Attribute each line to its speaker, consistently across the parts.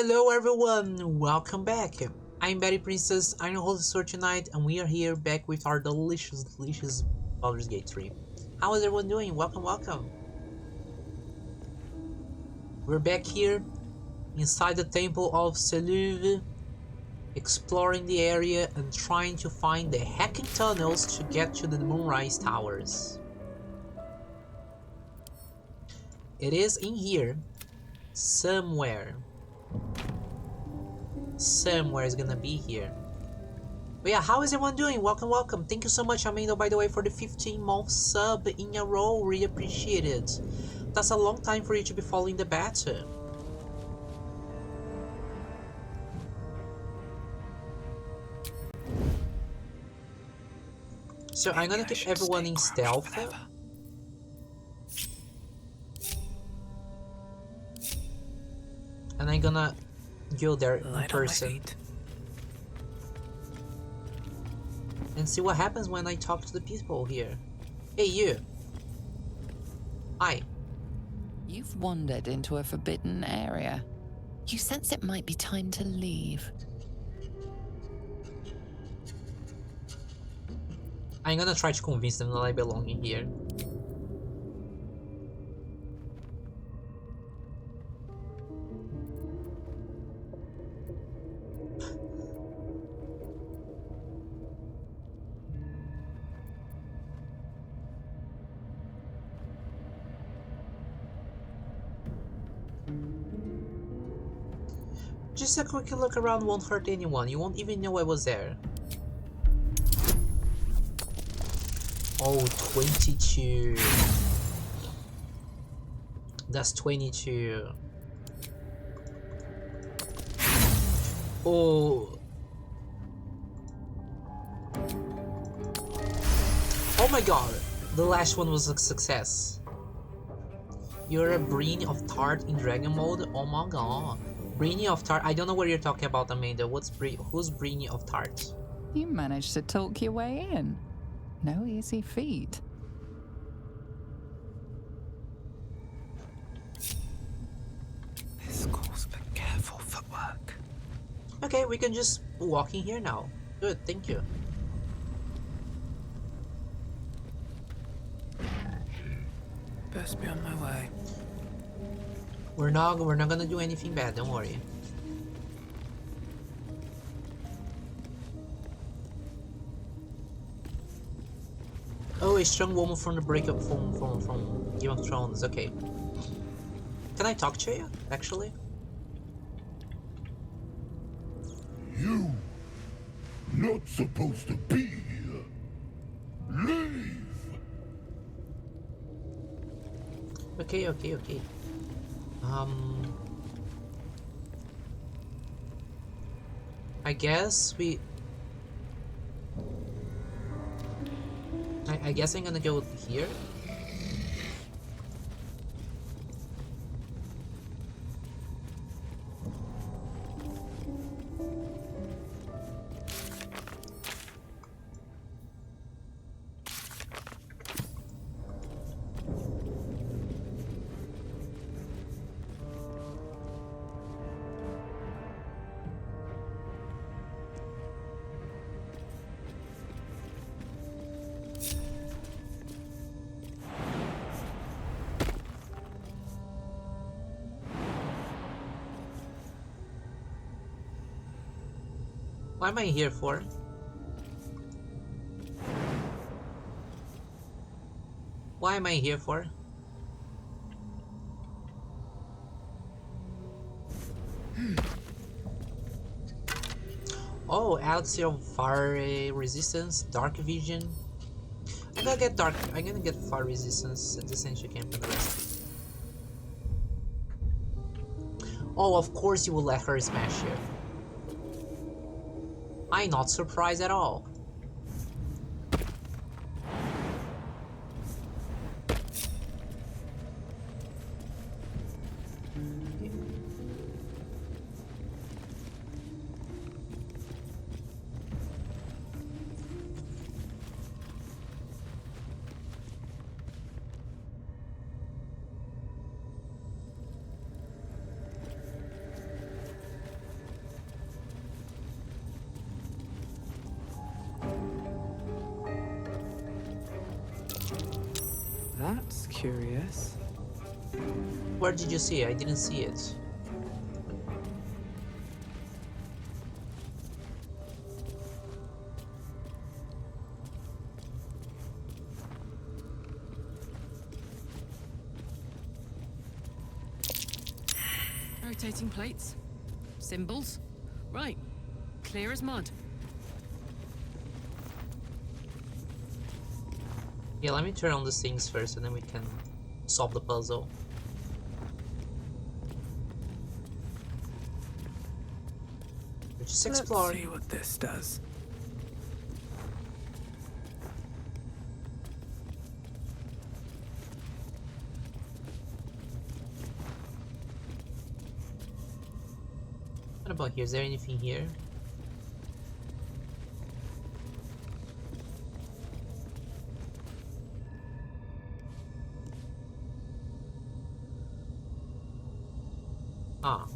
Speaker 1: Hello everyone, welcome back. I'm BattyPrincess, I'm your host for tonight, and we are here back with our delicious Baldur's Gate 3. How is everyone doing? Welcome. We're back here inside the Temple of Seluve, exploring the area and trying to find the hacking tunnels to get to the Moonrise Towers. It is in here, somewhere. Somewhere is gonna be here. But yeah, how is everyone doing? Welcome. Thank you so much, Amando, by the way, for the 15-month sub in a row. Really appreciate it. That's a long time for you to be following the beta. So I'm gonna keep everyone in stealth. And I'm gonna go there in person. And see what happens when I talk to the people here. Hey, you. Hi.
Speaker 2: You've wandered into a forbidden area. You sense it might be time to leave.
Speaker 1: I'm gonna try to convince them that I belong in here. Just a quick look around won't hurt anyone. You won't even know I was there. Oh, 22. That's 22. Oh. Oh my god. The last one was a success. You're a Breen of Tart in Dragon mode? Oh my god. Breenie of Tart. I don't know what you're talking about, Amanda. Who's Breenie of Tart?
Speaker 2: You managed to talk your way in. No easy feat.
Speaker 3: This calls for careful footwork.
Speaker 1: Okay, we can just walk in here now. Good, thank you.
Speaker 3: Best be on my way.
Speaker 1: We're not gonna do anything bad, don't worry. Oh, a strong woman from the breakup from Game of Thrones, okay. Can I talk to you, actually?
Speaker 4: You not supposed to be here. Leave.
Speaker 1: Okay. I guess I guess I'm gonna go here. What am I here for? Why am I here for? Oh, Elixir of Fire Resistance, Dark Vision. I'm gonna get Fire Resistance at the Century Camp and the rest. Oh, of course you will let her smash you. I'm not surprised at all.
Speaker 3: curious.
Speaker 1: Where did you see it? I didn't see it.
Speaker 5: Rotating plates. Symbols. Right. Clear as mud.
Speaker 1: Yeah, let me turn on these things first and then we can solve the puzzle. We're just exploring.
Speaker 3: Let's see what this does.
Speaker 1: What about here? Is there anything here? Ah.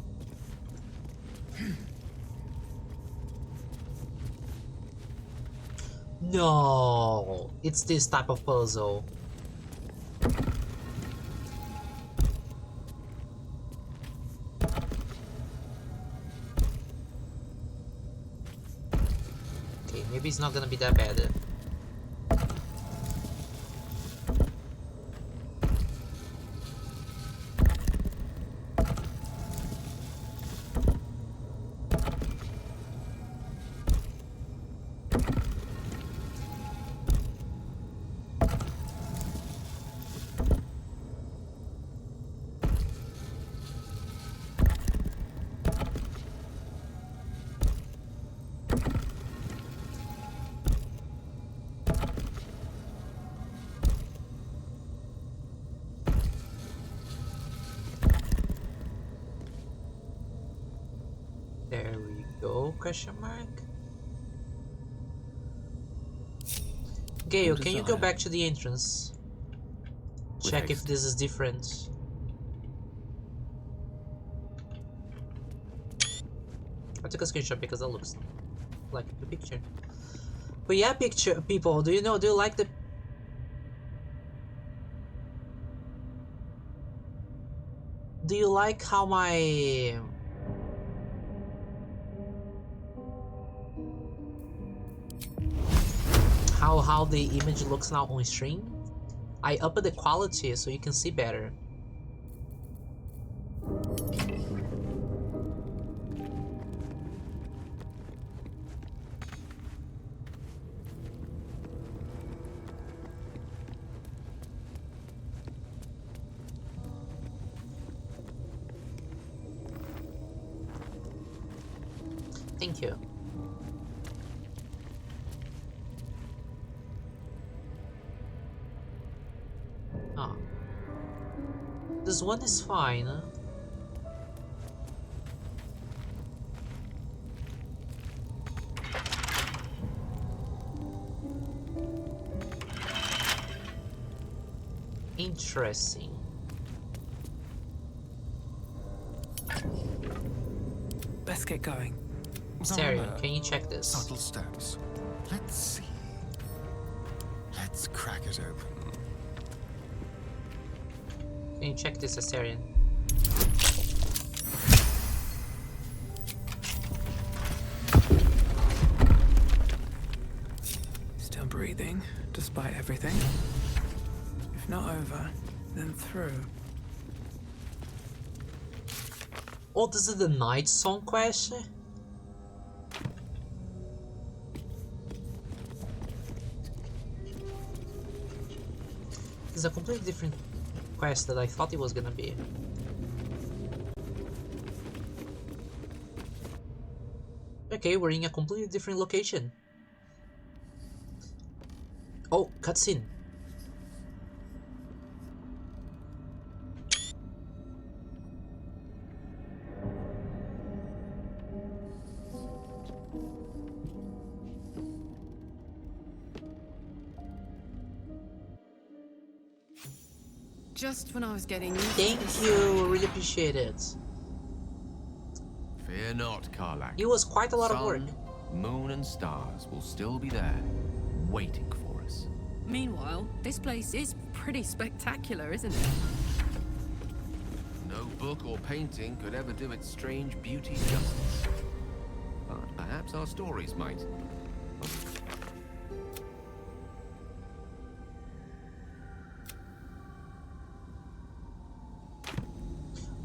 Speaker 1: No, it's this type of puzzle. Okay, maybe it's not gonna be that bad. There we go, question mark. Gale, can you go back to the entrance? Check if this is different. I took a screenshot because that looks like the picture. But yeah, picture people, do you like the... Do you like how my... How the image looks now on stream? I upped the quality so you can see better. Thank you. Ah. This one is fine. Interesting.
Speaker 3: Let's get going.
Speaker 1: Stereo, can you check this?
Speaker 4: Subtle steps. Let's see. Let's crack it open.
Speaker 1: Can you check this, Asterion?
Speaker 3: Still breathing, despite everything. If not over, then through.
Speaker 1: Oh, this is the night song question? It's a completely different quest that I thought it was gonna be. Okay, we're in a completely different location. Oh, cutscene.
Speaker 5: Just when I was getting used to
Speaker 1: Thank
Speaker 5: this.
Speaker 1: you, really appreciate it.
Speaker 6: Fear not, Karlak.
Speaker 1: It was quite a lot of work.
Speaker 6: Sun, moon, and stars will still be there, waiting for us.
Speaker 5: Meanwhile, this place is pretty spectacular, isn't it?
Speaker 6: No book or painting could ever do its strange beauty justice. But perhaps our stories might.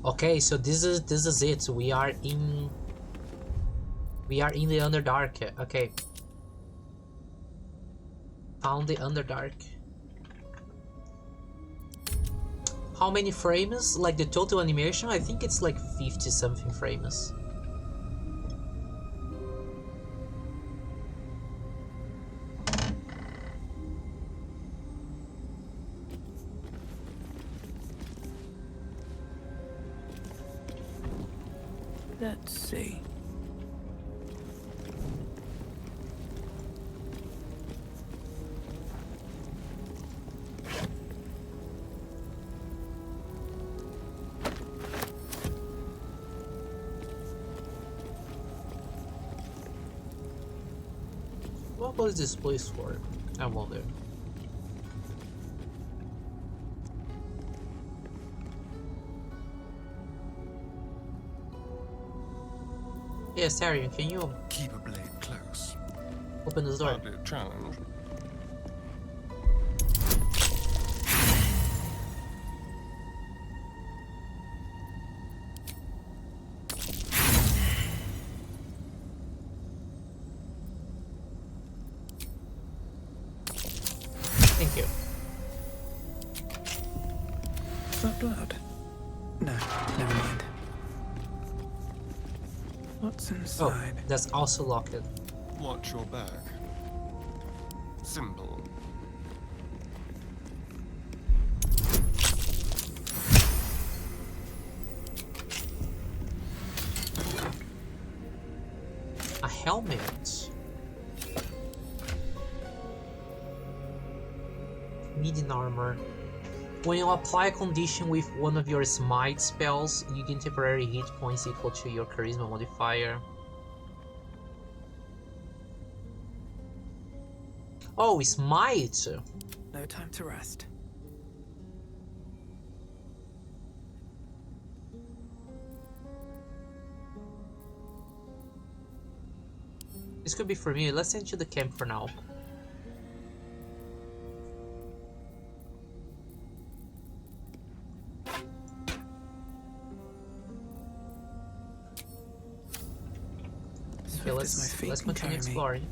Speaker 1: Okay, so this is it. We are in the Underdark. Okay. Found the Underdark. How many frames? Like the total animation? I think it's like 50 something frames.
Speaker 3: Let's see.
Speaker 1: What was this place for? I wonder. Yes, Arian, can you
Speaker 4: Keep a blade close.
Speaker 1: open this door?
Speaker 4: Hardly a challenge.
Speaker 1: Thank you.
Speaker 3: Is that blood? No, never mind. What's
Speaker 1: Oh,
Speaker 3: inside?
Speaker 1: that's also locked.
Speaker 4: Watch your back. Simple.
Speaker 1: A helmet. Median armor. When you apply a condition with one of your smite spells, you gain temporary hit points equal to your charisma modifier. Oh, smite!
Speaker 3: No time to rest.
Speaker 1: This could be for me. Let's send you the camp for now. Okay,
Speaker 3: Swift as my feet
Speaker 1: let's
Speaker 3: can
Speaker 1: continue
Speaker 3: carry me.
Speaker 1: exploring.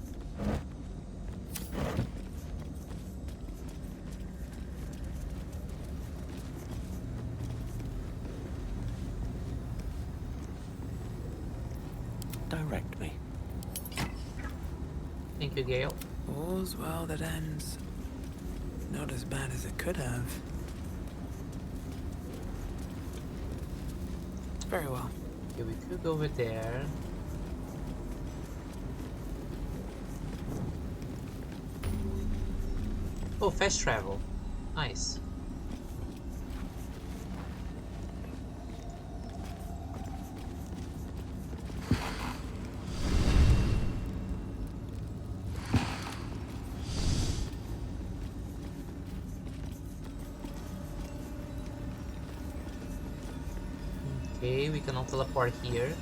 Speaker 6: Direct me.
Speaker 1: Thank you, Gale.
Speaker 3: All's well that ends. Not as bad as it could have. Very well.
Speaker 1: Okay, we could go over there. Oh, fast travel. Nice. Okay, we cannot teleport here.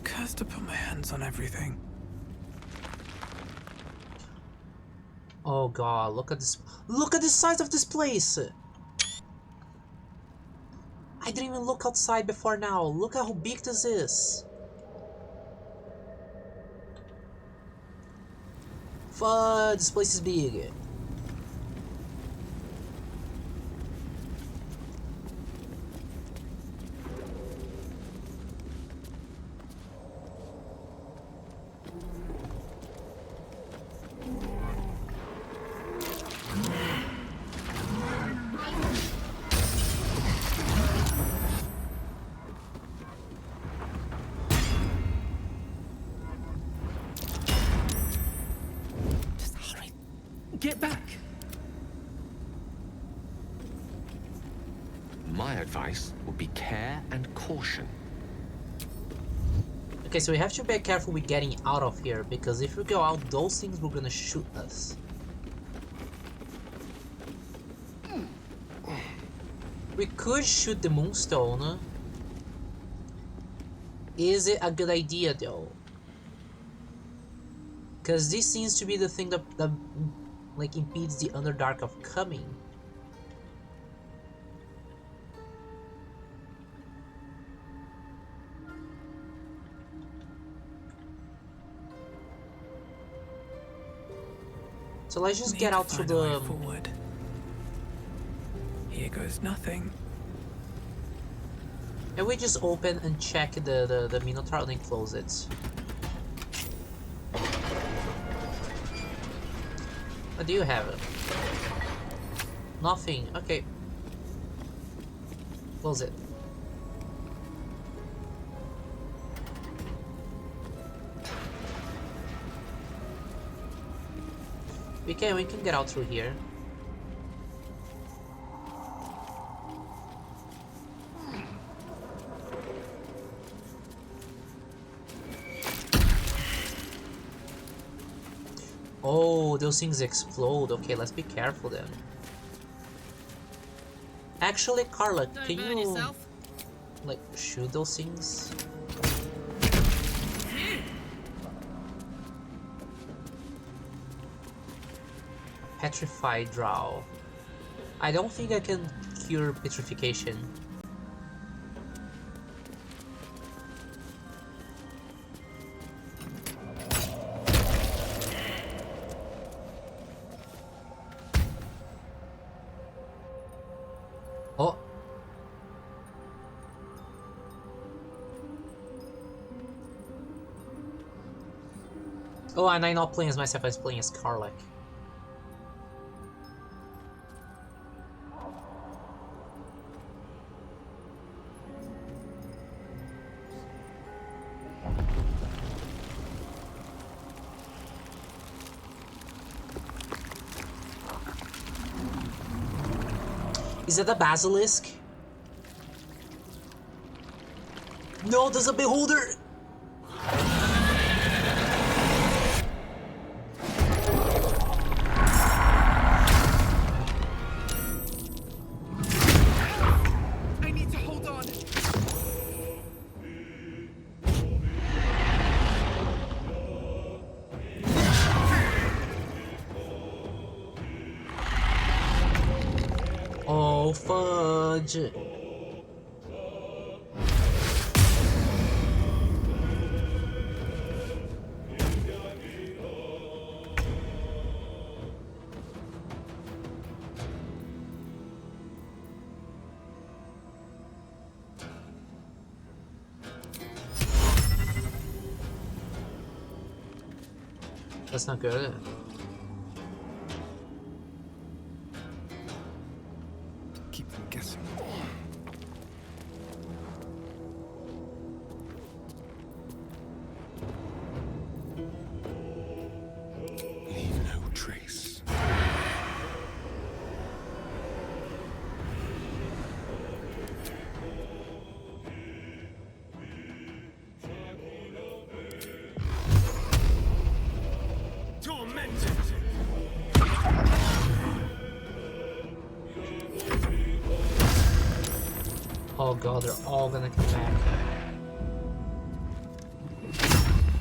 Speaker 3: Cursed to put my hands on everything.
Speaker 1: Oh god, look at this. Look at the size of this place! I didn't even look outside before now. Look at how big this is. Fuck, this place is big.
Speaker 5: Just hurry. Get back.
Speaker 6: My advice would be care and caution.
Speaker 1: Okay, so we have to be careful with getting out of here, because if we go out, those things were gonna shoot us. We could shoot the moonstone. Is it a good idea though? Because this seems to be the thing that like impedes the Underdark of coming. So let's just get out through the...
Speaker 3: forward. Here goes nothing.
Speaker 1: And we just open and check the Minotaur and then close it. What do you have? Nothing. Okay. Close it. We can get out through here. Oh, those things explode. Okay, let's be careful then. Actually, Carla, can you like shoot those things? Petrified Drow. I don't think I can cure petrification. Oh. Oh, and I'm not playing as myself, I was playing as Karlach. Is that a basilisk? No, there's a beholder!
Speaker 3: I need to hold on.
Speaker 1: Oh, fudge. That's not good.
Speaker 4: Keep them guessing. Leave no trace. Tormented.
Speaker 1: Oh god, they're all gonna come back.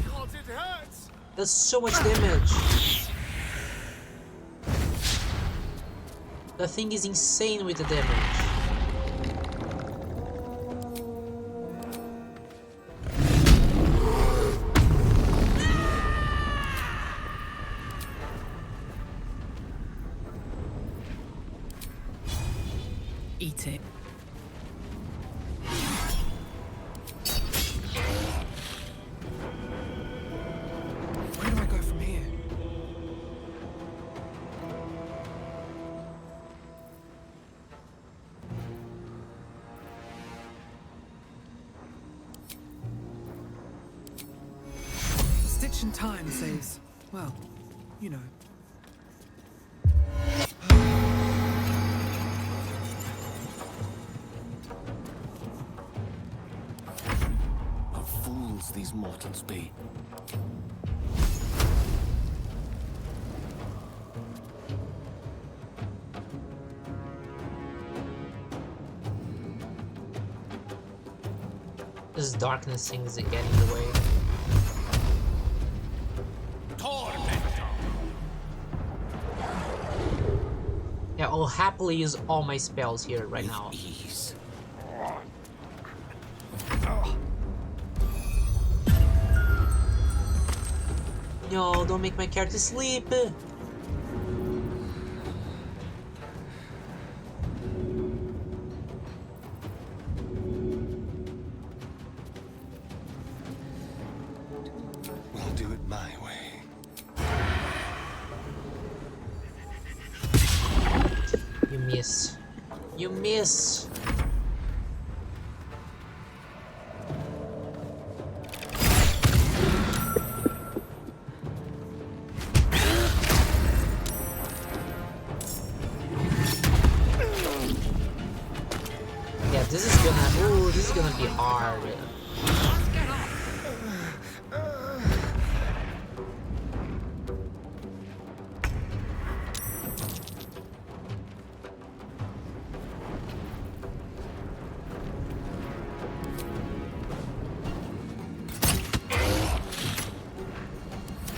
Speaker 4: God, it hurts.
Speaker 1: That's so much damage. The thing is insane with the damage.
Speaker 5: Eat it.
Speaker 3: Where do I go from here? Stitch in time says, well, you know.
Speaker 4: A fool's must these mortals be?
Speaker 1: This darkness thing is getting in the way. Yeah, I'll happily use all my spells here right now.
Speaker 4: Ease.
Speaker 1: No, don't make my character sleep.
Speaker 4: We'll do it my way.
Speaker 1: You miss. You miss. Yeah, this is gonna. Ooh, this is gonna be hard.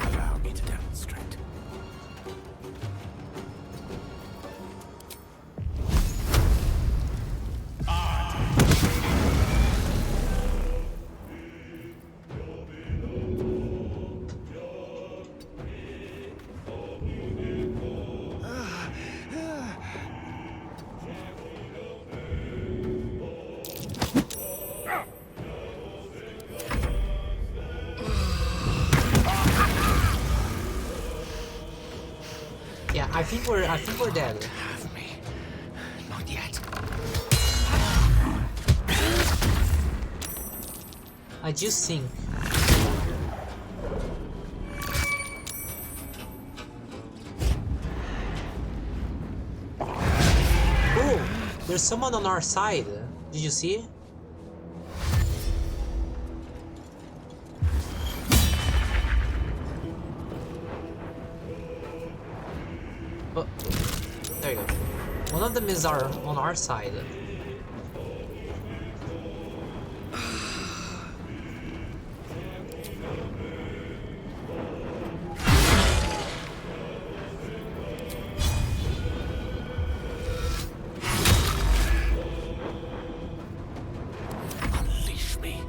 Speaker 4: Allow me to demonstrate.
Speaker 1: Yeah, I think we're dead.
Speaker 4: Have me. Not yet.
Speaker 1: I just think. Oh, there's someone on our side. Did you see? Oh, there you go. One of them is on our side.
Speaker 4: Unleash me.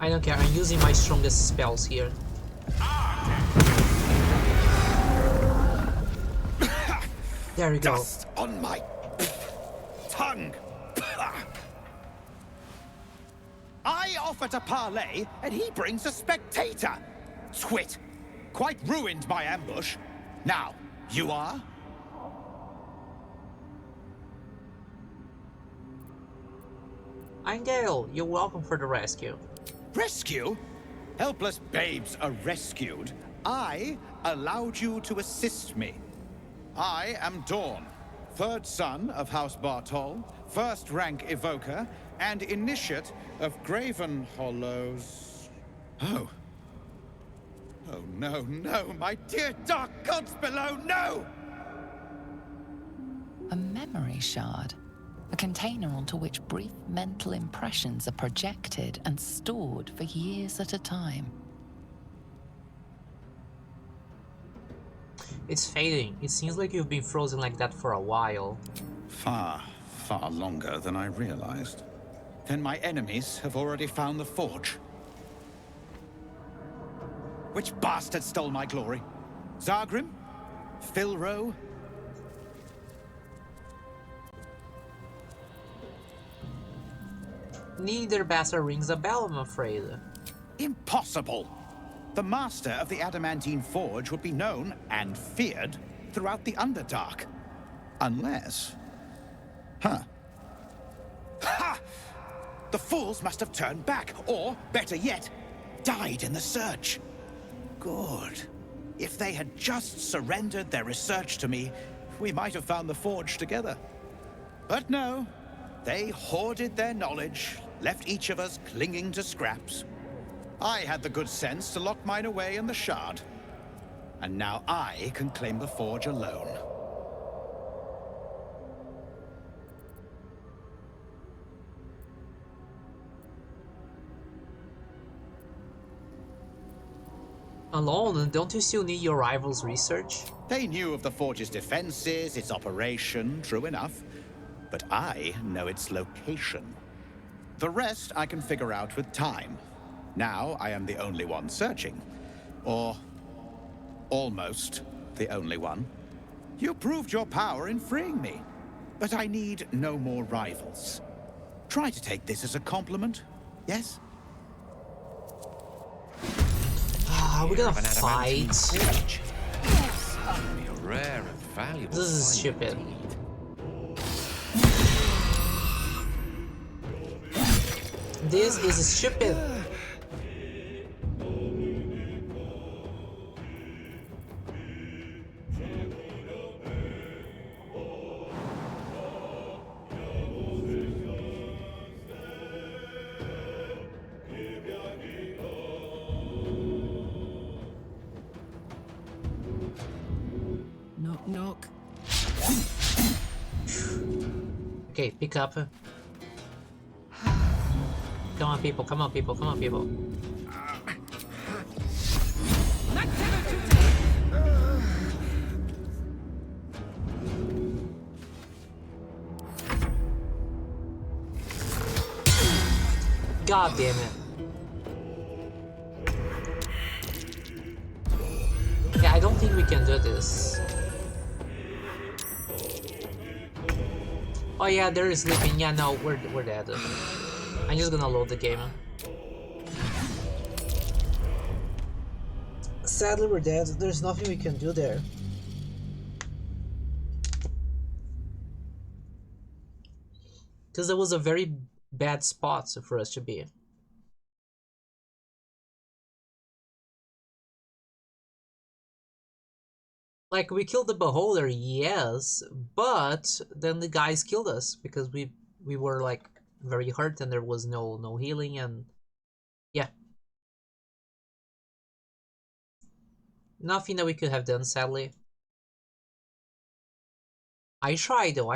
Speaker 1: I don't care. I'm using my strongest spells here. There we go.
Speaker 4: Dust on my tongue.
Speaker 7: I offer to parley, and he brings a spectator. Twit. Quite ruined my ambush. Now, you are?
Speaker 1: Angel, you're welcome for the rescue.
Speaker 7: Rescue? Helpless babes are rescued. I allowed you to assist me. I am Dawn, third son of House Bartol, first rank evoker, and initiate of Graven Hollows. Oh. Oh, no, no, my dear dark gods below, no!
Speaker 2: A memory shard. A container onto which brief mental impressions are projected and stored for years at a time.
Speaker 1: It's fading. It seems like you've been frozen like that for a while.
Speaker 7: Far, far longer than I realized. Then my enemies have already found the forge. Which bastard stole my glory? Zargrim? Philro?
Speaker 1: Neither bastard rings a bell, I'm afraid.
Speaker 7: Impossible! The master of the adamantine forge would be known and feared throughout the Underdark. Unless... Huh. Ha! The fools must have turned back, or, better yet, died in the search. Good. If they had just surrendered their research to me, we might have found the forge together. But no, they hoarded their knowledge, left each of us clinging to scraps. I had the good sense to lock mine away in the shard. And now I can claim the forge alone.
Speaker 1: Alone? Don't you still need your rival's research?
Speaker 7: They knew of the forge's defenses, its operation, true enough. But I know its location. The rest I can figure out with time. Now I am the only one searching. Or almost the only one. You proved your power in freeing me. But I need no more rivals. Try to take this as a compliment, yes?
Speaker 1: We're gonna fight.
Speaker 6: Be a rare and valuable
Speaker 1: This is
Speaker 6: find
Speaker 1: stupid.
Speaker 6: indeed.
Speaker 1: This is stupid.
Speaker 5: Knock, knock.
Speaker 1: Okay, pick up. Come on, people. Come on, people. Come on, people. God damn it. Yeah, I don't think we can do this. Oh yeah, they're sleeping. Yeah, no, we're dead. I'm just gonna load the game. Sadly, we're dead. There's nothing we can do there. Because it was a very bad spot for us to be. Like, we killed the beholder, yes, but then the guys killed us because we were like very hurt and there was no healing, and yeah, nothing that we could have done, sadly. I tried though,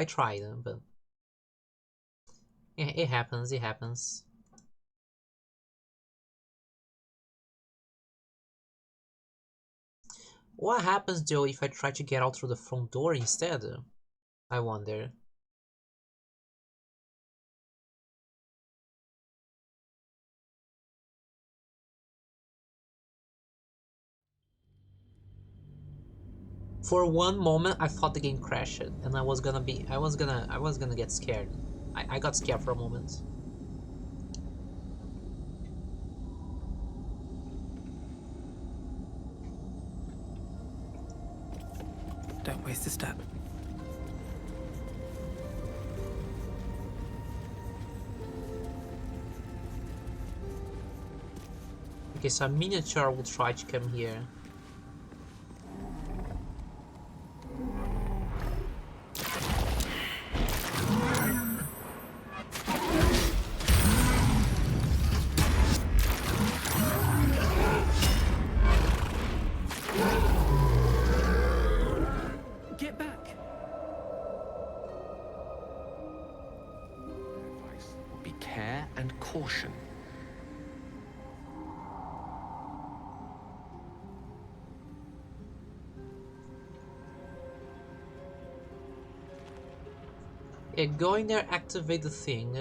Speaker 1: but yeah, it happens, it happens. What happens though if I try to get out through the front door instead? I wonder. For one moment I thought the game crashed and I was gonna get scared. I got scared for a moment.
Speaker 3: Don't waste a step.
Speaker 1: Okay, so a miniature will try to come here.
Speaker 5: Get back.
Speaker 6: Advice would be care and caution.
Speaker 1: Yeah, going there activate the thing.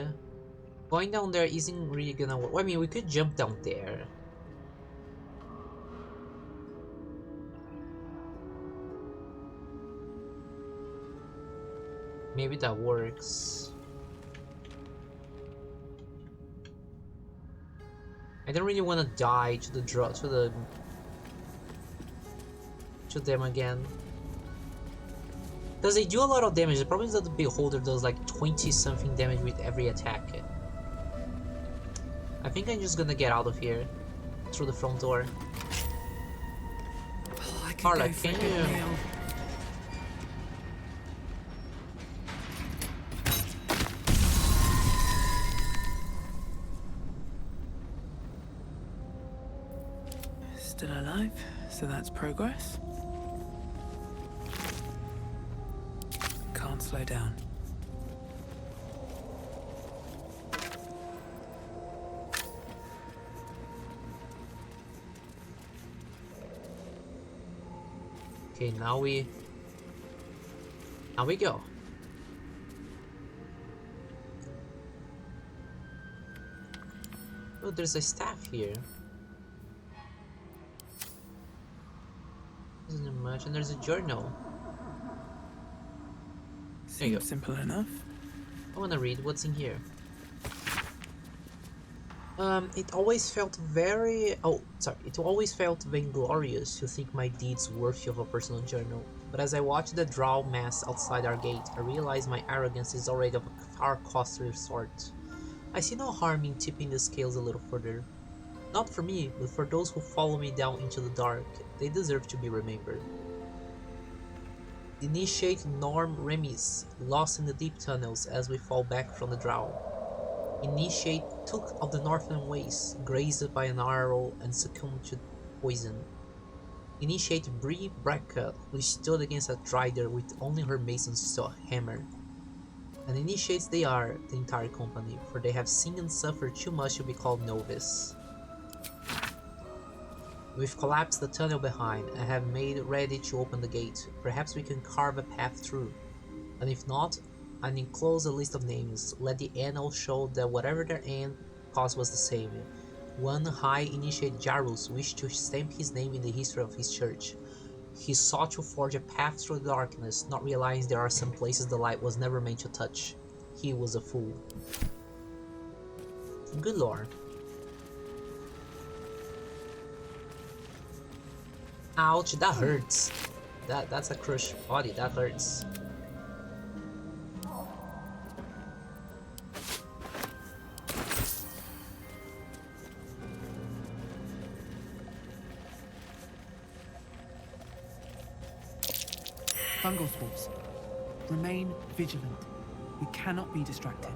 Speaker 1: Going down there isn't really gonna work. I mean, we could jump down there. Maybe that works. I don't really want to die to them again. Because they do a lot of damage. The problem is that the beholder does like 20 something damage with every attack. I think I'm just gonna get out of here through the front door.
Speaker 5: Oh, I could
Speaker 1: Carla,
Speaker 5: go for
Speaker 1: can
Speaker 5: a good
Speaker 1: you-
Speaker 5: meal.
Speaker 3: Still alive, so that's progress. Can't slow down.
Speaker 1: Okay, now we go. Oh, there's a staff here. Isn't much, and there's a journal. There you go.
Speaker 3: Seems simple enough.
Speaker 1: I wanna read what's in here. It always felt it always felt vainglorious to think my deeds worthy of a personal journal. But as I watched the drow mass outside our gate, I realized my arrogance is already of a far costlier sort. I see no harm in tipping the scales a little further. Not for me, but for those who follow me down into the dark. They deserve to be remembered. Initiate Norm Remis, lost in the deep tunnels as we fall back from the drow. Initiate Took of the Northern Wastes, grazed by an arrow and succumbed to poison. Initiate Bree Brecka, who stood against a Drider with only her mason's hammer. And initiates they are, the entire company, for they have seen and suffered too much to be called novice. We've collapsed the tunnel behind and have made ready to open the gate. Perhaps we can carve a path through. And if not, I'll enclose a list of names. Let the annals show that whatever their end cause was the same. One High Initiate Jarus wished to stamp his name in the history of his church. He sought to forge a path through the darkness, not realizing there are some places the light was never meant to touch. He was a fool. Good lore. Ouch, that hurts. That's a crushed body, that hurts.
Speaker 5: Fungal spores. Remain vigilant. We cannot be distracted.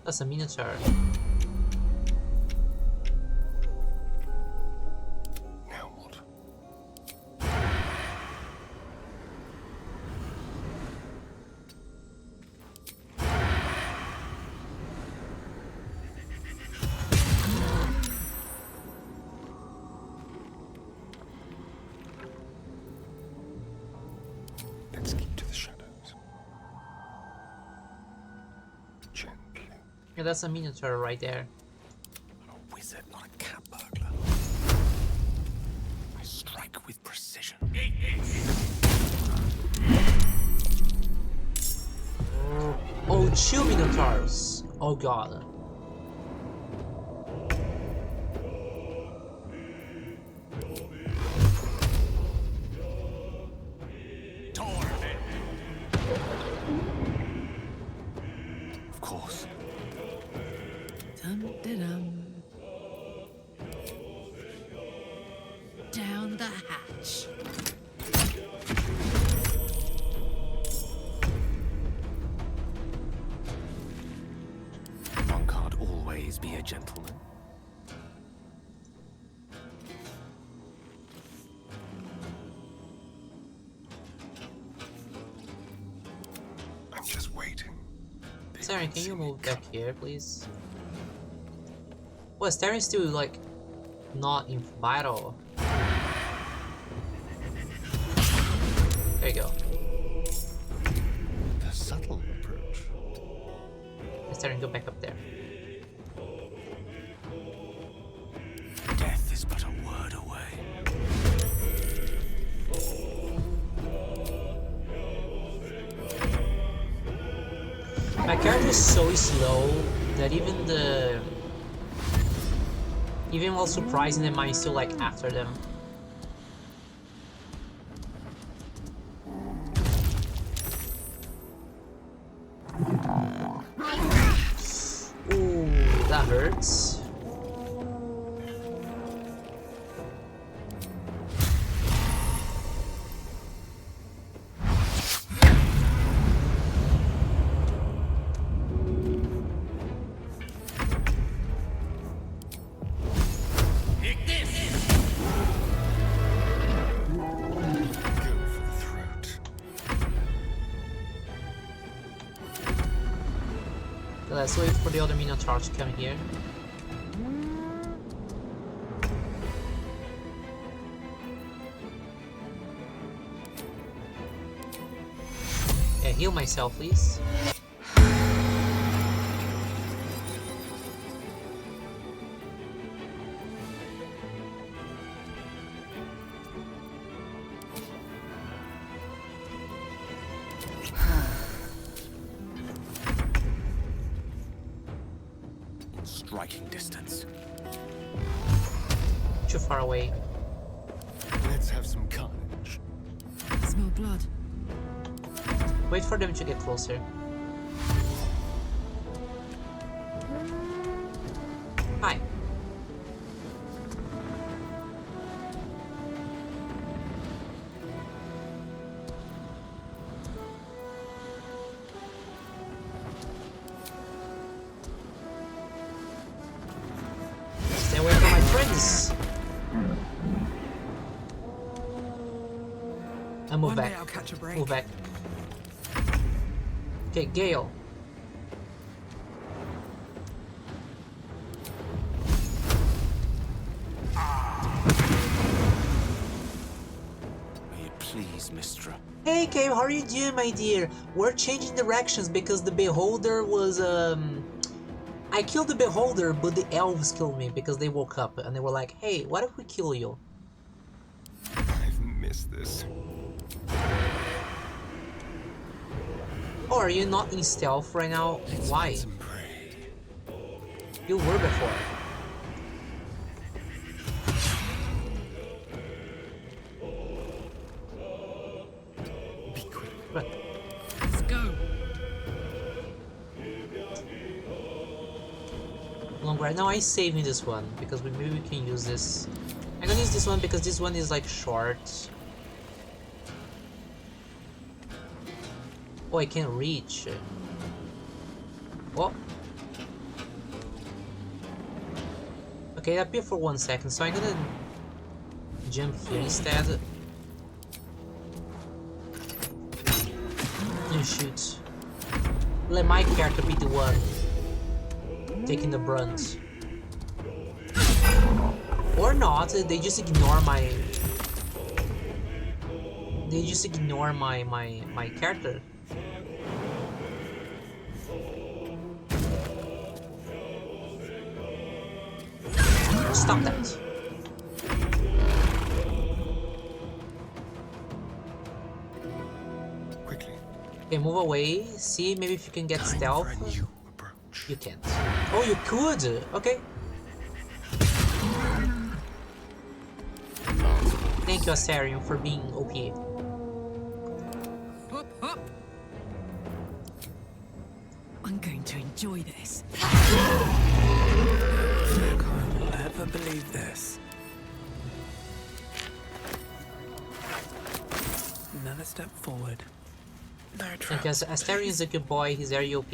Speaker 1: That's a minotaur.
Speaker 4: Now what? Let's keep to the shadows. Gently.
Speaker 1: Yeah, that's a minotaur right there.
Speaker 4: I'm a wizard, not a cat burglar. I strike with precision.
Speaker 1: Oh, 2 minotaurs. Oh god.
Speaker 4: Of course.
Speaker 2: Dum-de-dum. Down the hatch.
Speaker 4: One can't always be a gentleman. I'm just waiting.
Speaker 1: Saren, can you move back here, please? Well, Staren's still, like, not in battle. There you go.
Speaker 4: The subtle approach.
Speaker 1: Staren, go back up there.
Speaker 4: Death is but a word away.
Speaker 1: My character is so slow that even while surprising them, I'm still like after them. Ooh, that hurts. Let's wait for the other Minotaur to come here. Yeah, heal myself, please.
Speaker 4: Striking distance.
Speaker 1: Too far away.
Speaker 4: Let's have some carnage.
Speaker 8: Smell blood.
Speaker 1: Wait for them to get closer. Hi. Stay away from my friends. And move
Speaker 3: One
Speaker 1: back.
Speaker 3: day I'll catch a break.
Speaker 1: Move back. Okay, Gale.
Speaker 4: May it please, Mistra.
Speaker 1: Hey Gabe, how are you doing, my dear? We're changing directions because the beholder was I killed the beholder, but the elves killed me because they woke up and they were like, hey, what if we kill you?
Speaker 4: I've missed this.
Speaker 1: Oh, are you not in stealth right now? Why?
Speaker 4: Some prey.
Speaker 1: You were before.
Speaker 4: Be quick.
Speaker 1: But
Speaker 8: Let's go.
Speaker 1: long right now I'm saving this one because maybe we can use this. I'm gonna use this one because this one is like short. Oh, I can't reach. Oh. Okay, it appeared for 1 second, so I'm gonna jump here instead. And shoot. Let my character be the one taking the brunt. Or not, they just ignore my... They just ignore my character. Stop that.
Speaker 4: Quickly.
Speaker 1: Okay, move away. See, maybe if you can get
Speaker 4: Time
Speaker 1: stealth.
Speaker 4: for a new approach.
Speaker 1: You can't. Oh, you could! Okay. Thank you, Astarion, for being OP.
Speaker 8: Hop, hop. I'm going to enjoy this.
Speaker 3: I can't ever believe this. Another step forward. No trouble.
Speaker 1: Because Astarion is a good boy, he's very OP.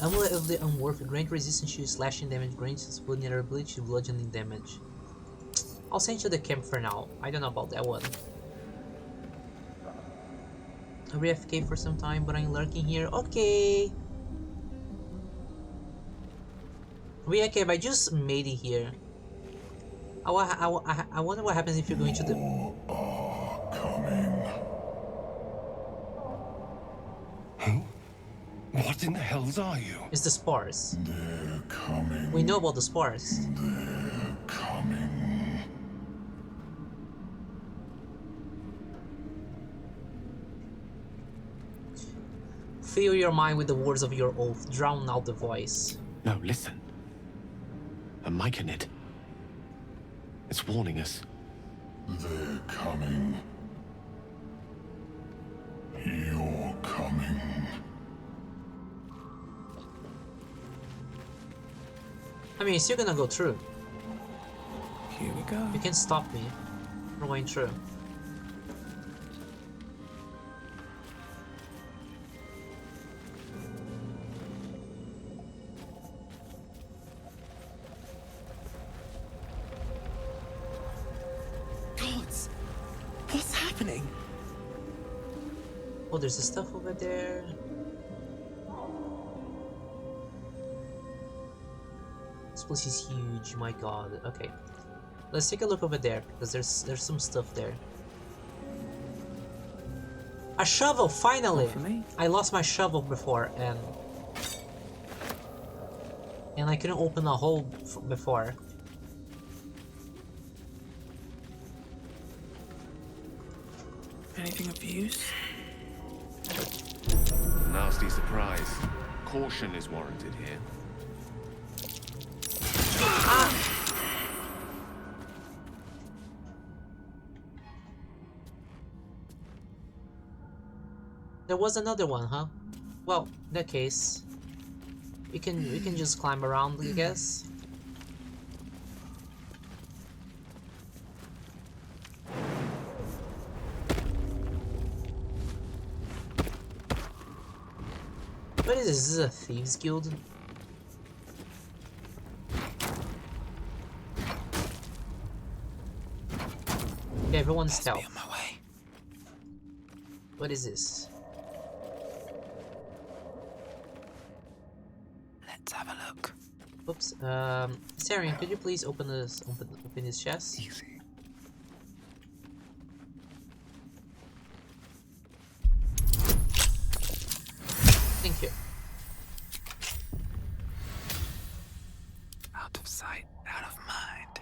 Speaker 1: Amulet of the Unworthy. Grant resistance to slashing damage, grants vulnerability to bludgeoning damage. I'll send you the camp for now. I don't know about that one. I'll be AFK for some time, but I'm lurking here. Okay. Okay, I just made it here. I wonder what happens if you're going to the...
Speaker 4: Who? What in the hells are you?
Speaker 1: It's the spores.
Speaker 9: They're coming.
Speaker 1: We know about the spores.
Speaker 9: They're coming.
Speaker 1: Fill your mind with the words of your oath. Drown out the voice.
Speaker 4: No, listen. A mic in it. It's warning us.
Speaker 9: They're coming. You're coming.
Speaker 1: I mean, it's still gonna go through.
Speaker 3: Here we go.
Speaker 1: You can't stop me from going through.
Speaker 3: Gods! What's happening?
Speaker 1: Oh, there's the stuff over there. This place is huge, my god. Okay. Let's take a look over there, because there's some stuff there. A shovel, finally!
Speaker 3: Not for me.
Speaker 1: I lost my shovel before, and I couldn't open a hole before.
Speaker 3: Anything of use?
Speaker 6: Nasty surprise. Caution is warranted here.
Speaker 1: There was another one, huh? Well, in that case, we can just climb around, I guess. What is this? Is this a thieves guild? Okay, everyone's stealth.
Speaker 3: Be on my way.
Speaker 1: What is this?
Speaker 3: Let's have a look.
Speaker 1: Oops. Sarian, could you please open this chest?
Speaker 4: Easy.
Speaker 1: Thank you.
Speaker 3: Out of sight, out of mind.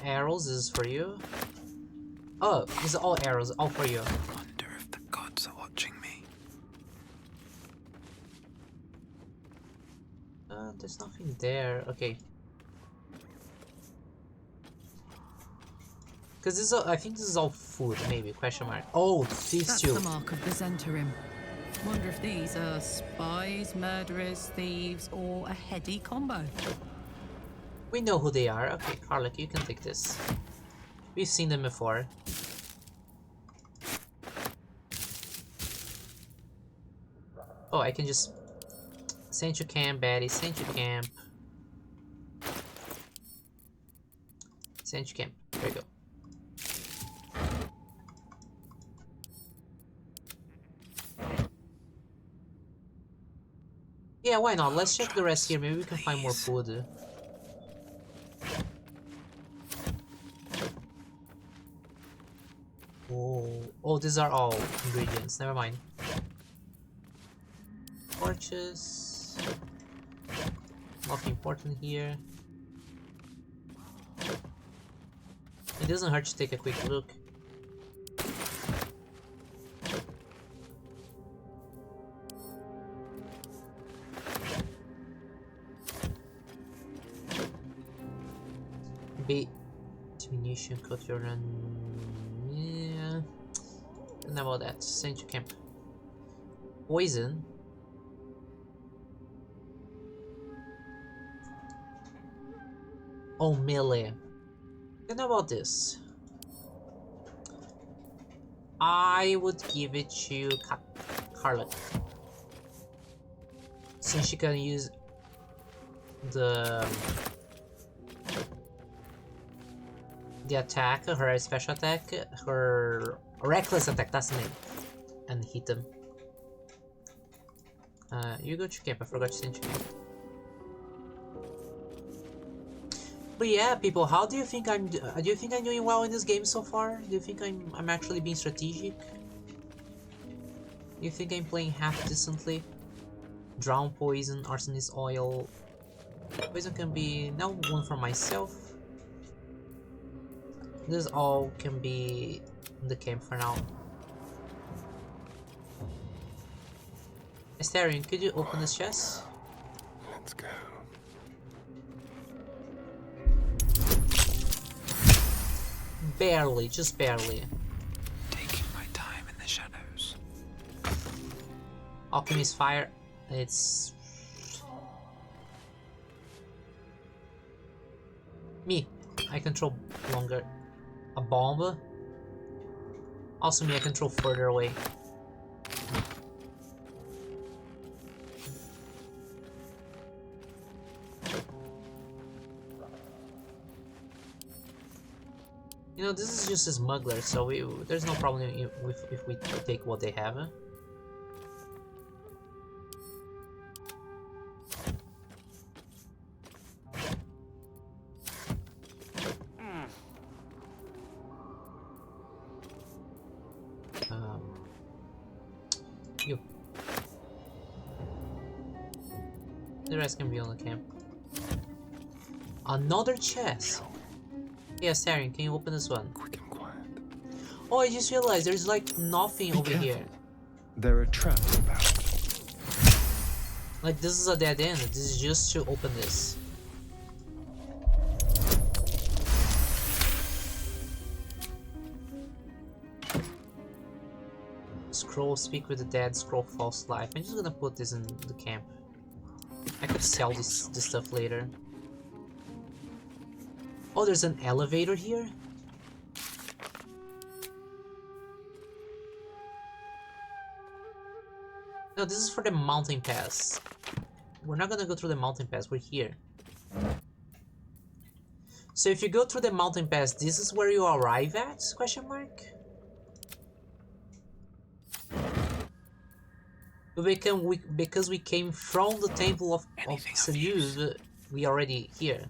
Speaker 1: Arrows is for you. Oh, these are all arrows, all for you.
Speaker 3: Wonder if the gods are watching me.
Speaker 1: There's nothing there. Okay. Because this is all, I think this is all food, maybe, question mark. Oh, thieves
Speaker 8: That's
Speaker 1: too.
Speaker 8: the mark of the Zentarim. Wonder if these are spies, murderers, thieves, or a heady combo.
Speaker 1: We know who they are. Okay, Harlock, you can take this. We've seen them before. Oh, I can just send you camp, Batty. Send you camp. Send you camp. There you go. Yeah, why not? Let's check the rest here. Maybe we can find more food. Oh, these are all ingredients. Never mind. Torches. Nothing important here. It doesn't hurt to take a quick look. Diminution, cut your run. Yeah. Don't know about that. Send you camp. Poison. Oh, melee. Don't know about this. I would give it to Carlet. Since she can use the attack, her special attack, her reckless attack, that's the name, and hit them. You go to camp, I forgot to send you camp. But yeah, people, how do you think I'm doing well in this game so far? Do you think I'm actually being strategic? Do you think I'm playing half decently? Drown poison, arsonist oil. Poison can be now one for myself. This all can be in the camp for now. Astarion, could you open this chest?
Speaker 4: Let's go.
Speaker 1: Barely, just barely.
Speaker 3: Taking my time in the shadows.
Speaker 1: Alchemy's fire. It's me. I control longer. A bomb. Also me, I control further away. You know, this is just a smuggler, so there's no problem if we take what they have. You. The rest can be on the camp. Another chest. Yeah, Sarian, can you open this one?
Speaker 4: Quick and quiet.
Speaker 1: Oh, I just realized there's like nothing over here.
Speaker 4: There are traps about.
Speaker 1: Like, this is a dead end. This is just to open this. Scroll, speak with the dead, scroll false life. I'm just gonna put this in the camp. I could sell this stuff later. Oh, there's an elevator here? No, this is for the mountain pass. We're not gonna go through the mountain pass, we're here. So if you go through the mountain pass, this is where you arrive at? Question mark? Because we came from the temple of Seluve, we already here.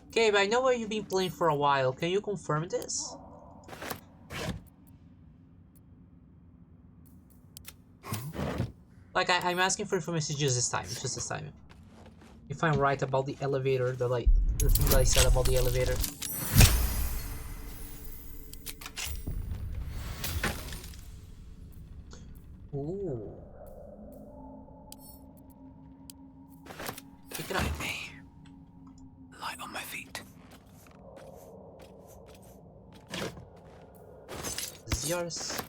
Speaker 1: Okay, but I know where you've been playing for a while. Can you confirm this? Like, I'm asking for information just this time. If I'm right about the elevator, the thing that I said about the elevator. Ooh. Pick it up.
Speaker 3: Light on my feet.
Speaker 1: This is yours.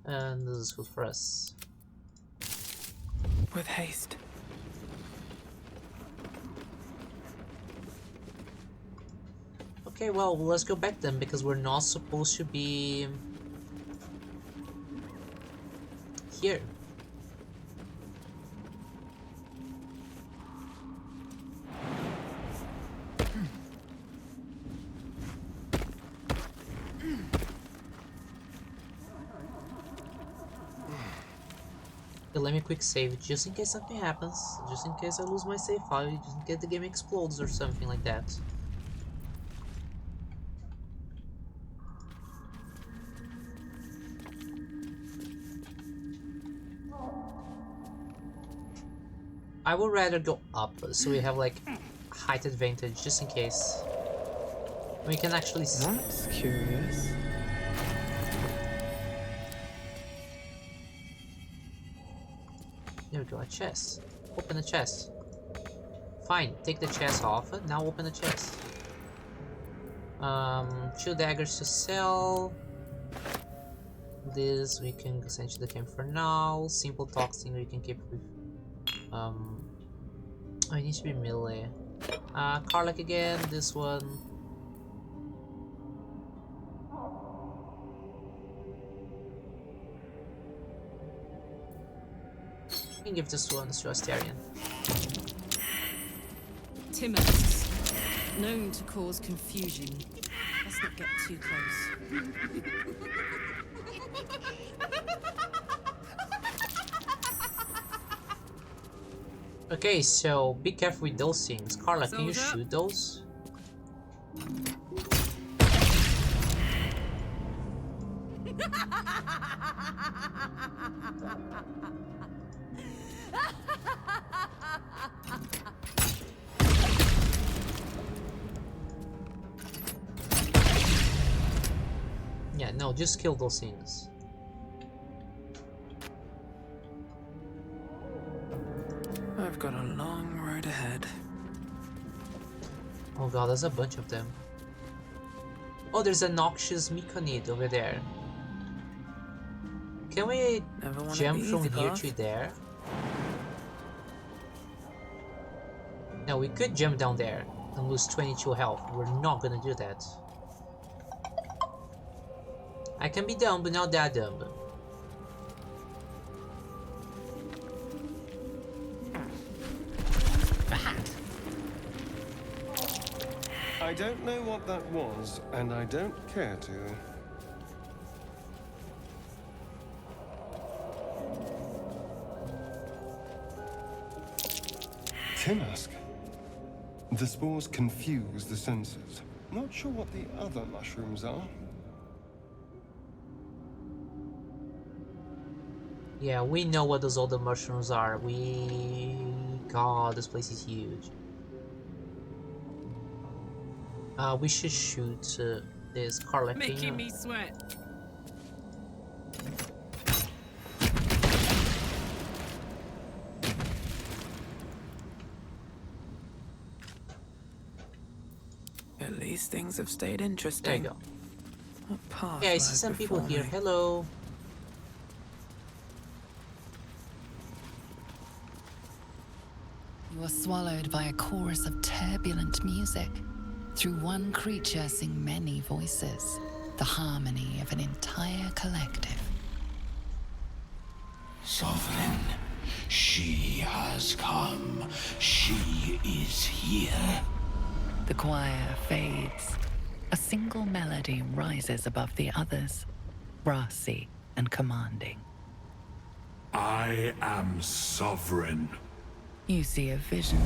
Speaker 1: And this is food for us.
Speaker 3: With haste.
Speaker 1: Okay, well, let's go back then, because we're not supposed to be here. Okay, let me quick save, just in case something happens, just in case I lose my save file, just in case the game explodes or something like that. I would rather go up, so we have like height advantage, just in case. We can actually see.
Speaker 3: That's curious.
Speaker 1: There we go, a chest. Open the chest. Fine, take the chest off, now open the chest. 2 daggers to sell. This we can send to the camp for now. Simple toxin we can keep with. Oh, it needs to be melee. Karlach again, this one. I can give this one to Astarion.
Speaker 8: Timorous, known to cause confusion. Let's not get too close.
Speaker 1: Okay, so be careful with those things. Karlach, can you
Speaker 8: Soldier.
Speaker 1: shoot those? Yeah, no, just kill those things.
Speaker 3: I've got a long road ahead.
Speaker 1: Oh god, there's a bunch of them. Oh, there's a noxious Myconid over there. Can we
Speaker 3: Never wanna
Speaker 1: jump
Speaker 3: be
Speaker 1: from
Speaker 3: easy,
Speaker 1: here
Speaker 3: boss.
Speaker 1: to there? No, we could jump down there and lose 22 health. We're not gonna do that. I can be dumb, but not that dumb.
Speaker 2: that?
Speaker 10: I don't know what that was, and I don't care to. Tinask. The spores confuse the senses. Not sure what the other mushrooms are.
Speaker 1: Yeah, we know what those other mushrooms are. God, this place is huge. We should shoot this Scarlet
Speaker 8: Making
Speaker 1: thing.
Speaker 8: me sweat.
Speaker 3: At least things have stayed
Speaker 1: There
Speaker 3: interesting.
Speaker 1: you go.
Speaker 3: What path
Speaker 1: Yeah, I see
Speaker 3: lies
Speaker 1: some people
Speaker 3: before
Speaker 1: here.
Speaker 3: me?
Speaker 1: Hello.
Speaker 2: You are swallowed by a chorus of turbulent music. Through one creature sing many voices, the harmony of an entire collective.
Speaker 9: Sovereign, she has come. She is here.
Speaker 2: The choir fades. A single melody rises above the others, brassy and commanding.
Speaker 9: I am sovereign.
Speaker 2: You see a vision.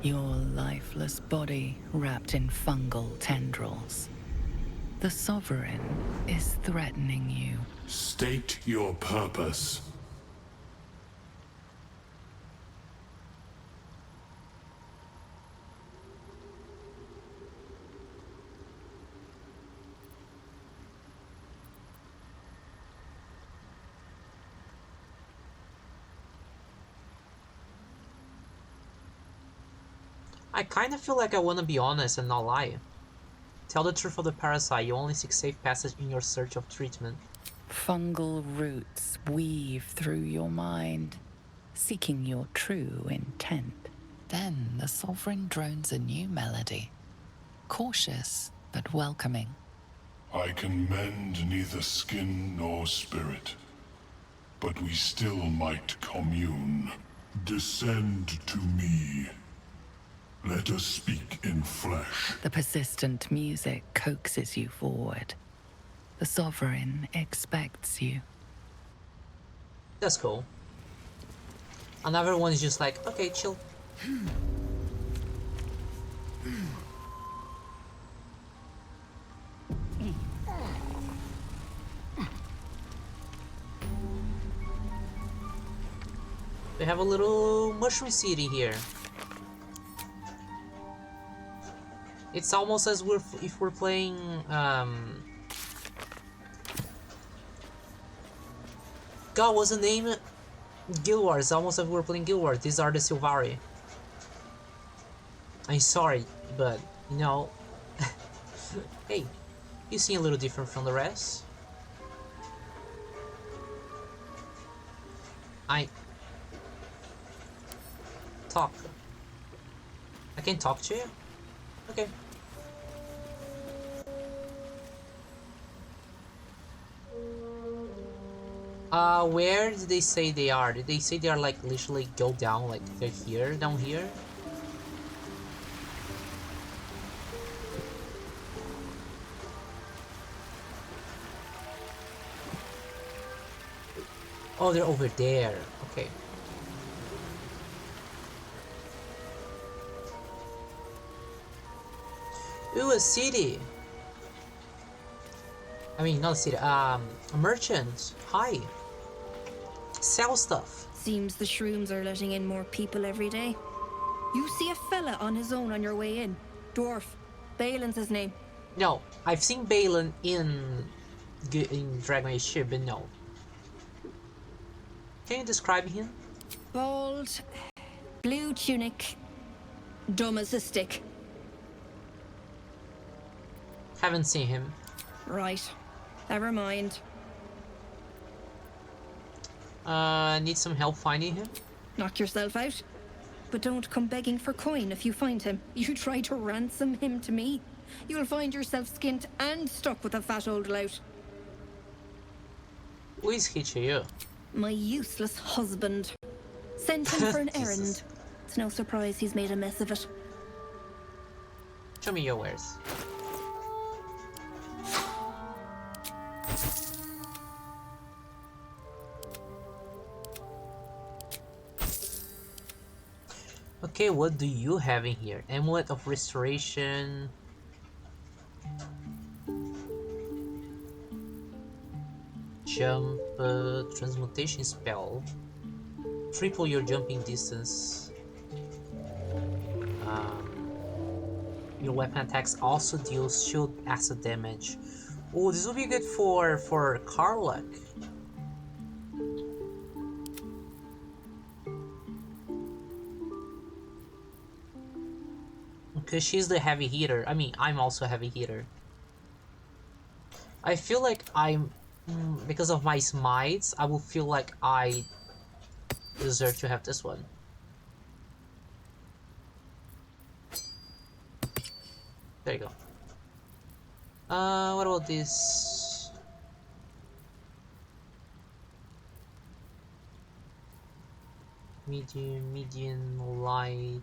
Speaker 2: Your lifeless body wrapped in fungal tendrils. The Sovereign is threatening you.
Speaker 9: State your purpose.
Speaker 1: I kind of feel like I want to be honest and not lie. Tell the truth of the parasite. You only seek safe passage in your search of treatment.
Speaker 2: Fungal roots weave through your mind, seeking your true intent. Then the Sovereign drones a new melody, cautious but welcoming.
Speaker 9: I can mend neither skin nor spirit, but we still might commune. Descend to me. Let us speak in flesh.
Speaker 2: The persistent music coaxes you forward. The Sovereign expects you.
Speaker 1: That's cool. Another one is just like, okay, chill. We have a little mushroom city here. It's almost as if we're playing God, what's the name? Guild Wars. It's almost like we're playing Guild Wars. These are the Sylvari. I'm sorry, but you know, hey, you seem a little different from the rest. Talk. I can talk to you? Okay. Where did they say they are? Did they say they are like literally go down, like they're here, down here? Oh, they're over there. Okay. Ooh, a city. I mean, not a city. A merchant. Hi. Sell stuff.
Speaker 11: Seems the shrooms are letting in more people every day. You see a fella on his own on your way in. Dwarf. Balin's his name.
Speaker 1: No, I've seen Balin in Dragon Age ship, but no. Can you describe him?
Speaker 11: Bald, blue tunic, dumb as a stick.
Speaker 1: Haven't seen him.
Speaker 11: Right. Never mind.
Speaker 1: Need some help finding him?
Speaker 11: Knock yourself out. But don't come begging for coin if you find him. You try to ransom him to me, you'll find yourself skint and stuck with a fat old lout.
Speaker 1: Who is he to you?
Speaker 11: My useless husband. Sent him for an errand. It's no surprise he's made a mess of it.
Speaker 1: Show me your wares. Okay, what do you have in here? Amulet of Restoration. Jump, transmutation spell. Triple your jumping distance. Your weapon attacks also deals shield acid damage. Oh, this will be good for Karlach. Because she's the heavy hitter. I mean, I'm also a heavy hitter. I feel like I'm... because of my smites, I will feel like I deserve to have this one. There you go. What about this? Medium, light...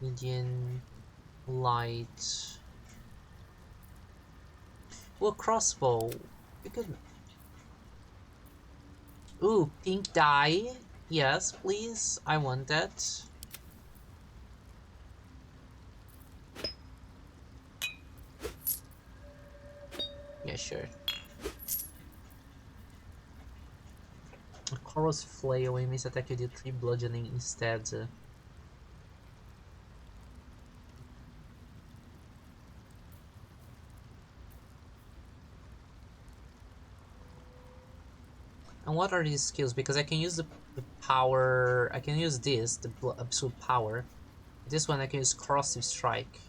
Speaker 1: Medium, light... Well, crossbow. We could... Ooh, pink dye. Yes, please. I want that. Yeah, sure. Coral's flail enemies attack you deal 3 bludgeoning instead. And what are these skills? Because I can use the power... I can use this, the absolute power. This one I can use corrosive strike.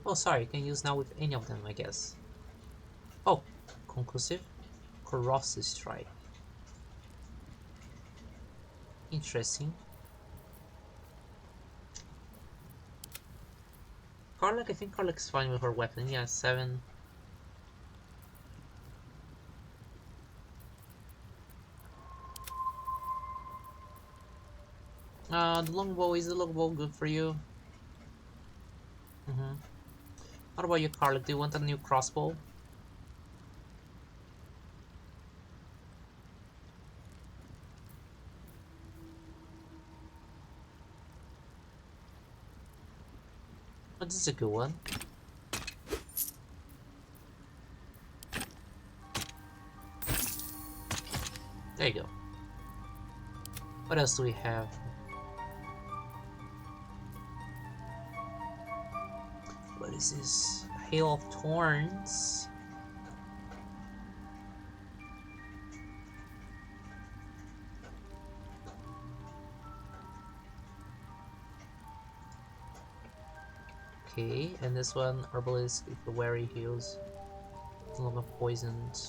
Speaker 1: Oh, sorry, I can use now with any of them, I guess. Oh, conclusive, corrosive strike. Interesting. Karlach, I think Karlach's fine with her weapon. Yeah, 7. The longbow, is the longbow good for you? What about you, Karlach? Do you want a new crossbow? Oh, this is a good one. There you go. What else do we have? What is this? Hail of Thorns. Okay, and this one, Herbalist, if the wary heals. No longer poisoned.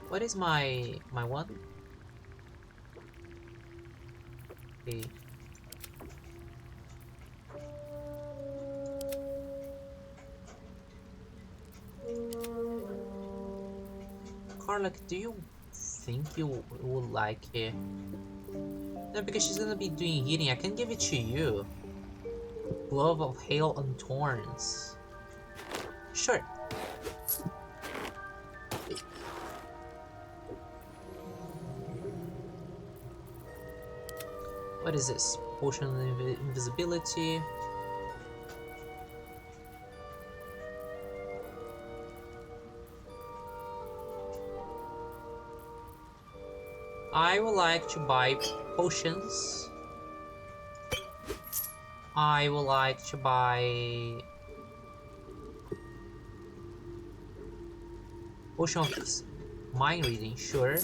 Speaker 1: What is my one? Okay. Karlach, do you think you would like it? No, because she's gonna be doing healing. I can give it to you. Glove of Hail and Thorns. Sure. What is this? Potion of Invisibility. I would like to buy potions. I would like to buy potion of mind reading, sure.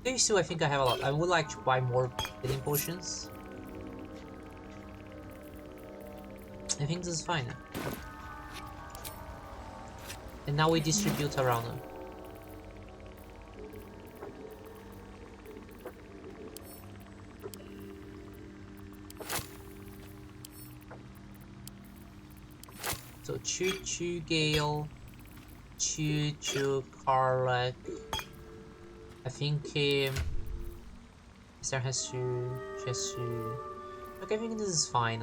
Speaker 1: These two I think I have a lot. I would like to buy more healing potions. I think this is fine. And now we distribute around them. So Choo Gale, Choo Karlak. I think Sarah has to. She has to. Okay, I think this is fine.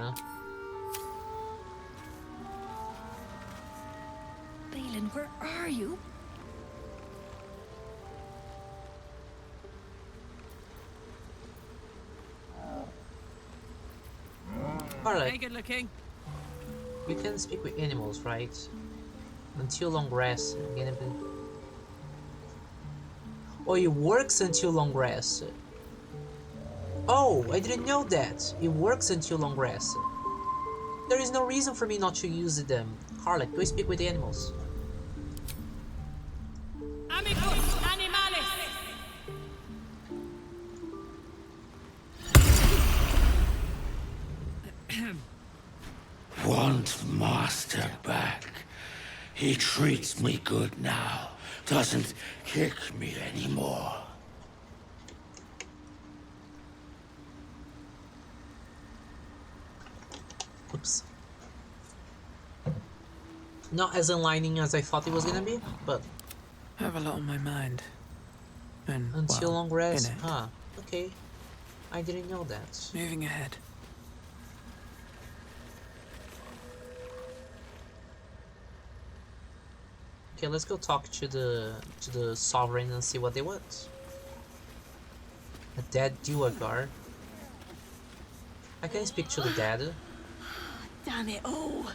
Speaker 11: Balin, where are you?
Speaker 1: Karlak,
Speaker 8: Very good looking.
Speaker 1: you can speak with animals, right? Until long rest. Oh, it works until long rest. Oh, I didn't know that. It works until long rest. There is no reason for me not to use them. Karlak, do I speak with the animals?
Speaker 8: Amicus animalis.
Speaker 12: Want Master back. He treats me good now. Doesn't kick me anymore.
Speaker 1: Oops. Not as enlightening as I thought it was gonna be, but
Speaker 3: I have a lot on my mind. And,
Speaker 1: until
Speaker 3: well,
Speaker 1: long rest,
Speaker 3: in it.
Speaker 1: huh? Okay. I didn't know that.
Speaker 3: Moving ahead.
Speaker 1: Okay, let's go talk to the sovereign and see what they want. A dead Duergar. I can speak to the dead.
Speaker 2: Damn it all!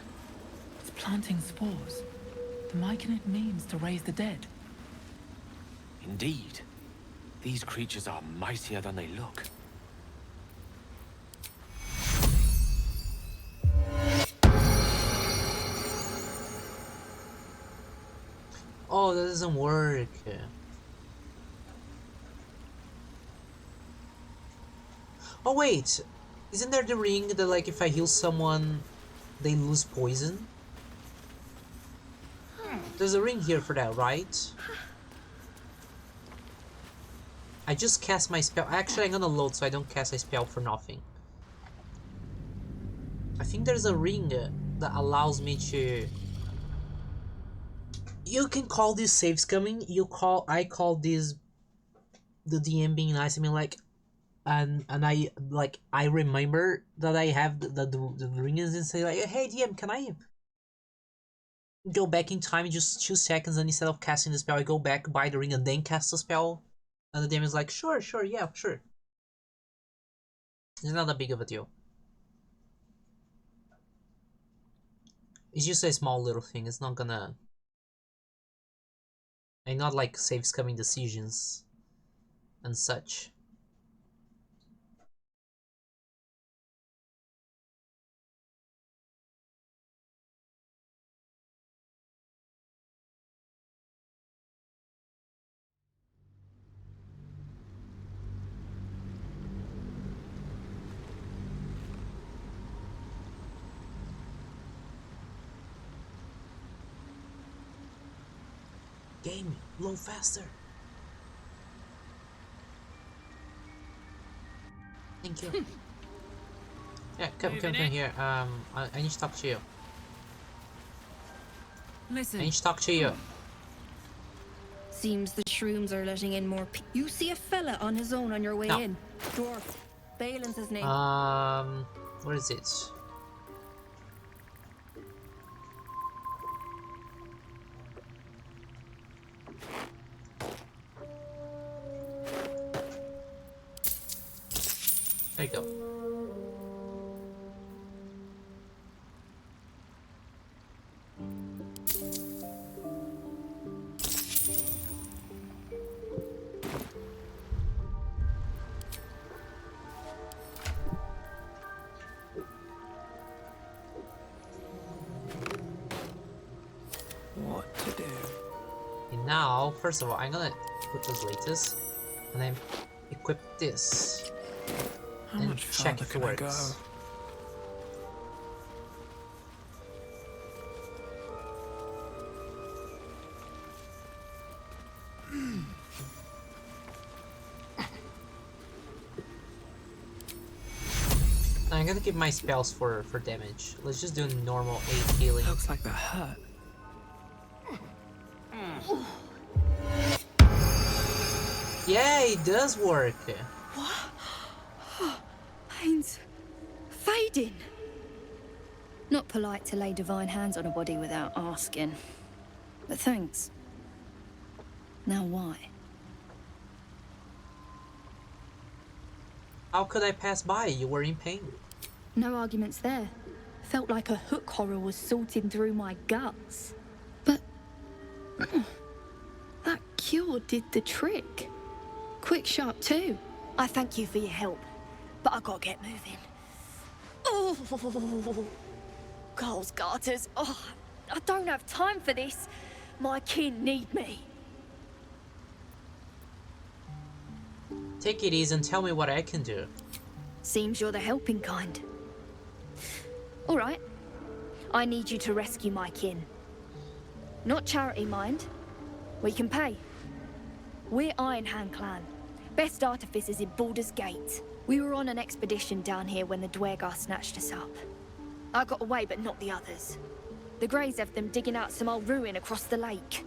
Speaker 5: It's planting spores. The Myconid means to raise the dead.
Speaker 4: Indeed. These creatures are mightier than they look.
Speaker 1: Oh, that doesn't work. Oh wait, isn't there the ring that like if I heal someone, they lose poison? There's a ring here for that, right? I just cast my spell. Actually, I'm gonna load so I don't cast a spell for nothing. I think there's a ring that allows me to... You can call this saves coming. I call this the DM being nice. I mean, like, and I remember that I have the ring and say like, hey DM, can I go back in time in just 2 seconds, and instead of casting the spell, I go back, buy the ring, and then cast the spell? And the DM is like, sure, yeah, sure. It's not that big of a deal. It's just a small little thing. It's not gonna... And not like saves coming decisions and such. Game, load faster. Thank you. Yeah, come here. I need to talk to you.
Speaker 8: Listen.
Speaker 1: I need to talk to you.
Speaker 11: Seems the shrooms are letting in more You see a fella on his own on your way in. Dwarf. Balin's his name.
Speaker 1: What is it? There you go.
Speaker 3: What to do?
Speaker 1: And now, first of all, I'm gonna put those latest, and then equip this.
Speaker 3: How
Speaker 1: and
Speaker 3: much
Speaker 1: check
Speaker 3: farther
Speaker 1: if it
Speaker 3: can I go?
Speaker 1: works. I'm gonna keep my spells for damage. Let's just do normal 8 healing.
Speaker 3: Looks like that hurt.
Speaker 1: Yeah, it does work.
Speaker 11: Pain's fading. Not polite to lay divine hands on a body without asking. But thanks. Now why?
Speaker 1: How could I pass by? You were in pain.
Speaker 11: No arguments there. Felt like a hook horror was sorting through my guts. But that cure did the trick. Quick, sharp too. I thank you for your help, but I gotta get moving. Oh, Girls' garters. Oh, I don't have time for this. My kin need me.
Speaker 1: Take it easy and tell me what I can do.
Speaker 11: Seems you're the helping kind. All right. I need you to rescue my kin. Not charity, mind. We can pay. We're Iron Hand Clan. Best artificers in Baldur's Gate. We were on an expedition down here when the Dwergar snatched us up. I got away, but not the others. The Greys have them digging out some old ruin across the lake.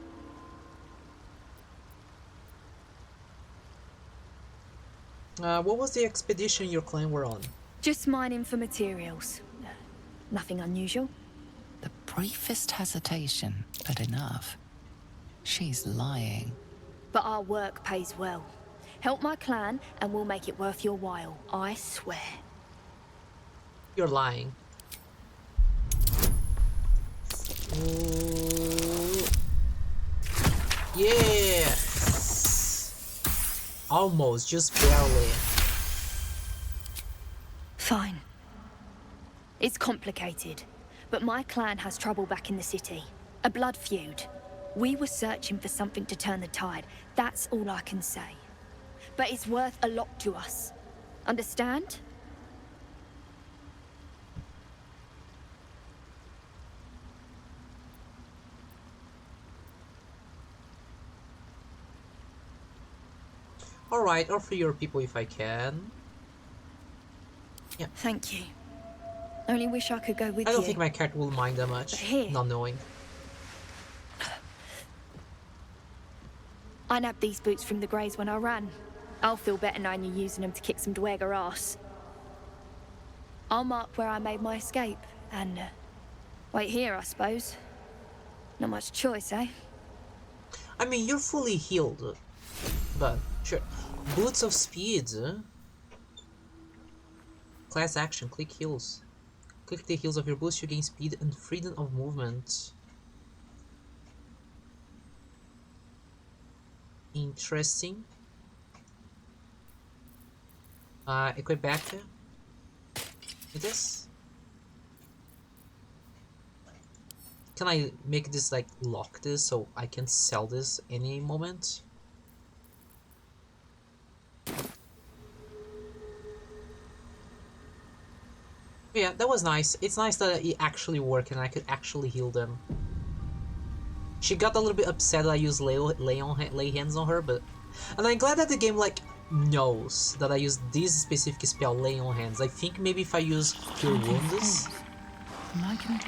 Speaker 1: What was the expedition your clan were on?
Speaker 11: Just mining for materials. Nothing unusual.
Speaker 2: The briefest hesitation, but enough. She's lying.
Speaker 11: But our work pays well. Help my clan, and we'll make it worth your while. I swear.
Speaker 1: You're lying. Ooh. Yeah! Almost, just barely.
Speaker 11: Fine. It's complicated, but my clan has trouble back in the city. A blood feud. We were searching for something to turn the tide. That's all I can say. But it's worth a lot to us. Understand?
Speaker 1: Alright, or for your people if I can. Yeah.
Speaker 11: Thank you. Only wish I could go with you.
Speaker 1: I don't think my character will mind that much,
Speaker 11: But here.
Speaker 1: not knowing.
Speaker 11: I nabbed these boots from the Greys when I ran. I'll feel better knowing you're using them to kick some Dwergar ass. I'll mark where I made my escape, and wait here, I suppose. Not much choice, eh?
Speaker 1: I mean, you're fully healed, but sure. Boots of Speed. Class action, click heals. Click the heals of your boots to gain speed and freedom of movement. Interesting. Equip back. It is. Can I make this like lock this so I can sell this any moment? Yeah, that was nice. It's nice that it actually worked and I could actually heal them. She got a little bit upset that I used lay hands on her, but... And I'm glad that the game, like, knows that I use this specific spell, lay on hands. I think maybe if I use Cure Wounds,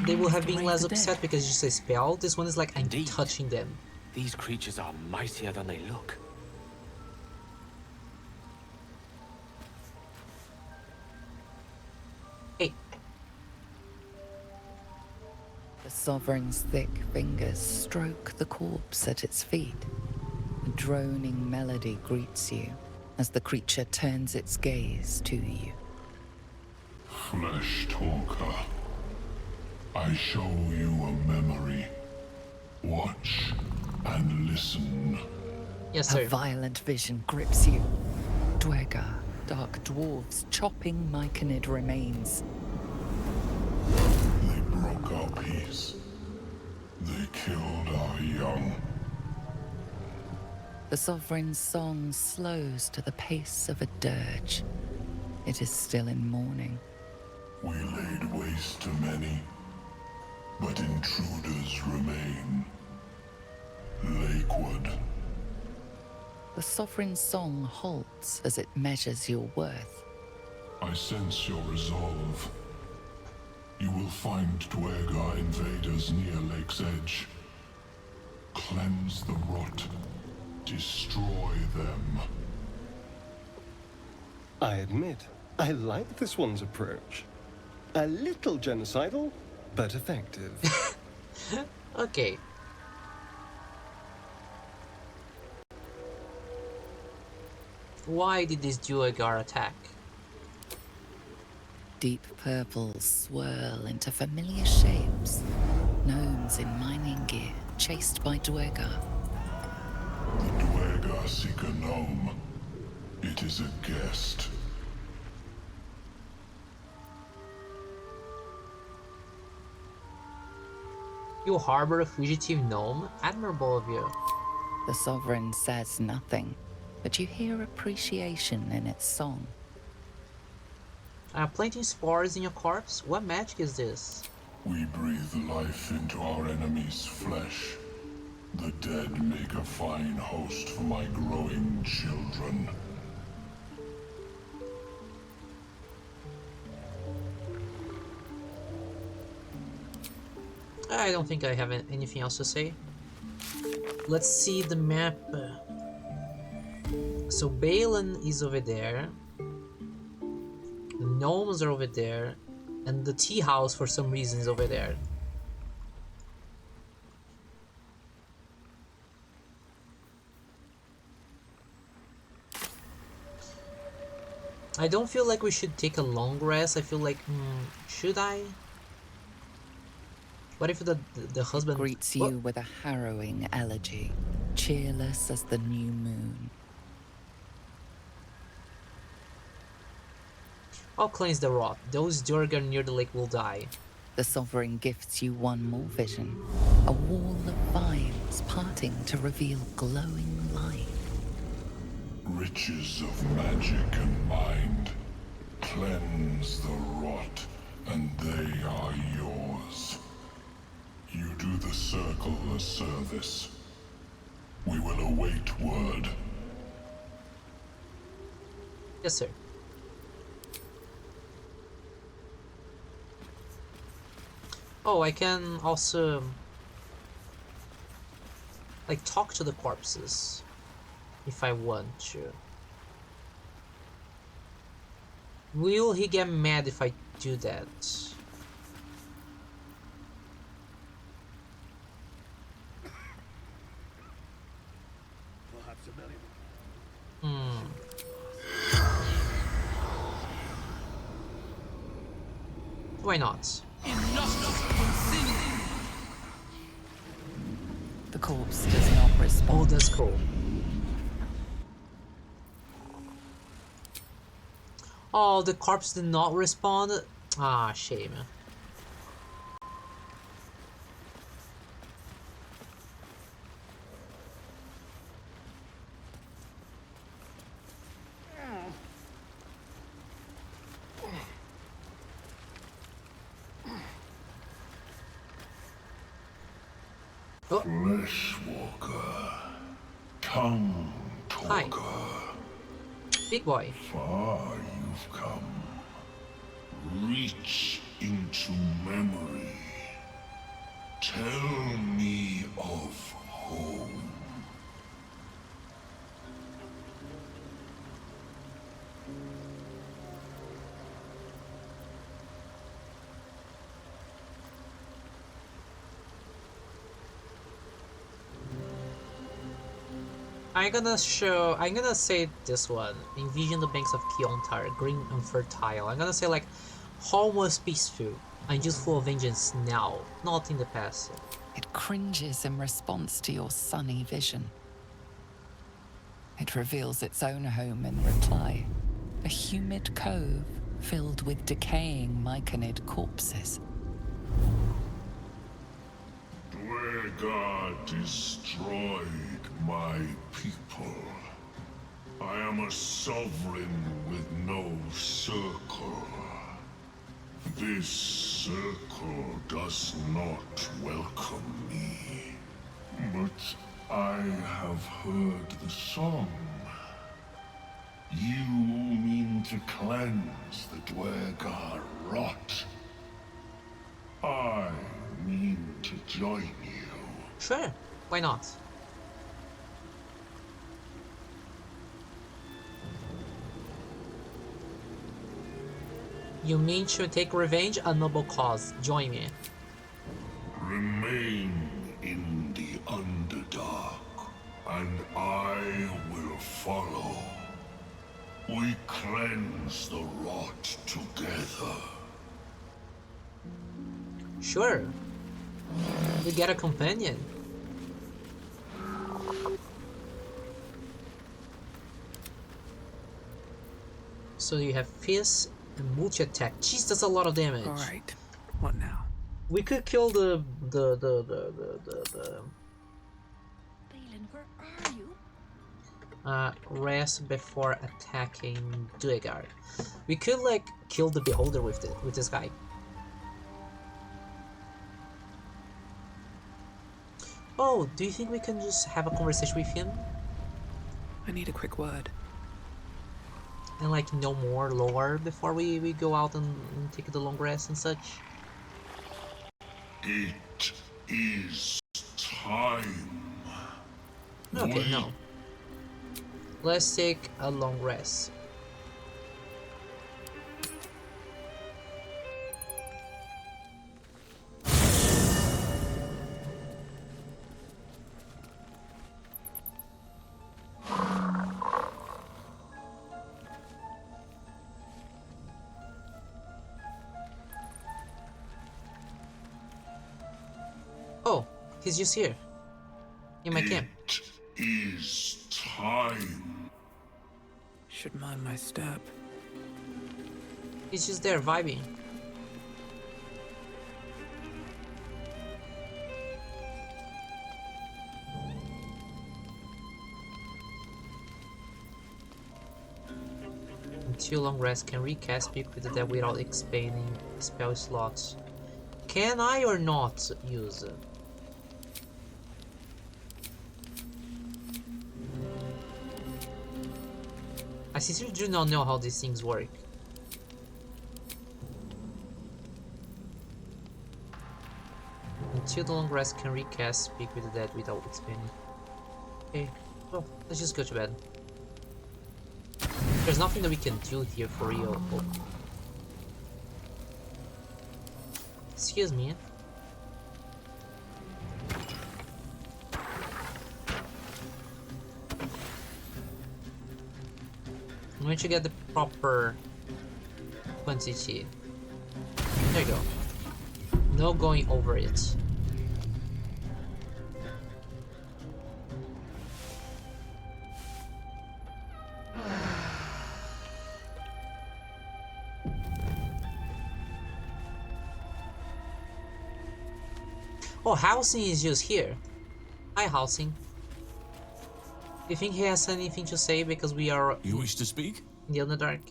Speaker 1: they will have been less upset because it's just a spell. This one is like, I'm touching them.
Speaker 4: These creatures are mightier than they look.
Speaker 1: Hey.
Speaker 2: The Sovereign's thick fingers stroke the corpse at its feet. A droning melody greets you as the creature turns its gaze to you.
Speaker 9: Flesh talker, I show you a memory. Watch and listen.
Speaker 1: Yes, sir.
Speaker 2: A violent vision grips you. Dwergar, dark dwarves chopping myconid remains.
Speaker 9: They broke our peace. They killed our young.
Speaker 2: The Sovereign's song slows to the pace of a dirge. It is still in mourning.
Speaker 9: We laid waste to many, but intruders remain. Lakewood.
Speaker 2: The Sovereign's song halts as it measures your worth.
Speaker 9: I sense your resolve. You will find Duergar invaders near Lake's Edge. Cleanse the rot. Destroy them.
Speaker 10: I admit, I like this one's approach. A little genocidal, but effective.
Speaker 1: Okay. Why did this Duergar attack?
Speaker 2: Deep purples swirl into familiar shapes. Gnomes in mining gear, chased by Duergar.
Speaker 9: The Duergar seek a gnome. It is a guest.
Speaker 1: You harbor a fugitive gnome? Admirable of you.
Speaker 2: The Sovereign says nothing, but you hear appreciation in its song.
Speaker 1: Planting spores in your corpse? What magic is this?
Speaker 9: We breathe life into our enemy's flesh. The dead make a fine host for my growing children.
Speaker 1: I don't think I have anything else to say. Let's see the map. So Balin is over there. The gnomes are over there. And the tea house for some reason is over there. I don't feel like we should take a long rest. I feel like, should I? What if the husband
Speaker 2: greets you with a harrowing elegy, cheerless as the new moon?
Speaker 1: I'll cleanse the rot. Those Duergar near the lake will die.
Speaker 2: The Sovereign gifts you one more vision, a wall of vines parting to reveal glowing light.
Speaker 9: Riches of magic and mind. Cleanse the rot, and they are yours. You do the circle a service. We will await word.
Speaker 1: Yes, sir. Oh, I can also like talk to the corpses if I want to. Will he get mad if I do that? Why not?
Speaker 2: The corpse does not respond.
Speaker 1: Oh, that's cool. Oh, the corpse did not respond? Ah, shame.
Speaker 9: Fleshwalker, tongue talker.
Speaker 1: Hi. Big boy.
Speaker 9: Far you've come. Reach into memory. Tell me of home.
Speaker 1: I'm gonna say this one. Envision the banks of Kiontar, green and fertile. I'm gonna say like, home was peaceful and useful of vengeance now, not in the past.
Speaker 2: It cringes in response to your sunny vision. It reveals its own home in reply. A humid cove filled with decaying myconid corpses.
Speaker 9: Duergar destroyed my people. I am a sovereign with no circle. This circle does not welcome me. But I have heard the song. You mean to cleanse the Dwergar rot? I mean to join you.
Speaker 1: Sure, why not? You mean to take revenge? A noble cause. Join me.
Speaker 9: Remain in the Underdark, and I will follow. We cleanse the rot together.
Speaker 1: Sure. We get a companion. So you have Fierce and multi-attack. Jeez, that's a lot of damage.
Speaker 3: Alright, what now?
Speaker 1: We could kill the
Speaker 11: Balin, where are you?
Speaker 1: rest before attacking Dwergar. We could like kill the Beholder with this guy. Oh, do you think we can just have a conversation with him?
Speaker 3: I need a quick word.
Speaker 1: And like know more lore before we go out and take the long rest and such?
Speaker 9: It is time.
Speaker 1: Okay, no. Let's take a long rest. Oh, he's just here. In my camp.
Speaker 9: It is time.
Speaker 3: Should mind my step.
Speaker 1: He's just there vibing. Until long rest can recast Speak with the Dead without expanding spell slots. Can I or not use it? I sincerely do not know how these things work. Until the long rest can recast Speak with the Dead without expanding. Okay, well, let's just go to bed. There's nothing that we can do here for real. Oh. Excuse me. I'm going to get the proper quantity. There you go. No going over it. Oh, Housing is just here. Hi, Housing. Do you think he has anything to say because we are...
Speaker 13: You wish to speak?
Speaker 1: In the Underdark?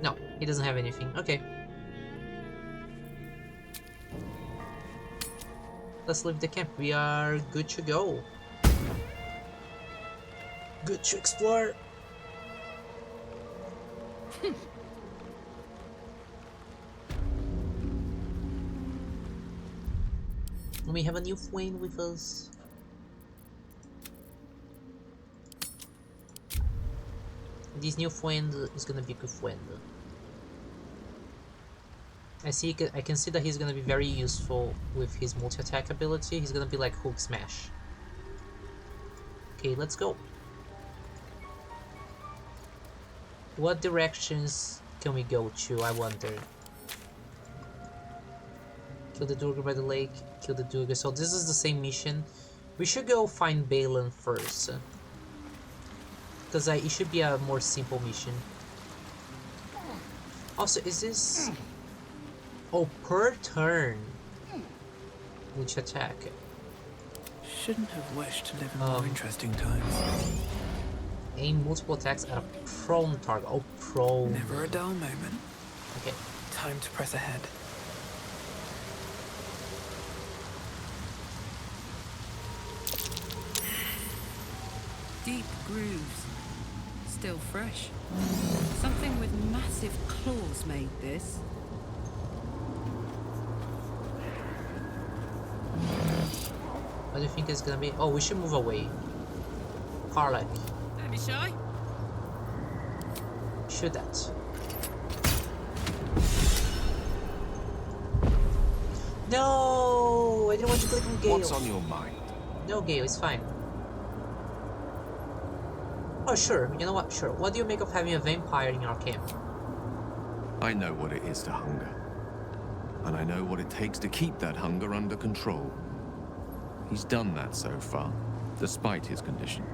Speaker 1: No, he doesn't have anything. Okay. Let's leave the camp. We are good to go. Good to explore. We have a new friend with us. This new friend is gonna be a good friend. I can see that he's gonna be very useful with his multi-attack ability. He's gonna be like Hulk Smash. Okay, let's go. What directions can we go to, I wonder? Kill the Durga by the lake, kill the Durga. So this is the same mission. We should go find Balin first. Because it should be a more simple mission. Also, is this... Oh, per turn. Which attack?
Speaker 3: Shouldn't have wished to live in more interesting times.
Speaker 1: Aim multiple attacks at a prone target. Oh, prone.
Speaker 3: Never a dull moment.
Speaker 1: Okay.
Speaker 3: Time to press ahead.
Speaker 8: Deep grooves. Still fresh. Something with massive claws made this.
Speaker 1: What do you think it's gonna be? Oh, we should move away. Karlach.
Speaker 8: Don't be shy.
Speaker 1: Shoot that. No! I didn't want to click on Gale.
Speaker 6: What's on your mind?
Speaker 1: No, Gale, it's fine. Oh, sure. You know what? Sure. What do you make of having a vampire in your camp?
Speaker 6: I know what it is to hunger. And I know what it takes to keep that hunger under control. He's done that so far, despite his condition.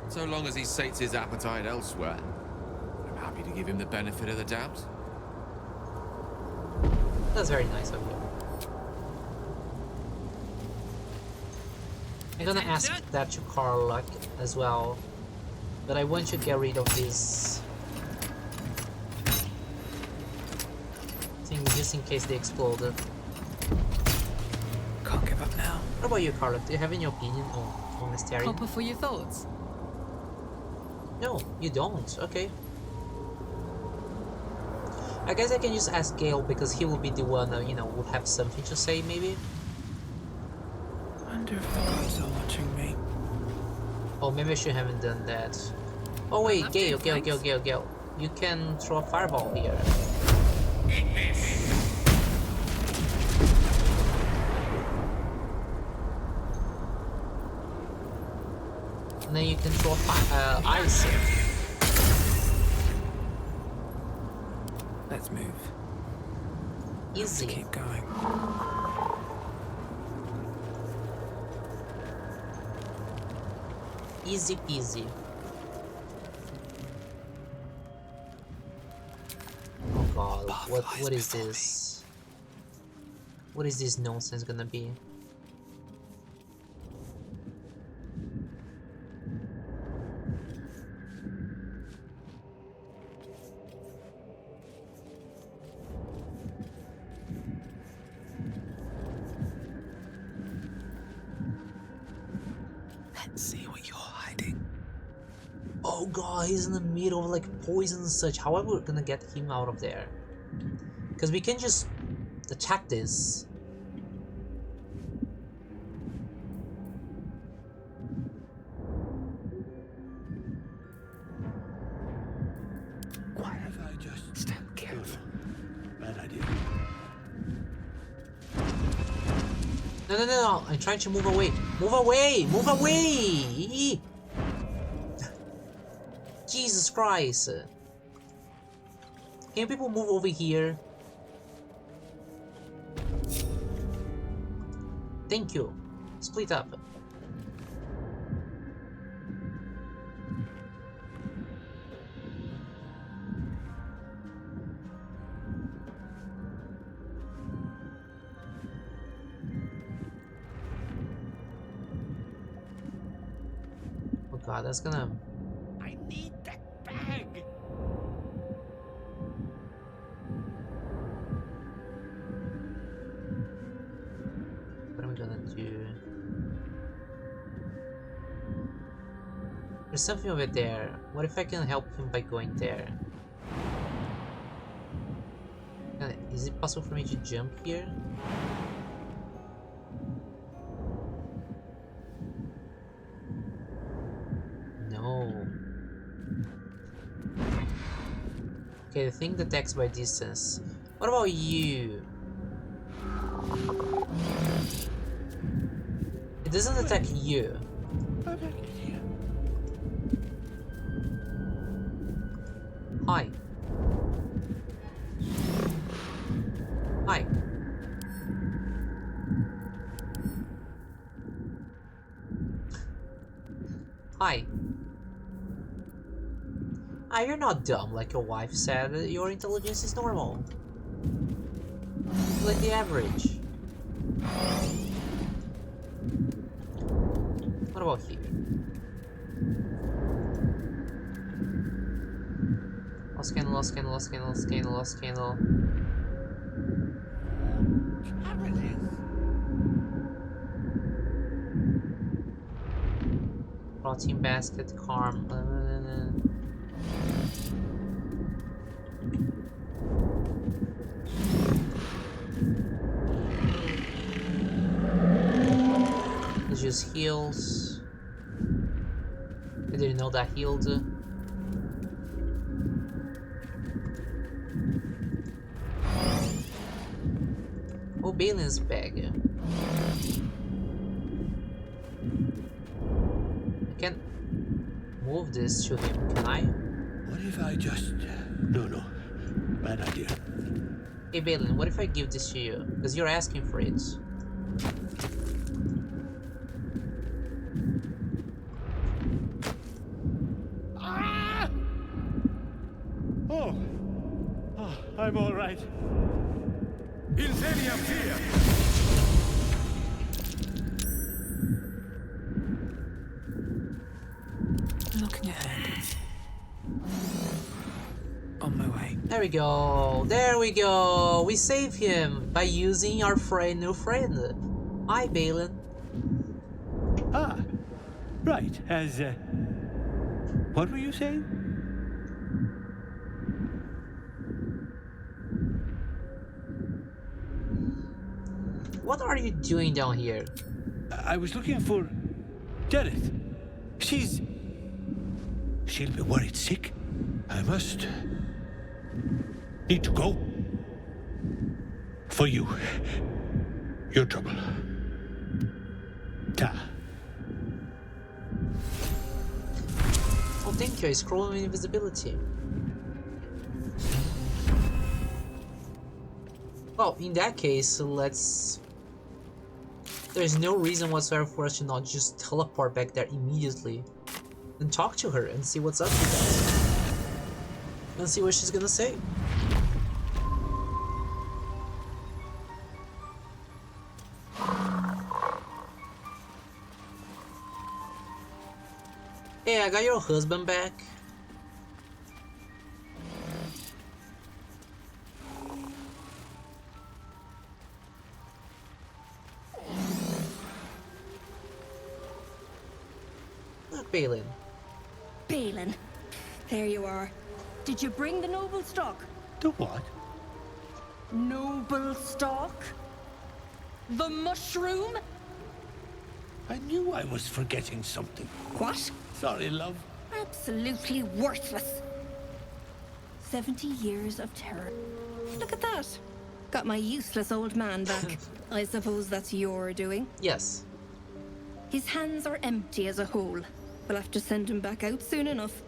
Speaker 6: So long as he sates his appetite elsewhere, I'm happy to give him the benefit of the doubt.
Speaker 1: That's very nice of you. I'm gonna ask that to Karlach as well. But I want to get rid of this thing just in case they explode.
Speaker 3: Can't give up now.
Speaker 1: What about you, Karlach? Do you have any opinion on Astarion?
Speaker 8: Copper for your thoughts.
Speaker 1: No, you don't. Okay. I guess I can just ask Gale because he will be the one that, you know, would have something to say, maybe?
Speaker 3: Wonder if the gods are watching me.
Speaker 1: Oh, maybe I should haven't done that. Oh wait, Gale. You can throw a fireball here. And then you can throw ice.
Speaker 3: Let's move.
Speaker 1: Easy.
Speaker 3: Let's keep going.
Speaker 1: Easy peasy. Oh god, what is this? What is this nonsense gonna be?
Speaker 3: Let's see what you're hiding.
Speaker 1: Oh god, he's in the middle of like poison and such. How are we gonna get him out of there? Because we can just attack this.
Speaker 12: Why have I just stand careful? Bad idea.
Speaker 1: No, I'm trying to move away. Move away! Move away! Jesus Christ. Can people move over here? Thank you. Split up. Oh god, that's gonna...
Speaker 12: I need that bag.
Speaker 1: What am I gonna do? There's something over there. What if I can help him by going there? Is it possible for me to jump here? No. Okay, the thing detects by distance. What about you? It doesn't attack you. Hi. Hi. Hi. Ah, you're not dumb like your wife said. Your intelligence is normal. Like the average. What about here? Lost candle, lost candle, lost candle, lost candle, lost candle. Protein basket, carm. Let's use heals. I didn't know that healed. Oh, Balin's bag. I can move this to him, can I?
Speaker 12: What if I just... No. Bad idea.
Speaker 1: Hey Balin, what if I give this to you? Because you're asking for it.
Speaker 12: Ah! Oh, I'm all right.
Speaker 9: Incendia fear!
Speaker 3: Looking ahead. On my way.
Speaker 1: There we go. There we go. We save him by using our new friend. Hi, Balin.
Speaker 12: Ah, right. What were you saying?
Speaker 1: What are you doing down here?
Speaker 12: I was looking for Janet. She'll be worried sick. I must need to go. For you. Your trouble. Ta.
Speaker 1: Oh, thank you. I scroll in invisibility. Well, in that case, let's... There's no reason whatsoever for us to not just teleport back there immediately and talk to her and see what's up with that. And see what she's gonna say. Hey, I got your husband back. Look, Balin.
Speaker 13: Balin, there you are. Did you bring the noble stock?
Speaker 12: The what?
Speaker 13: Noble stock? The mushroom?
Speaker 12: I knew I was forgetting something.
Speaker 13: What?
Speaker 12: Sorry, love.
Speaker 13: Absolutely worthless. 70 years of terror. Look at that. Got my useless old man back. I suppose that's your doing?
Speaker 1: Yes.
Speaker 13: His hands are empty as a whole. We'll have to send him back out soon enough.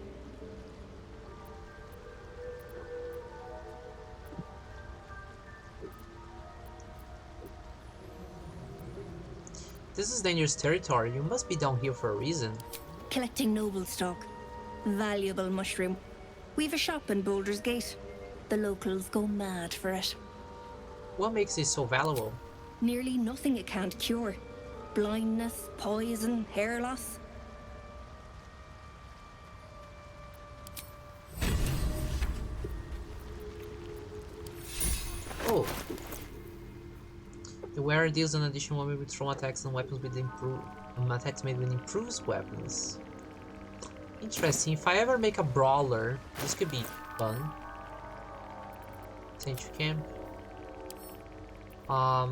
Speaker 1: This is dangerous territory. You must be down here for a reason.
Speaker 13: Collecting noble stock. Valuable mushroom. We've a shop in Baldur's Gate. The locals go mad for it.
Speaker 1: What makes it so valuable?
Speaker 13: Nearly nothing it can't cure. Blindness, poison, hair loss.
Speaker 1: Oh. The wearer deals an additional one with trauma attacks and weapons with attacks made with improves weapons. Interesting. If I ever make a brawler, this could be fun. Sentry camp. I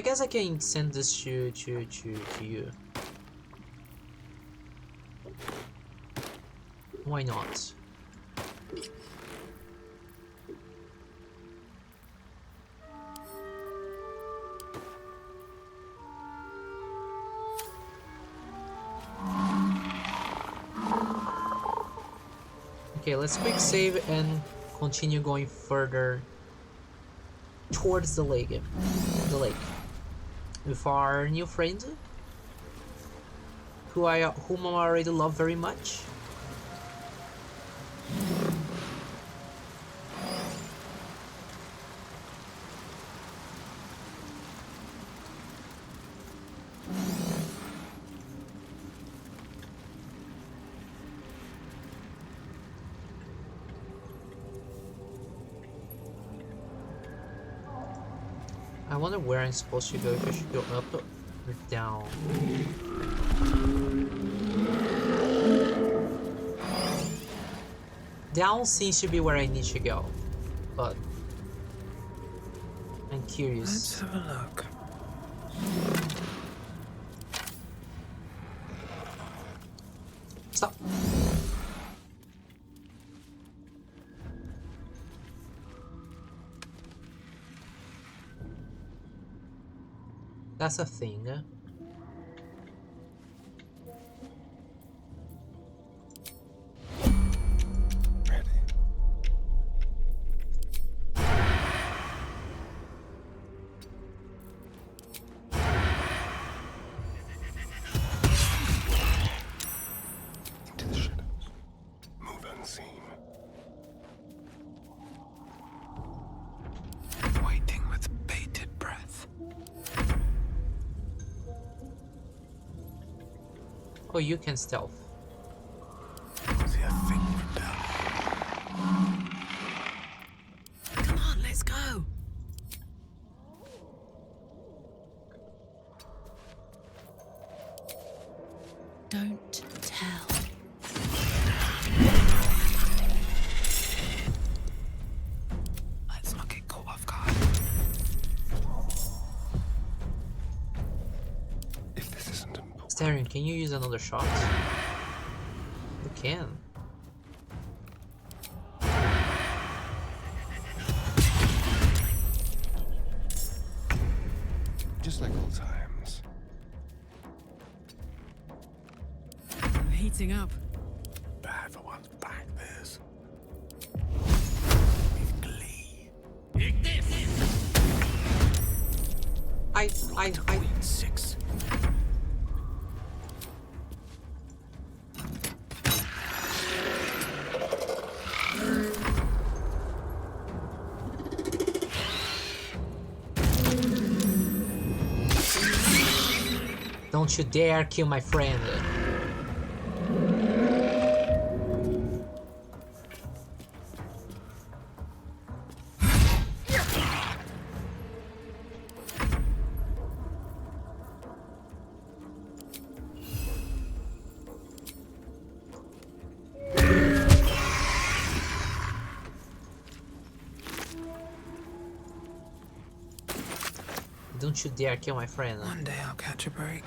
Speaker 1: guess I can send this to you. Why not? Okay, let's quick save and continue going further towards the lake. With our new friend, whom I already love very much. I wonder where I'm supposed to go, if I should go up or down. Down seems to be where I need to go, but I'm curious.
Speaker 3: Let's have a look.
Speaker 1: Stop. That's a thing.
Speaker 10: Into the shadows. Move unseen.
Speaker 3: Waiting with bated breath.
Speaker 1: Oh, you can stealth.
Speaker 3: See a thing from down. Come on, let's go.
Speaker 2: Don't tell.
Speaker 3: Let's not get caught off guard.
Speaker 10: If this isn't important.
Speaker 1: Starion, can you use another shot? You can.
Speaker 10: Just like old times.
Speaker 3: I'm heating up.
Speaker 12: Bad for one's back, this.
Speaker 3: With glee.
Speaker 1: I
Speaker 12: Queen 6.
Speaker 1: Don't you dare kill my friend. Don't you dare kill my friend.
Speaker 3: One day I'll catch a break.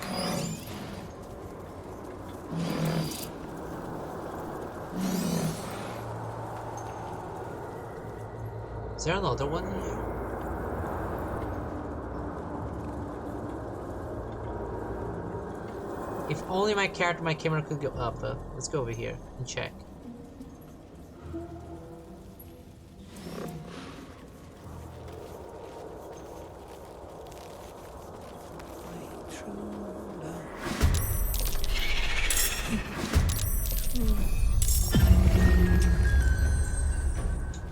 Speaker 1: Is there another one here? If only my camera could go up. Let's go over here and check.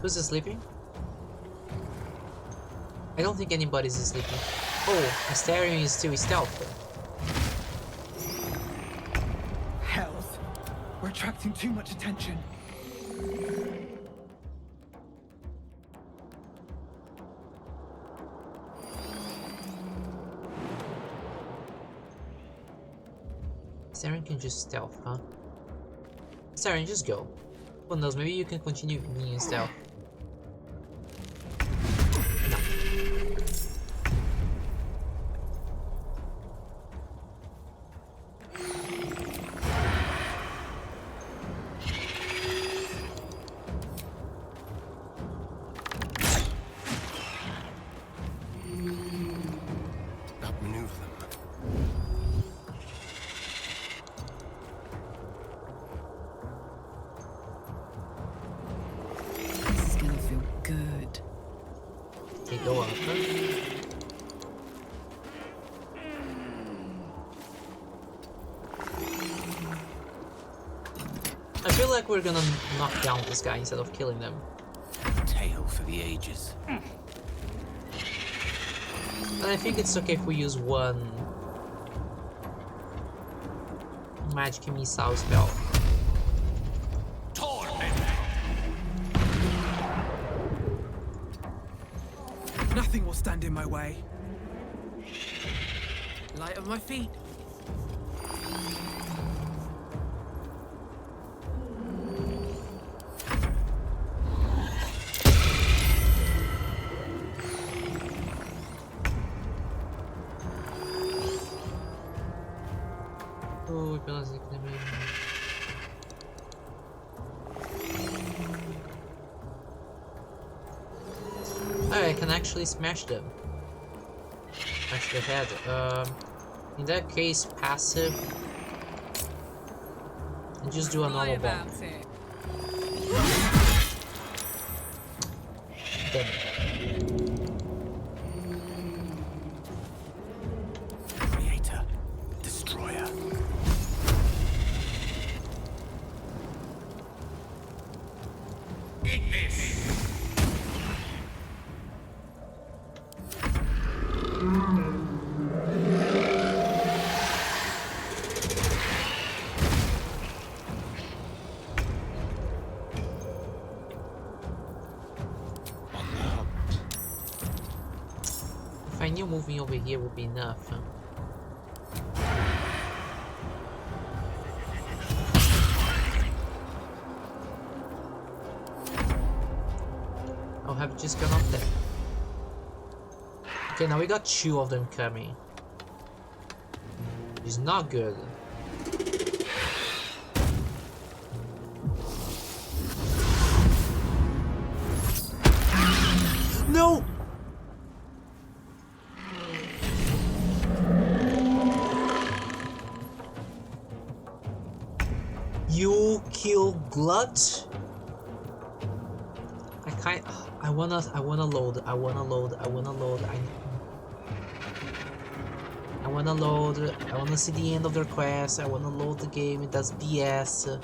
Speaker 1: Who's sleeping? I don't think anybody's sleeping. Oh, Astarion is still stealth.
Speaker 5: Hells. We're attracting too much attention.
Speaker 1: Astarion can just stealth, huh? Astarion, just go. Who knows, maybe you can continue being stealth. No.
Speaker 10: Outmaneuver them.
Speaker 2: This is gonna feel good.
Speaker 1: Okay, go up. Huh? I feel like we're gonna knock down this guy instead of killing them.
Speaker 12: Tale for the ages.
Speaker 1: And I think it's okay if we use one magic missile spell.
Speaker 3: Nothing will stand in my way. light of my feet.
Speaker 1: Ui, pelas inimigas. Oh, I can actually smash them. Smash their head. In that case, passive. And just do a normal bomb. Damn it.
Speaker 4: Creator, destroyer.
Speaker 12: Eat this!
Speaker 1: If I knew moving over here would be enough. Huh? I'll have just gone up there. Okay, now we got 2 of them coming. It's not good. No! You kill Glut? I wanna load. I wanna load. I wanna see the end of their quest. I wanna load the game. That's BS.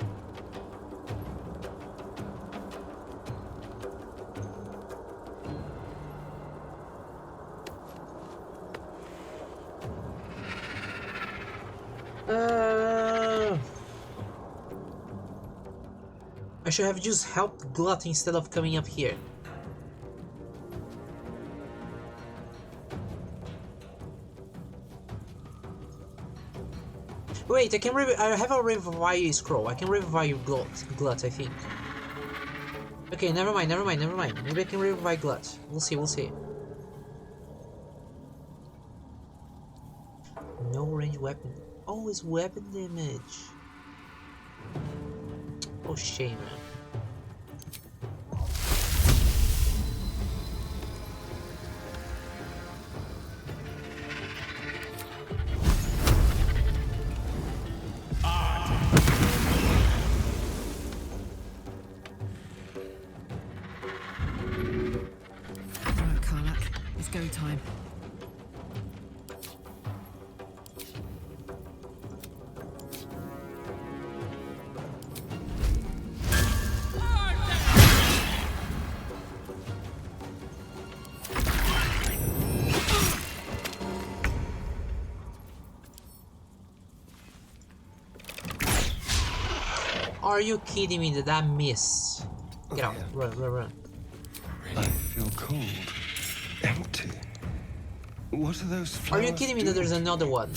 Speaker 1: I should have just helped Glut instead of coming up here. Wait, I have a revive scroll. I can revive Glut, I think. Okay, never mind. Maybe I can revive Glut. We'll see. No range weapon. Oh, it's weapon damage. Oh, shame, man.
Speaker 3: Go time.
Speaker 1: Are you kidding me? Did that miss? Get out. Run.
Speaker 10: I feel cold. Empty. What are those flowers?
Speaker 1: Are you kidding me that there's another one?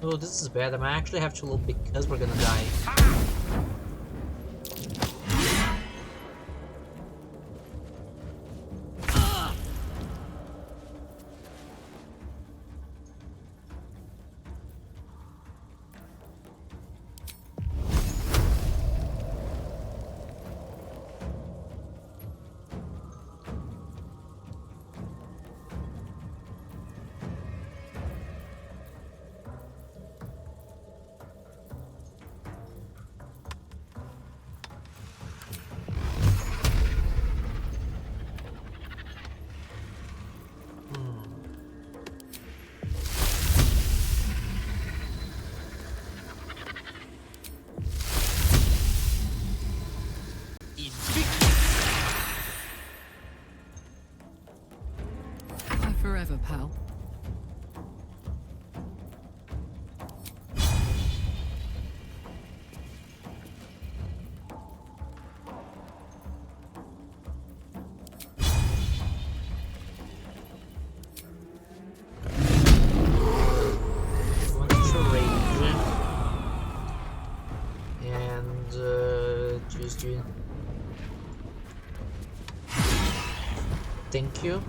Speaker 1: Oh, this is bad. I might actually have to load because we're gonna die. and just do. Thank you.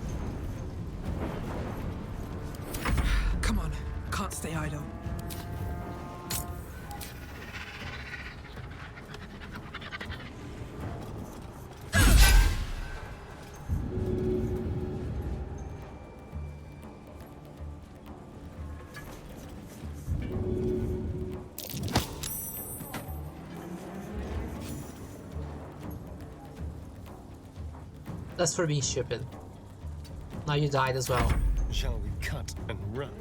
Speaker 3: Come on, can't stay idle.
Speaker 1: That's for being stupid. Now you died as well.
Speaker 10: Shall we cut and run?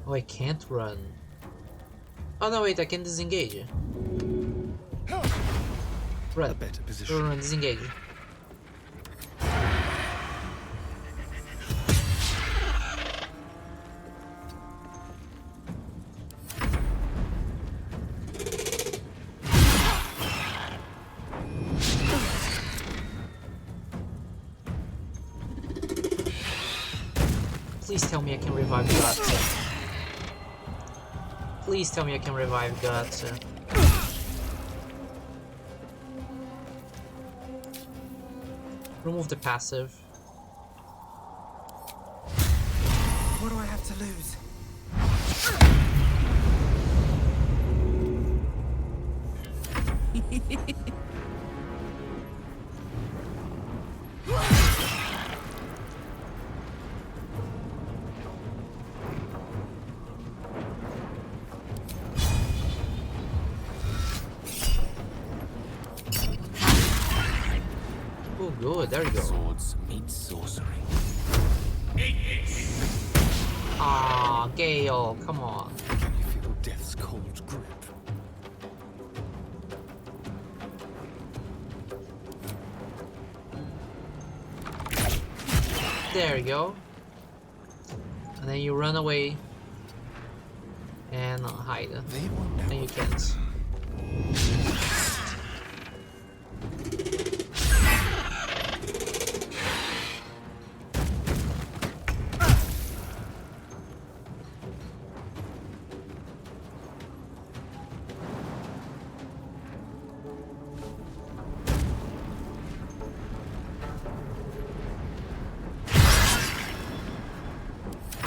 Speaker 1: Oh, I can't run. Oh no, wait, I can disengage. Run.
Speaker 10: A better position.
Speaker 1: Run, disengage. Please tell me I can revive Guts. Please tell me I can revive Guts. Remove the passive.
Speaker 3: What do I have to lose?
Speaker 1: Oh, good. There you go.
Speaker 12: Swords meet sorcery.
Speaker 1: Ah, Gale, come on.
Speaker 10: Can you feel death's cold grip?
Speaker 1: There you go. And then you run away and hide. Then you can't.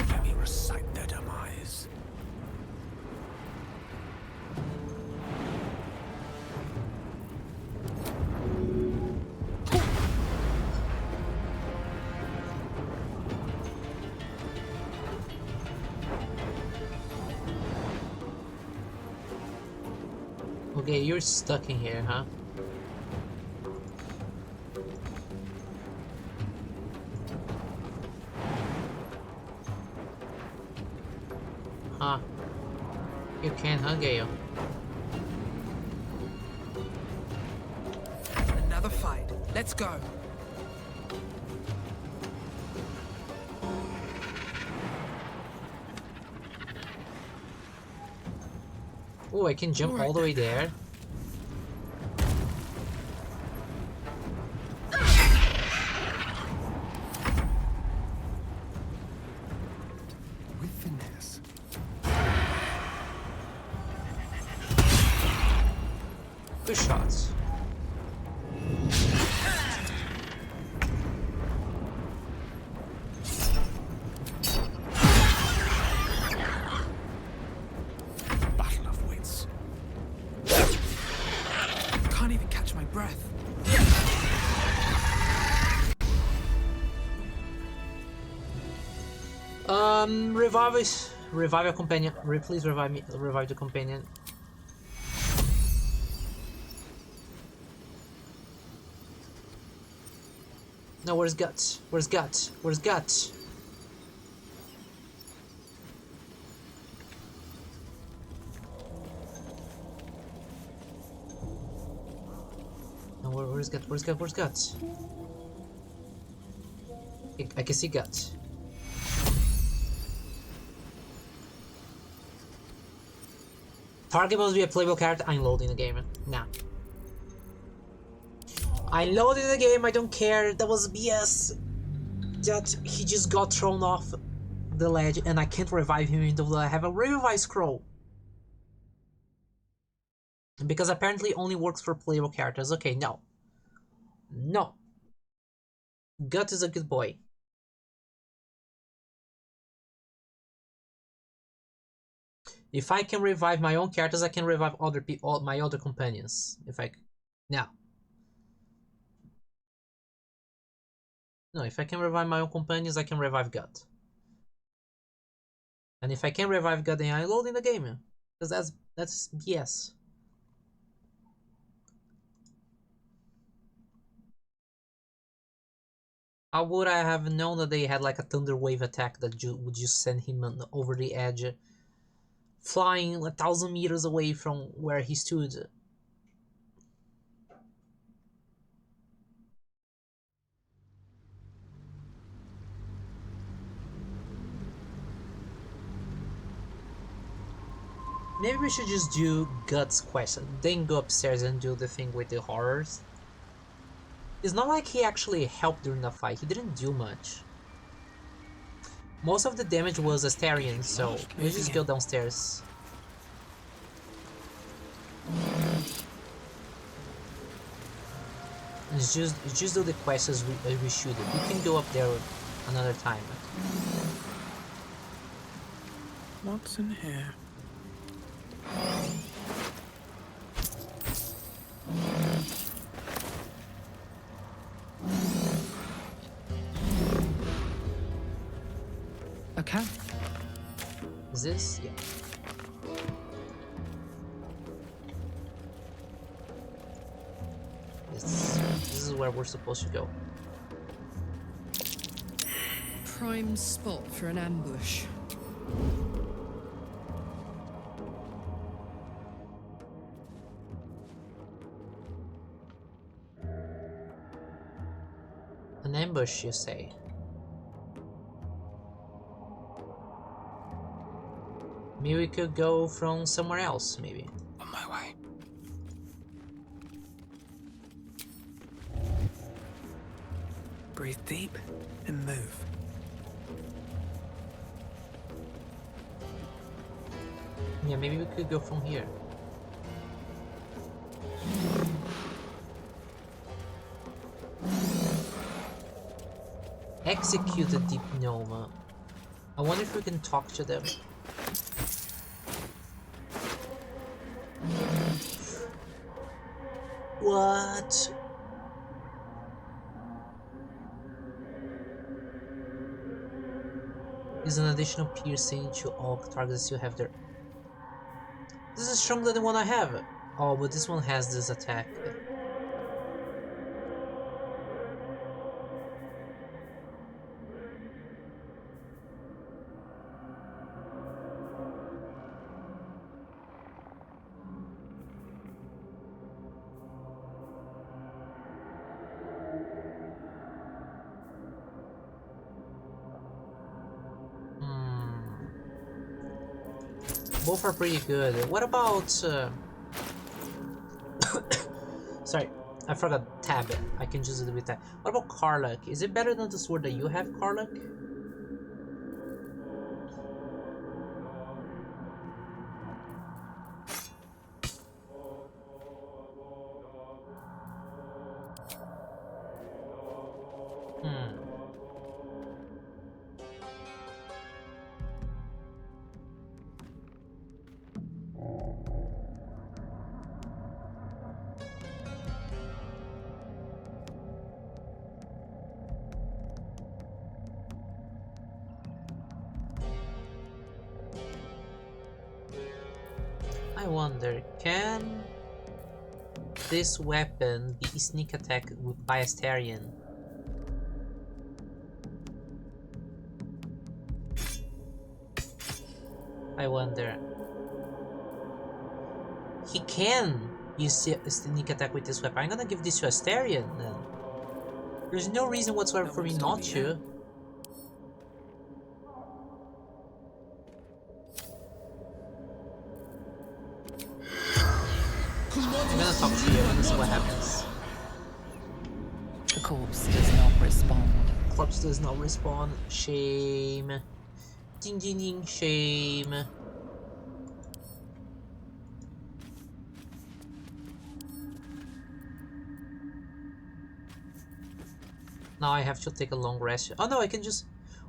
Speaker 12: Let me recite their demise.
Speaker 1: Okay, you're stuck in here, huh? Huh. You can, huh, Gale?
Speaker 3: Another fight. Let's go.
Speaker 1: Oh, I can jump all the way there.
Speaker 10: With finesse.
Speaker 1: Good shots.
Speaker 12: Battle of wits.
Speaker 3: Can't even catch my breath.
Speaker 1: Revive us. Revive a companion. Please revive me. Revive the companion. No, where's Guts? Where's Guts? Where's Guts? No, where's Guts? Where's Guts? Where's Guts? I can see Guts. Target must be a playable character. I'm loading the game. Nah. I'm loading the game. I don't care. That was BS. That he just got thrown off the ledge and I can't revive him until I have a revive scroll. Because apparently it only works for playable characters. Okay, no. No. Gut is a good boy. If I can revive my own characters, I can revive other people, my other companions. If I... Now. No, if I can revive my own companions, I can revive Gut. And if I can revive God, then I load in the game. Because that's BS. How would I have known that they had like a thunder wave attack that would just send him over the edge, flying 1,000 meters away from where he stood? Maybe we should just do Guts quest, then go upstairs and do the thing with the horrors. It's not like he actually helped during the fight, he didn't do much. Most of the damage was Astarion, so let's just go downstairs. It's just do the quests as we should. We can go up there another time.
Speaker 3: What's in here?
Speaker 2: Okay.
Speaker 1: Is this? Yeah. This is where we're supposed to go.
Speaker 14: Prime spot for an ambush.
Speaker 1: An ambush, you say? Maybe we could go from somewhere else, maybe.
Speaker 3: On my way. Breathe deep and move.
Speaker 1: Yeah, maybe we could go from here. Execute the Deep Noma. I wonder if we can talk to them. What? Is an additional piercing to all targets you have there. This is stronger than the one I have. Oh, but this one has this attack. Both are pretty good. What about... Sorry, I forgot tab. I can just do it with that. What about Karlach? Is it better than the sword that you have, Karlach? I wonder, can this weapon be sneak attack by Astarion? I wonder. He can use a sneak attack with this weapon. I'm gonna give this to Astarion then. There's no reason whatsoever for me not to. I'm gonna talk to you and see what happens.
Speaker 2: The corpse does not respond.
Speaker 1: Corpse does not respond. Shame. Ding ding ding, shame. Now I have to take a long rest. Oh no, I can just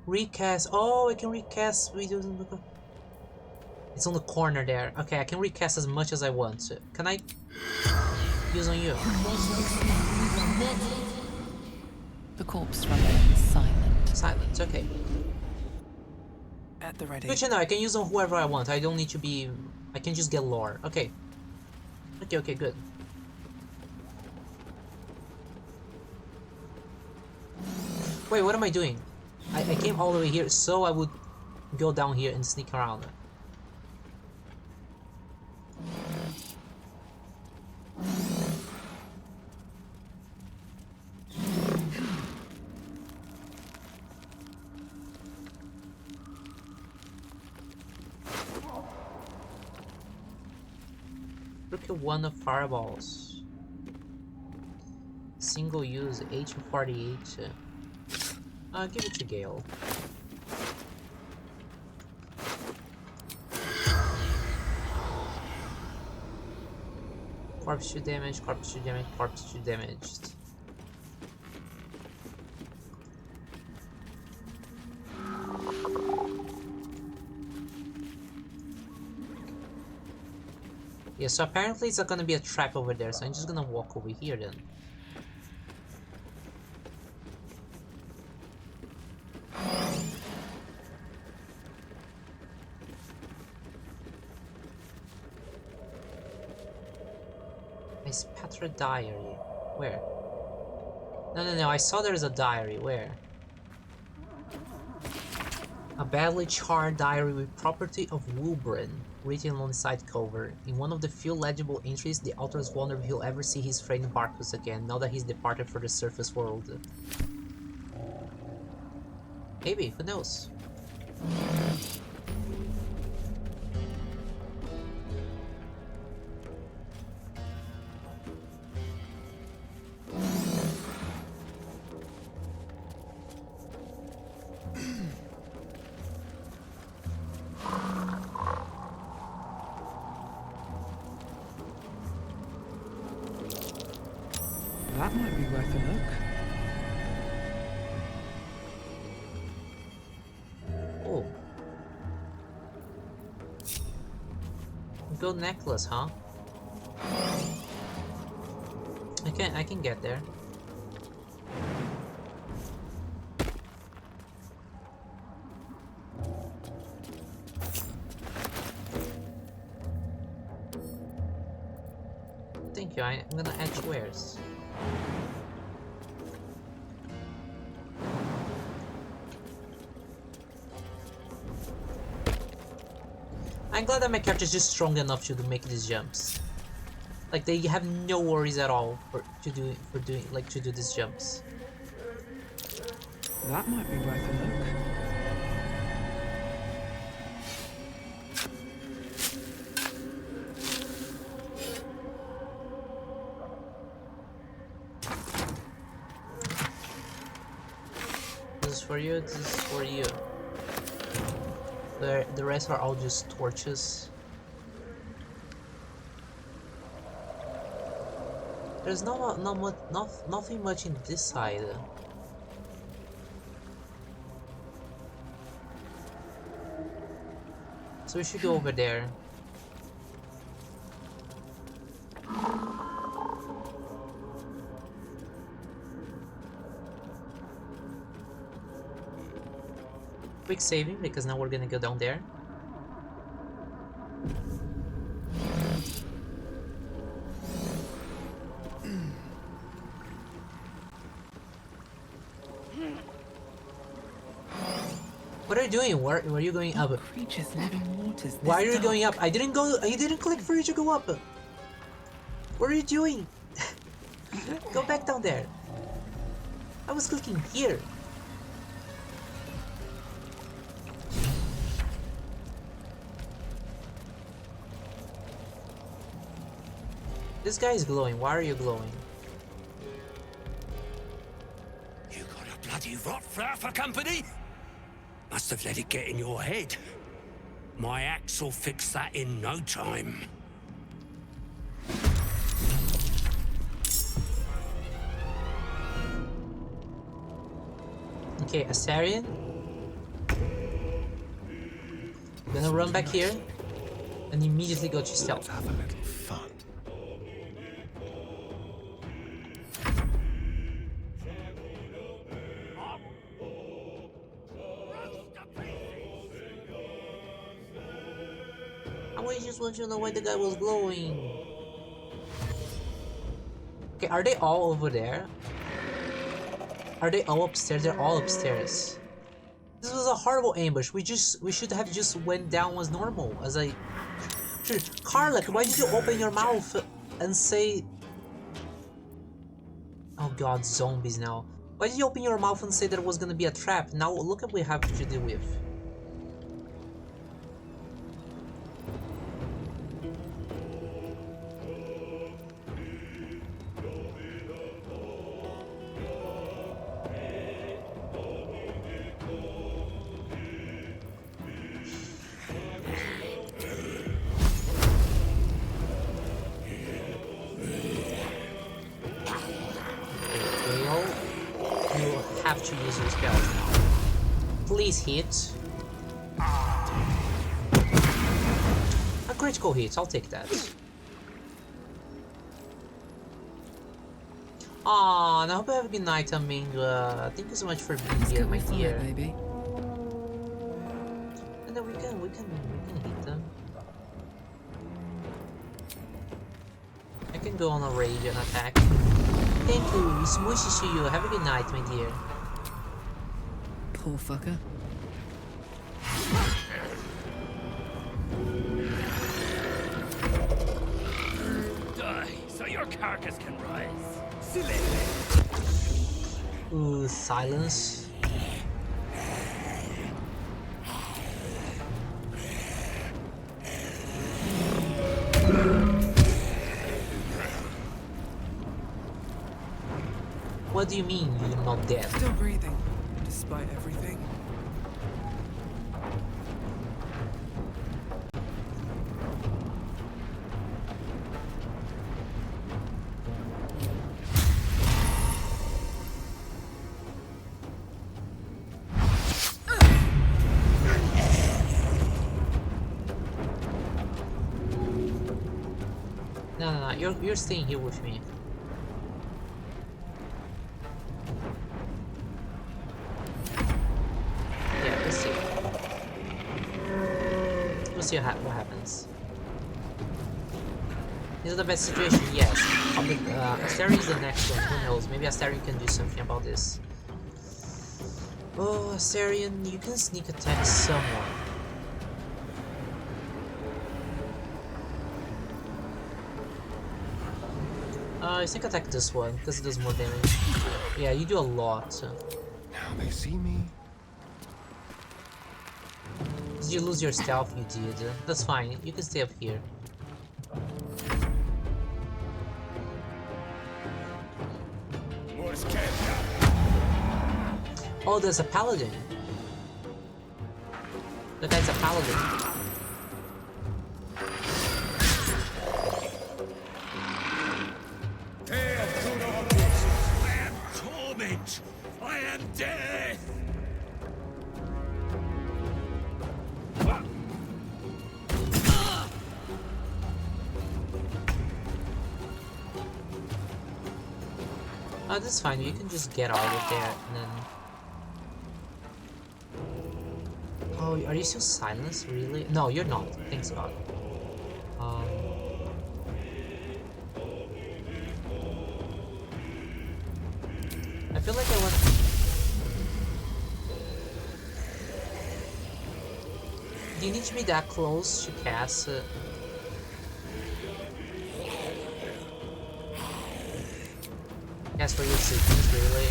Speaker 1: recast. Oh, I can recast. It's on the corner there. Okay, I can recast as much as I want. Can I use on you?
Speaker 2: The corpse remains silent.
Speaker 1: Silent, okay.
Speaker 3: At the ready.
Speaker 1: Good to know, I can use on whoever I want. I don't need to be... I can just get lore. Okay. Okay, good. Wait, what am I doing? I came all the way here so I would go down here and sneak around. Look at one of fireballs. Single use, H48. I'll give it to Gale. Corpse 2 damage, corpse 2 damage, corpse 2 damaged. Yeah, so apparently it's not gonna be a trap over there, so I'm just gonna walk over here then. Miss Petra diary. Where? No, I saw there's a diary. Where? A badly charred diary with property of Wulbren, written on the side cover. In one of the few legible entries, the authors wonder if he'll ever see his friend Barkus again, now that he's departed for the surface world. Maybe, who knows?
Speaker 3: That might be worth a look.
Speaker 1: Oh. Gold necklace, huh? I can get there. Thank you, I'm gonna add squares. I'm glad that my character is just strong enough to make these jumps. Like they have no worries at all to do these jumps.
Speaker 3: That might be worth a look.
Speaker 1: This is for you, this is for you. The rest are all just torches. There's nothing much in this side. So we should go over there. Quick saving because now we're gonna go down there. What are you doing? Where are you going up?
Speaker 3: Creatures live in waters.
Speaker 1: Why are you going up? I didn't click for you to go up. What are you doing? Go back down there. I was clicking here. This guy is glowing. Why are you glowing?
Speaker 12: You got a bloody rot flower for company? Must have let it get in your head. My axe will fix that in no time.
Speaker 1: Okay, Astarion. Gonna run back here and immediately go to stealth.
Speaker 4: Let's have a little fun.
Speaker 1: I just want to know why the guy was glowing. Okay, are they all over there? Are they all upstairs? They're all upstairs. This was a horrible ambush. We should have just went down as normal. As I sure, Karlach, why did you open your mouth and say? Oh God, zombies now. Why did you open your mouth and say there was gonna be a trap? Now look at what we have to deal with. To use your spells now. Please hit. A critical hit, I'll take that. Aw, I hope you have a good night, Aminga. Thank you so much for being here, my dear.
Speaker 14: Baby.
Speaker 1: And then we can hit them. I can go on a rage and attack. Thank you, smooshes to you. Have a good night, my dear.
Speaker 14: Poor fucker.
Speaker 12: Die, so your carcass can rise.
Speaker 1: Ooh, silence. What do you mean you're not dead?
Speaker 3: Still breathing, despite everything.
Speaker 1: No, you're staying here with me. Yeah, let's see. We'll see what happens. Is it the best situation? Yes. Astarion is the next one. Who knows? Maybe Astarion can do something about this. Oh, Astarion, you can sneak attack someone. I think attack this one, because it does more damage. Yeah, you do a lot.
Speaker 4: Now they see me.
Speaker 1: Did you lose your stealth? You did. That's fine, you can stay up here. Oh, there's a paladin. The guy's a paladin.
Speaker 12: I am death!
Speaker 1: Oh, that's fine, you can just get out of there and then... Oh, are you still silenced? Really? No, you're not. Thanks God. I feel like I want... Do you need to be that close to cast? Cast for your sickness, really?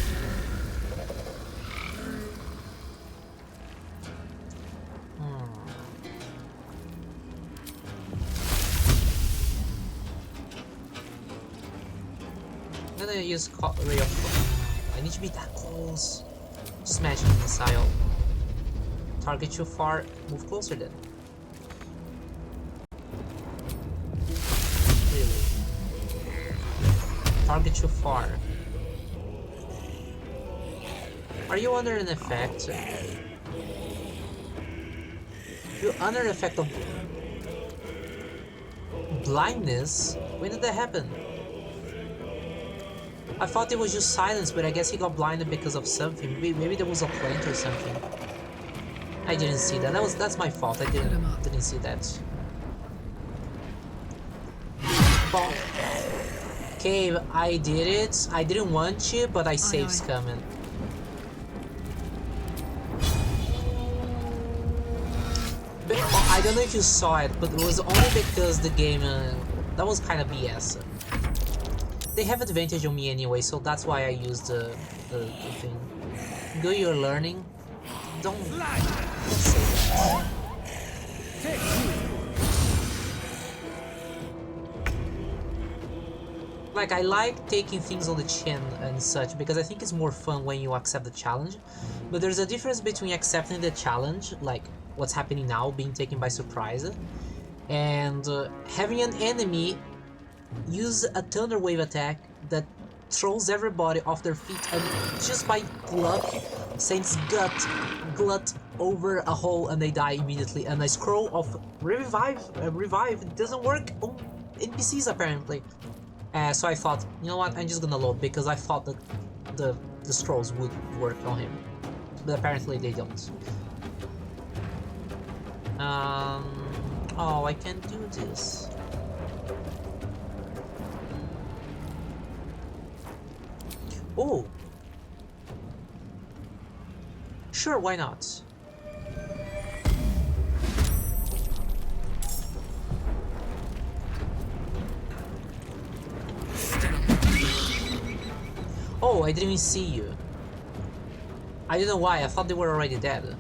Speaker 1: I'm gonna use Ray of... I need to be that close. Just magic missile. Target too far, move closer then. Really? Target too far. Are you under an effect? You're under an effect of blindness? When did that happen? I thought it was just silence, but I guess he got blinded because of something. Maybe there was a plant or something. I didn't see that. That's my fault. I didn't see that. But, okay, I did it. I didn't want to, but I saved Scammon. But I don't know if you saw it, but it was only because the game that was kind of BS. They have advantage on me anyway, so that's why I used the thing. Good, you're learning. Don't say that. Like, I like taking things on the chin and such, because I think it's more fun when you accept the challenge. But there's a difference between accepting the challenge, like what's happening now, being taken by surprise, and having an enemy use a thunder wave attack that throws everybody off their feet and just by luck sends glut over a hole and they die immediately, and a scroll of revive doesn't work on NPCs apparently. So I thought, you know what, I'm just gonna load, because I thought that the scrolls would work on him, but apparently they don't. Oh, I can't do this. Oh! Sure, why not? Oh, I didn't even see you. I don't know why, I thought they were already dead.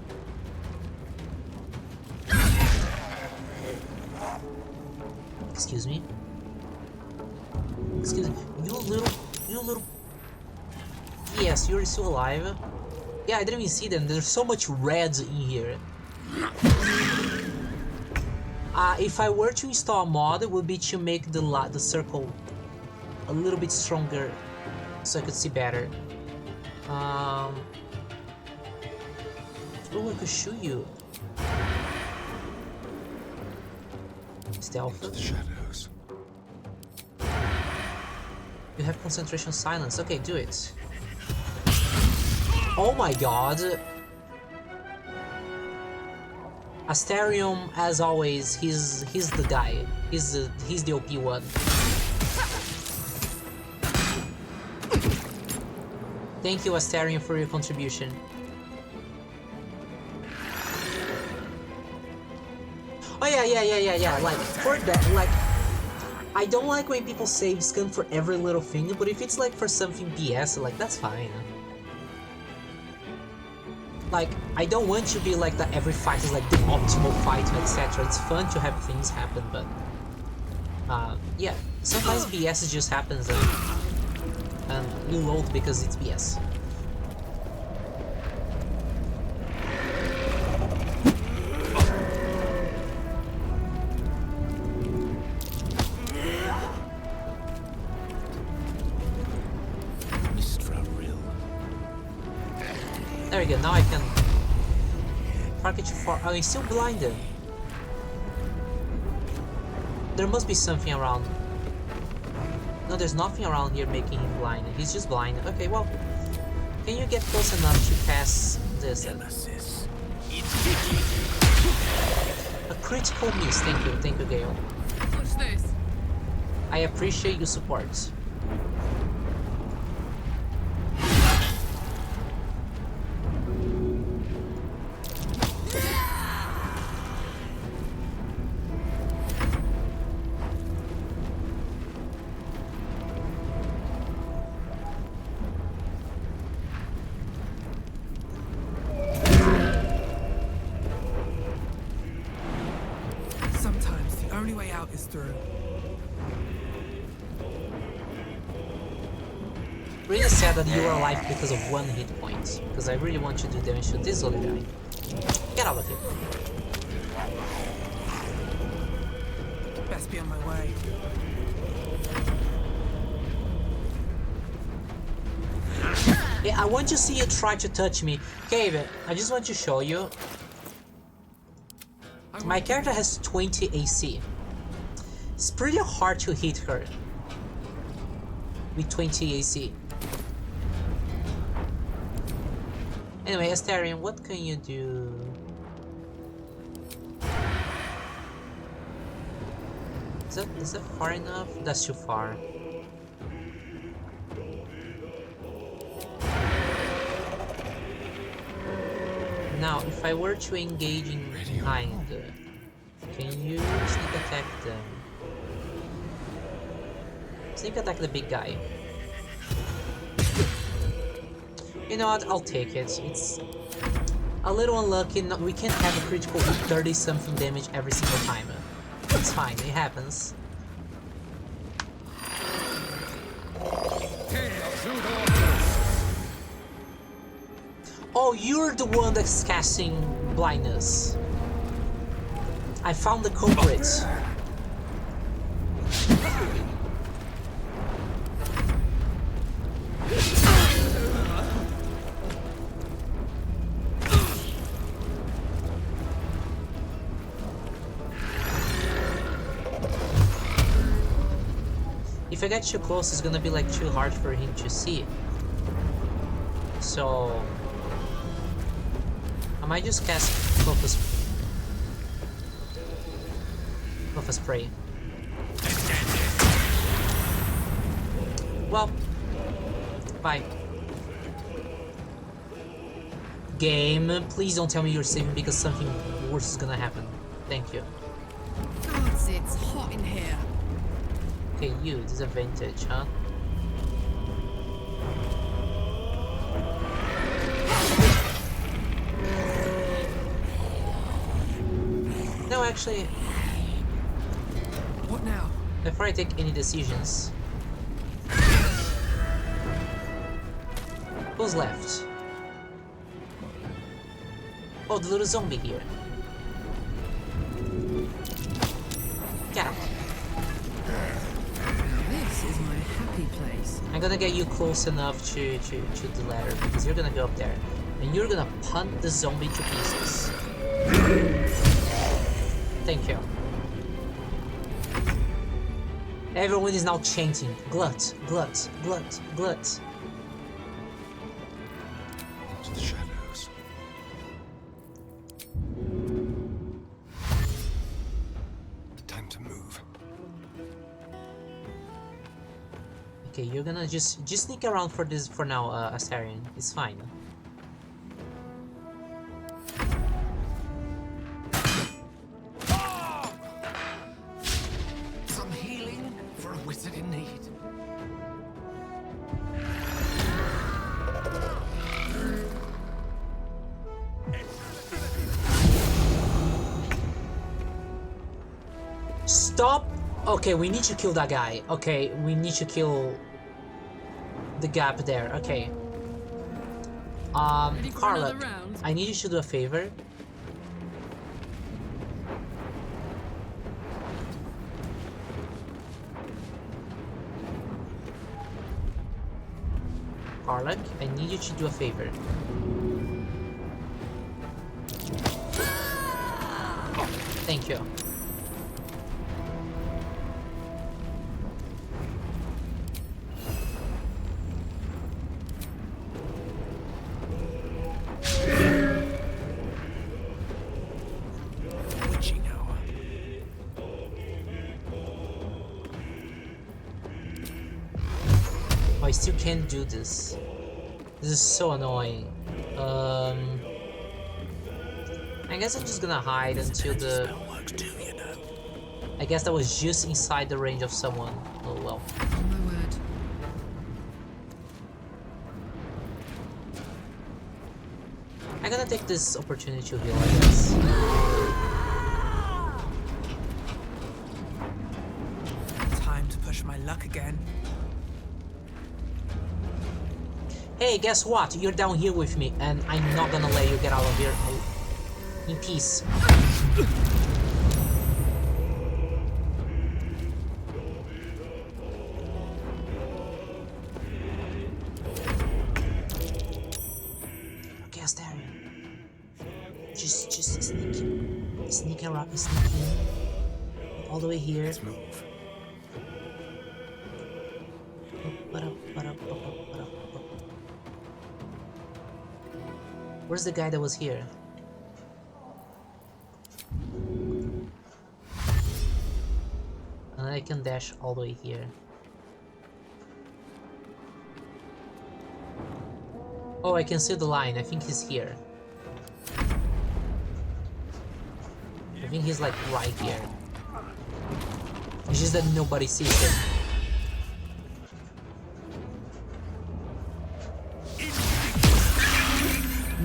Speaker 1: Excuse me? Excuse me, you little... Yes, you're still alive. Yeah, I didn't even see them. There's so much red in here. If I were to install a mod, it would be to make the circle a little bit stronger, so I could see better. Oh, I could shoot you. Stealth.
Speaker 4: The shadows.
Speaker 1: You have concentration silence. Okay, do it. Oh my god. Asterium, as always, he's the guy. He's the OP one. Thank you, Asterium, for your contribution. Oh yeah. Like, for that, like, I don't like when people save scan for every little thing, but if it's like for something BS, like, that's fine. Like, I don't want to be like that every fight is like the optimal fight, etc. It's fun to have things happen, but yeah, sometimes BS just happens and you load because it's BS. There we go, now I can target you for... Oh, he's still blinded. There must be something around. No, there's nothing around here making him blind. He's just blind. Okay, well, can you get close enough to pass this? A critical miss. Thank you, Gale.
Speaker 14: What's this?
Speaker 1: I appreciate your support.
Speaker 3: Sometimes the only way out is through.
Speaker 1: Really sad that you are alive because of 1 hit point, because I really want you to do damage to this other guy. Get out of here.
Speaker 3: Best be on my way.
Speaker 1: Yeah, I want to see you try to touch me. Okay, I just want to show you. My character has 20 AC. It's pretty hard to hit her with 20 AC. Anyway, Astarion, what can you do? Is that far enough? That's too far. Now, if I were to engage in behind, can you sneak attack them? Sneak attack the big guy. You know what? I'll take it. It's a little unlucky. We can't have a critical hit 30 something damage every single time. It's fine. It happens. Oh, you're the one that's casting blindness. I found the culprit. If I get too close, it's gonna be like too hard for him to see. So I might just cast Focus Spray. Well, bye. Game, please don't tell me you're saving because something worse is gonna happen. Thank you.
Speaker 14: Gods, it's hot in here.
Speaker 1: Okay, you, disadvantage, huh? No, actually...
Speaker 14: What now?
Speaker 1: Before I take any decisions... Who's left? Oh, the little zombie here. Get out.
Speaker 14: This is my happy place.
Speaker 1: I'm gonna get you close enough to the ladder because you're gonna go up there and you're gonna punt the zombie to pieces. Thank you. Everyone is now chanting glut, glut, glut, glut.
Speaker 4: Into the shadows. Time to move.
Speaker 1: Okay, you're gonna just sneak around for this for now, Astarion. It's fine.
Speaker 4: Some healing for a wizard in need.
Speaker 1: Stop! Okay, we need to kill that guy. Okay, we need to kill the gap there. Okay. Carla, I need you to do a favor. Carla, I need you to do a favor. Thank you. I still can't do this. This is so annoying. I guess I'm just gonna hide until the... I guess that was just inside the range of someone. Oh well.
Speaker 14: My word.
Speaker 1: I'm gonna take this opportunity to heal, I guess.
Speaker 5: Time to push my luck again.
Speaker 1: Hey, guess what? You're down here with me, and I'm not gonna let you get out of here in peace. Just sneak around, sneak in. All the way here.
Speaker 3: Let's move.
Speaker 1: Where's the guy that was here? And I can dash all the way here. Oh, I can see the line. I think he's here. I think he's like right here. It's just that nobody sees him.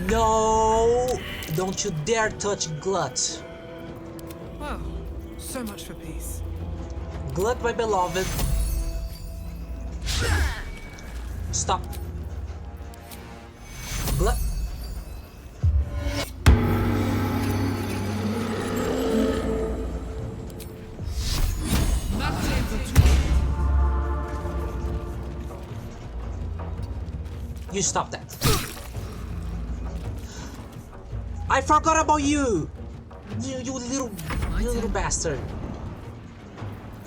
Speaker 1: No! Don't you dare touch Glut.
Speaker 3: Well, so much for peace.
Speaker 1: Glut, my beloved. Stop. Glut. You stop that. I forgot about you! You little bastard.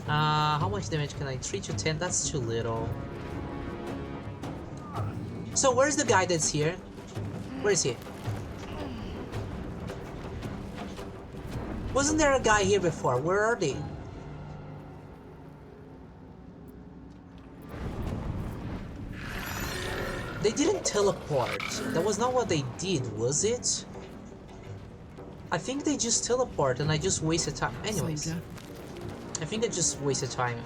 Speaker 1: How much damage can I? 3 to 10? That's too little. So where's the guy that's here? Where is he? Wasn't there a guy here before? Where are they? They didn't teleport. That was not what they did, was it? I think they just teleport and I just wasted time. Anyways, I think I just wasted time.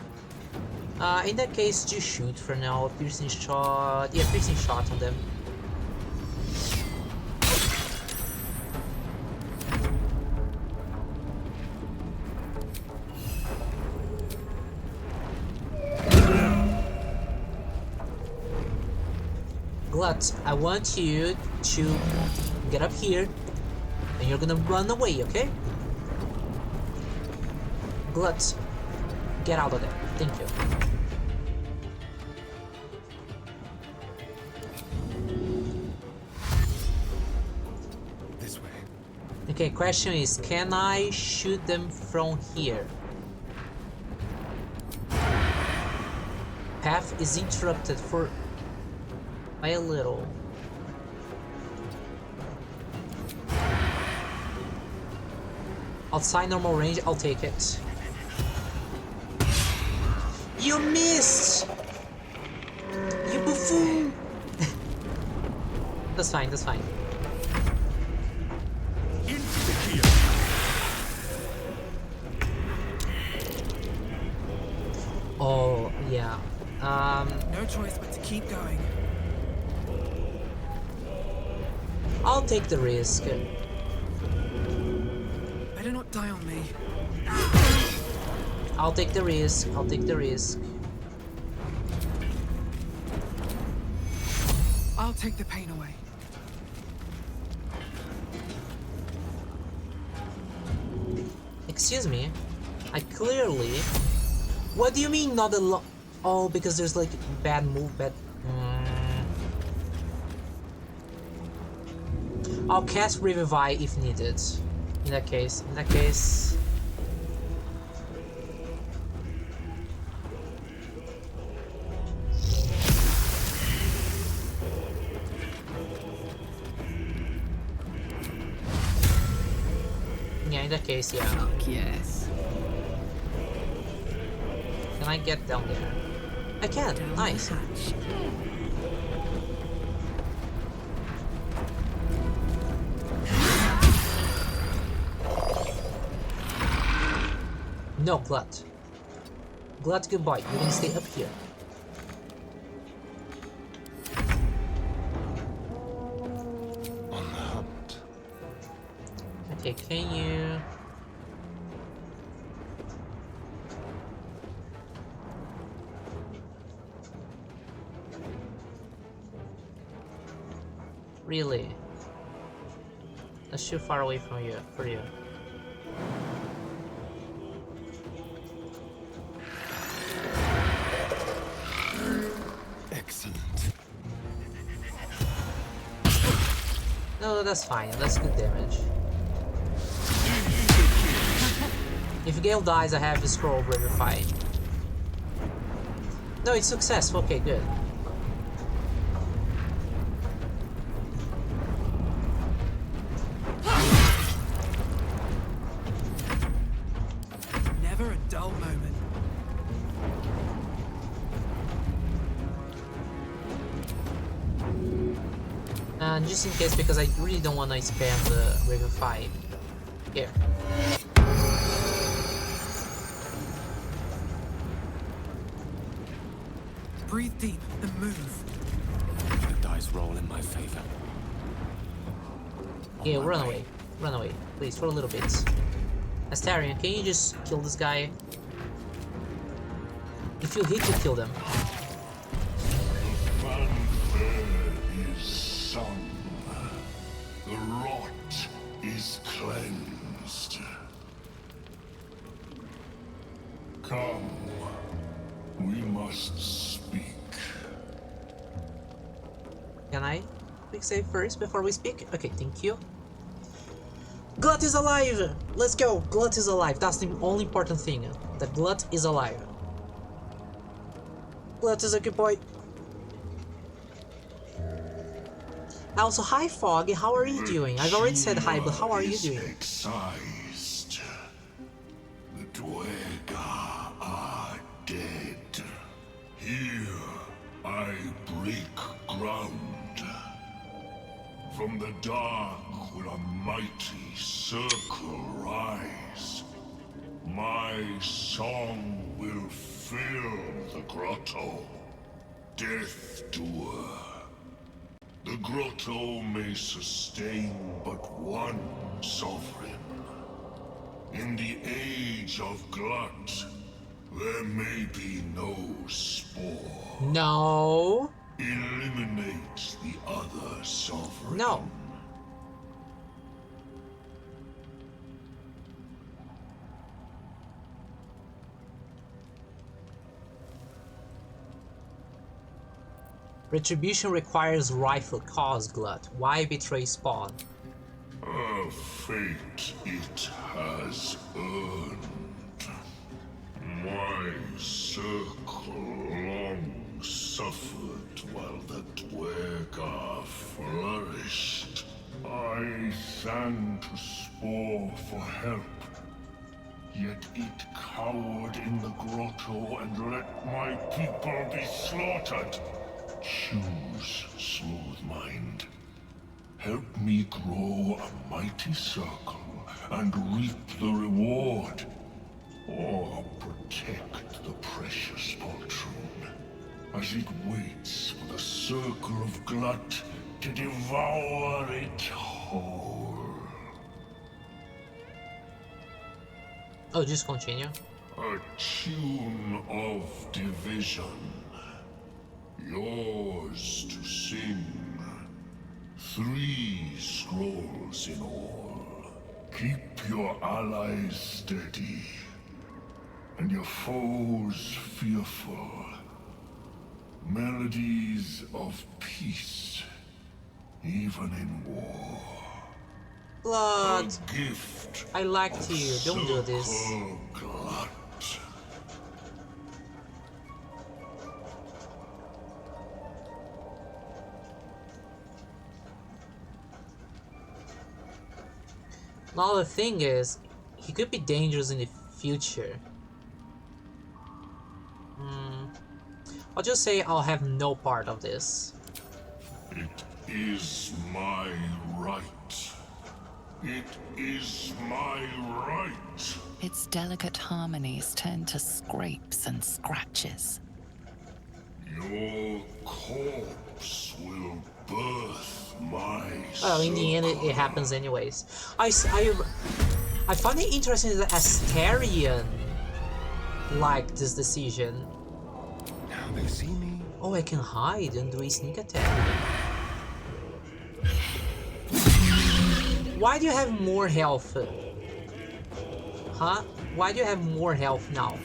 Speaker 1: In that case, just shoot for now. Piercing shot. Yeah, piercing shot on them. Glut, I want you to get up here and you're gonna run away, okay? Glut, get out of there. Thank you.
Speaker 3: This way.
Speaker 1: Okay, question is, can I shoot them from here? Path is interrupted for by a little. Outside normal range, I'll take it. You missed! You buffoon! That's fine, that's fine. Oh, yeah.
Speaker 3: No choice but to keep going.
Speaker 1: I'll take the risk.
Speaker 3: Better not die on me.
Speaker 1: I'll take the risk. I'll take the risk.
Speaker 3: I'll take the pain away.
Speaker 1: Excuse me. I clearly... What do you mean not a lot? Oh, because there's like bad move, bad... I'll cast Revivify if needed. In that case. Yeah, in that case, yeah.
Speaker 8: Fuck yes.
Speaker 1: Can I get down there? I can. Nice. No, Glut. Glut, goodbye. You can stay up here.
Speaker 10: On the hunt.
Speaker 1: Okay, can you... Really? That's too far away from you, for you.
Speaker 10: Excellent.
Speaker 1: No, that's fine. That's good damage. If Gale dies, I have a scroll of Revivify. No, it's successful. Okay, good.
Speaker 3: Never a dull moment.
Speaker 1: And just in case, because I really don't want to spam the Revivify. Here.
Speaker 3: Breathe deep and move.
Speaker 4: The dice roll in my favor.
Speaker 1: Yeah, run away. Run away. Please, for a little bit. Astarion, can you just kill this guy? If you hit, you kill them.
Speaker 9: Fanfare is sung. The rot is cleansed. Come, we must speak.
Speaker 1: Can I quick save first before we speak? Okay, thank you. Glut is alive! Let's go! Glut is alive. That's the only important thing. That Glut is alive. Glut is a good boy. Also, hi Fog, how are you doing? I've already said hi, but how are you doing?
Speaker 9: Excised. The Dwerga are dead. Here I break ground. From the dark will a mighty circle rise. My song will fill the grotto. Death Doer. The grotto may sustain but one sovereign. In the age of Glut, there may be no spore.
Speaker 1: No.
Speaker 9: Eliminate the other sovereign.
Speaker 1: No. Retribution requires rifle cause, Glut. Why betray Spawn?
Speaker 9: A fate it has earned. My circle long suffered while the Dwerga flourished. I sang to Spore for help. Yet it cowered in the grotto and let my people be slaughtered. Choose, smooth mind. Help me grow a mighty circle and reap the reward. Or protect the precious poltroon as it waits for the circle of Glut to devour it whole.
Speaker 1: Oh, just continue.
Speaker 9: A tune of division. Yours to sing. 3 scrolls in all. Keep your allies steady, and your foes fearful. Melodies of peace, even in war.
Speaker 1: Blood.
Speaker 9: A gift.
Speaker 1: I liked you. Don't do this.
Speaker 9: Glut.
Speaker 1: Now the thing is, he could be dangerous in the future. I'll just say I'll have no part of this.
Speaker 9: It is my right. It is my right.
Speaker 2: Its delicate harmonies turn to scrapes and scratches.
Speaker 9: Your corpse will birth my
Speaker 1: Well, in the end, it happens anyways. I find it interesting that Astarion liked this decision.
Speaker 4: Now they see me.
Speaker 1: Oh, I can hide and do a sneak attack. Why do you have more health? Huh? Why do you have more health now?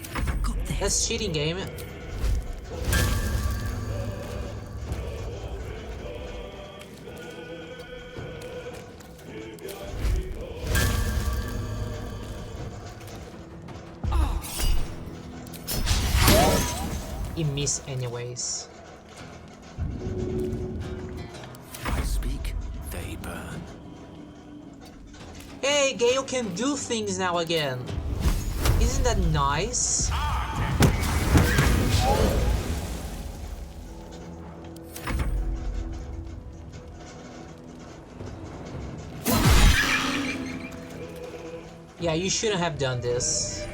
Speaker 1: That's cheating, game. It missed anyways.
Speaker 6: I speak, they burn.
Speaker 1: Hey, Gale can do things now again. Isn't that nice? Yeah, you shouldn't have done this.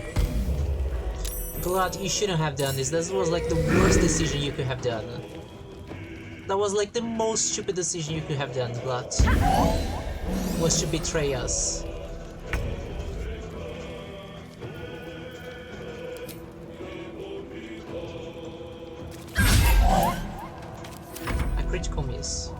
Speaker 1: Glut, you shouldn't have done this. This was like the worst decision you could have done. That was like the most stupid decision you could have done, Glut. Was to betray us. A critical miss.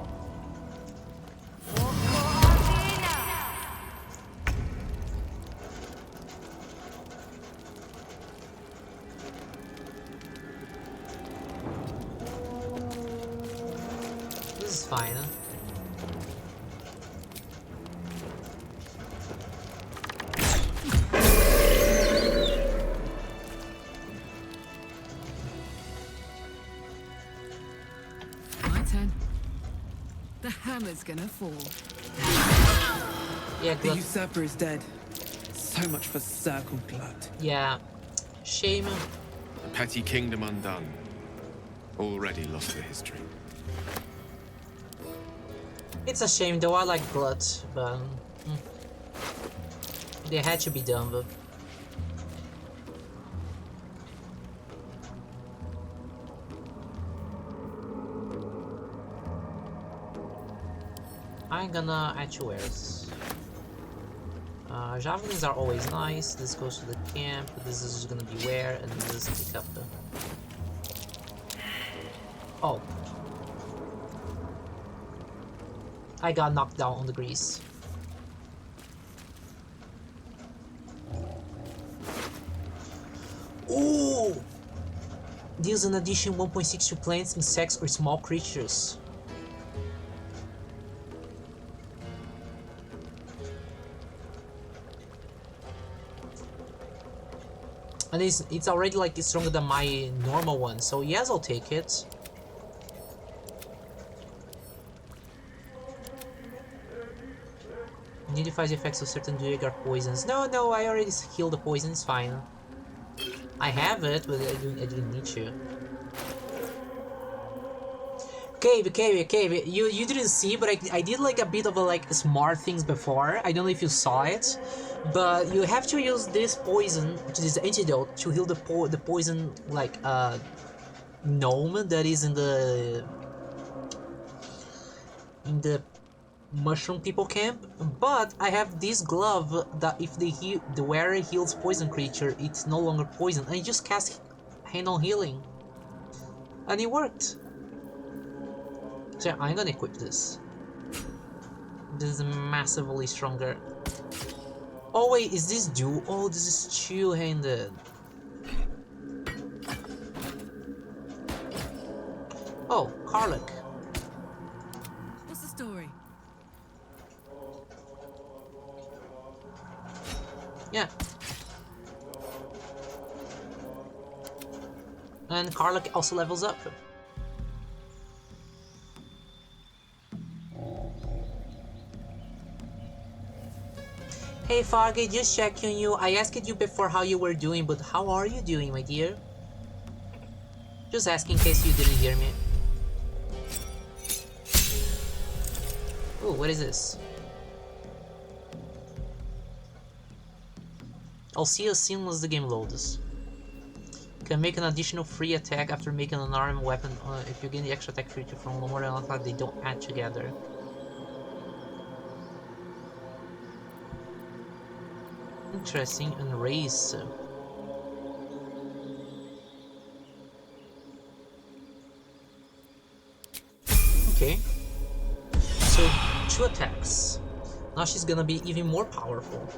Speaker 1: This is fine, huh?
Speaker 14: My turn. The hammer's gonna fall.
Speaker 1: Yeah,
Speaker 3: The
Speaker 1: Glut.
Speaker 3: usurper is dead. So much for circle Glut.
Speaker 1: Yeah. Shame.
Speaker 6: Petty kingdom undone. Already lost to history.
Speaker 1: It's a shame though, I like Glut, but they had to be done, but I'm gonna add you wares. Javelins are always nice. This goes to the camp. This is gonna be where, and this is pick up the. Oh. I got knocked down on the grease. Ooh! Deals an addition 1.6 to plants, insects, or small creatures. And it's already like it's stronger than my normal one, so yes, I'll take it. Nullifies the effects of certain Duergar poisons. No, I already healed the poison, it's fine. I have it, but I didn't need to. Cave. You didn't see, but I did like a bit of a like smart things before. I don't know if you saw it, but you have to use this poison, which is antidote, to heal the poison like gnome that is in the mushroom people camp. But I have this glove that if the wearer heals poison creature, it's no longer poison. I just cast hand on healing, and it worked. So I'm gonna equip this. This is massively stronger. Oh wait, is this dual? Oh, this is two-handed. Oh, Karluk.
Speaker 14: What's the story?
Speaker 1: Yeah. And Karluk also levels up. Hey Fargate, just checking you. I asked you before how you were doing, but how are you doing, my dear? Just asking in case you didn't hear me. Oh, what is this? I'll see you as soon as the game loads. Can make an additional free attack after making an armed weapon if you gain the extra attack feature from more than one, they don't add together. Interesting, and race. Okay. So, 2 attacks. Now she's gonna be even more powerful.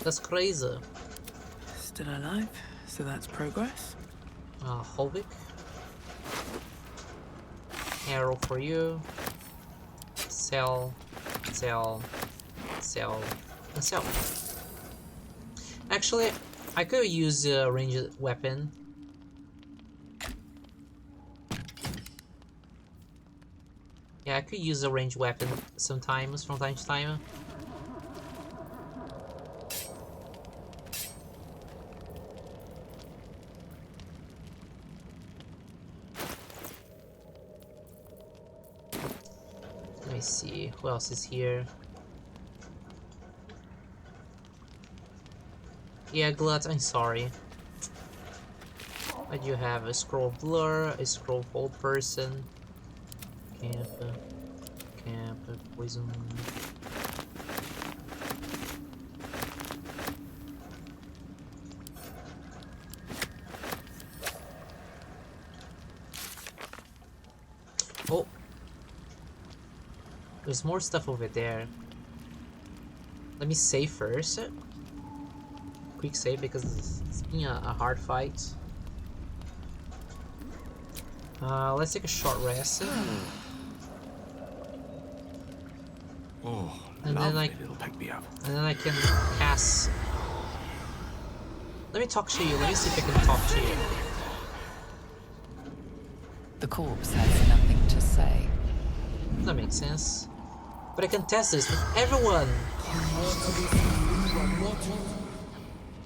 Speaker 1: That's crazy.
Speaker 3: Still alive, so that's progress.
Speaker 1: Holvik. Arrow for you. Sell. So, actually, I could use a ranged weapon. Yeah, I could use a ranged weapon sometimes, from time to time. Let me see, who else is here? Yeah, Glut, I'm sorry. I do have a scroll blur, a scroll hold person, camp, poison. Oh, there's more stuff over there. Let me save first. Quick save because it's been a hard fight. Let's take a short rest.
Speaker 6: Oh,
Speaker 1: and then
Speaker 6: it'll pick me up.
Speaker 1: And then I can cast. Let me talk to you. Let me see if I can talk to you.
Speaker 2: The corpse has nothing to say.
Speaker 1: That makes sense. But I can test this with everyone.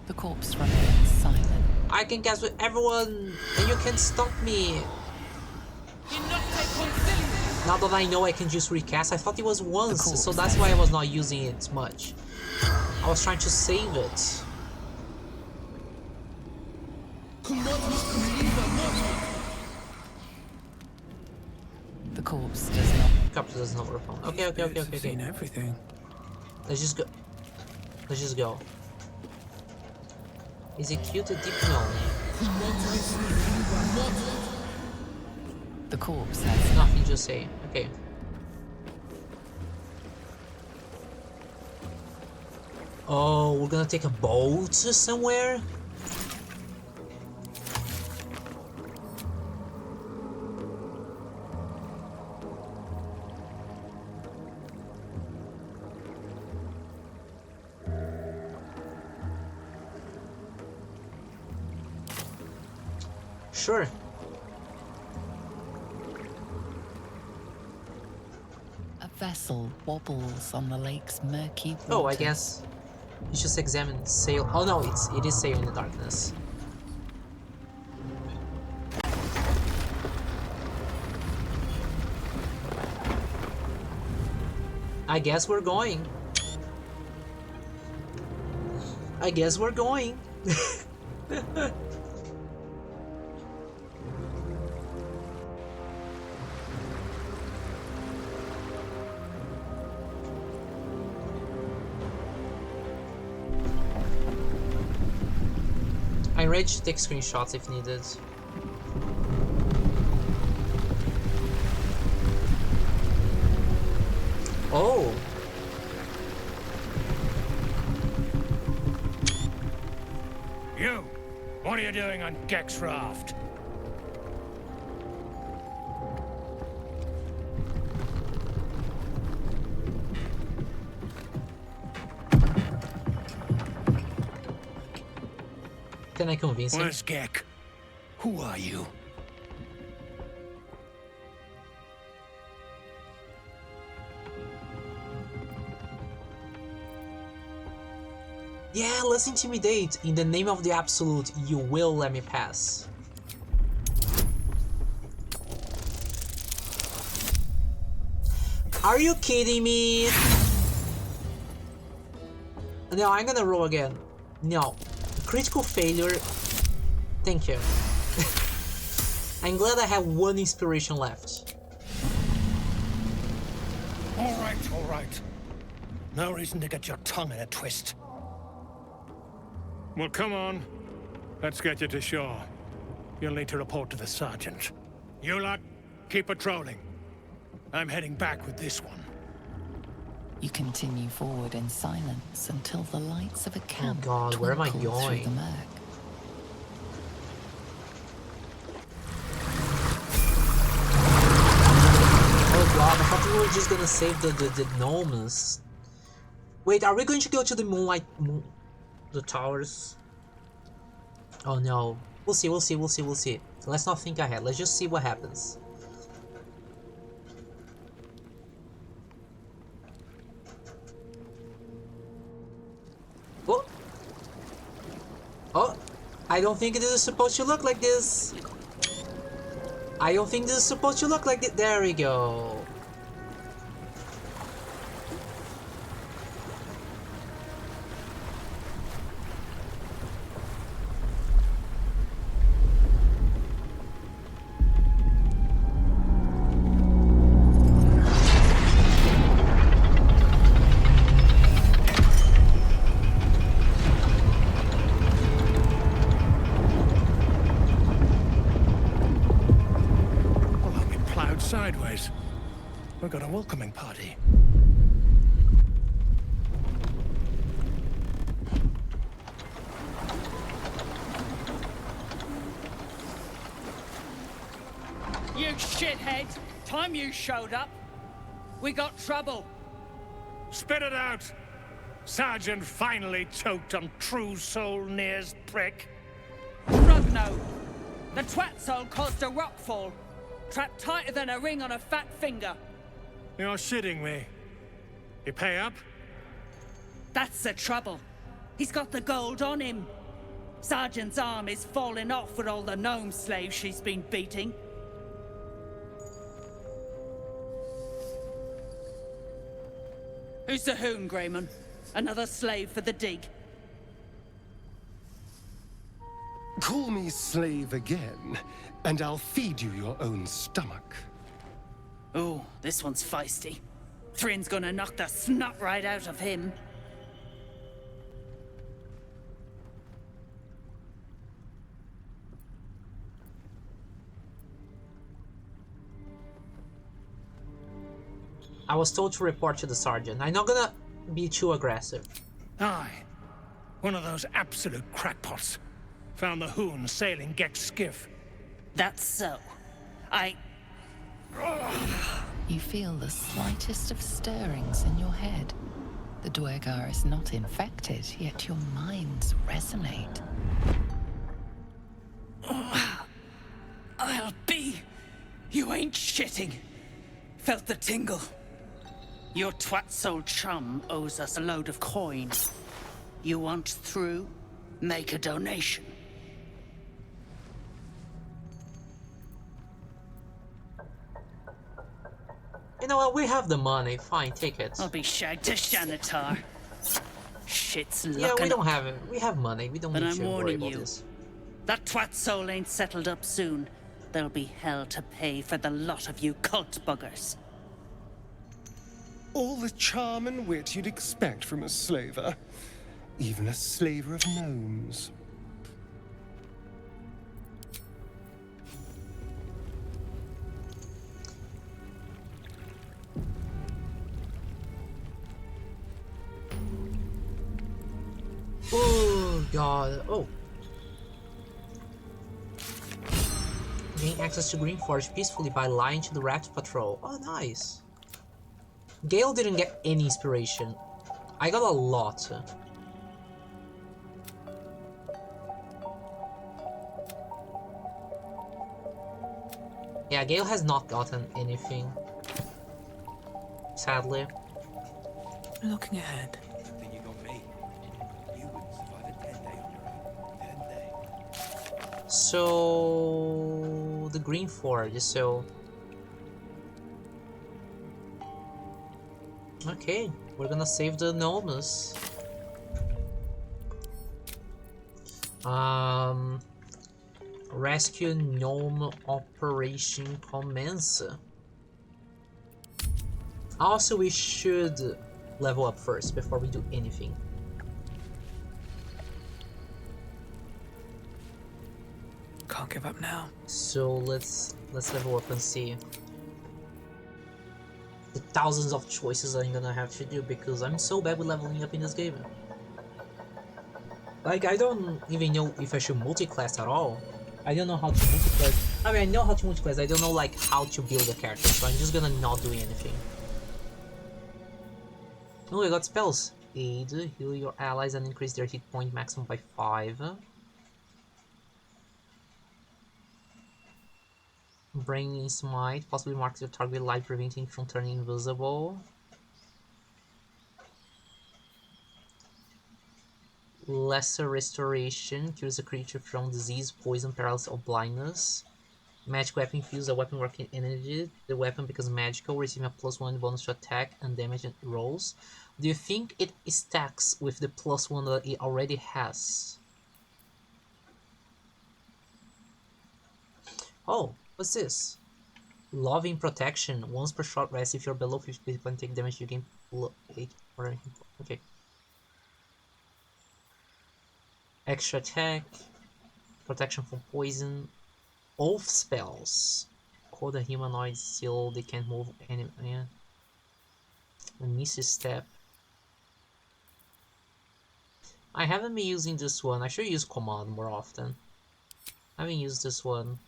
Speaker 2: The corpse remains silent.
Speaker 1: I can cast with everyone, and you can't stop me. Now that I know I can just recast, I thought it was once, so that's why I was not using it much. I was trying to save it.
Speaker 2: The corpse does not.
Speaker 1: Corpse does not respond. Okay.
Speaker 3: Seen everything.
Speaker 1: Let's just go. Let's just go. Execute a deep no.
Speaker 2: The corpse has
Speaker 1: nothing to say. Okay. Oh, we're gonna take a boat somewhere? Sure.
Speaker 2: A vessel wobbles on the lake's murky waters.
Speaker 1: Oh, I guess you just examine sail. Oh no, it is sail in the darkness. I guess we're going. I guess we're going. I'm ready to take screenshots if needed. Oh!
Speaker 12: You! What are you doing on Gek's raft?
Speaker 1: Can I convince him?
Speaker 12: Where's Gek? Who are you?
Speaker 1: Yeah, let's intimidate. In the name of the Absolute, you will let me pass. Are you kidding me? No, I'm gonna roll again. No. Critical failure. Thank you. I'm glad I have one inspiration left.
Speaker 12: All right. No reason to get your tongue in a twist.
Speaker 15: Well, come on. Let's get you to shore. You'll need to report to the sergeant. You lot, keep patrolling. I'm heading back with this one.
Speaker 2: You continue forward in silence until the lights of a camp
Speaker 1: Oh God, where am I
Speaker 2: twinkle through
Speaker 1: going?
Speaker 2: the murk.
Speaker 1: Oh God, I thought we were just gonna save the gnomes. Wait, are we going to go to the the towers? Oh no. We'll see, we'll see, we'll see, we'll see. Let's not think ahead. Let's just see what happens. Oh! Oh! I don't think this is supposed to look like this. I don't think this is supposed to look like this. There we go.
Speaker 15: Sideways. We've got a welcoming party.
Speaker 16: You shithead! Time you showed up, we got trouble.
Speaker 15: Spit it out! Sergeant finally choked on True Soul Near's prick.
Speaker 16: Rugno! The twat soul caused a rockfall. Trapped tighter than a ring on a fat finger.
Speaker 15: You're shitting me. You pay up?
Speaker 16: That's the trouble. He's got the gold on him. Sergeant's arm is falling off with all the gnome slaves she's been beating. Who's the hoon, Grayman? Another slave for the dig?
Speaker 10: Call me slave again, and I'll feed you your own stomach.
Speaker 16: Ooh, this one's feisty. Thrin's gonna knock the snot right out of him.
Speaker 1: I was told to report to the sergeant. I'm not gonna be too aggressive.
Speaker 15: Aye. One of those absolute crackpots. Found the hoon sailing Geck's skiff.
Speaker 16: That's so.
Speaker 2: You feel the slightest of stirrings in your head. The Dwergar is not infected, yet your minds resonate.
Speaker 16: I'll be. You ain't shitting. Felt the tingle. Your twat soul chum owes us a load of coin. You want through? Make a donation.
Speaker 1: You know what? We have the money. Fine, take it.
Speaker 16: I'll be shagged to Shanatar. Shit's looking.
Speaker 1: Yeah, we don't have it. We have money. We don't
Speaker 16: But
Speaker 1: need
Speaker 16: I'm
Speaker 1: to worry
Speaker 16: warning
Speaker 1: about
Speaker 16: you.
Speaker 1: this.
Speaker 16: That twat soul ain't settled up soon. There'll be hell to pay for the lot of you cult buggers.
Speaker 10: All the charm and wit you'd expect from a slaver. Even a slaver of gnomes.
Speaker 1: Oh god. Oh. Gain access to Grymforge peacefully by lying to the Rat Patrol. Oh, nice. Gale didn't get any inspiration. I got a lot. Yeah, Gale has not gotten anything. Sadly.
Speaker 3: Looking ahead.
Speaker 1: So the Grymforge, so okay, we're gonna save the gnomes. Rescue gnome operation commence. Also, we should level up first before we do anything.
Speaker 3: Can't give up now.
Speaker 1: So let's level up and see the thousands of choices I'm gonna have to do because I'm so bad with leveling up in this game. Like, I don't even know if I should multi-class at all. I don't know how to multi-class. I mean, I know how to multi-class. I don't know like how to build a character, so I'm just gonna not do anything. Oh, I got spells. Aid. Heal your allies and increase their hit point maximum by 5. Bringing Smite. Possibly marks your target light, preventing from turning invisible. Lesser Restoration. Cures a creature from disease, poison, paralysis, or blindness. Magic weapon infuse a weapon working energy. The weapon becomes magical, receiving a +1 bonus to attack and damage rolls. Do you think it stacks with the +1 that it already has? Oh, what's this? Loving Protection. Once per short rest, if you're below 50 people and take damage, you gain 8 or okay. Extra attack. Protection from poison. Oath spells. Call the humanoid still they can't move any yeah. A Misty Step. I haven't been using this one. I should use command more often. I haven't used this one.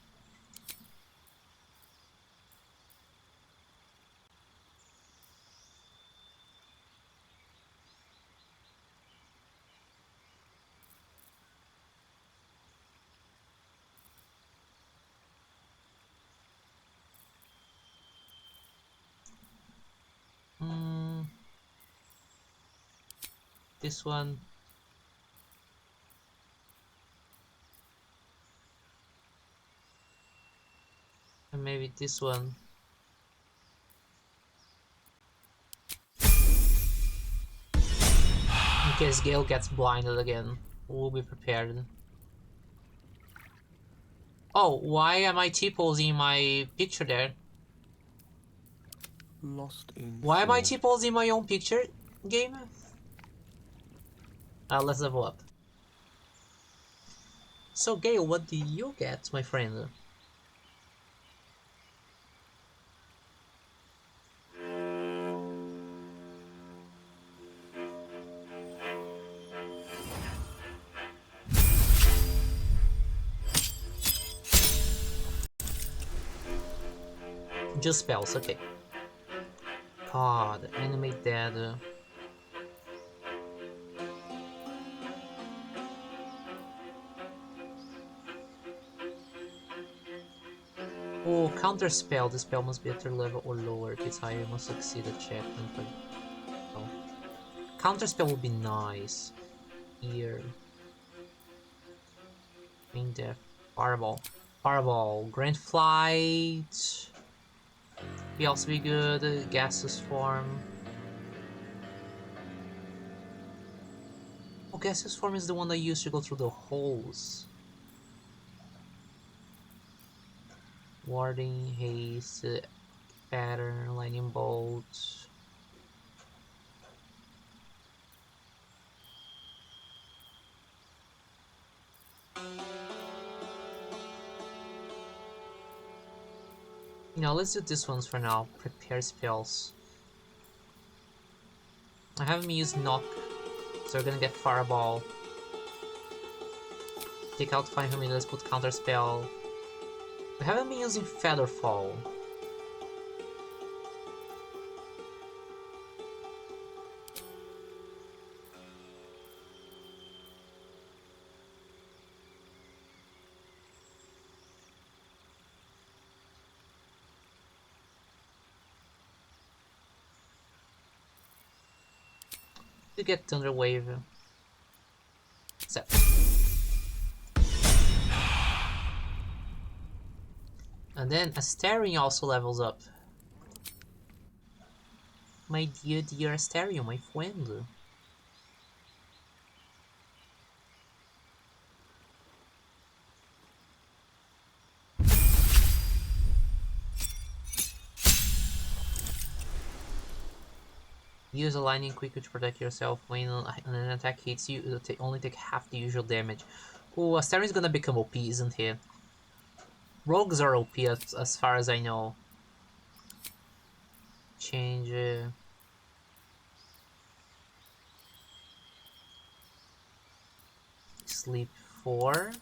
Speaker 1: This one. And maybe this one. In case Gale gets blinded again, we'll be prepared. Oh, why am I T-posing my picture there?
Speaker 10: Lost in
Speaker 1: Why am I
Speaker 10: thought.
Speaker 1: T-posing my own picture, game? Let's level up. So Gale, what do you get, my friend? Just spells, okay. God, animate that. Oh, counter spell. The spell must be at third level or lower. If it's higher, you must succeed a check. Oh. Counter spell would be nice. Here. Main death. Fireball. Fireball. Grand Flight. Be also be good. Gaseous form. Oh, gaseous form is the one that you used to go through the holes. Warding, haste, pattern, lightning bolt. You know, let's do this ones for now. Prepare spells. I haven't used knock, so we're gonna get fireball. Take out 5 let's put counter spell. We haven't been using Featherfall. To get Thunder Wave. So. And then Astarion also levels up. My dear Astarion, my friend. Use a lightning quickly to protect yourself. When an attack hits you, it'll only take half the usual damage. Oh, Astarion's gonna become OP, isn't he? Rogues are OP as far as I know. Change. Sleep 4.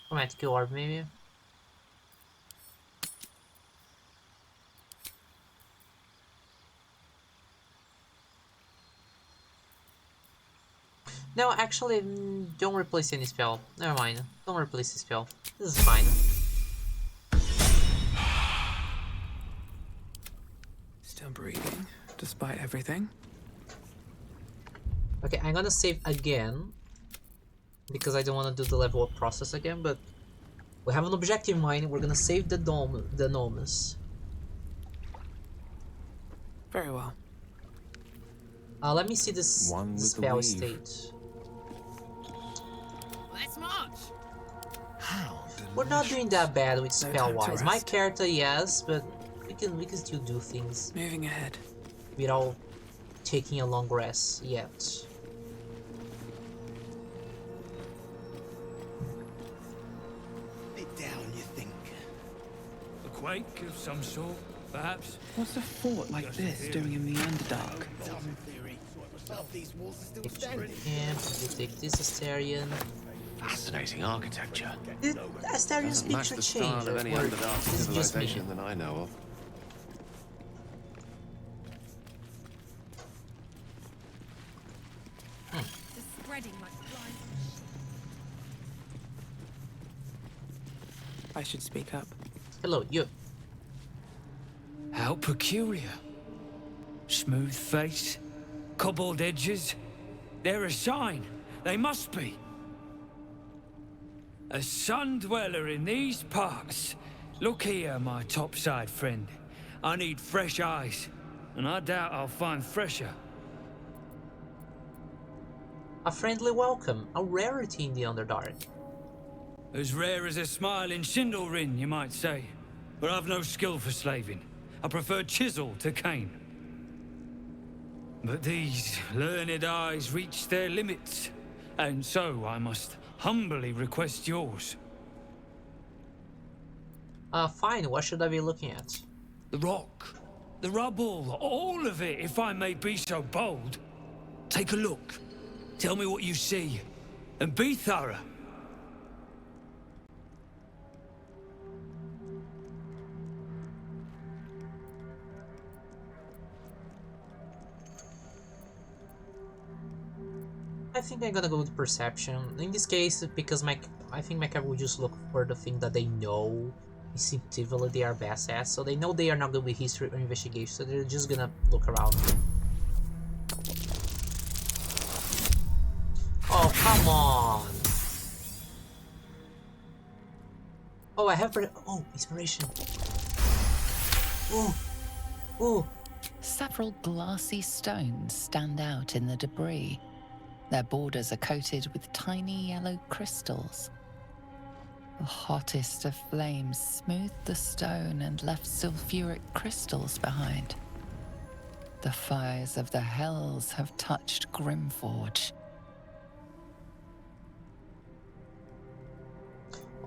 Speaker 1: Chromatic orb, maybe? No, actually, don't replace any spell. Never mind. Don't replace the spell. This is fine.
Speaker 3: Still breathing, despite everything.
Speaker 1: Okay, I'm gonna save again. Because I don't want to do the level up process again, but we have an objective in mind. We're gonna save the gnomes.
Speaker 3: Very well.
Speaker 1: Let me see this
Speaker 6: One
Speaker 1: the
Speaker 6: with the
Speaker 1: spell
Speaker 6: weave.
Speaker 1: state.
Speaker 12: Let's march.
Speaker 1: We're not doing that bad with
Speaker 3: No
Speaker 1: spell
Speaker 3: time to
Speaker 1: wise. My
Speaker 3: rest.
Speaker 1: character, yes, but we can still do things
Speaker 3: Moving ahead.
Speaker 1: without taking a long rest yet.
Speaker 12: Bit down, you think? A quake of some sort, perhaps?
Speaker 5: What's a fort like this doing in the Underdark?
Speaker 1: And you take this Astarion.
Speaker 4: Fascinating architecture.
Speaker 1: Did Astarion's
Speaker 4: Doesn't match
Speaker 1: picture
Speaker 4: the
Speaker 1: change?
Speaker 4: style of any
Speaker 1: Or
Speaker 4: Underdark
Speaker 1: is it just me?
Speaker 4: civilization that I know of.
Speaker 13: Spreading like flies.
Speaker 3: I should speak up.
Speaker 1: Hello, you.
Speaker 12: How peculiar. Smooth face, cobbled edges. They're a sign. They must be. A sun dweller in these parts. Look here, my topside friend. I need fresh eyes, and I doubt I'll find fresher.
Speaker 1: A friendly welcome, a rarity in the Underdark.
Speaker 12: As rare as a smile in Sindelrin, you might say. But I've no skill for slaving. I prefer chisel to cane. But these learned eyes reach their limits, and so I must humbly request yours.
Speaker 1: Fine, what should I be looking at?
Speaker 12: The rock, the rubble, all of it, if I may be so bold. Take a look. Tell me what you see, and be thorough.
Speaker 1: I think I'm gonna go with perception. In this case, because I think my character will just look for the thing that they know instinctively they are best at. So they know they are not gonna be history or investigation, so they're just gonna look around. Oh, come on! Oh, I have oh, inspiration. Ooh! Ooh!
Speaker 2: Several glassy stones stand out in the debris. Their borders are coated with tiny yellow crystals. The hottest of flames smoothed the stone and left sulfuric crystals behind. The fires of the hells have touched Grymforge.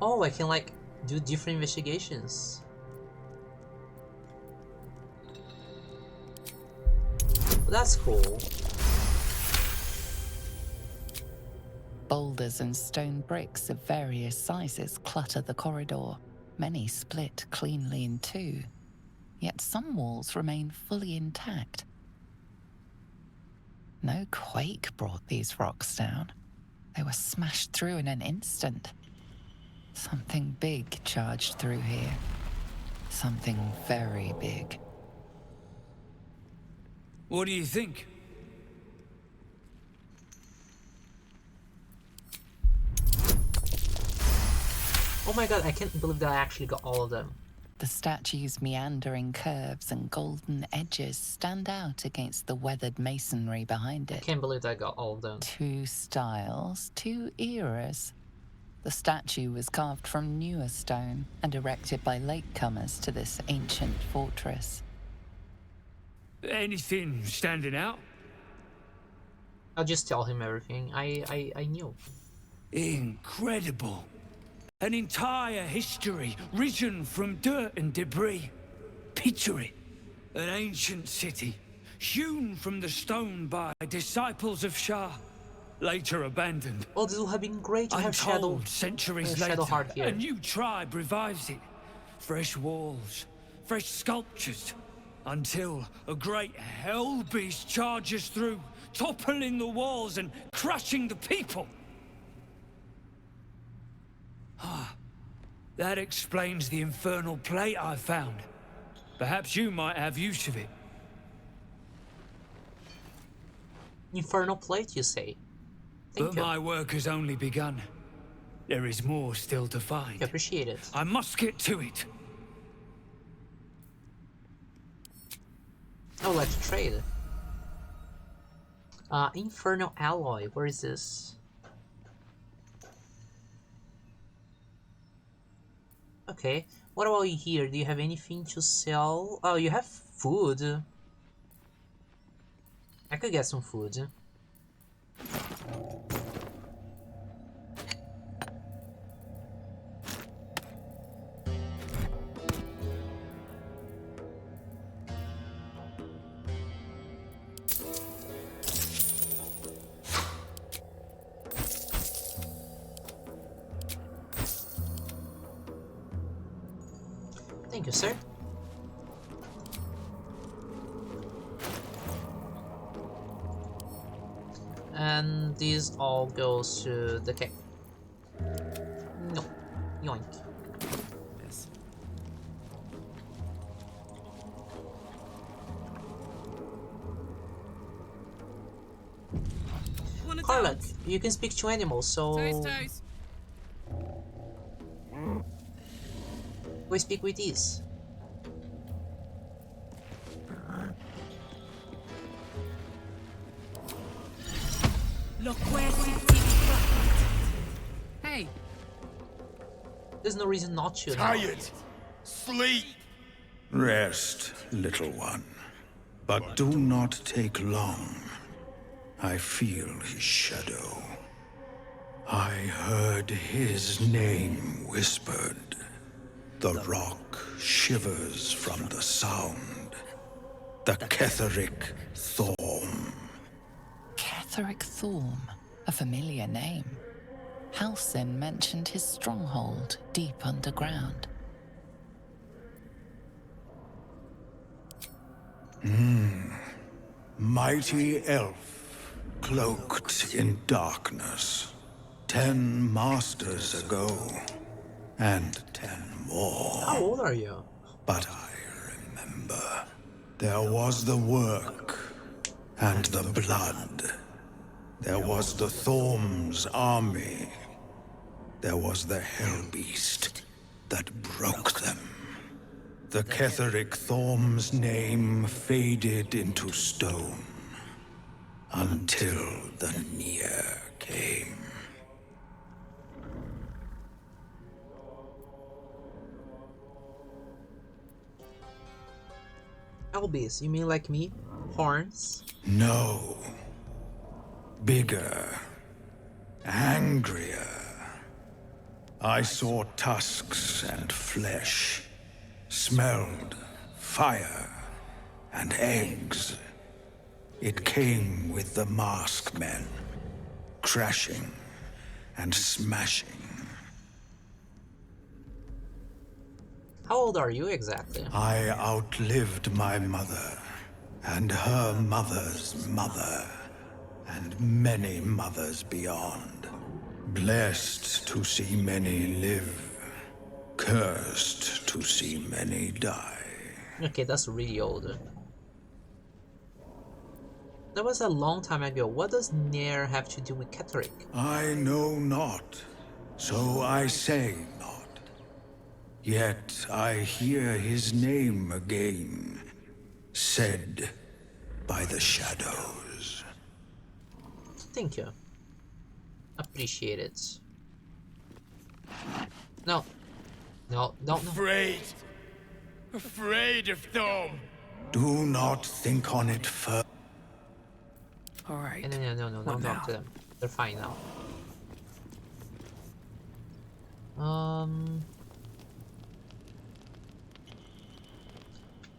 Speaker 1: Oh, I can like do different investigations. That's cool.
Speaker 2: Boulders and stone bricks of various sizes clutter the corridor, many split cleanly in two, yet some walls remain fully intact. No quake brought these rocks down. They were smashed through in an instant. Something big charged through here. Something very big.
Speaker 12: What do you think?
Speaker 1: Oh my god, I can't believe that I actually got all of them.
Speaker 2: The statue's meandering curves and golden edges stand out against the weathered masonry behind
Speaker 1: I
Speaker 2: it.
Speaker 1: can't believe that I got all of them.
Speaker 2: Two styles, two eras. The statue was carved from newer stone and erected by latecomers to this ancient fortress.
Speaker 12: Anything standing out?
Speaker 1: I'll just tell him everything. I knew.
Speaker 12: Incredible. An entire history risen from dirt and debris. Picture it. An ancient city, hewn from the stone by disciples of Shah. later abandoned.
Speaker 1: Oh, this would have been great to have Shadow,
Speaker 12: centuries
Speaker 1: Shadow
Speaker 12: later,
Speaker 1: Heart here.
Speaker 12: a new tribe revives it. Fresh walls, fresh sculptures, until a great hell beast charges through, toppling the walls and crushing the people. That explains the infernal plate I found. Perhaps you might have use of it.
Speaker 1: Infernal plate, you say?
Speaker 12: But my work has only begun. There is more still to find.
Speaker 1: Appreciate it.
Speaker 12: I must get to it.
Speaker 1: I would like to trade. Infernal alloy. Where is this? Okay. What about you here? Do you have anything to sell? Oh, you have food. I could get some food. Thank you, sir. And this all goes to the cake. No. Yoink.
Speaker 5: Yes.
Speaker 1: Carla, you can speak to animals, so... We speak with these.
Speaker 8: Look where Hey.
Speaker 1: There's no reason not to.
Speaker 17: Tired. Sleep.
Speaker 7: Rest, little one. But do not take long. I feel his shadow. I heard his name whispered. The rock shivers from the sound. The Ketheric Thorm.
Speaker 2: Ketheric Thorm, a familiar name. Halsin mentioned his stronghold deep underground.
Speaker 7: Mighty elf, cloaked in darkness. 10 masters ago, and 10 more.
Speaker 1: How old are you?
Speaker 7: But I remember. There was the work, and the blood. There was the Thorm's army. There was the Hell Beast that broke them. The Ketheric Thorm's name faded into stone until the Near came.
Speaker 1: Elbis, you mean like me? Horns?
Speaker 7: No. Bigger. Angrier. I saw tusks and flesh. Smelled fire and eggs. It came with the masked men, crashing and smashing.
Speaker 1: How old are you exactly?
Speaker 7: I outlived my mother, and her mother's mother, and many mothers beyond. Blessed to see many live. Cursed to see many die.
Speaker 1: Okay, that's really old. That was a long time ago. What does Nair have to do with Ketheric?
Speaker 7: I know not, so I say not. Yet I hear his name again, said by the shadows.
Speaker 1: Thank you. Appreciate it. No. No, don't.
Speaker 17: Afraid of Thorm.
Speaker 7: Do not think on it first.
Speaker 5: All right.
Speaker 1: No, don't talk to them. They're fine now.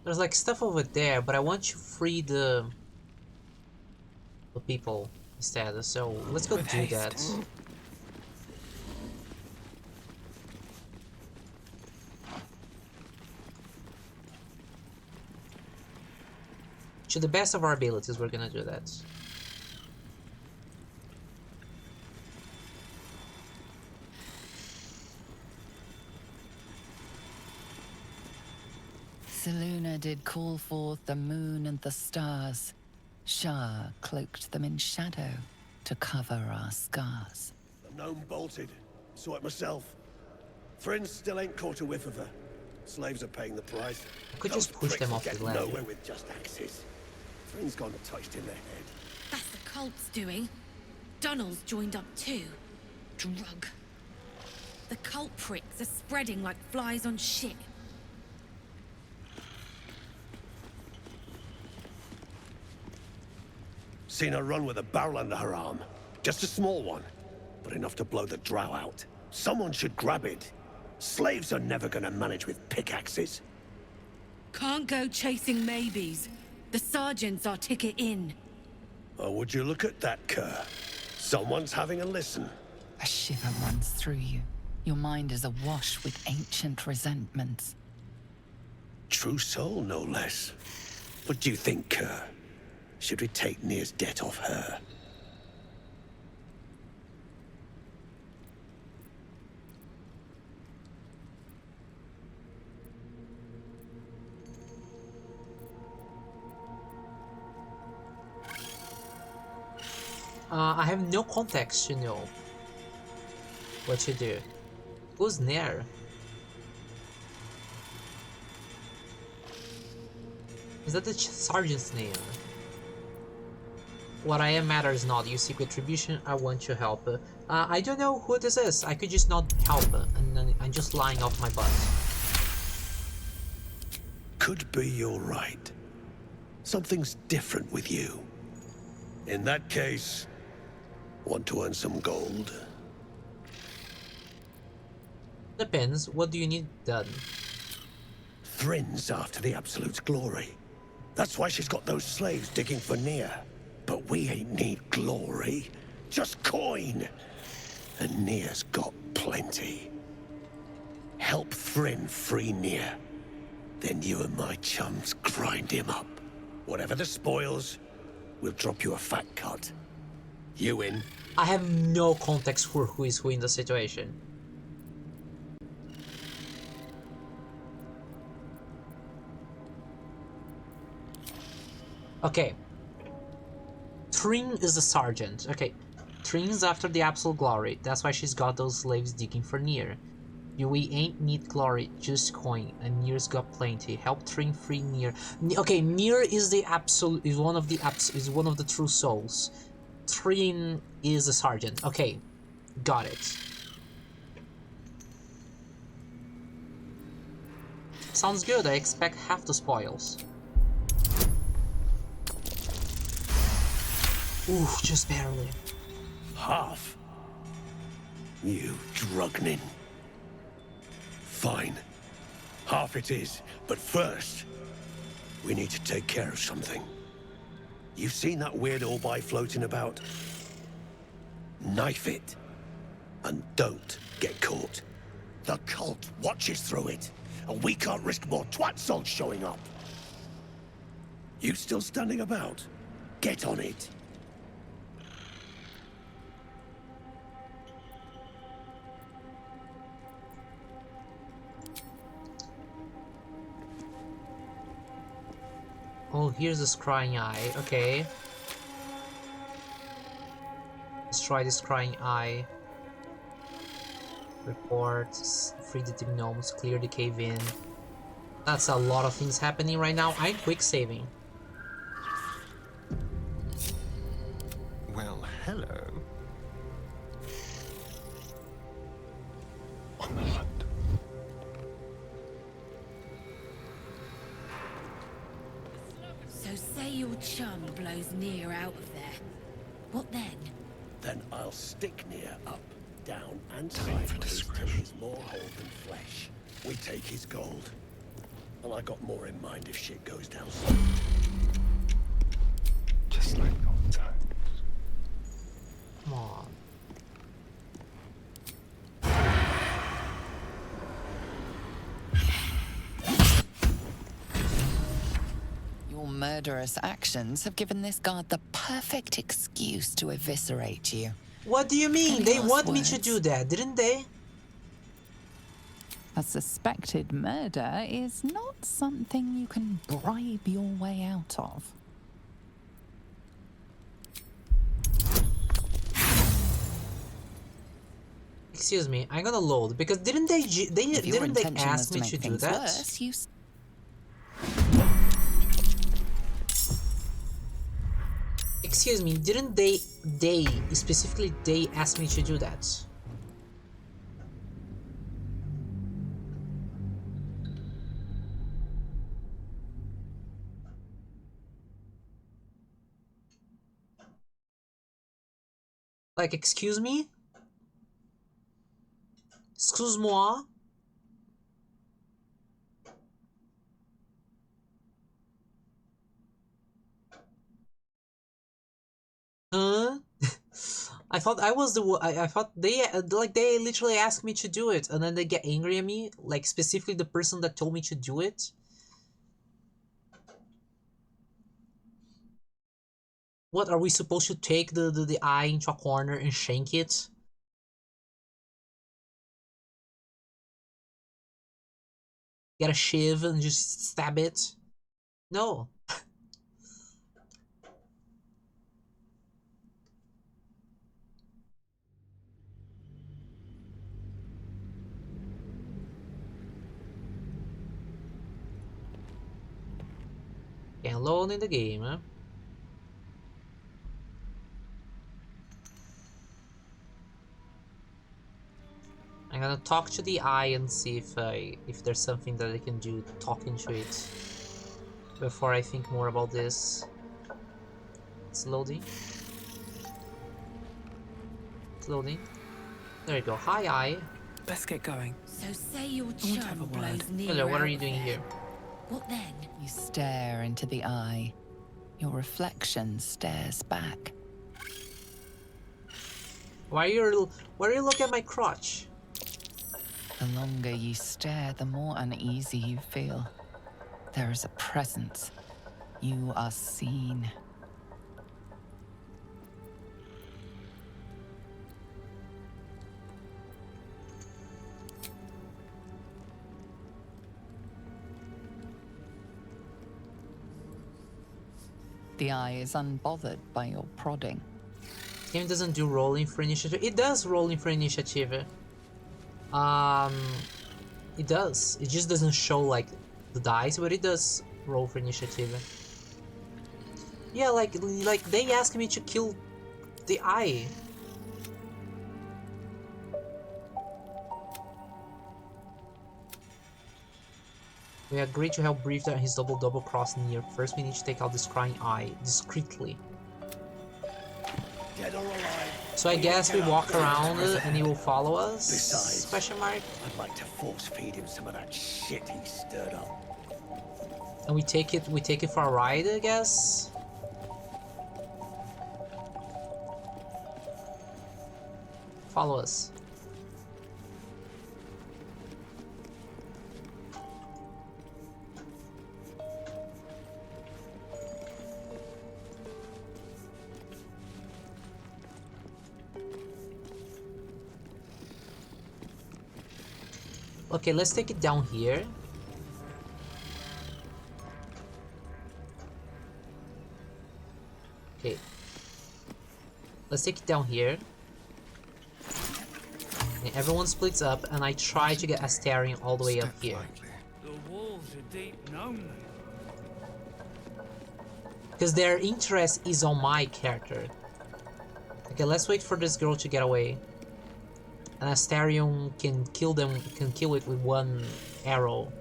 Speaker 1: There's like stuff over there, but I want to free the people instead. So let's go
Speaker 3: With
Speaker 1: do
Speaker 3: haste.
Speaker 1: that. To the best of our abilities, we're gonna do that.
Speaker 2: Selûne did call forth the moon and the stars. Shah cloaked them in shadow to cover our scars.
Speaker 18: The gnome bolted. Saw it myself. Friends still ain't caught a whiff of her. Slaves are paying the price.
Speaker 1: I could
Speaker 18: Those
Speaker 1: just push them
Speaker 18: pricks will
Speaker 1: off the
Speaker 18: get
Speaker 1: ledge.
Speaker 18: nowhere with just axes. Friends gone touched in their head.
Speaker 13: That's the cult's doing. Donald's joined up too. Drug. The cult pricks are spreading like flies on shit.
Speaker 18: Seen her run with a barrel under her arm. Just a small one, but enough to blow the drow out. Someone should grab it. Slaves are never gonna manage with pickaxes.
Speaker 13: Can't go chasing maybes. The sergeant's our ticket in.
Speaker 18: Oh, would you look at that, Kerr? Someone's having a listen.
Speaker 2: A shiver runs through you. Your mind is awash with ancient resentments.
Speaker 18: True soul, no less. What do you think, Kerr? Should we take Nir's debt off her?
Speaker 1: I have no context to know what to do. Who's Nair? Is that the sergeant's name? What I am matters not. You seek retribution. I want your help. I don't know who this is. I could just not help, and then I'm just lying off my butt.
Speaker 18: Could be you're right. Something's different with you. In that case, want to earn some gold?
Speaker 1: Depends. What do you need done?
Speaker 18: Thrin's after the Absolute's glory. That's why she's got those slaves digging for Nir. But we ain't need glory, just coin. And Nir's got plenty. Help Thryn free Nir. Then you and my chums grind him up. Whatever the spoils, we'll drop you a fat cut. You in?
Speaker 1: I have no context for who is who in the situation. Okay. Thryn is the sergeant. Okay. Thryn's after the absolute glory. That's why she's got those slaves digging for Nir. We ain't need glory, just coin, and Nir's got plenty. Help Thryn free Nir. Okay, Nir is the absolute, is one of the true souls. Thryn is a sergeant. Okay, got it. Sounds good. I expect half the spoils. Oof, just barely.
Speaker 18: Half? You drugnin. Fine. Half it is. But first, we need to take care of something. You've seen that weird orbi floating about? Knife it. And don't get caught. The cult watches through it. And we can't risk more twat souls showing up. You still standing about? Get on it.
Speaker 1: Oh, here's this crying eye. Okay. Let's try this crying eye. Report, free the gnomes, clear the cave in. That's a lot of things happening right now. I'm quick saving.
Speaker 10: Well, hello.
Speaker 9: On the hunt.
Speaker 13: So say your chum blows Nir out of there. What then?
Speaker 18: Then I'll stick Nir up, down, and sideways till he's more whole than flesh. We take his gold. And I got more in mind if shit goes down.
Speaker 9: Just like old times.
Speaker 2: murderous actions have given this guard the perfect excuse to eviscerate you.
Speaker 1: What do you mean?
Speaker 2: Any
Speaker 1: They
Speaker 2: last
Speaker 1: want me to
Speaker 2: words?
Speaker 1: do that, didn't they?
Speaker 2: A suspected murder is not something you can bribe your way out of.
Speaker 1: Excuse me, I'm gonna load because didn't they
Speaker 2: If your
Speaker 1: didn't they
Speaker 2: intention was
Speaker 1: ask
Speaker 2: to
Speaker 1: me
Speaker 2: make
Speaker 1: to do
Speaker 2: things
Speaker 1: that?
Speaker 2: worse, you
Speaker 1: Excuse me, didn't they specifically they asked me to do that? Like, excuse me? Excuse-moi? Huh? I thought I was the I thought they like they literally asked me to do it and then they get angry at me, like specifically the person that told me to do it. What are we supposed to take the eye into a corner and shank it? Get a shiv and just stab it? No. Okay, alone in the game, huh? I'm gonna talk to the eye and see if there's something that I can do talking to it before I think more about this. It's loading. It's loading. There you go. Hi, eye.
Speaker 3: Let's get going.
Speaker 13: So say your
Speaker 3: I want to have
Speaker 13: chum
Speaker 3: a word.
Speaker 13: blows near
Speaker 1: Hello, what
Speaker 13: out
Speaker 1: are you
Speaker 13: of
Speaker 1: doing
Speaker 13: there.
Speaker 1: here?
Speaker 13: What then?
Speaker 2: You stare into the eye. Your reflection stares back.
Speaker 1: Why are you looking at my crotch?
Speaker 2: The longer you stare, the more uneasy you feel. There is a presence. You are seen. The eye is unbothered by your prodding.
Speaker 1: This game doesn't do rolling for initiative. It does rolling for initiative. It does. It just doesn't show like the dice, but it does roll for initiative. Yeah, like they asked me to kill the eye. We agreed to help brief his double cross near. First, we need to take out this crying eye discreetly.
Speaker 18: Dead or alive.
Speaker 1: So I guess we walk around and he will follow us?
Speaker 18: Besides,
Speaker 1: Question mark.
Speaker 18: I'd like to force feed him some of that shit he stirred up.
Speaker 1: And we take it for a ride, I guess. Follow us. Okay, let's take it down here. Okay. Let's take it down here. And everyone splits up, and I try to get Astarion all the way up here.
Speaker 12: The walls are deep known.
Speaker 1: Because their interest is on my character. Okay, let's wait for this girl to get away. And Astarion can kill it with one arrow.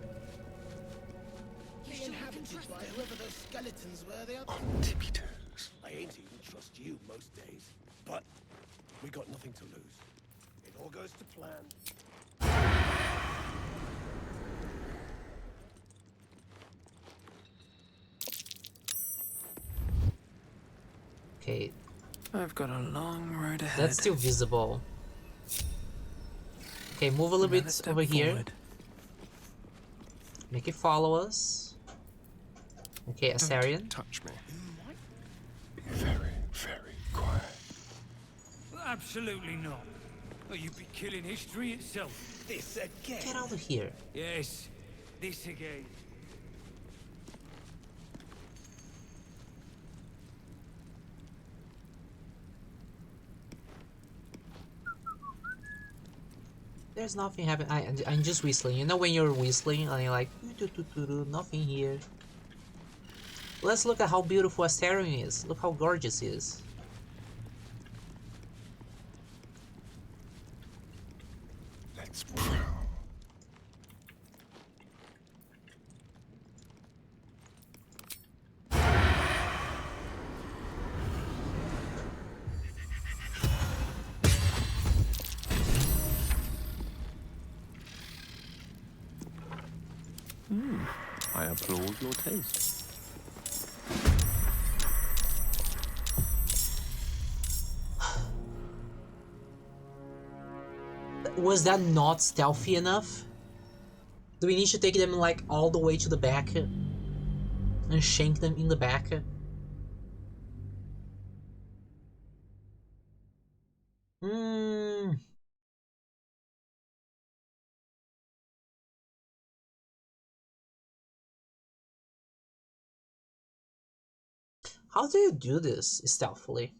Speaker 18: On tippy toes. I ain't even trust you most days, but we got nothing to lose. It all goes to plan.
Speaker 1: Okay.
Speaker 3: I've got a long road ahead.
Speaker 1: That's still visible. Okay, move a little bit over here. Make it follow us. Okay, Astarion.
Speaker 10: approach me. Be very, very quiet.
Speaker 12: Absolutely not. Or you'd be killing history itself.
Speaker 16: This again?
Speaker 1: Get out of here.
Speaker 12: Yes, this again.
Speaker 1: There's nothing happening. I'm just whistling. You know when you're whistling and you're like, nothing here. Let's look at how beautiful Astarion is. Look how gorgeous he is.
Speaker 9: Let's prowl.
Speaker 4: I applaud your taste.
Speaker 1: Was that not stealthy enough? Do we need to take them like all the way to the back and shank them in the back? How do you do this stealthily?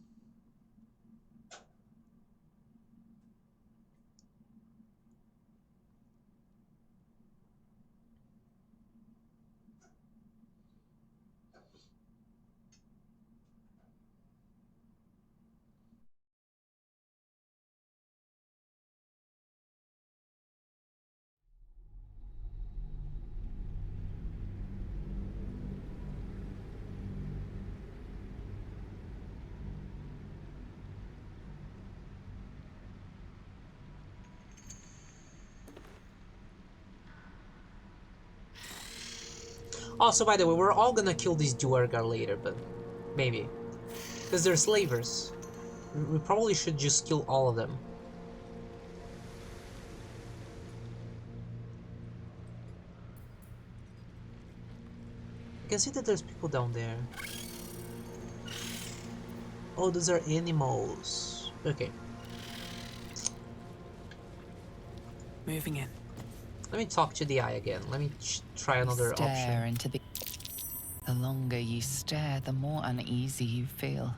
Speaker 1: Also, by the way, we're all gonna kill these Duergar later, but maybe. Because they're slavers. We probably should just kill all of them. I can see that there's people down there. Oh, those are animals. Okay.
Speaker 3: Moving in.
Speaker 1: Let me talk to the eye again. Let me try another
Speaker 2: Stare
Speaker 1: option.
Speaker 2: into the longer you stare, the more uneasy you feel.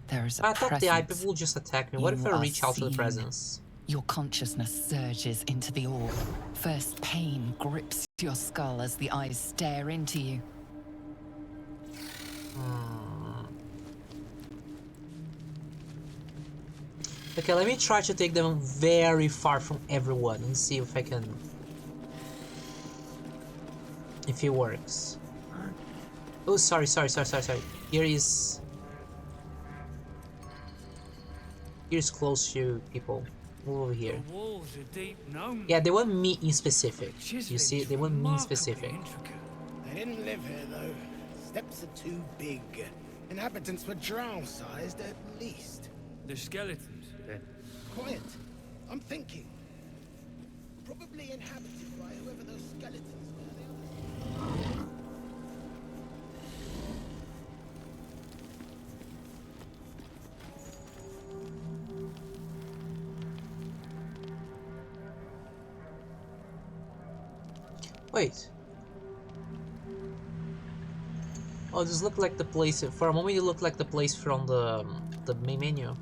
Speaker 2: There is a
Speaker 1: I thought the eye
Speaker 2: presence.
Speaker 1: people will just attack me. What if
Speaker 2: You
Speaker 1: I
Speaker 2: are
Speaker 1: reach out to the
Speaker 2: seen.
Speaker 1: presence?
Speaker 2: Your consciousness surges into the orb. First pain grips your skull as the eyes stare into you.
Speaker 1: Okay, let me try to take them very far from everyone and see if I can... if it works. Oh, sorry. Here is close to people. Move over here.
Speaker 12: The walls are deep gnome.
Speaker 1: Yeah, they want me in specific. You see, they want me in specific.
Speaker 17: They didn't live here, though. Steps are too big. Inhabitants were drow-sized at least.
Speaker 12: The skeletons.
Speaker 17: Quiet. I'm thinking. Probably inhabited by whoever those skeletons were.
Speaker 1: Wait. Oh, this looked like the place. For a moment, it looked like the place from the main menu.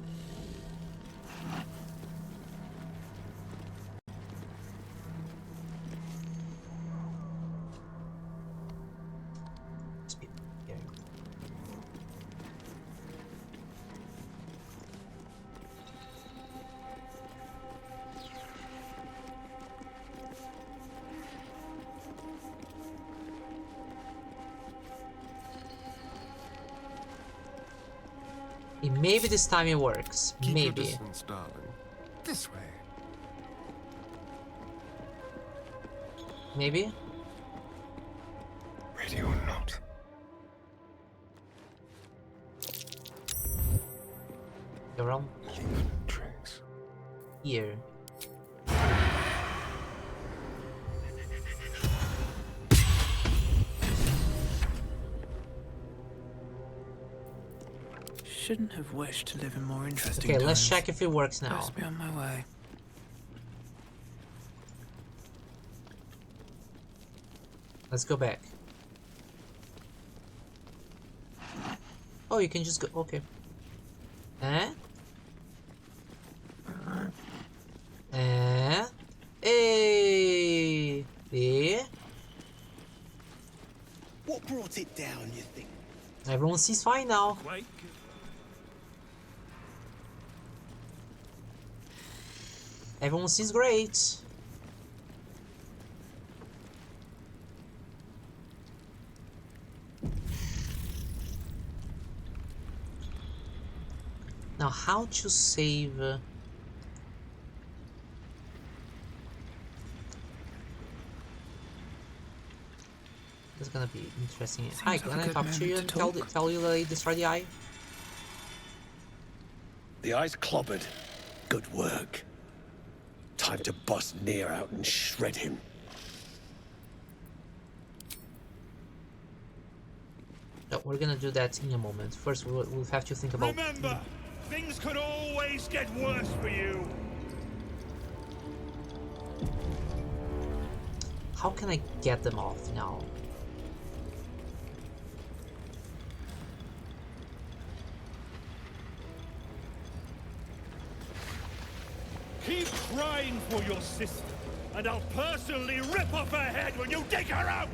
Speaker 1: Maybe this time it works.
Speaker 10: Keep
Speaker 1: Maybe.
Speaker 10: your distance, darling. This way.
Speaker 1: Maybe.
Speaker 10: Ready or not.
Speaker 1: Around
Speaker 10: tricks.
Speaker 1: Here.
Speaker 3: shouldn't have wished to live in more interesting
Speaker 1: Okay,
Speaker 3: times.
Speaker 1: let's check if it works now.
Speaker 3: Best be on my way.
Speaker 1: Let's go back. Oh, you can just go. Okay. Eh? Hey! Yeah?
Speaker 17: What brought it down, you think?
Speaker 1: Everyone sees fine now. Everyone sees great. Now, how to save? That's gonna be interesting. Hi, can I talk to you and tell you that I destroyed the eye?
Speaker 18: The eye's clobbered. Good work. Time to bust Nier out and shred him.
Speaker 1: No, we're gonna do that in a moment. First, we'll have to think about.
Speaker 19: Remember, things could always get worse for you.
Speaker 1: How can I get them off now?
Speaker 19: Keep crying for your sister, and I'll personally rip off her head when you dig her out.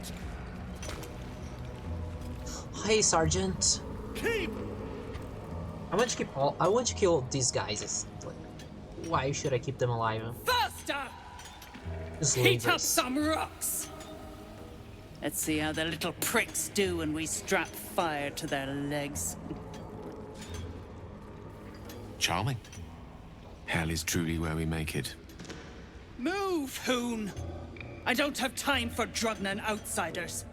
Speaker 1: Hey, Sergeant.
Speaker 19: Keep.
Speaker 1: I want to keep all. I want to kill these guys. It's like, why should I keep them alive?
Speaker 16: Faster!
Speaker 1: Just
Speaker 16: Heat up
Speaker 1: us.
Speaker 16: some rocks. Let's see how the little pricks do when we strap fire to their legs.
Speaker 6: Charming. Hell is truly where we make it.
Speaker 16: Move, Hoon! I don't have time for Drugnan outsiders.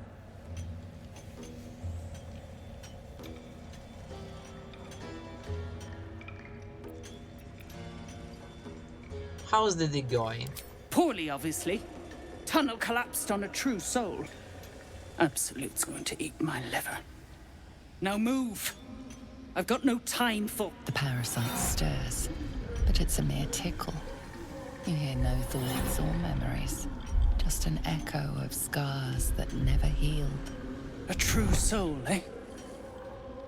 Speaker 1: How's the dig going?
Speaker 16: Poorly, obviously. Tunnel collapsed on a true soul. Absolute's going to eat my liver. Now move! I've got no time for...
Speaker 2: The parasite stirs, but it's a mere tickle. You hear no thoughts or memories, just an echo of scars that never healed.
Speaker 16: A true soul, eh?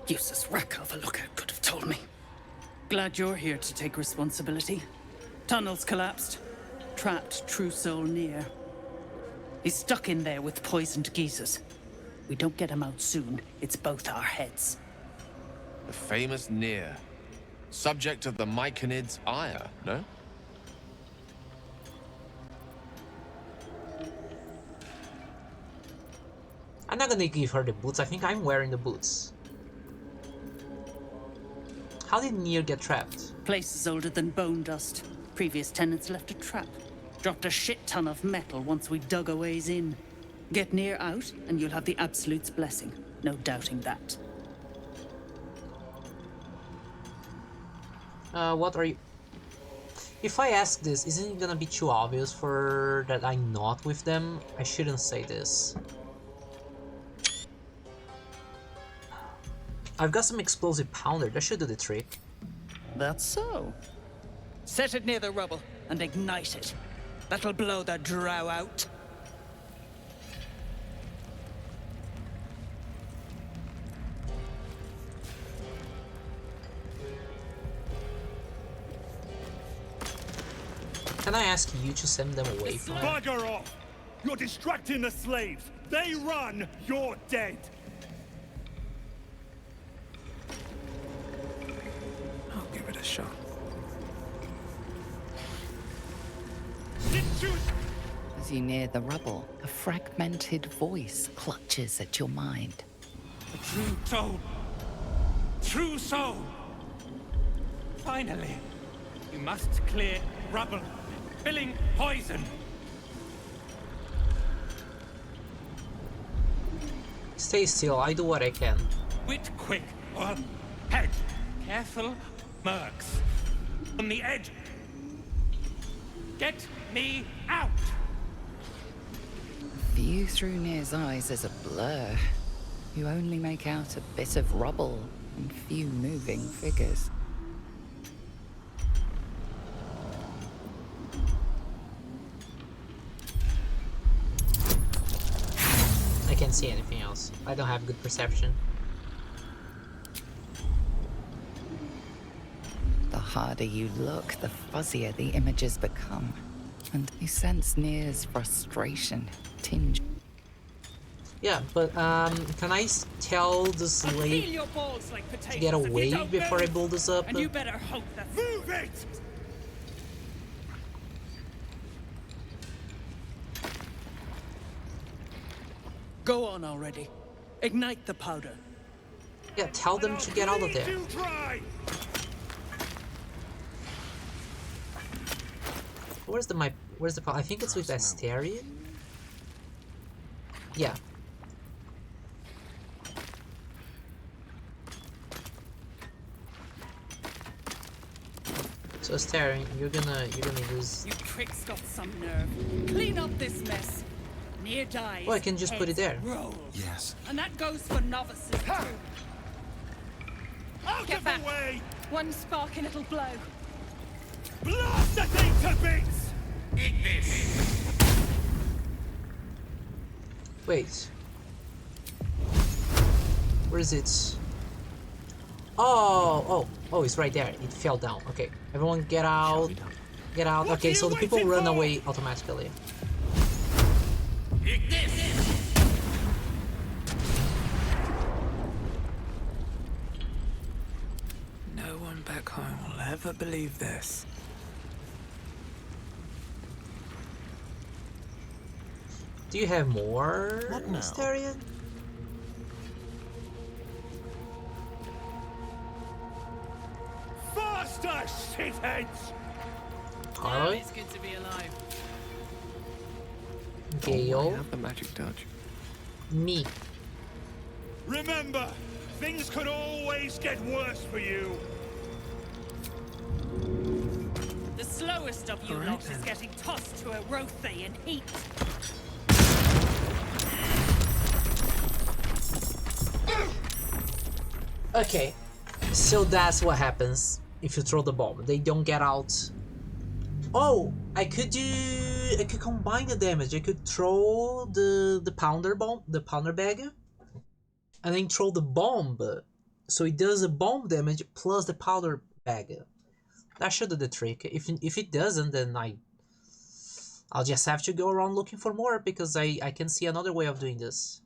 Speaker 16: Useless wreck of a lookout could have told me. Glad you're here to take responsibility. Tunnels collapsed. Trapped true soul near. He's stuck in there with poisoned geezers. We don't get him out soon, it's both our heads.
Speaker 6: The famous Nier. Subject of the Myconid's ire, no?
Speaker 1: I'm not gonna give her the boots. I think I'm wearing the boots. How did Nier get trapped?
Speaker 16: Place is older than bone dust. Previous tenants left a trap. Dropped a shit ton of metal once we dug a ways in. Get Nier out, and you'll have the Absolute's blessing. No doubting that.
Speaker 1: What are you... If I ask this, isn't it gonna be too obvious for that I'm not with them? I shouldn't say this. I've got some explosive powder, that should do the trick.
Speaker 16: That's so. Set it near the rubble and ignite it. That'll blow the drow out.
Speaker 1: Can I ask you to send them away from me?
Speaker 19: Bugger off! You're distracting the slaves. They run, you're dead.
Speaker 3: I'll give it a shot.
Speaker 2: As you near the rubble, a fragmented voice clutches at your mind.
Speaker 12: A true soul. True soul. Finally, you must clear rubble. Filling poison.
Speaker 1: Stay still, I do what I can.
Speaker 12: Wit quick, or head. Careful, mercs. On the edge. Get me out!
Speaker 2: View through Nir's eyes is a blur. You only make out a bit of rubble, and few moving figures.
Speaker 1: I can't see anything else. I don't have good perception.
Speaker 2: The harder you look, the fuzzier the images become. And you sense Nir's frustration tinge.
Speaker 1: Yeah, but can I tell the slave to get away before I blow this up?
Speaker 16: And you better hope that move it. Go on already. Ignite the powder.
Speaker 1: Yeah, tell them to get out of there. Where's the I think it's with Asterion? Yeah. So Asterion, you're gonna use.
Speaker 16: You prick's got some nerve. Clean up this mess. Near dies.
Speaker 1: Oh, I can just put it there.
Speaker 16: Rolls.
Speaker 4: Yes.
Speaker 16: And that goes for novices too.
Speaker 19: Out
Speaker 16: Get
Speaker 19: of
Speaker 16: back.
Speaker 19: the way!
Speaker 16: One spark and it'll blow.
Speaker 19: Blast the thing to bits! Eat this!
Speaker 1: Wait. Where is it? Oh, it's right there. It fell down. Okay, everyone get out. Get out. Okay, so the people run away automatically.
Speaker 19: Eat this!
Speaker 3: No one back home will ever believe this.
Speaker 1: Do you have more, Asterion?
Speaker 19: Faster, shitheads!
Speaker 1: Carlo?
Speaker 16: It's good to be alive.
Speaker 1: Gale?
Speaker 6: Have the magic touch.
Speaker 1: Me.
Speaker 19: Remember, things could always get worse for you.
Speaker 16: The slowest of you lot is getting tossed to a Rothian heat.
Speaker 1: Okay, so that's what happens if you throw the bomb. They don't get out. Oh, I could combine the damage. I could throw the pounder bomb, the pounder bag, and then throw the bomb. So it does a bomb damage plus the powder bag. That should do the trick. If it doesn't, then I'll just have to go around looking for more because I can see another way of doing this.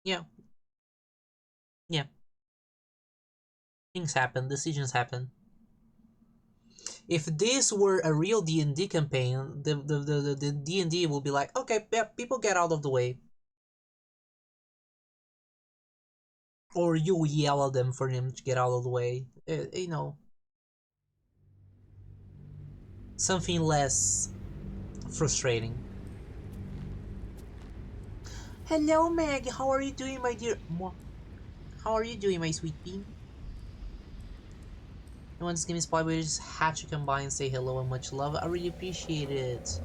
Speaker 1: Yeah. Yeah. Things happen, decisions happen. If this were a real D&D campaign, the D&D will be like, okay, yeah, people get out of the way. Or you yell at them for them to get out of the way. You know. Something less frustrating. Hello, Meg. How are you doing, my dear? How are you doing, my sweet pea? No one's giving spoil, but you just had to come by and say hello and much love. I really appreciate it.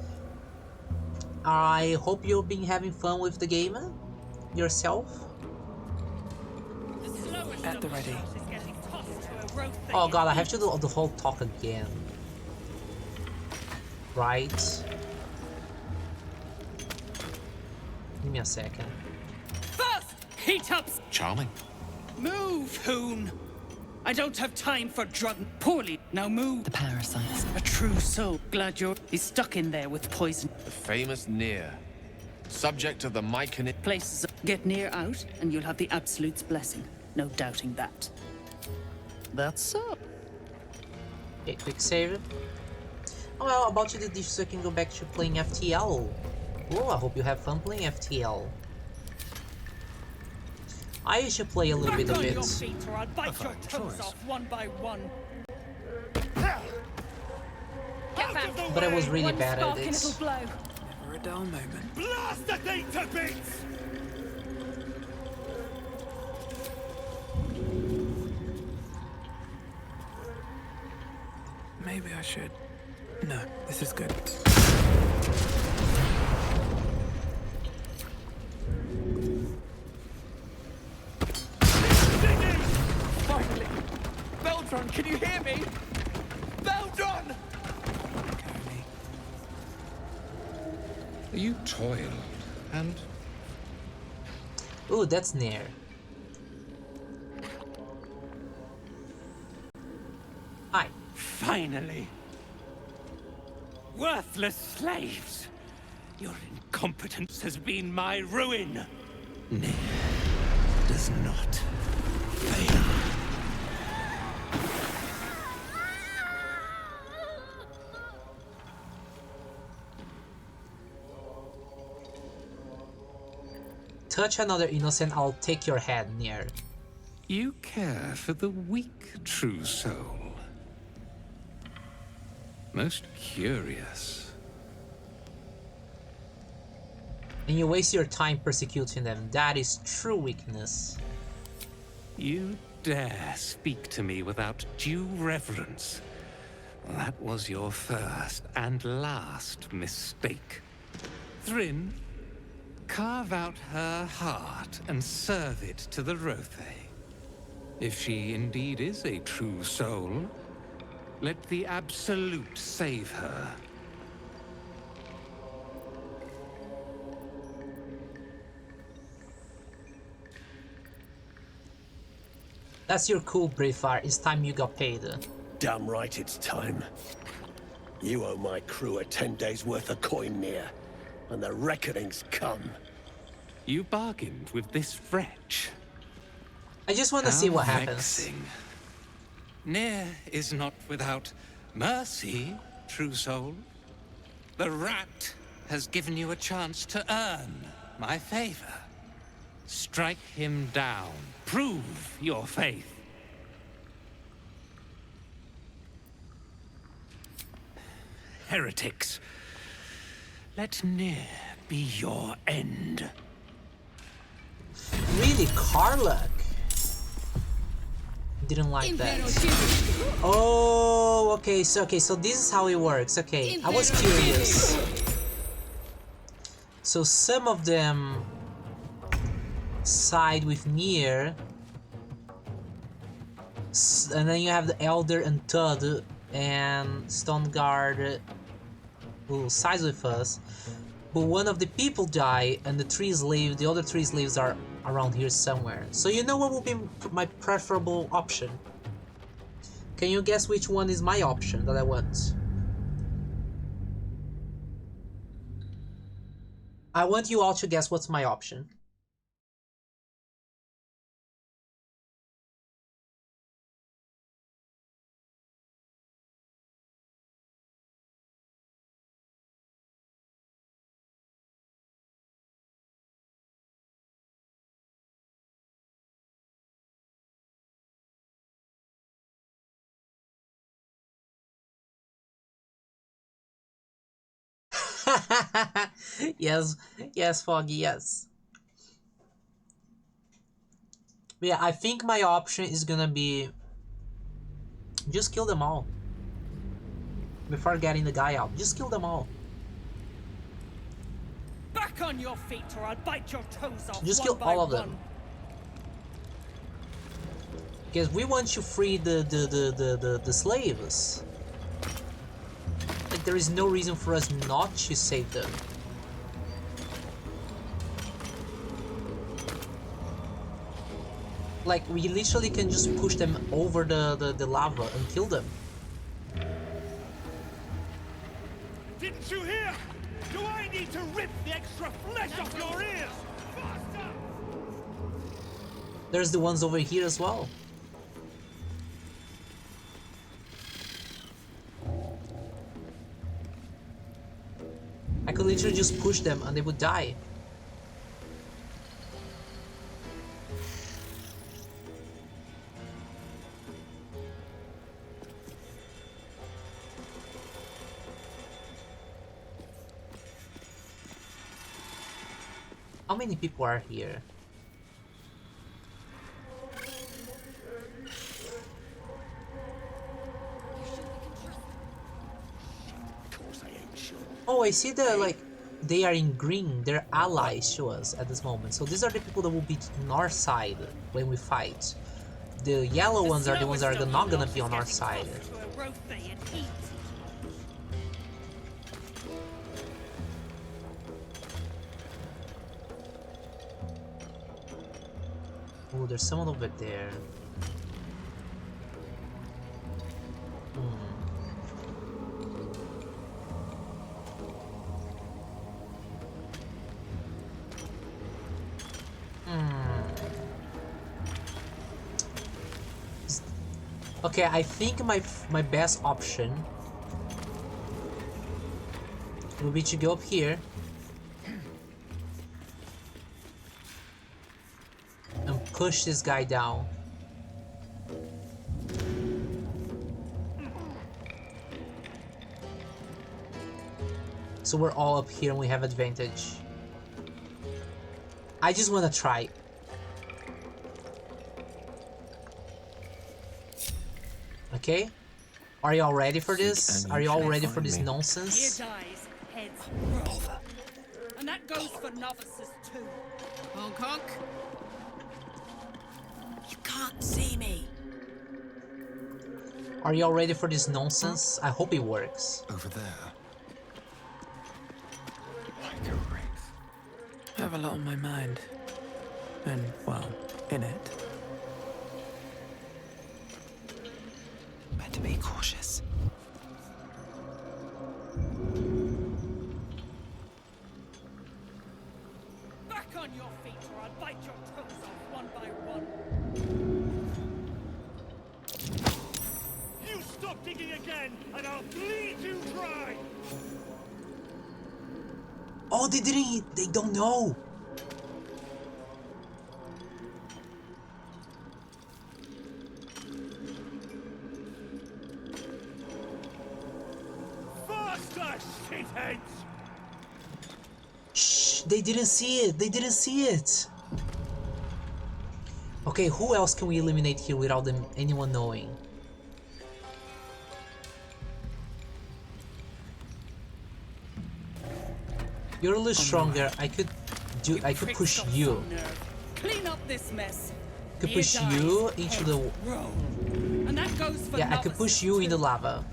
Speaker 1: I hope you've been having fun with the game yourself.
Speaker 3: At the ready.
Speaker 1: Oh god, I have to do the whole talk again. Right? Give me a second.
Speaker 16: First, heat up.
Speaker 6: Charming.
Speaker 16: Move, Hoon. I don't have time for drug. Poorly. Now move.
Speaker 2: The parasites.
Speaker 16: A true soul. Glad he's stuck in there with poison.
Speaker 6: The famous Nier. Subject to the Myconid.
Speaker 16: Places. Get near out, and you'll have the Absolute's blessing. No doubting that. That's so.
Speaker 1: Okay, quick save. Oh, well, about to do this so I can go back to playing FTL. Oh, I hope you have fun playing FTL. I used to play a little bit of it.
Speaker 16: Your feet, or I'll bite your toes off one by one. Get back.
Speaker 1: But I was really bad at it.
Speaker 3: Never a dull moment.
Speaker 19: Blast the thing to bits!
Speaker 3: Maybe I should. No, this is good.
Speaker 12: Finally! Baldur, can you hear me? Baldur!
Speaker 20: You toiled, and...
Speaker 1: Ooh, that's near. Hi.
Speaker 12: Finally! Worthless slaves! Your incompetence has been my ruin! Nay, does not fail.
Speaker 1: Touch another innocent, I'll take your head, near.
Speaker 20: You care for the weak, true soul. Most curious.
Speaker 1: And you waste your time persecuting them. That is true weakness.
Speaker 20: You dare speak to me without due reverence. That was your first and last mistake. Thryn, carve out her heart and serve it to the Rothe. If she indeed is a true soul, let the Absolute save her.
Speaker 1: That's your cool, Brayfire. It's time you got paid.
Speaker 18: Damn right it's time. You owe my crew a 10 days' worth of coin near, and the reckoning's come.
Speaker 20: You bargained with this wretch.
Speaker 1: I just want to see what happens.
Speaker 20: Near is not without mercy, true soul. The rat has given you a chance to earn my favor. Strike him down. Prove your faith. Heretics. Let Near be your end.
Speaker 1: Really, Karlach? Didn't like that. Oh, okay, so this is how it works. Okay, I was curious. So some of them side with Nier, and then you have the Elder and Todd and Stoneguard who sides with us. But one of the people die, and the other three slaves are around here somewhere. So you know what will be my preferable option? Can you guess which one is my option that I want? I want you all to guess what's my option. yes, Foggy, yes. But yeah, I think my option is gonna be just kill them all. Before getting the guy out, just kill them all.
Speaker 12: Back on your feet or I'll bite your toes off.
Speaker 1: Just kill all of them. Because we want to free the slaves. Like, there is no reason for us not to save them. Like, we literally can just push them over the lava and kill them.
Speaker 19: Didn't you hear? Do I need to rip the extra flesh off your ears? Faster!
Speaker 1: There's the ones over here as well. I could literally just push them and they would die. How many people are here? Oh, I see the, like, they are in green. They're allies to us at this moment. So these are the people that will be on our side when we fight. The yellow ones are the ones that are not gonna be on our side. Oh, there's someone over there. Okay, I think my best option will be to go up here and push this guy down. So we're all up here and we have advantage. I just want to try. Okay? Are y'all ready for this? Are y'all ready for this nonsense?
Speaker 8: Here dies, heads roll. And that goes for novices too. Honk honk.
Speaker 2: You can't see me.
Speaker 1: Are y'all ready for this nonsense? I hope it works.
Speaker 10: Over there.
Speaker 3: I have a lot on my mind. And, well, in it.
Speaker 2: Better be cautious.
Speaker 8: Back on your feet or I'll bite your toes off one by one.
Speaker 19: You stop digging again, and I'll bleed you dry!
Speaker 1: Oh, they didn't. They don't know.
Speaker 19: Faster, shitheads!
Speaker 1: Shh, they didn't see it. They didn't see it. Okay, who else can we eliminate here without anyone knowing? You're a little stronger. I could push you.
Speaker 8: Clean up this mess.
Speaker 1: Could push you into the.
Speaker 8: And that goes for
Speaker 1: Yeah, I could push you in the lava.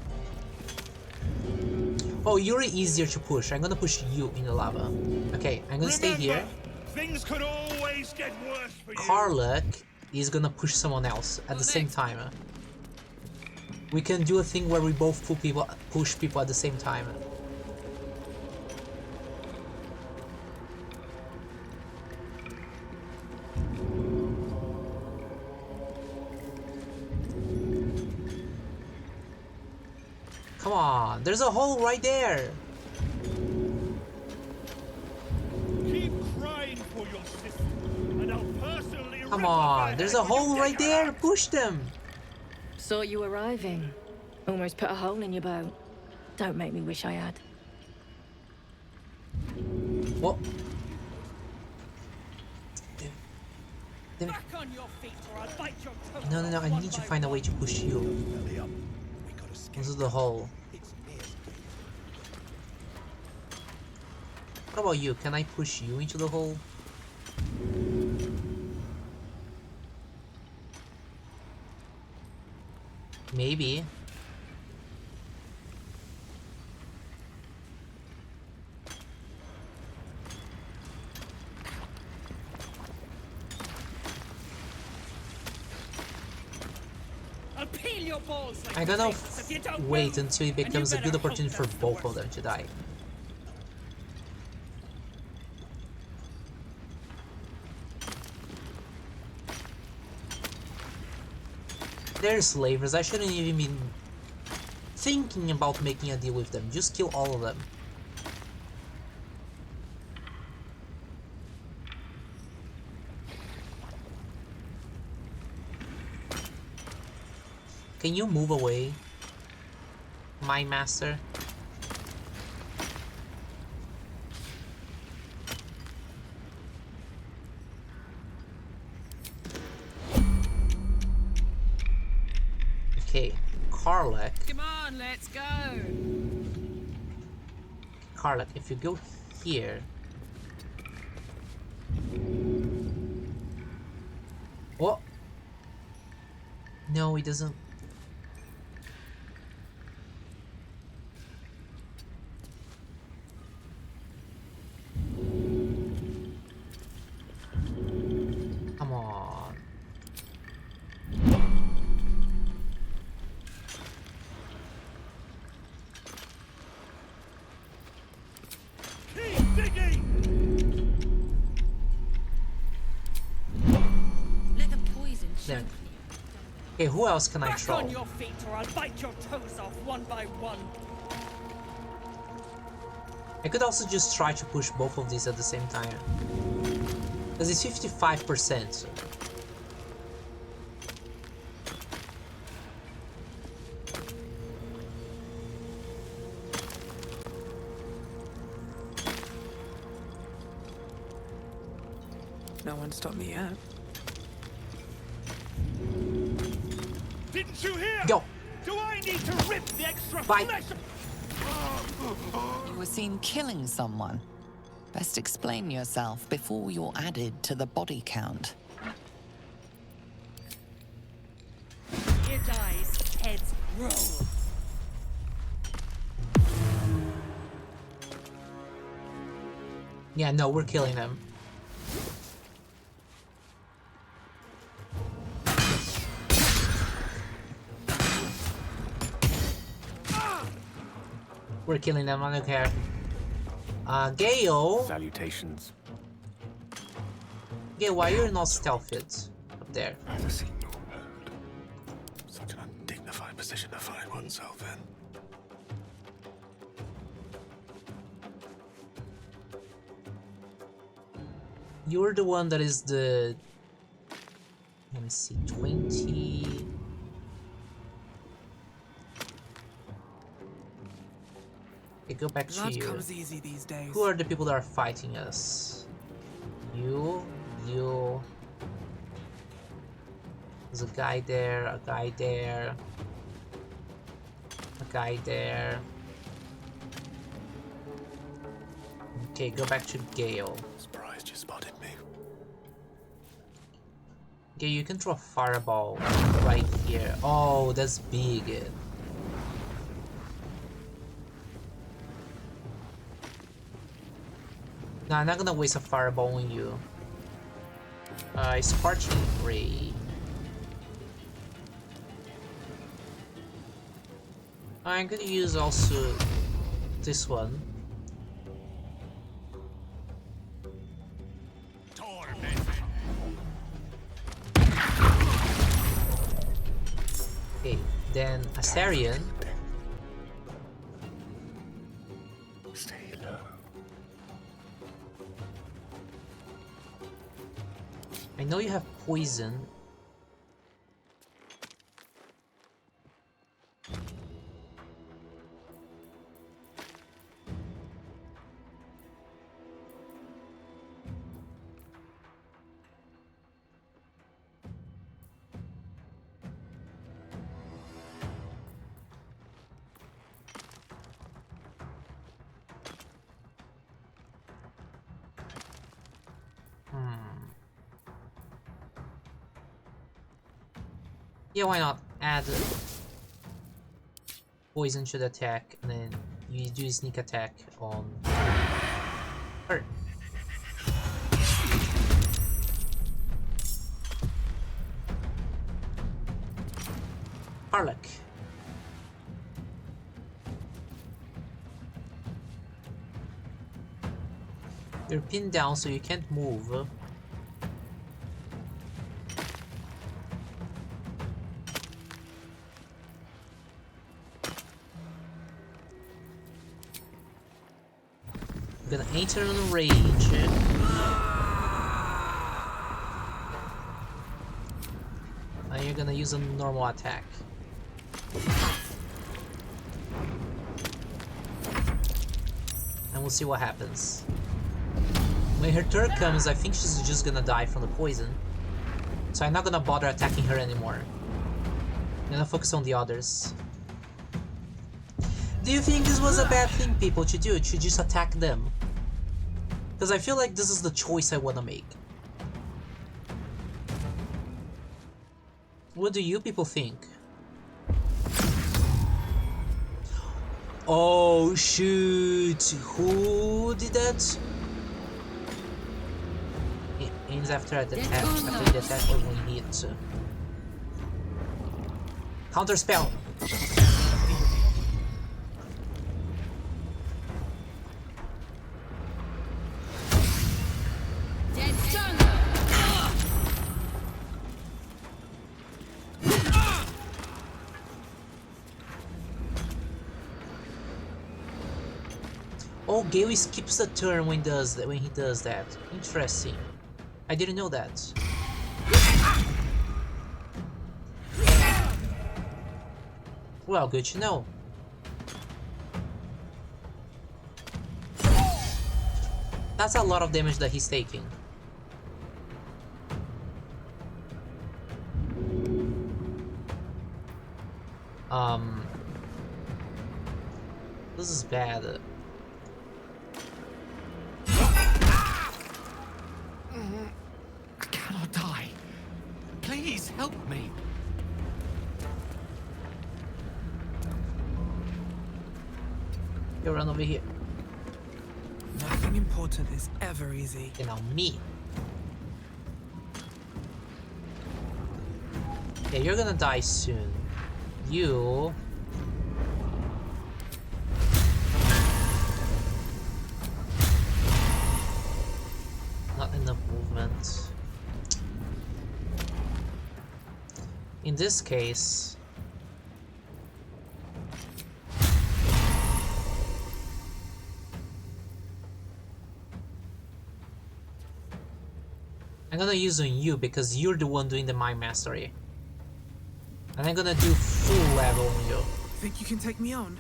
Speaker 1: Oh, you're easier to push. I'm gonna push you in the lava. Okay, I'm gonna stay here.
Speaker 19: Things could always get worse for you.
Speaker 1: Karluk is gonna push someone else at the same time. We can do a thing where we both push people at the same time. Come on, there's a hole right there.
Speaker 19: Keep crying for your sister, and I'll personally
Speaker 1: Come on, there's a hole right there. Push them.
Speaker 11: Saw you arriving. Almost put a hole in your boat. Don't make me wish I had.
Speaker 1: What?
Speaker 8: Back on your feet or I'll bite your toes.
Speaker 1: No, I need to find a way to push you. This is the hole. What about you? Can I push you into the hole? Maybe.
Speaker 8: I'll peel your balls like
Speaker 1: I'm gonna
Speaker 8: grapes if you don't
Speaker 1: wait
Speaker 8: move.
Speaker 1: until it becomes a good opportunity for both of them to die. They're slavers. I shouldn't even be thinking about making a deal with them. Just kill all of them. Can you move away, my master? Okay, Karluk.
Speaker 8: Come on, let's go.
Speaker 1: Carlock, if you go here... Oh! No, he doesn't... Come on.
Speaker 19: Keep digging!
Speaker 13: Let the poison
Speaker 1: There. Okay, who else can I
Speaker 16: Back
Speaker 1: troll?
Speaker 16: on your feet or I'll bite your toes off one by one.
Speaker 1: I could also just try to push both of these at the same time. Because it's 55%.
Speaker 3: No one stopped me yet.
Speaker 19: Didn't you hear?
Speaker 1: Go!
Speaker 19: Do I need to rip the extra
Speaker 1: Bye.
Speaker 19: flesh?
Speaker 2: You were seen killing someone. Best explain yourself before you're added to the body count.
Speaker 16: Ear dies, heads roll.
Speaker 1: Yeah, no, we're killing them. We're killing them, I don't care. Gale!
Speaker 4: Salutations.
Speaker 1: Gale, why you're not stealthed up there?
Speaker 4: Never seen nor heard. Such an undignified position to find oneself in.
Speaker 1: You're the one that is the... Let me see, 20... Okay, go back to
Speaker 5: Blood
Speaker 1: you.
Speaker 5: comes easy these days.
Speaker 1: Who are the people that are fighting us? You. There's a guy there, a guy there. A guy there. Okay, go back to Gale.
Speaker 4: Surprised you spotted me.
Speaker 1: Okay, you can throw a fireball right here. Oh, that's big. No, I'm not gonna waste a fireball on you. Sparking Ray. I'm gonna use also this one. Okay, then Astarion.
Speaker 4: Stay low.
Speaker 1: I know you have poison. Yeah, why not? Add poison to the attack, and then you do sneak attack on her. Harlock. You're pinned down, so you can't move. I'm gonna enter on a rage. And you're gonna use a normal attack. And we'll see what happens. When her turn comes, I think she's just gonna die from the poison. So I'm not gonna bother attacking her anymore. I'm gonna focus on the others. Do you think this was a bad thing, people, to do? To just attack them? Because I feel like this is the choice I want to make. What do you people think? Oh shoot! Who did that? It ends after the attack. After the attack or when hit. Counter spell. Oh, Gale skips a turn when he does that. Interesting. I didn't know that. Well, good to know. That's a lot of damage that he's taking. This is bad.
Speaker 4: I cannot die. Please help me.
Speaker 1: You run over here.
Speaker 5: Nothing important is ever easy.
Speaker 1: And now me. Yeah, you're gonna die soon. You... Not enough movement. In this case... I'm gonna use on you because you're the one doing the mind mastery. And I'm gonna do full level on you.
Speaker 5: Think you can take me on?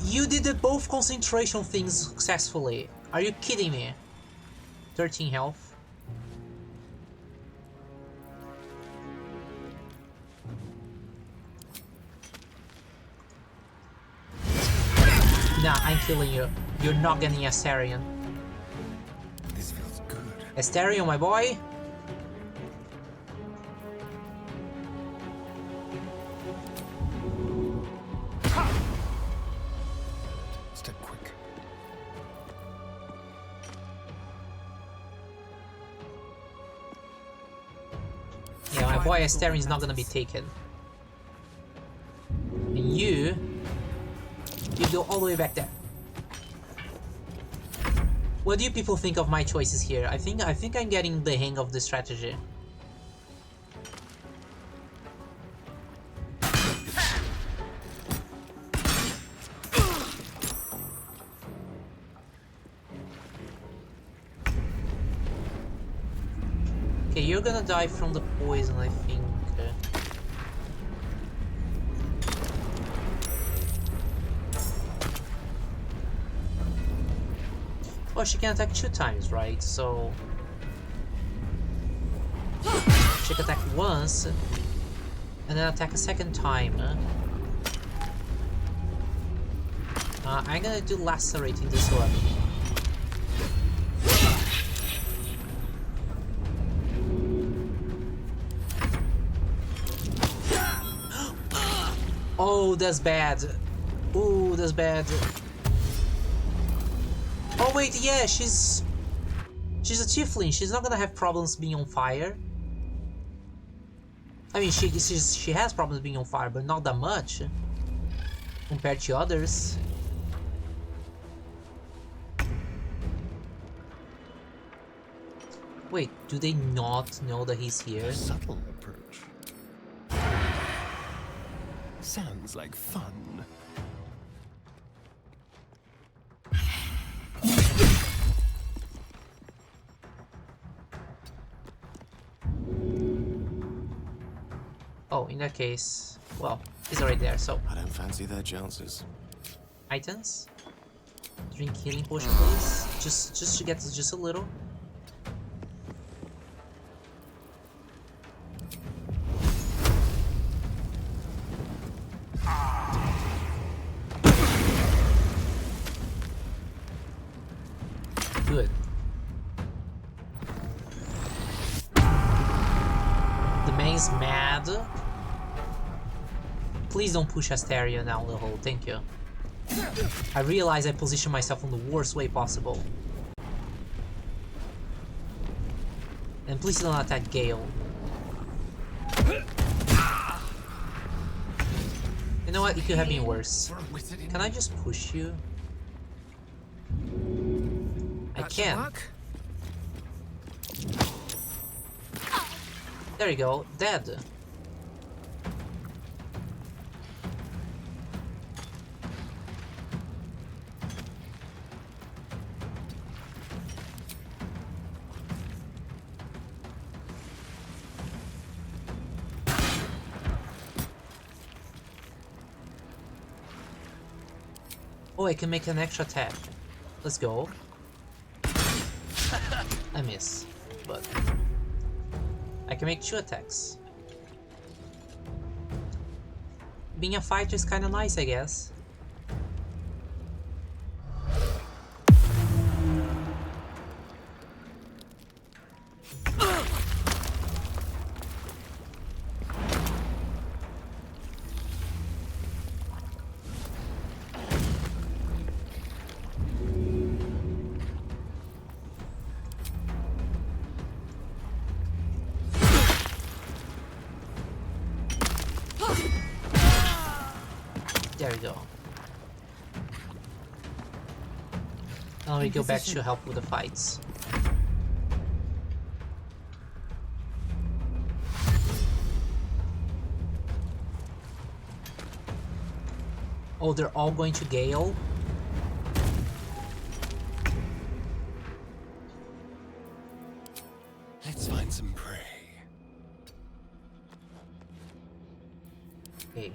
Speaker 1: You did both concentration things successfully. Are you kidding me? 13 health. Nah, I'm killing you. You're not getting Astarion.
Speaker 4: This feels good.
Speaker 1: Astarion, my boy.
Speaker 4: Step quick.
Speaker 1: Yeah, my boy Astarion's not gonna be taken. And you go all the way back there. What do you people think of my choices here? I think I'm getting the hang of the strategy. Okay, you're gonna die from the poison, I think. Well, she can attack 2 times, right? So... she can attack once, and then attack a second time. I'm gonna do lacerating this one. Oh, that's bad. Ooh, that's bad. Oh wait, yeah, she's a tiefling. She's not gonna have problems being on fire. I mean, she has problems being on fire, but not that much compared to others. Wait, do they not know that he's here?
Speaker 4: Subtle approach. Sounds like fun.
Speaker 1: Oh, in that case, well, he's already there, so...
Speaker 4: I don't fancy their chances.
Speaker 1: Items? Drink healing potion, please. Just to get just a little. The man's mad. Please don't push Asteria down the hole, thank you. I realize I positioned myself in the worst way possible. And please don't attack Gale. You know what? It could have been worse. Can I just push you? I can. There you go. Dead. Oh, I can make an extra attack. Let's go. I miss, but I can make 2 attacks. Being a fighter is kind of nice, I guess. There we go. Now we go back to help with the fights. Oh, they're all going to Gale?
Speaker 10: Let's find some prey.
Speaker 1: Okay.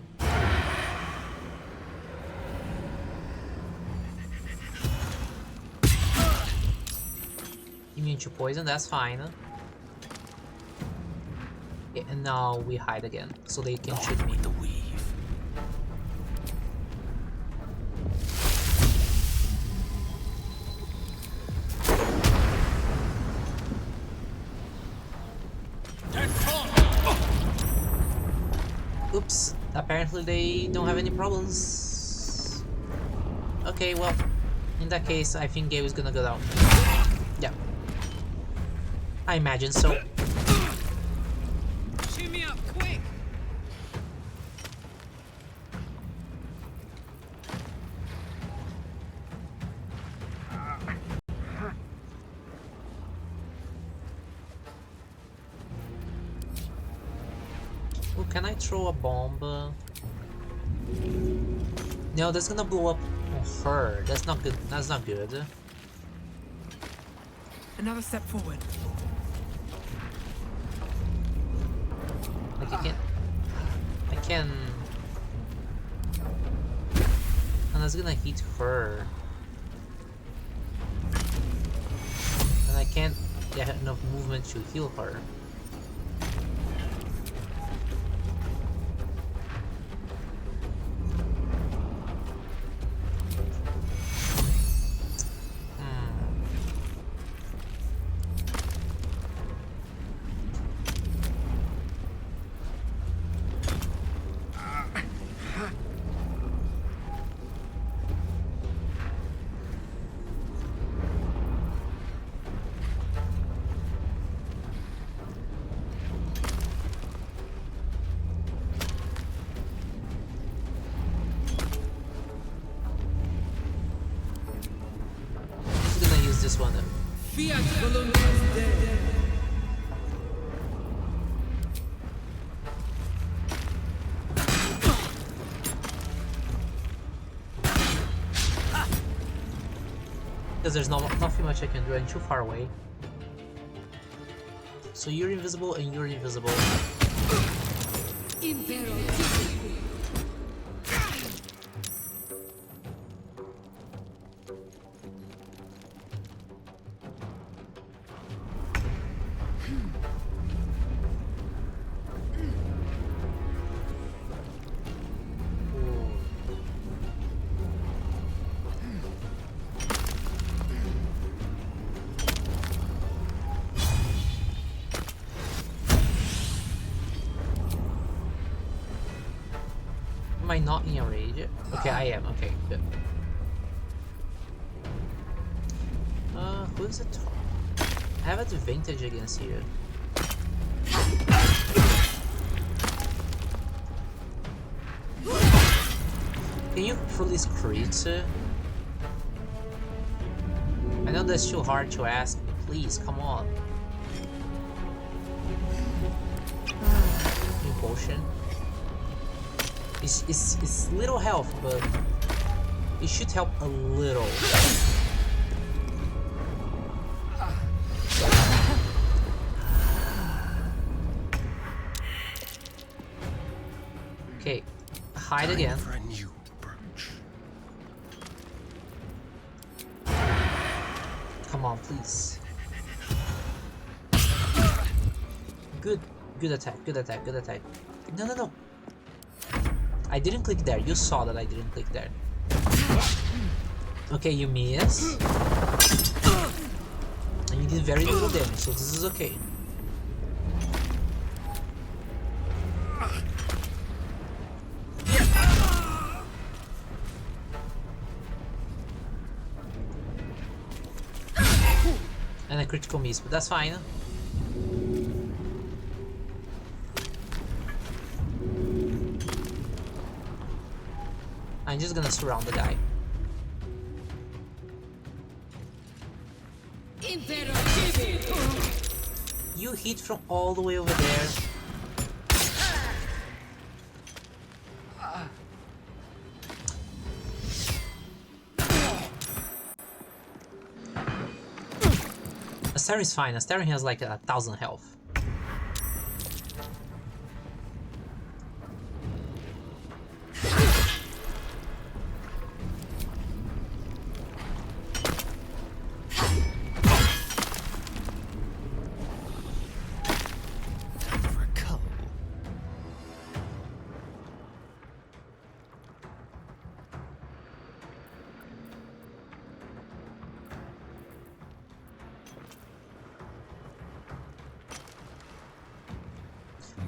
Speaker 1: Immune to poison, that's fine. Okay, and now we hide again, so they can shoot me.
Speaker 18: The weave.
Speaker 1: Oops, apparently they don't have any problems. Okay, well, in that case, I think Gale is gonna go down. Yeah. I imagine so.
Speaker 12: Shoot me up, quick!
Speaker 1: Oh, can I throw a bomb? No, that's gonna blow up on her. That's not good. That's not good.
Speaker 5: Another step forward.
Speaker 1: Like I can. And that's gonna hit her. And I can't get enough movement to heal her. This one then.
Speaker 12: Fiat Voluntas dead.
Speaker 1: Because there's nothing much I can do. I'm too far away. So you're invisible and you're invisible. Am I not in a rage? Okay, I am. Okay, good. Who's the top? I have advantage against you. Can you please crit? I know that's too hard to ask, but please, come on. New potion. It's little health, but it should help a little. Okay, hide again. Come on, please. Good attack, good attack, good attack. No, no, no. I didn't click there. You saw that I didn't click there. Okay, you miss. And you did very little damage, so this is okay. And a critical miss, but that's fine. I'm just gonna surround the guy. You hit from all the way over there. Astarion is fine. Astarion has like 1,000 health.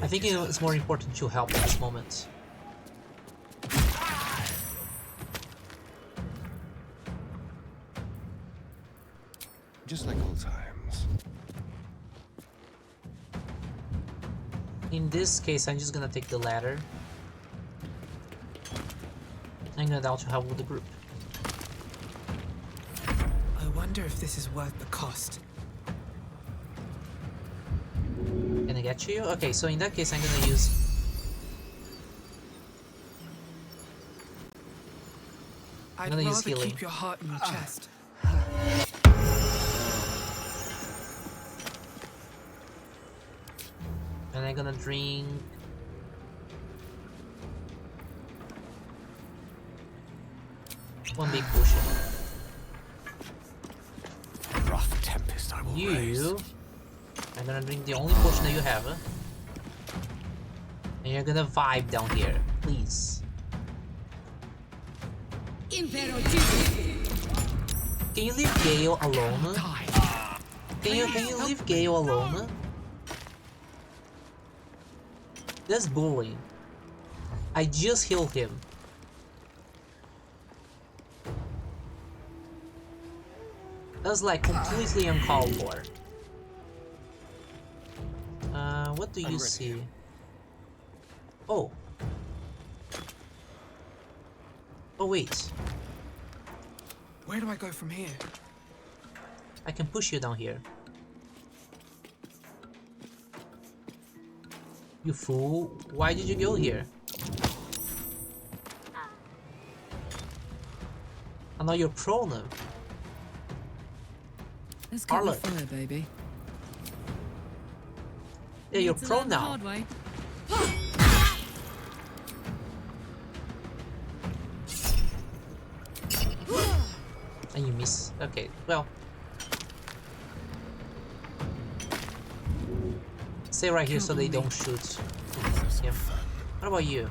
Speaker 1: I think it's more important to help at this moment.
Speaker 10: Just like old times.
Speaker 1: In this case, I'm just gonna take the ladder. I'm gonna down to help with the group.
Speaker 5: I wonder if this is worth the cost.
Speaker 1: Can I get you? Okay, so in that case, I'm gonna use... I'm gonna use healing.
Speaker 5: Keep your heart in your chest.
Speaker 1: And I'm gonna drink... one big potion.
Speaker 4: Rough tempest I will raise.
Speaker 1: I'm gonna drink the only potion that you have. And you're gonna vibe down here, please. Can you leave Gale alone? Can you leave Gale alone? That's bullying. I just healed him. That's like completely uncalled for. What do you see? Oh. Oh wait.
Speaker 5: Where do I go from here?
Speaker 1: I can push you down here. You fool. Why did you go here? I know you're prone.
Speaker 14: Let's get the fire, baby.
Speaker 1: Yeah, you're prone now. And you miss. Okay, well. Stay right here so they don't shoot. Yeah. What about you?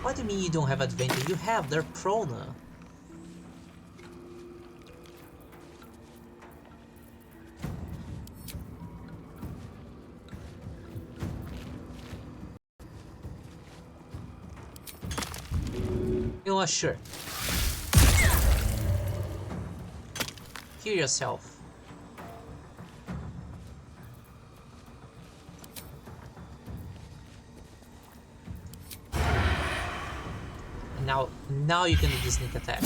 Speaker 1: Why What do you mean you don't have advantage? You have, they're prone. You know what, sure. Heal yourself. And now you can do the sneak attack.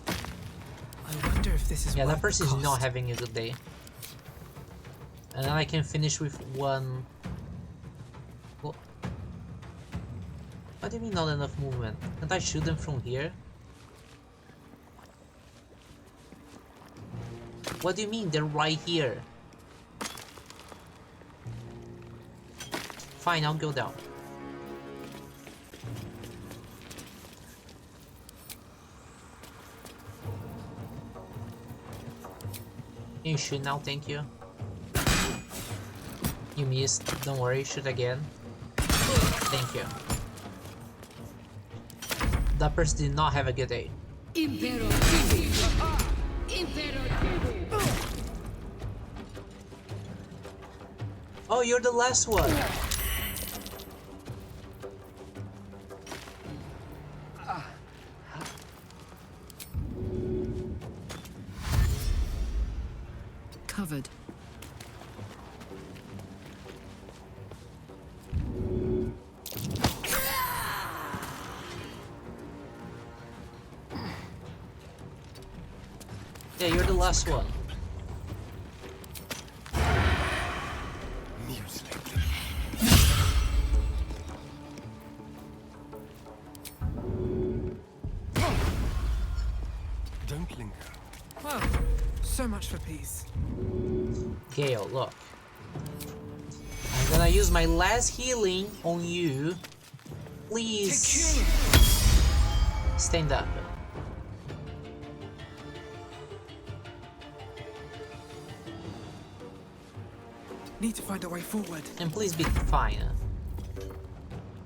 Speaker 3: I wonder if this is
Speaker 1: Yeah, that
Speaker 3: worth
Speaker 1: person
Speaker 3: the
Speaker 1: is not
Speaker 3: cost.
Speaker 1: having a good day. And then I can finish with one. Well, what do you mean not enough movement? Can't I shoot them from here? What do you mean? They're right here. Fine, I'll go down. You shoot now, thank you. You missed, don't worry, shoot again. Thank you. That person did not have a good day. Oh, you're the last one.
Speaker 14: Covered.
Speaker 1: Yeah, you're the last one.
Speaker 10: Don't linger.
Speaker 3: Well, so much for peace.
Speaker 1: Gale, look. I'm gonna use my last healing on you. Please. Stand up.
Speaker 3: Need to find a way forward.
Speaker 1: And please be fine.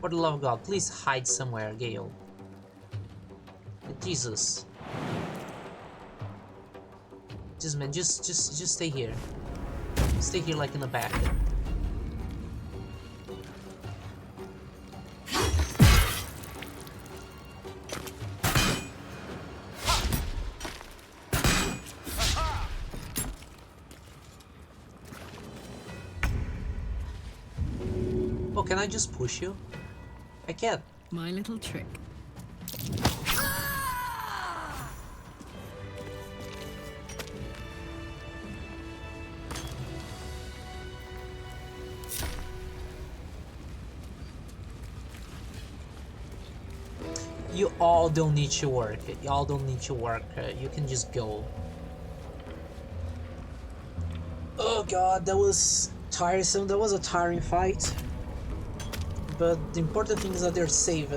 Speaker 1: For the love of God, please hide somewhere, Gale. Jesus. Just man, just stay here. Stay here like in the back. Oh, can I just push you? I can't.
Speaker 14: My little trick.
Speaker 1: You all don't need to work. Y'all don't need to work. You can just go. Oh god, that was tiresome. That was a tiring fight. But the important thing is that they're saved.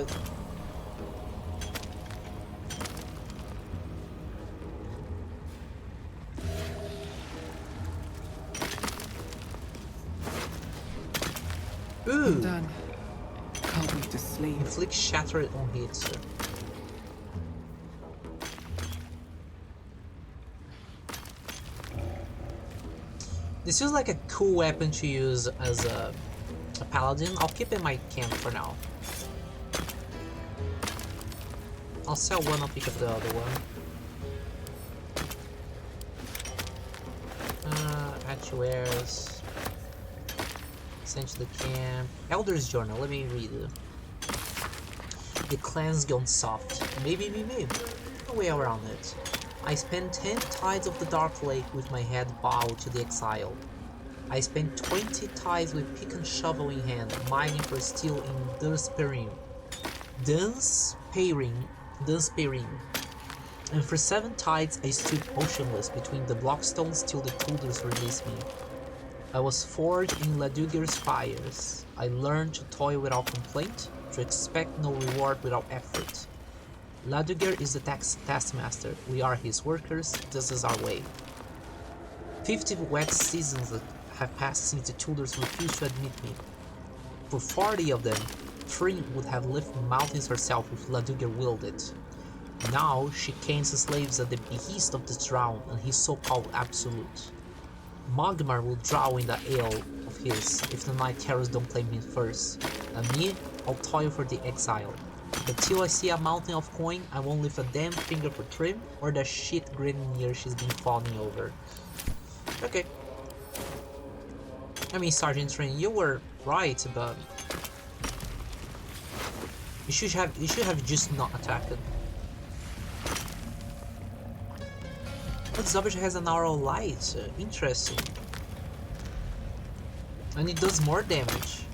Speaker 1: Ooh!
Speaker 3: I'm done. Can't wait to sleep.
Speaker 1: Inflict shattered on hits. This feels like a cool weapon to use as a paladin. I'll keep it in my camp for now. I'll sell one, I'll pick up the other one. Actuaries. Sent to the camp. Elder's Journal, let me read it. The clan's gone soft. Maybe. No way around it. I spent 10 tides of the Dark Lake with my head bowed to the exile. I spent 20 tides with pick and shovel in hand, mining for steel in Dunsperim. And for 7 tides I stood motionless between the blockstones till the Tulders released me. I was forged in Laduger's fires. I learned to toil without complaint, to expect no reward without effort. Laduger is the taskmaster, we are his workers, this is our way. 50 wet seasons have passed since the Tulders refused to admit me. For 40 of them, Thrym would have lifted mountains herself if Laduga willed it. Now she canes slaves at the behest of the drowned and his so-called absolute. Magmar will drown in that ale of his if the Night Terrors don't claim him first, and me, I'll toil for the exile. But till I see a mountain of coin, I won't lift a damn finger for Thrym or the shit Grenadier she's been fawning over. Okay. I mean, Sergeant Thrym, you were right, but you should have just not attacked. But Zabush has an aura of light. Interesting. And it does more damage.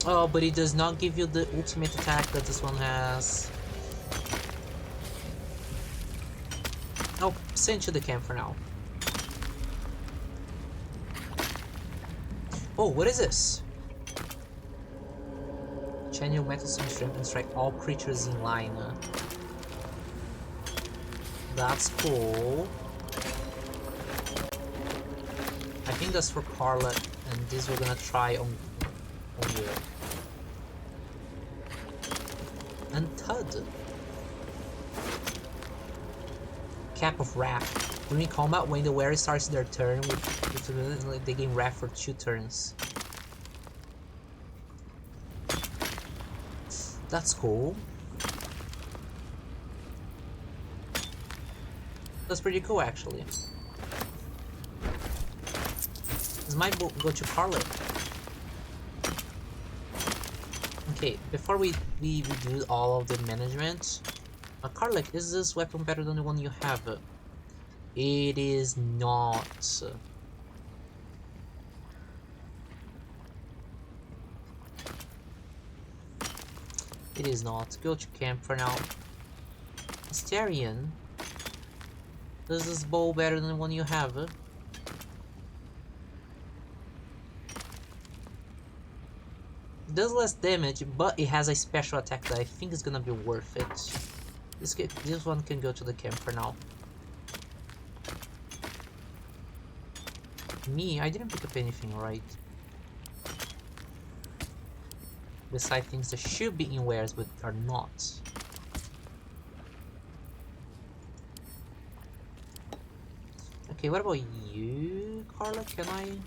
Speaker 1: Oh, but it does not give you the ultimate attack that this one has. I'll send you to the camp for now. Oh, what is this? Channel Metal Stream and strike all creatures in line. That's cool. I think that's for Carla, and this we're gonna try on you. And Tud. Cap of Wrath. During combat, when the wearer starts their turn, they gain Wrath for 2 turns. That's cool. That's pretty cool, actually. This might go to Carla. Okay, before we do all of the management, Karlek, is this weapon better than the one you have? It is not. It is not. Go to camp for now. Asterion, is this bow better than the one you have? It does less damage, but it has a special attack that I think is gonna be worth it. This one can go to the camp for now. Me, I didn't pick up anything, right? Besides things that should be in wares but are not. Okay, what about you, Carla? Can I?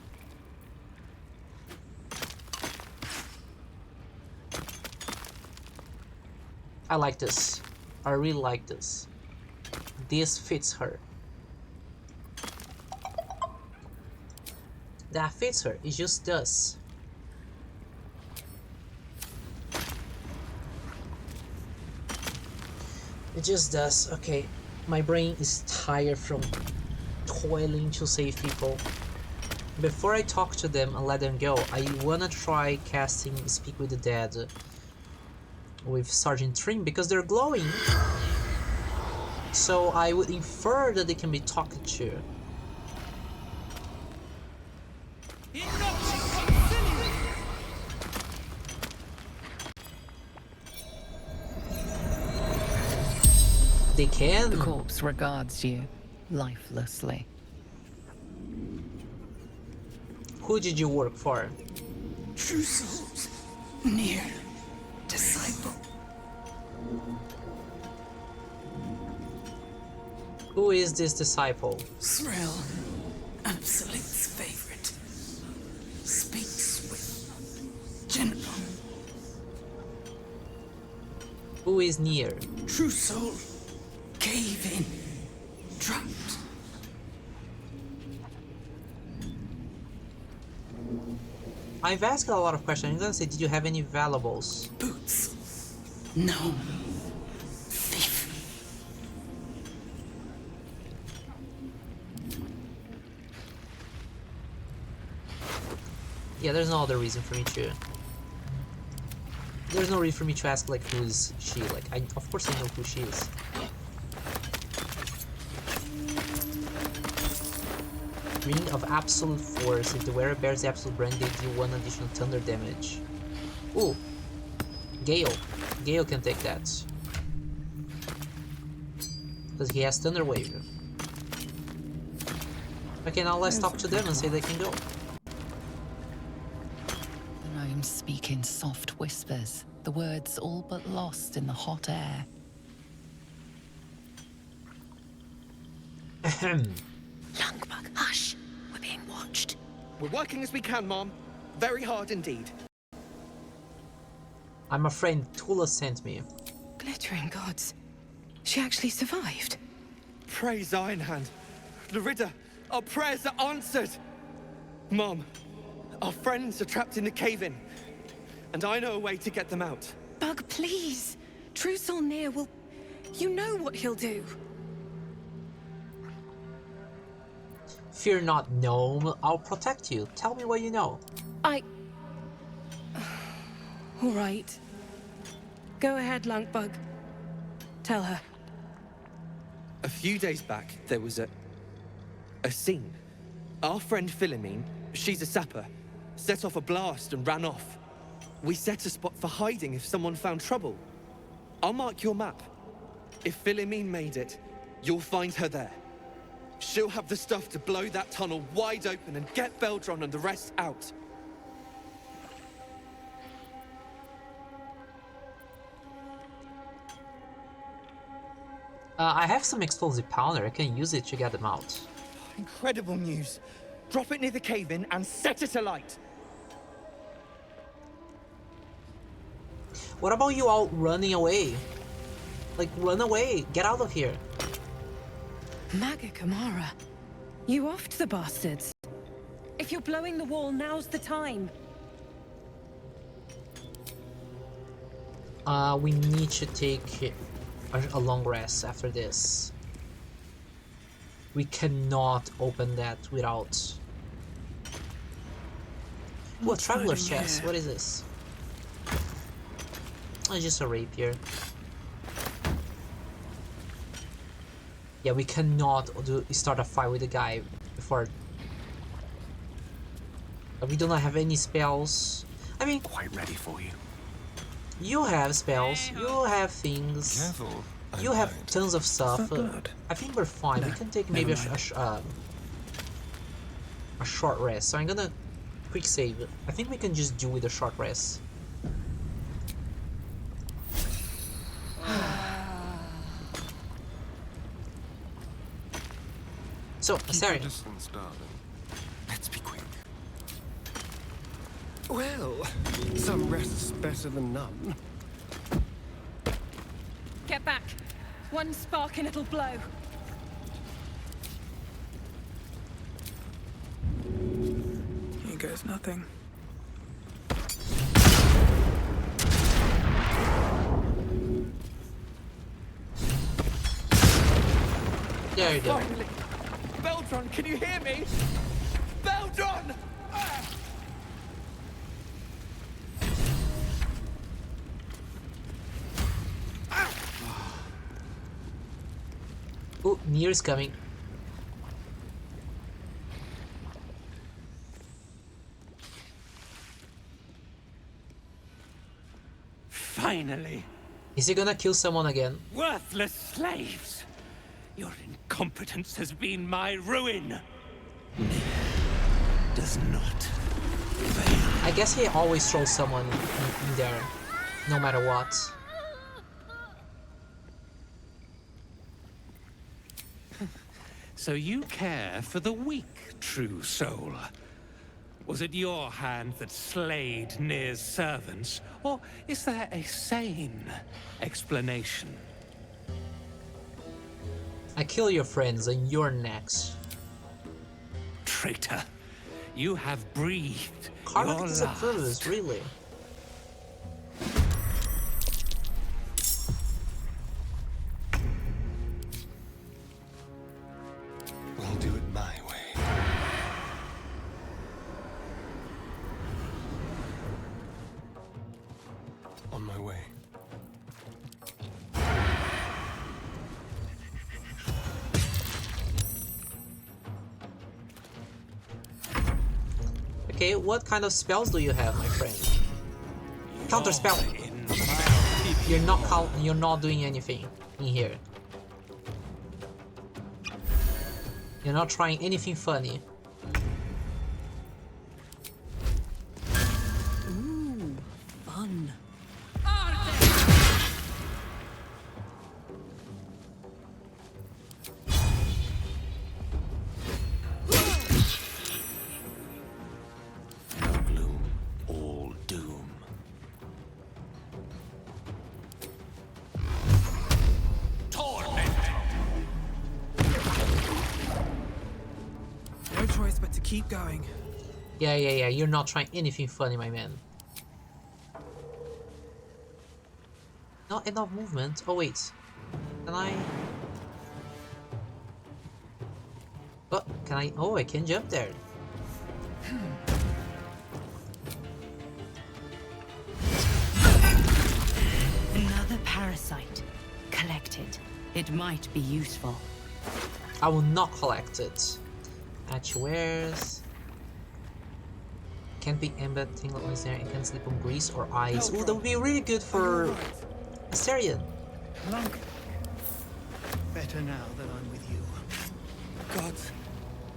Speaker 1: I like this. I really like this. This fits her. That fits her. It just does. It just does. Okay. My brain is tired from toiling to save people. Before I talk to them and let them go, I wanna try casting Speak with the Dead with Sergeant Thrym because they're glowing. So I would infer that they can be talked to. They can.
Speaker 2: The corpse regards you lifelessly.
Speaker 1: Who did you work for?
Speaker 16: True souls, near disciple.
Speaker 1: Who is this disciple?
Speaker 16: Thrill, Absolute's favorite. Speaks with gentle.
Speaker 1: Who is near?
Speaker 16: True soul, cave in, trapped.
Speaker 1: I've asked a lot of questions. I'm gonna say, did you have any valuables?
Speaker 16: Boots. No. Thief.
Speaker 1: Yeah, there's no other reason for me to. There's no reason for me to ask, like, who is she? Like, of course I know who she is. Ring of Absolute Force. If the wearer bears the Absolute brand, they deal 1 additional thunder damage. Ooh. Gale. Gale can take that. Because he has Thunder Wave. Okay, now let's talk to them and say they can go.
Speaker 2: The gnomes speak in soft whispers, the words all but lost in the hot air.
Speaker 21: Lungbug, hush. We're being watched.
Speaker 22: We're working as we can, Mom. Very hard indeed.
Speaker 1: I'm a friend Tula sent me.
Speaker 21: Glittering gods. She actually survived.
Speaker 22: Praise Ironhand. Larida, our prayers are answered. Mom, our friends are trapped in the cave-in, and I know a way to get them out.
Speaker 13: Bug, please. True Solnir will... You know what he'll do.
Speaker 1: Fear not, gnome. I'll protect you. Tell me what you know.
Speaker 13: All right. Go ahead, Lunkbug. Tell her.
Speaker 22: A few days back, there was a scene. Our friend Philomene, she's a sapper, set off a blast and ran off. We set a spot for hiding if someone found trouble. I'll mark your map. If Philomene made it, you'll find her there. She'll have the stuff to blow that tunnel wide open and get Beldron and the rest out.
Speaker 1: I have some explosive powder. I can use it to get them out.
Speaker 22: Incredible news. Drop it near the cave-in and set it alight.
Speaker 1: What about you all running away? Like, run away. Get out of here.
Speaker 13: Maga Kamara. You offed the bastards. If you're blowing the wall, now's the time.
Speaker 1: We need to take a long rest after this. We cannot open that without... What traveler's chest? What is this? Oh, it's just a rapier. Yeah, we cannot start a fight with the guy before. We do not have any spells. I mean,
Speaker 4: quite ready for you.
Speaker 1: You have spells. You have things.
Speaker 4: Careful.
Speaker 1: You have tons of stuff.
Speaker 3: Blood?
Speaker 1: I think we're fine.
Speaker 3: No,
Speaker 1: we can take
Speaker 3: never
Speaker 1: maybe
Speaker 3: mind.
Speaker 1: a short rest. So I'm gonna quick save. I think we can just do with a short rest. So, sorry.
Speaker 4: Distance, darling. Let's be quick.
Speaker 10: Well, some rest's better than none.
Speaker 13: Get back. One spark and it'll blow.
Speaker 3: Here goes nothing.
Speaker 1: There you go.
Speaker 22: Finally! Beldron, can you hear me? Beldron!
Speaker 1: Oh, Nier's coming.
Speaker 20: Finally!
Speaker 1: Is he gonna kill someone again?
Speaker 20: Worthless slaves! Your incompetence has been my ruin! Does not fail.
Speaker 1: I guess he always throws someone in there, no matter what.
Speaker 20: So you care for the weak, true soul? Was it your hand that slayed Nir's servants? Or is there a sane explanation?
Speaker 1: I kill your friends and you're next.
Speaker 20: Traitor, you have breathed
Speaker 1: Karma
Speaker 20: your
Speaker 1: disapproves,
Speaker 20: last.
Speaker 1: really.
Speaker 10: We'll do it my way. On my way.
Speaker 1: Okay, what kind of spells do you have, my friend? Counter spell. You're not doing anything in here. You're not trying anything funny.
Speaker 3: keep going.
Speaker 1: Yeah. You're not trying anything funny, my man. Not enough movement. Oh wait, can I? Oh, can I? Oh, I can jump there.
Speaker 7: Another parasite. Collected. It might be useful.
Speaker 1: I will not collect it. Actuaries. Can't be embedded, tingle on there, and can sleep on grease or ice. Oh, that would be really good for Asterion.
Speaker 12: Better now that I'm with you.
Speaker 2: God.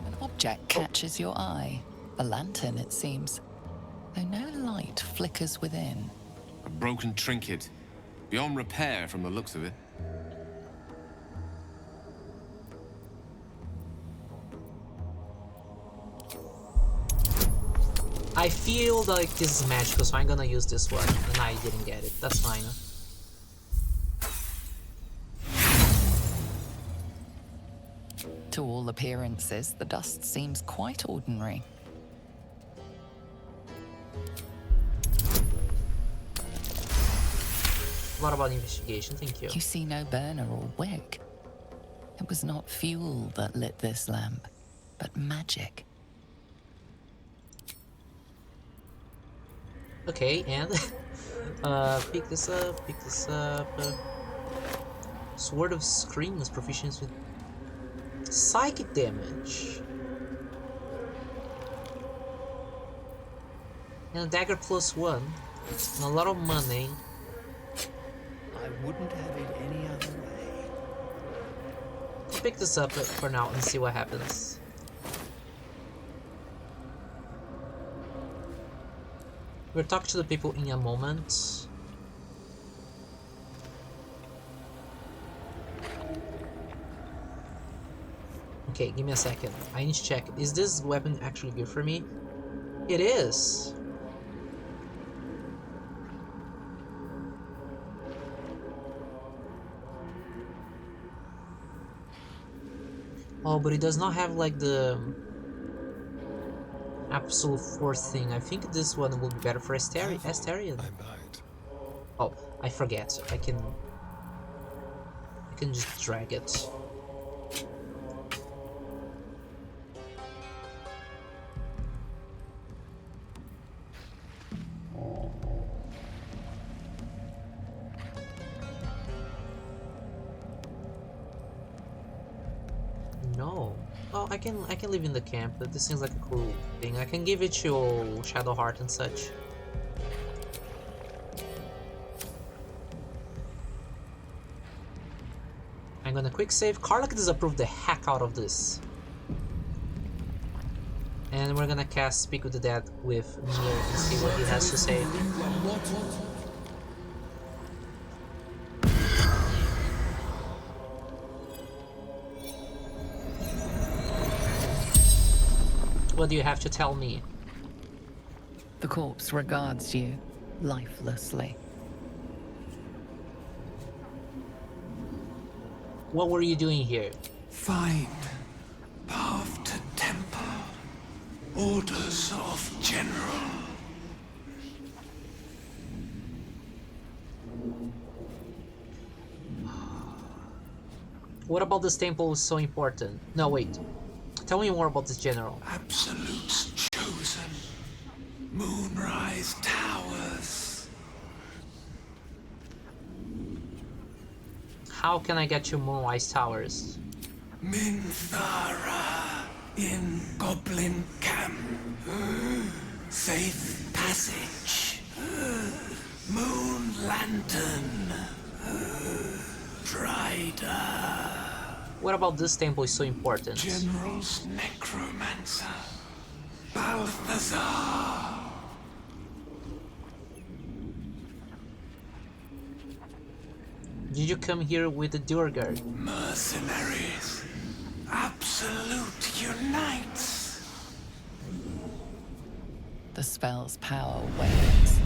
Speaker 2: An object catches your eye. A lantern, it seems. Though no light flickers within.
Speaker 6: A broken trinket. Beyond repair from the looks of it.
Speaker 1: I feel like this is magical, so I'm gonna use this one, and I didn't get it. That's fine.
Speaker 2: To all appearances, the dust seems quite ordinary.
Speaker 1: What about investigation? Thank you.
Speaker 2: You see no burner or wick. It was not fuel that lit this lamp, but magic.
Speaker 1: Okay, and pick this up, Sword of Screams, proficiency with psychic damage. And a dagger +1. And a lot of money.
Speaker 12: I wouldn't have it any other way.
Speaker 1: I'll pick this up for now and see what happens. We'll talk to the people in a moment. Okay, give me a second. I need to check. Is this weapon actually good for me? It is! Oh, but it does not have like the absolute force thing. I think this one will be better for Asterion. Oh, I forget. I can just drag it. No. Oh, I can live in the camp. This seems like a cool thing. I can give it to Shadowheart and such. I'm gonna quick save. Karlach disapproved the heck out of this. And we're gonna cast Speak with the Dead with Nier and see what he has to say. What do you have to tell me?
Speaker 2: The corpse regards you lifelessly.
Speaker 1: What were you doing here?
Speaker 18: Find path to temple. Orders of general.
Speaker 1: What about this temple is so important? No, wait. Tell me more about this general.
Speaker 18: Absolutes chosen. Moonrise towers.
Speaker 1: How can I get to Moonrise Towers?
Speaker 18: Minthara in Goblin Camp. Safe passage. Moon Lantern. Drider.
Speaker 1: What about this temple is so important?
Speaker 18: General's Necromancer. Balthazar.
Speaker 1: Did you come here with the Duergar?
Speaker 18: Mercenaries. Absolute unites.
Speaker 2: The spell's power wanes.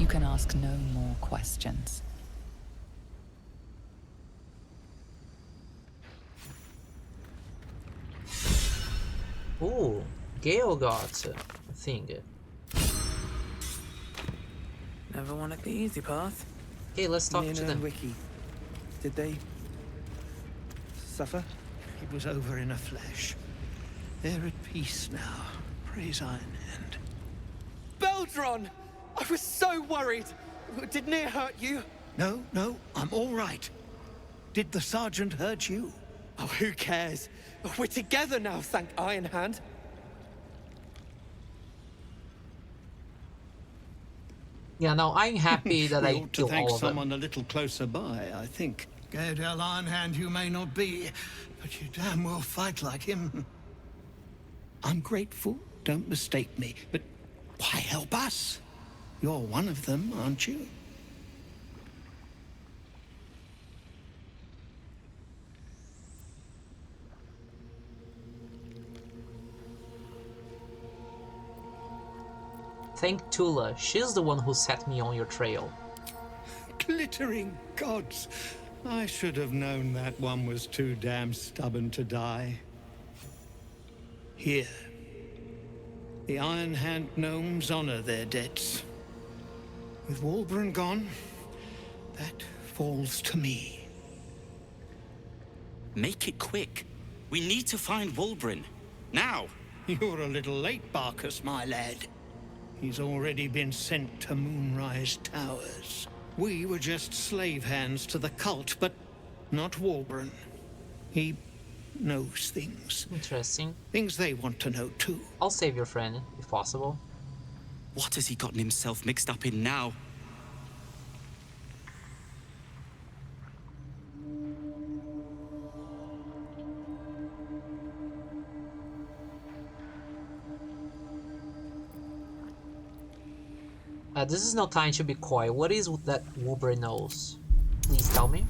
Speaker 2: You can ask no more questions.
Speaker 1: Ooh, Gale got thing.
Speaker 3: Never wanted the easy path.
Speaker 1: Okay, let's talk
Speaker 9: Nina
Speaker 1: to
Speaker 9: and
Speaker 1: them.
Speaker 9: Wiki, did they suffer?
Speaker 18: It was over in a flash. They're at peace now. Praise Ironhand.
Speaker 22: Beldron! I was so worried. Did Nia hurt you?
Speaker 18: No, no, I'm all right. Did the sergeant hurt you?
Speaker 22: Oh, who cares? We're together now, thank Ironhand.
Speaker 1: Yeah, no, I'm happy that
Speaker 18: we
Speaker 1: I
Speaker 18: ought to
Speaker 1: killed
Speaker 18: thank
Speaker 1: all of them.
Speaker 18: someone a little closer by, I think. Gaedel Ironhand you may not be, but you damn well fight like him. I'm grateful, don't mistake me, but why help us? You're one of them, aren't you?
Speaker 1: Thank Tula. She's the one who set me on your trail.
Speaker 18: Glittering gods. I should have known that one was too damn stubborn to die. Here. The Iron Hand gnomes honor their debts. With Walbran gone, that falls to me.
Speaker 15: Make it quick. We need to find Walbran. Now!
Speaker 18: You're a little late, Barkus, my lad. He's already been sent to Moonrise Towers. We were just slave hands to the cult, but not Walbran. He knows things.
Speaker 1: Interesting.
Speaker 18: Things they want to know too.
Speaker 1: I'll save your friend, if possible.
Speaker 15: What has he gotten himself mixed up in now?
Speaker 1: This is no time to be coy. What is that Wolverine knows? Please tell me.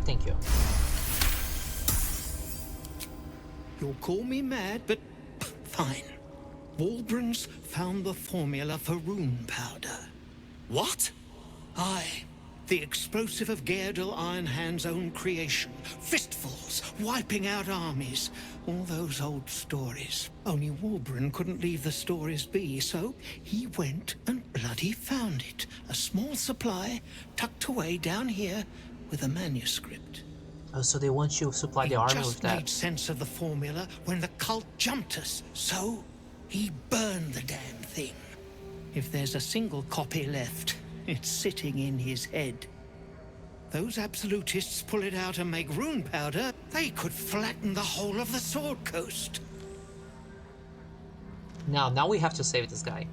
Speaker 1: Thank you.
Speaker 18: You'll call me mad, but fine. Walbran's found the formula for rune powder.
Speaker 15: What?
Speaker 18: Aye. The explosive of Gaedel Ironhand's own creation. Fistfuls, wiping out armies. All those old stories. Only Walbran couldn't leave the stories be, so he went and bloody found it. A small supply, tucked away down here, with a manuscript.
Speaker 1: Oh, so they want you to supply the army with
Speaker 18: Just
Speaker 1: that.
Speaker 18: made sense of the formula when the cult jumped us, so he burned the damn thing. If there's a single copy left, it's sitting in his head. Those absolutists pull it out and make rune powder, they could flatten the whole of the Sword Coast.
Speaker 1: Now we have to save this guy.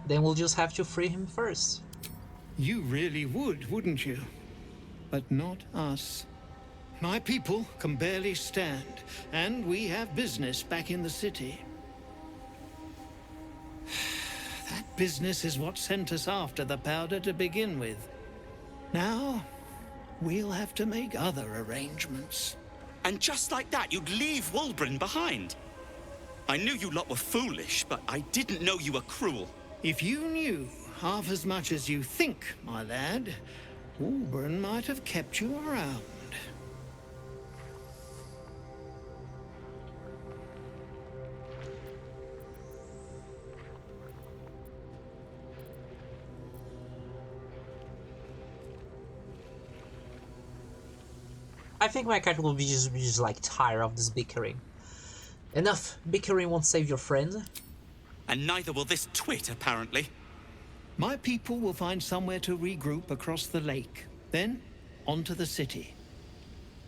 Speaker 1: Then we'll just have to free him first.
Speaker 18: You really would, wouldn't you? But not us. My people can barely stand, and we have business back in the city. That business is what sent us after the powder to begin with. Now, we'll have to make other arrangements.
Speaker 15: And just like that, you'd leave Walbran behind. I knew you lot were foolish, but I didn't know you were cruel.
Speaker 18: If you knew half as much as you think, my lad, Walbran might have kept you around.
Speaker 1: I think my character will be just like tired of this bickering. Enough. Bickering won't save your friend.
Speaker 15: And neither will this twit, apparently.
Speaker 18: My people will find somewhere to regroup across the lake. Then, on to the city.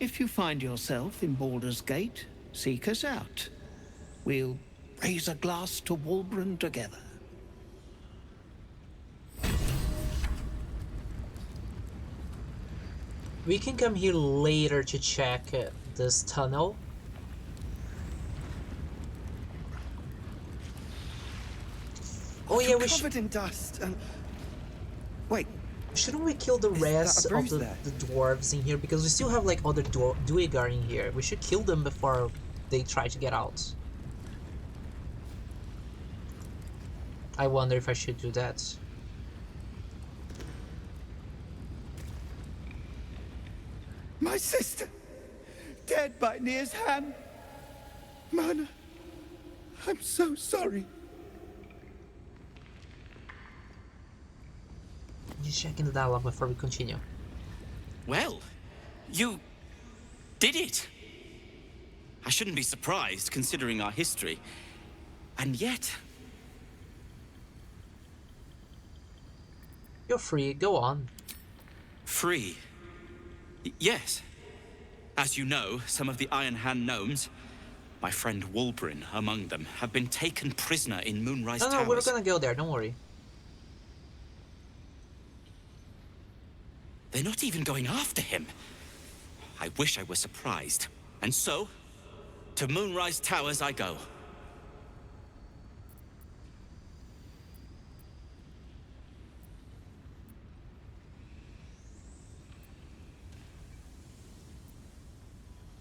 Speaker 18: If you find yourself in Baldur's Gate, seek us out. We'll raise a glass to Walbran together.
Speaker 1: We can come here later to check this tunnel. Oh yeah, we should.
Speaker 9: Covered in dust and. Wait.
Speaker 1: Shouldn't we kill the rest of the dwarves in here? Because we still have like other Duergar in here. We should kill them before they try to get out. I wonder if I should do that.
Speaker 18: My sister, dead by Nia's hand. Mana, I'm so sorry.
Speaker 1: Just checking the dialogue before we continue.
Speaker 15: Well, you did it. I shouldn't be surprised, considering our history. And yet...
Speaker 1: You're free, go on.
Speaker 15: Free? Yes. As you know, some of the Iron Hand gnomes, my friend Wulbrin among them, have been taken prisoner in Moonrise Towers.
Speaker 1: No, we're gonna go there, don't worry.
Speaker 15: They're not even going after him. I wish I were surprised. And so, to Moonrise Towers I go.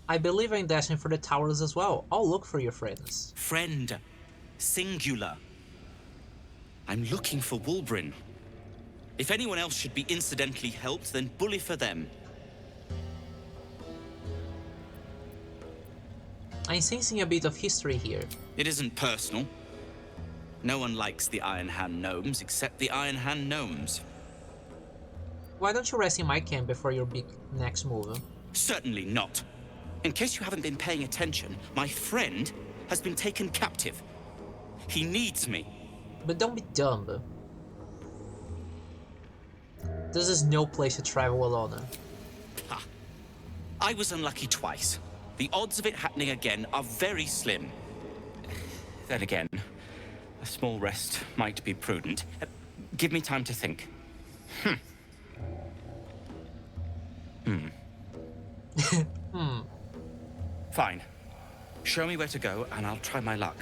Speaker 1: I believe I'm dashing for the towers as well. I'll look for your friends.
Speaker 15: Friend. Singular. I'm looking for Wulbrin. If anyone else should be incidentally helped, then bully for them.
Speaker 1: I'm sensing a bit of history here.
Speaker 15: It isn't personal. No one likes the Iron Hand gnomes except the Iron Hand gnomes.
Speaker 1: Why don't you rest in my camp before your big next move?
Speaker 15: Certainly not. In case you haven't been paying attention, my friend has been taken captive. He needs me.
Speaker 1: But don't be dumb. This is no place to travel alone.
Speaker 15: Ha. I was unlucky twice. The odds of it happening again are very slim. Then again, a small rest might be prudent. Give me time to think. Fine. Show me where to go, and I'll try my luck.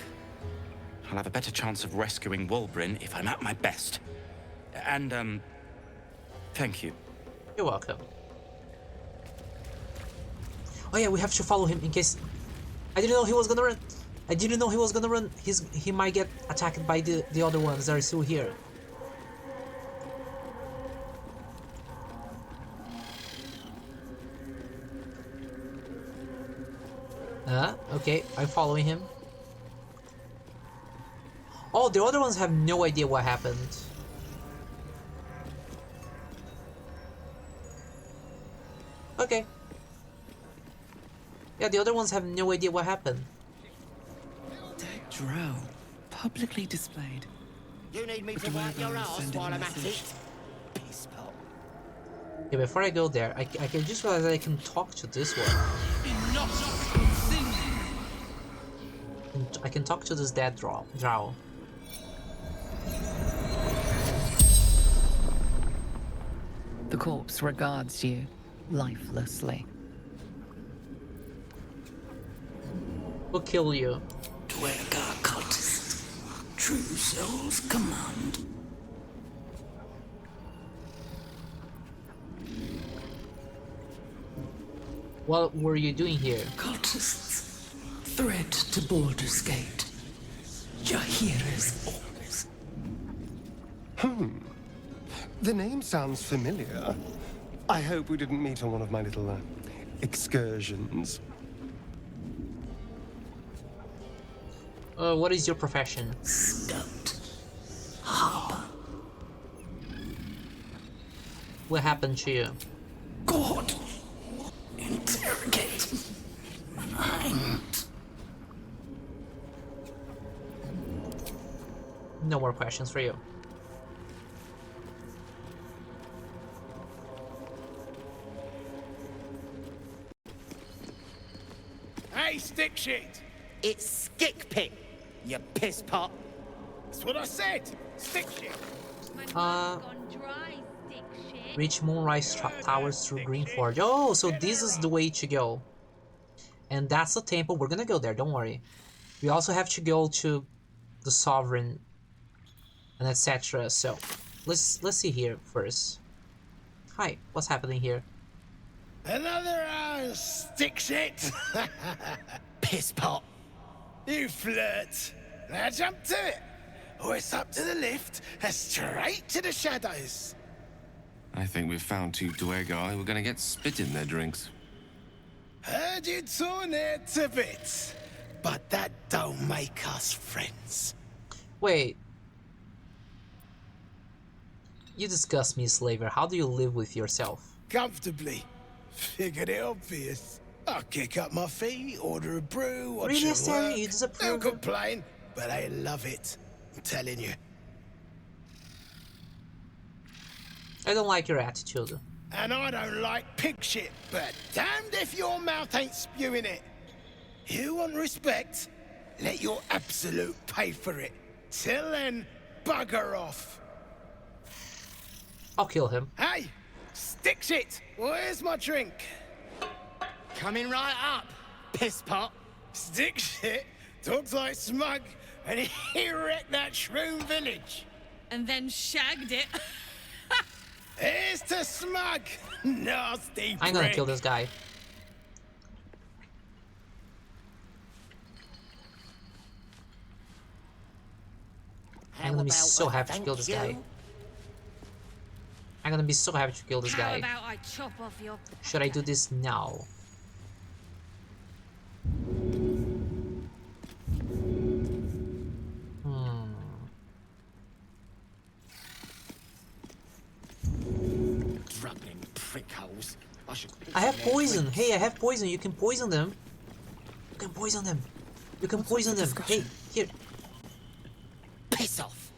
Speaker 15: I'll have a better chance of rescuing Wulbrin if I'm at my best. And, thank you.
Speaker 1: You're welcome. Oh yeah, we have to follow him in case... I didn't know he was gonna run. I didn't know he was gonna run. He might get attacked by the other ones that are still here. Okay, I'm following him. Oh, the other ones have no idea what happened. Okay. Yeah, the other ones have no idea what happened.
Speaker 5: Dead drow, publicly displayed.
Speaker 18: You need me to wipe your ass while I'm at it? Peace pot.
Speaker 1: Yeah, before I go there, I can just realize that I can talk to this one. I can talk to this dead drow.
Speaker 2: The corpse regards you lifelessly.
Speaker 1: We'll kill you.
Speaker 16: Dwergar cultist. True soul's command.
Speaker 1: What were you doing here?
Speaker 16: Cultists. Threat to Baldur's Gate. Jahira's orders.
Speaker 10: The name sounds familiar. I hope we didn't meet on one of my little excursions.
Speaker 1: What is your profession?
Speaker 16: Scout. Harbor.
Speaker 1: What happened to you?
Speaker 16: God. Interrogate. Mind.
Speaker 1: No more questions for you.
Speaker 18: Hey, stick shit! It's Skick Pit, you piss pot. That's what I said. Stick shit.
Speaker 1: Reach Moonrise Towers through Grymforge. Oh, so this is the way to go. And that's the temple. We're gonna go there, don't worry. We also have to go to the Sovereign and etc. So let's see here first. Hi, what's happening here?
Speaker 18: Another stick shit. Piss pot. You flirt. Now jump to it. or it's up to the lift and straight to the shadows.
Speaker 6: I think we've found two Duergar who are gonna get spit in their drinks.
Speaker 18: Heard you torn there to bits, but that don't make us friends.
Speaker 1: Wait. You disgust me, Slaver. How do you live with yourself?
Speaker 18: Comfortably. Figured it obvious. I'll kick up my feet, order a brew, watch
Speaker 1: Really,
Speaker 18: your
Speaker 1: Asteria?
Speaker 18: work.
Speaker 1: You disapprove?
Speaker 18: Don't complain, but I love it. I'm telling you.
Speaker 1: I don't like your attitude.
Speaker 18: And I don't like pig shit, but damned if your mouth ain't spewing it. You want respect? Let your absolute pay for it. Till then, bugger off.
Speaker 1: I'll kill him.
Speaker 18: Hey, stick shit. Where's my drink?
Speaker 16: Coming right up, piss pot.
Speaker 18: Stick shit talks like smug, and he wrecked that shroom village.
Speaker 8: And then shagged it.
Speaker 18: Here's to smug, nasty
Speaker 1: I'm gonna
Speaker 18: prick.
Speaker 1: kill this guy. I'm gonna be so happy to kill this guy. I'm gonna be so happy to kill this
Speaker 8: How
Speaker 1: guy.
Speaker 8: about I chop off your...
Speaker 1: Should I do this now?
Speaker 18: Drubbing prickholes.
Speaker 1: I have poison. Hey, I have poison. You can poison them. You can poison them. You can poison them. Hey, here.
Speaker 16: Piss off.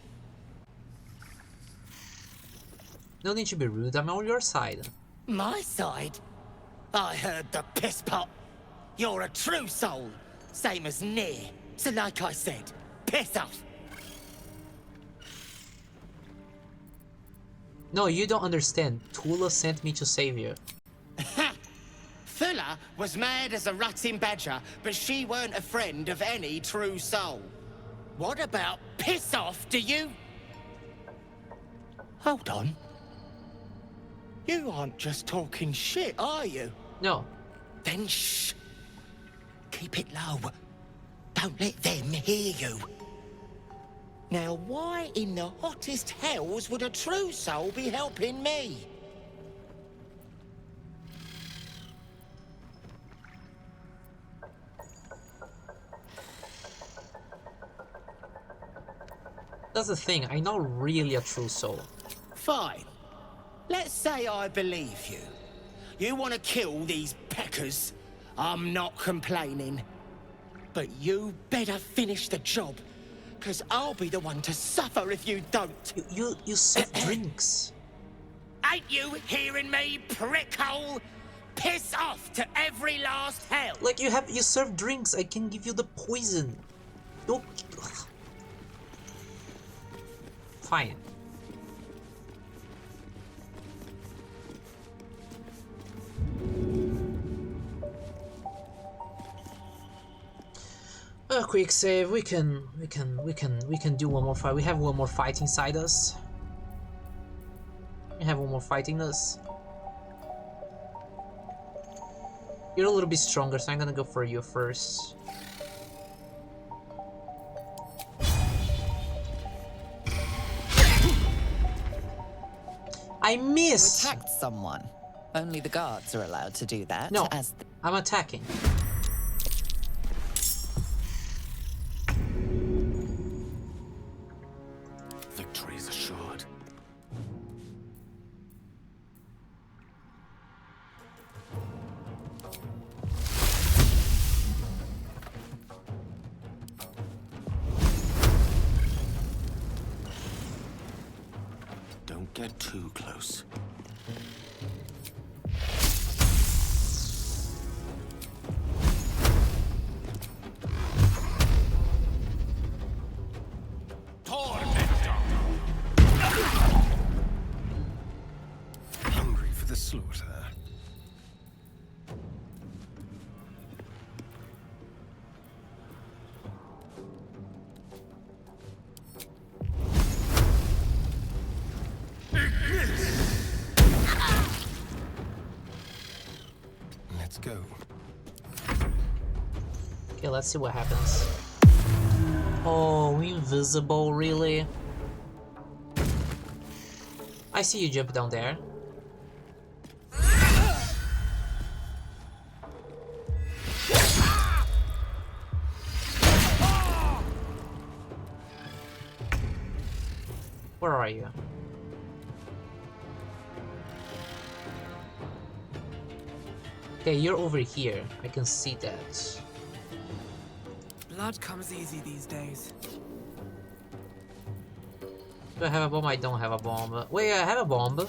Speaker 1: No need to be rude. I'm on your side.
Speaker 16: My side? I heard the piss pot. You're a true soul, same as Near. So like I said, piss off.
Speaker 1: No, you don't understand. Tula sent me to save you.
Speaker 16: Ha! Fuller was mad as a rutting badger, but she weren't a friend of any true soul. What about piss off, do you? Hold on. You aren't just talking shit, are you?
Speaker 1: No.
Speaker 16: Then shh. Keep it low. Don't let them hear you. Now, why in the hottest hells would a true soul be helping me?
Speaker 1: That's the thing. I'm not really a true soul.
Speaker 16: Fine. Let's say I believe you. You want to kill these peckers. I'm not complaining. But you better finish the job. Because I'll be the one to suffer if you don't.
Speaker 1: You serve drinks.
Speaker 16: Ain't you hearing me, prickhole? Piss off to every last hell.
Speaker 1: Like you serve drinks. I can give you the poison. Don't. Fine. A quick save. We can do one more fight. We have one more fight inside us. We have one more fight in us. You're a little bit stronger, so I'm gonna go for you first. I missed!
Speaker 2: You attacked someone. Only the guards are allowed to do that.
Speaker 1: No, I'm attacking.
Speaker 4: Victory is assured. Don't get too close.
Speaker 10: Hungry for the slaughter. Let's go.
Speaker 1: Okay, let's see what happens. Oh, invisible, really? I see you jump down there. Where are you? Okay, you're over here. I can see that.
Speaker 5: Blood comes easy these days.
Speaker 1: Do I have a bomb? I don't have a bomb. Wait, I have a bomb.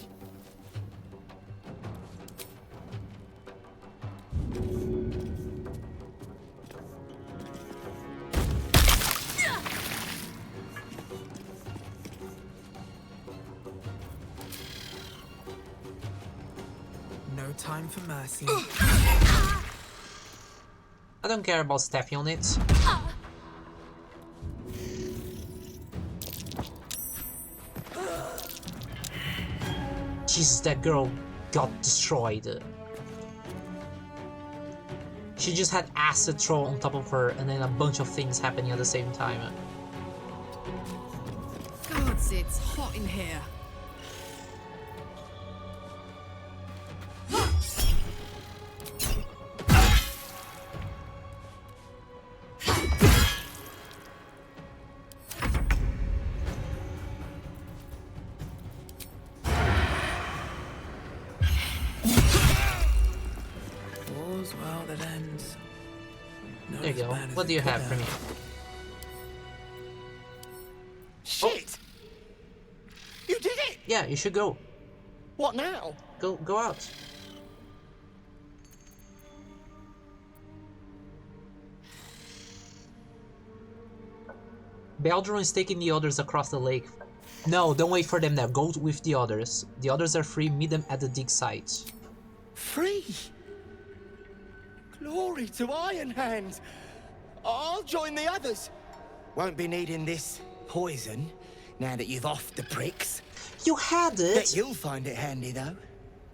Speaker 5: No time for mercy.
Speaker 1: I don't care about stepping on it. Jesus, that girl got destroyed. She just had acid thrown on top of her and then a bunch of things happening at the same time.
Speaker 14: Gods, it's hot in here.
Speaker 5: All's well that ends. Not
Speaker 1: There you
Speaker 5: as
Speaker 1: go.
Speaker 5: bad as
Speaker 1: What do
Speaker 5: it
Speaker 1: you
Speaker 5: could
Speaker 1: have for me?
Speaker 18: Shit! You did it!
Speaker 1: Yeah, you should go.
Speaker 18: What now?
Speaker 1: Go out. Baldur is taking the others across the lake. No, don't wait for them now. Go with the others. The others are free. Meet them at the dig site.
Speaker 18: Free! Glory to Iron Hand! I'll join the others. Won't be needing this poison now that you've offed the pricks.
Speaker 1: You had it!
Speaker 18: Bet you'll find it handy, though.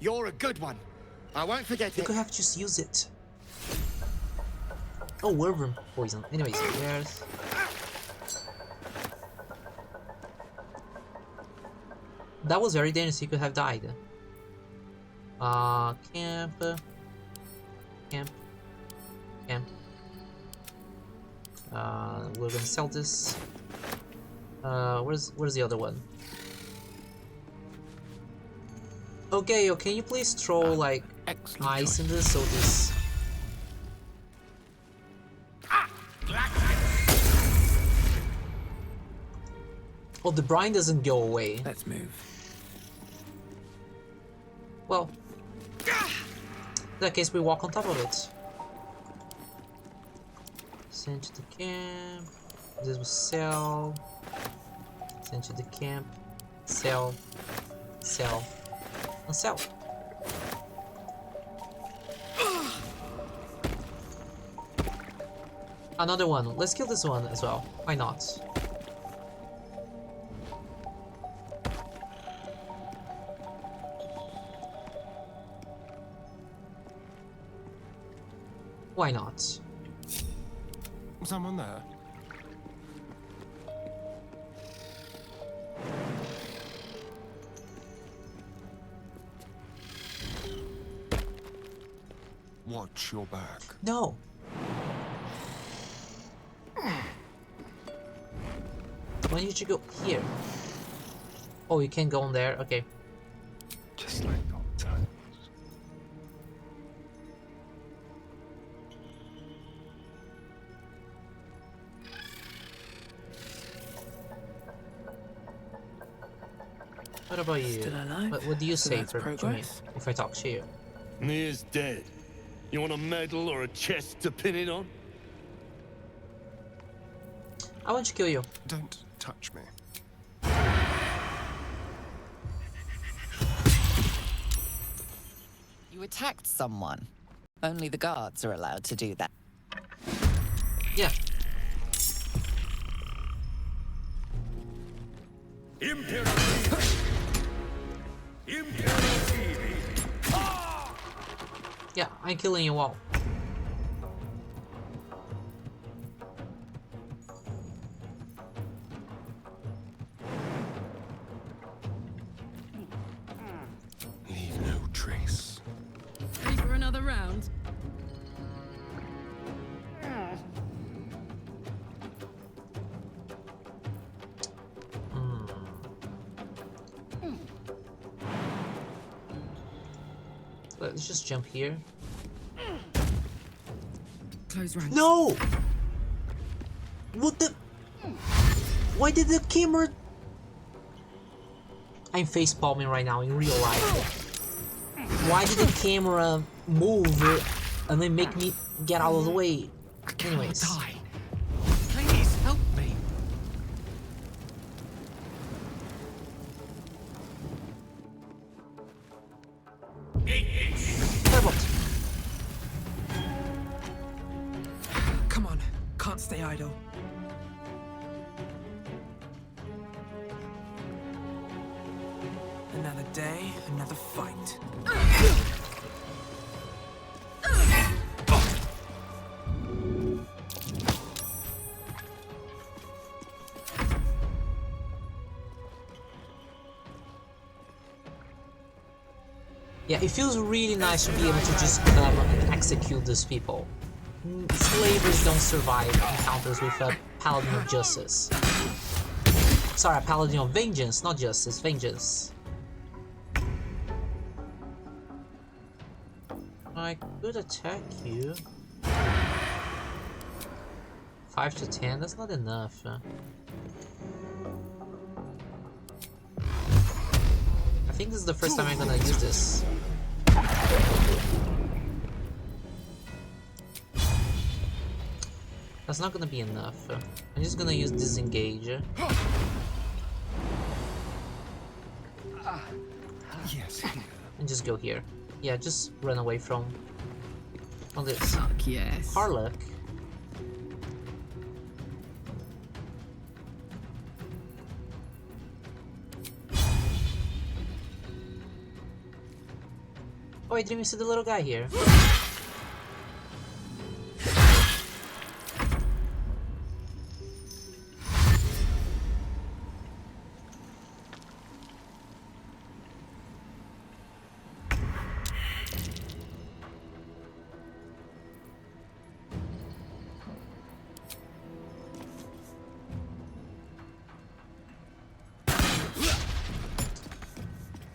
Speaker 18: You're a good one. I won't forget
Speaker 1: You
Speaker 18: it.
Speaker 1: could have just used it. Oh, worm poison. Anyways, there's... That was very dangerous. He could have died. Camp. We're gonna sell this. Where's the other one? Okay, can you please throw like ice in this so this... Oh, the brine doesn't go away.
Speaker 5: Let's move.
Speaker 1: Well, in that case we walk on top of it. Send to the camp. This will sell. Send to the camp. Sell. Sell. And sell. Another one. Let's kill this one as well. Why not? Why not?
Speaker 10: Someone there? Watch your back.
Speaker 1: No. Why did you go here? Oh, you can't go on there? Okay.
Speaker 10: Just like old times.
Speaker 1: What about you?
Speaker 5: Still alive?
Speaker 1: What do you
Speaker 5: So
Speaker 1: say
Speaker 5: that's
Speaker 1: for me
Speaker 5: progress.
Speaker 1: if I talk to you?
Speaker 18: Near's dead. You want a medal or a chest to pin it on?
Speaker 1: I want to kill you.
Speaker 10: Don't touch me.
Speaker 2: You attacked someone. Only the guards are allowed to do that.
Speaker 1: Yeah. Yeah, I'm killing you all.
Speaker 3: trace.
Speaker 14: Ready for another round?
Speaker 1: Let's just jump here.
Speaker 14: Close ranks.
Speaker 1: No! What the? Why did the camera? I'm face palming right now in real life. Why did the camera move and then make me get out of the way? Anyways.
Speaker 4: Please help me.
Speaker 5: Come on, can't stay idle. Another day, another fight.
Speaker 1: Yeah, it feels really nice to be able to just come and execute these people. Slavers don't survive encounters with a paladin of justice. Sorry, a paladin of vengeance, not justice, vengeance. I could attack you. 5 to 10, that's not enough. I think this is the first time I'm gonna use this. That's not gonna be enough. I'm just gonna use disengage.
Speaker 5: Yes.
Speaker 1: And just go here. Yeah, just run away from this.
Speaker 14: Fuck yes.
Speaker 1: Harlock. Oh, I didn't even see the little guy here.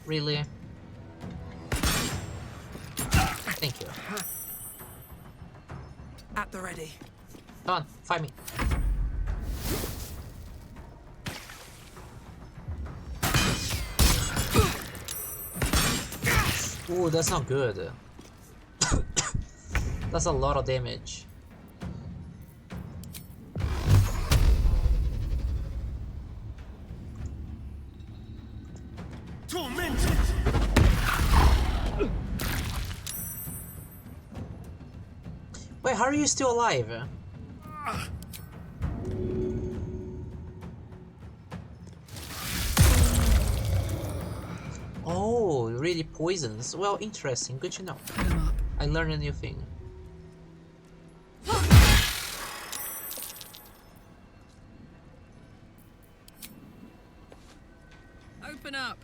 Speaker 1: Really? Thank you.
Speaker 5: At the ready.
Speaker 1: Come on, fight me. Ooh, that's not good. That's a lot of damage.
Speaker 18: Tormented!
Speaker 1: Wait, how are you still alive? Oh, really poisons. Well, interesting. Good to know. I learned a new thing.
Speaker 14: Open up.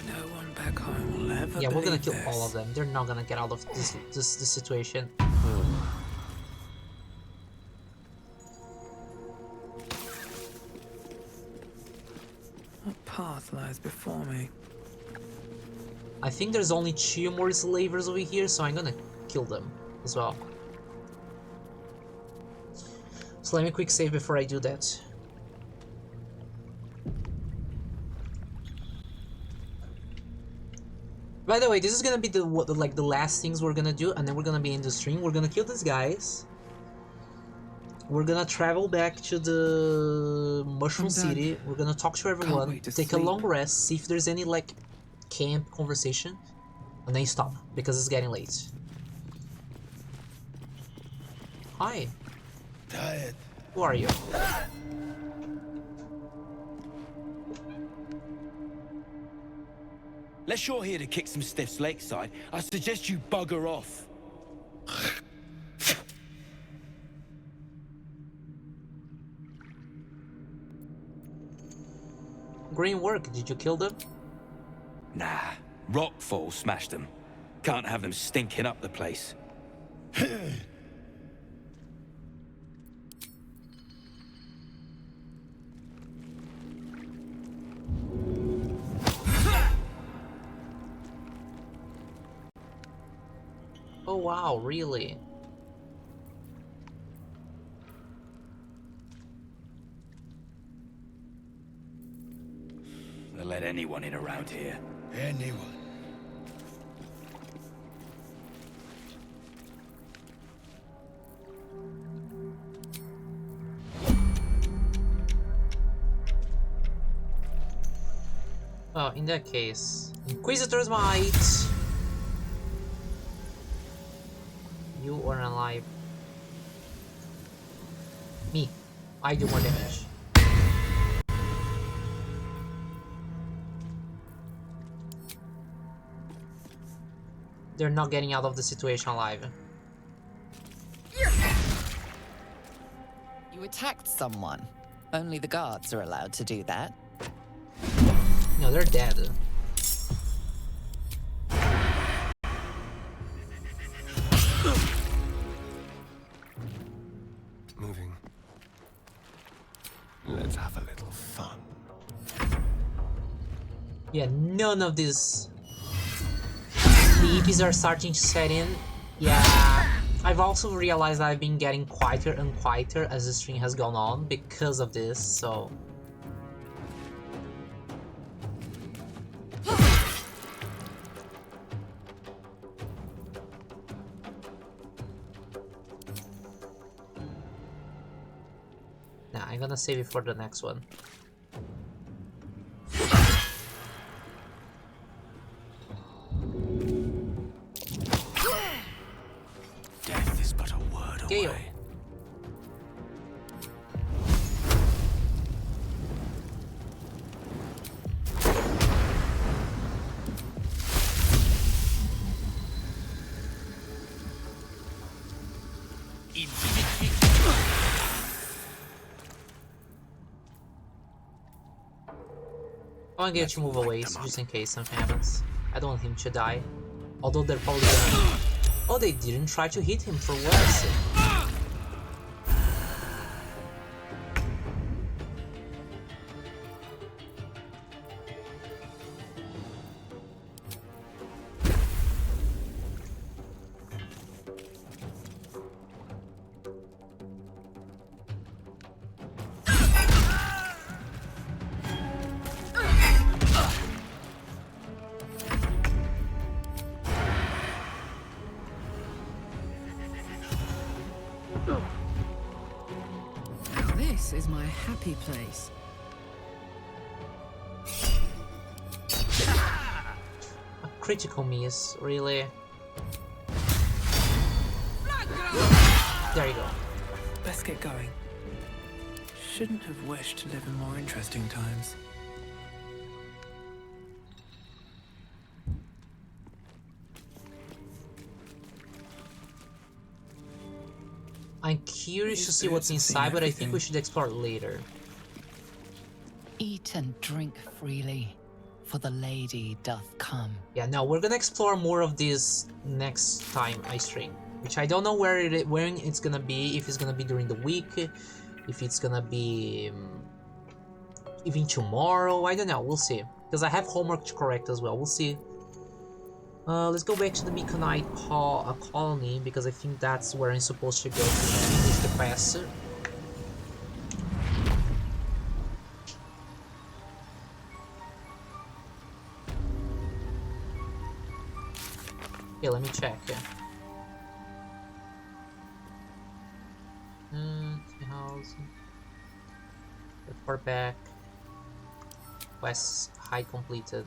Speaker 3: No one back home will ever
Speaker 1: Yeah, we're gonna
Speaker 3: believe
Speaker 1: kill
Speaker 3: this.
Speaker 1: all of them. They're not gonna get out of this situation.
Speaker 3: What path lies before me?
Speaker 1: I think there's only 2 more slavers over here, so I'm gonna kill them as well. So let me quick save before I do that. By the way, this is gonna be the last things we're gonna do, and then we're gonna be in the stream. We're gonna kill these guys. We're gonna travel back to the Mushroom City. We're gonna talk to everyone, take a long rest, see if there's any camp conversation, and then stop because it's getting late. Hi.
Speaker 18: Tired.
Speaker 1: Who are you?
Speaker 18: Unless you're here to kick some stiffs lakeside, I suggest you bugger off.
Speaker 1: Green work. Did you kill them?
Speaker 11: Nah, rockfall smashed them. Can't have them stinking up the place.
Speaker 1: Oh wow, really?
Speaker 11: They'll let anyone in around here.
Speaker 18: Anyone.
Speaker 1: Oh, in that case, Inquisitor's Might. You are alive. Me. I do more damage. They're not getting out of the situation alive.
Speaker 2: You attacked someone. Only the guards are allowed to do that.
Speaker 1: No, they're dead.
Speaker 10: Moving. Let's have a little fun.
Speaker 1: Yeah, none of these. The EPs are starting to set in. Yeah, I've also realized I've been getting quieter and quieter as the stream has gone on because of this, so... Nah, I'm gonna save it for the next one.
Speaker 18: Death is but a word
Speaker 1: Gale.
Speaker 18: away.
Speaker 1: I'm gonna get to move away, so just in case something happens. I don't want him to die. Although they're probably gonna... Oh, they didn't try to hit him for worse.
Speaker 14: This is my happy place.
Speaker 1: A critical miss, really. There you go.
Speaker 3: Let's get going. Shouldn't have wished to live in more interesting times.
Speaker 1: I'm curious to see what's inside, but I think we should explore it later.
Speaker 2: Eat and drink freely, for the lady doth come.
Speaker 1: Yeah, no, we're gonna explore more of this next time I stream, which I don't know when it's gonna be. If it's gonna be during the week, if it's gonna be even tomorrow. I don't know. We'll see, because I have homework to correct as well. We'll see. Let's go back to the Myconite colony, because I think that's where I'm supposed to go to finish the quest. Okay, let me check. 2000. Report back. Quest high completed.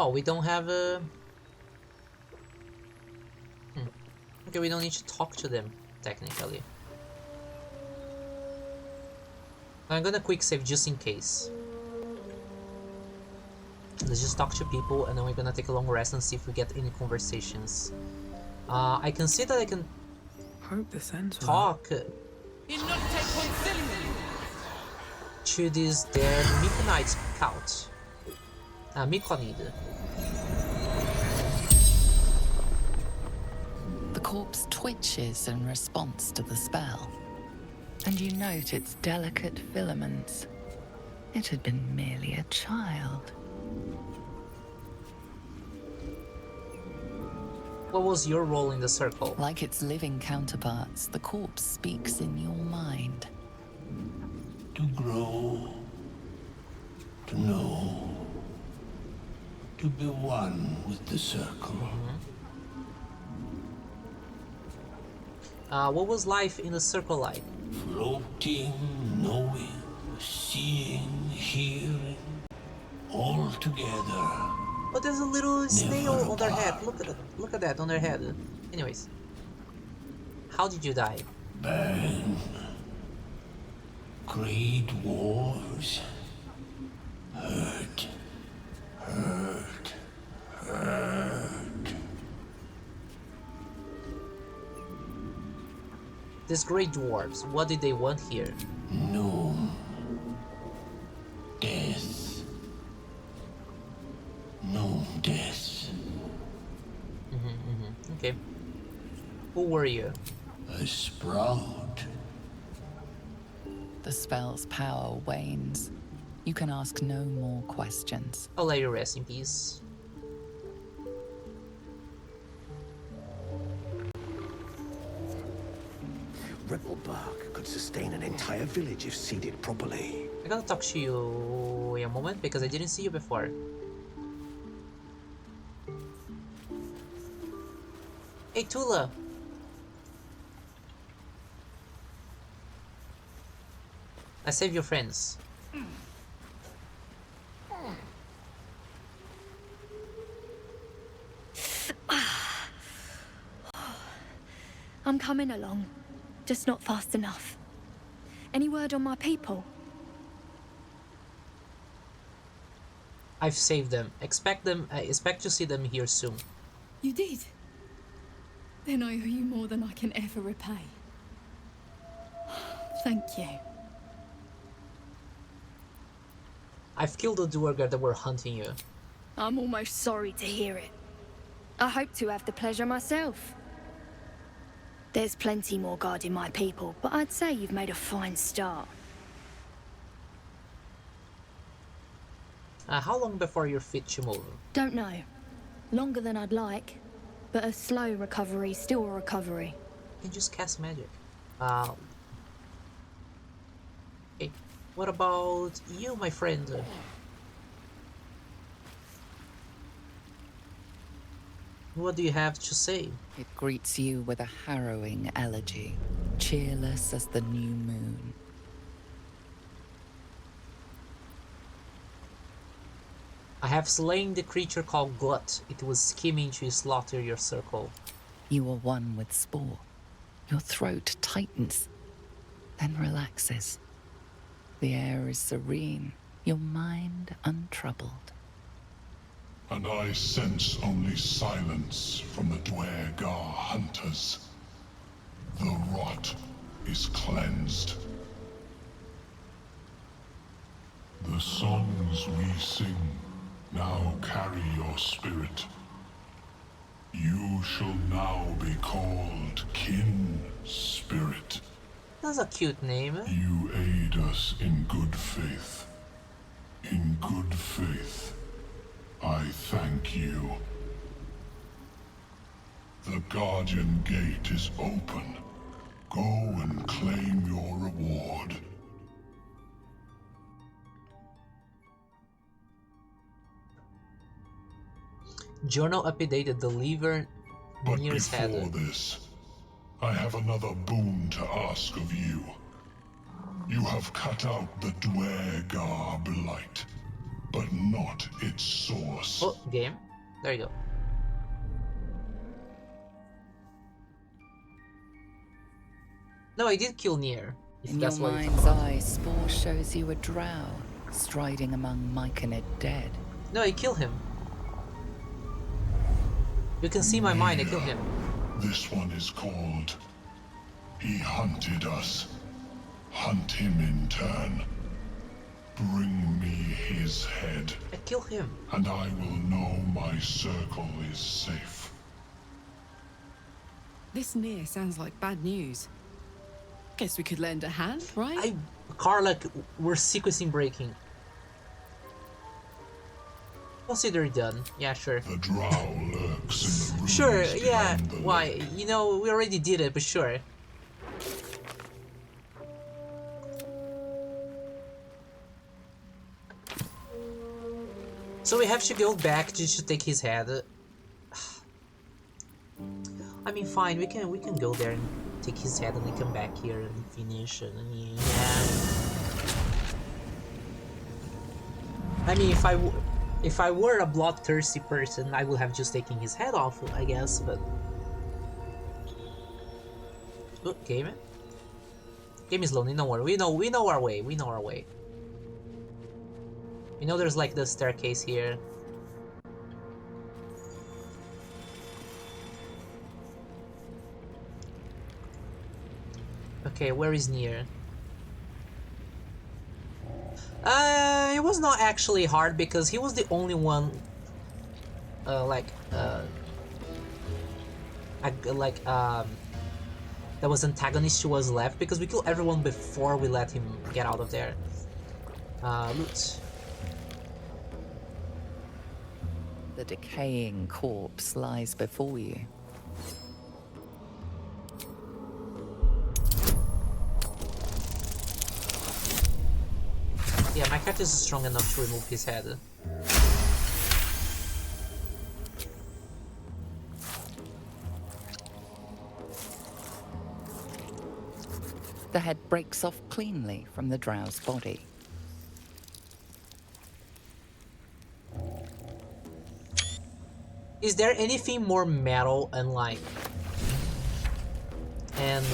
Speaker 1: Oh, we don't have a... Okay, we don't need to talk to them, technically. I'm gonna quick save just in case. Let's just talk to people, and then we're gonna take a long rest and see if we get any conversations. I can see that I can
Speaker 3: Hope this ends
Speaker 1: talk to this their Myconid scout. Myconid.
Speaker 2: The corpse twitches in response to the spell, and you note its delicate filaments. It had been merely a child.
Speaker 1: What was your role in the circle?
Speaker 2: Like its living counterparts, the corpse speaks in your mind.
Speaker 18: To grow, to know, to be one with the circle.
Speaker 1: What was life in the circle like?
Speaker 18: Floating, knowing, seeing, hearing, all together.
Speaker 1: Oh, there's a little snail on their head. Look at that on their head. Anyways, how did you die?
Speaker 18: Burn. Great wars. Hurt. Hurt. Hurt.
Speaker 1: These great dwarves, what did they want here?
Speaker 18: No. Death. No death.
Speaker 1: Okay. Who were you?
Speaker 18: A sprout.
Speaker 2: The spell's power wanes. You can ask no more questions.
Speaker 1: I'll let you rest in peace.
Speaker 18: Rebel bark could sustain an entire village if seeded properly.
Speaker 1: I gotta talk to you in a moment because I didn't see you before. Hey Tula! I save your friends.
Speaker 17: I'm coming along, just not fast enough. Any word on my people?
Speaker 1: I've saved them. Expect to see them here soon.
Speaker 17: You did? Then I owe you more than I can ever repay. Thank you.
Speaker 1: I've killed the Duergar that were hunting you.
Speaker 17: I'm almost sorry to hear it. I hope to have the pleasure myself. There's plenty more guarding my people, but I'd say you've made a fine start.
Speaker 1: How long before you're fit to move?
Speaker 17: Don't know. Longer than I'd like, but a slow recovery, still a recovery.
Speaker 1: You can just cast magic. Okay. What about you, my friend? What do you have to say?
Speaker 2: It greets you with a harrowing elegy, cheerless as the new moon.
Speaker 1: I have slain the creature called Glut. It was scheming to slaughter your circle.
Speaker 2: You are one with Spore. Your throat tightens, then relaxes. The air is serene, your mind untroubled.
Speaker 19: And I sense only silence from the Duergar hunters. The rot is cleansed. The songs we sing now carry your spirit. You shall now be called Kin Spirit.
Speaker 1: That's a cute name.
Speaker 19: You aid us in good faith. In good faith, I thank you. The Guardian Gate is open. Go and claim your reward.
Speaker 1: Journal updated. Deliver
Speaker 19: But
Speaker 1: nearest
Speaker 19: before
Speaker 1: head.
Speaker 19: this, I have another boon to ask of you. You have cut out the Duergar blight, but not its source.
Speaker 1: Oh, game. There you go. No, I did kill Nier. If
Speaker 2: In
Speaker 1: that's
Speaker 2: your
Speaker 1: what
Speaker 2: mind's eye, Spore shows you a drow striding among Myconid dead.
Speaker 1: No, I kill him. You can see my mind, I kill him.
Speaker 19: This one is called. He hunted us. Hunt him in turn. Bring me his head.
Speaker 1: I kill him.
Speaker 19: And I will know my circle is safe.
Speaker 14: This near sounds like bad news. Guess we could lend a hand, right?
Speaker 1: Carla, we're sequencing breaking. Consider it done. Yeah, sure.
Speaker 19: The drow lurks in the ruins.
Speaker 1: Sure, yeah.
Speaker 19: The
Speaker 1: Why? You know, we already did it, but sure. So we have to go back just to take his head. I mean, fine. We can go there and take his head, and then come back here and finish. And yeah. I mean, if I were a bloodthirsty person, I would have just taken his head off, I guess. But look, game it. Game is lonely. Don't worry. We know our way. We know our way. You know, there's like the staircase here. Okay, where is Nier? It was not actually hard because he was the only one, that was antagonist to us left, because we killed everyone before we let him get out of there. Loot.
Speaker 2: The decaying corpse lies before you.
Speaker 1: Yeah, my cat is strong enough to remove his head.
Speaker 2: The head breaks off cleanly from the drow's body.
Speaker 1: Is there anything more metal and like... and...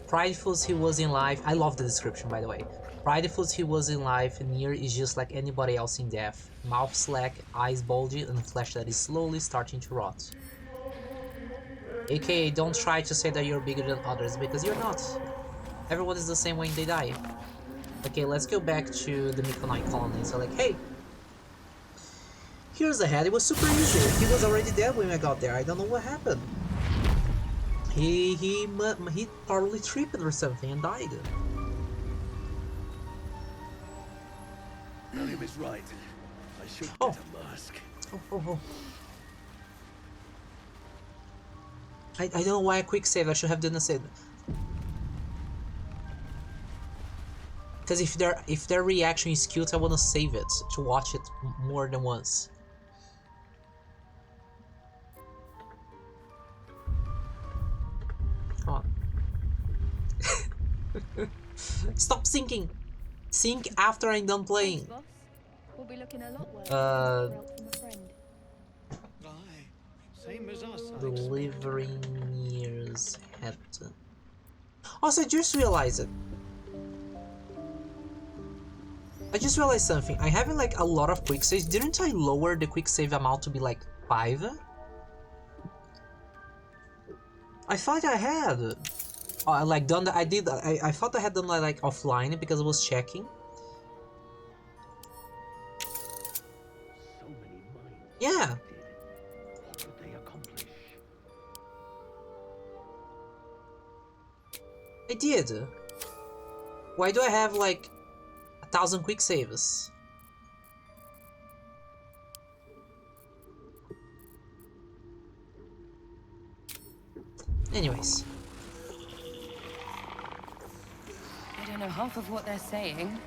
Speaker 1: prideful he was in life. I love the description, by the way. Prideful he was in life, Nier is just like anybody else in death. Mouth slack, eyes bulgy, and flesh that is slowly starting to rot. AKA, don't try to say that you're bigger than others, because you're not. Everyone is the same when they die. Okay, let's go back to the Mykonai colony. So like, hey, here's the head. It was super easy. He was already dead when I got there. I don't know what happened. He probably tripped or something and died.
Speaker 18: William is right. I should get a mask.
Speaker 1: I don't know why a quick save. I should have done a save. Because if their reaction is cute, I want to save it to watch it more than once. Come on. Stop sinking. Sink after I'm done playing.
Speaker 17: We'll be looking a lot worse.
Speaker 18: Same as us.
Speaker 1: Delivering Nier's head. Also, I just realized it. I just realized something. I have like a lot of quick saves. Didn't I lower the quick save amount to be like 5? I thought I had. Like done that. I thought I had done like offline because I was checking.
Speaker 18: So many minds.
Speaker 1: Yeah.
Speaker 18: What would they accomplish?
Speaker 1: I did. Why do I have like 1,000 quick saves? Anyways.
Speaker 13: I don't know half of what they're saying,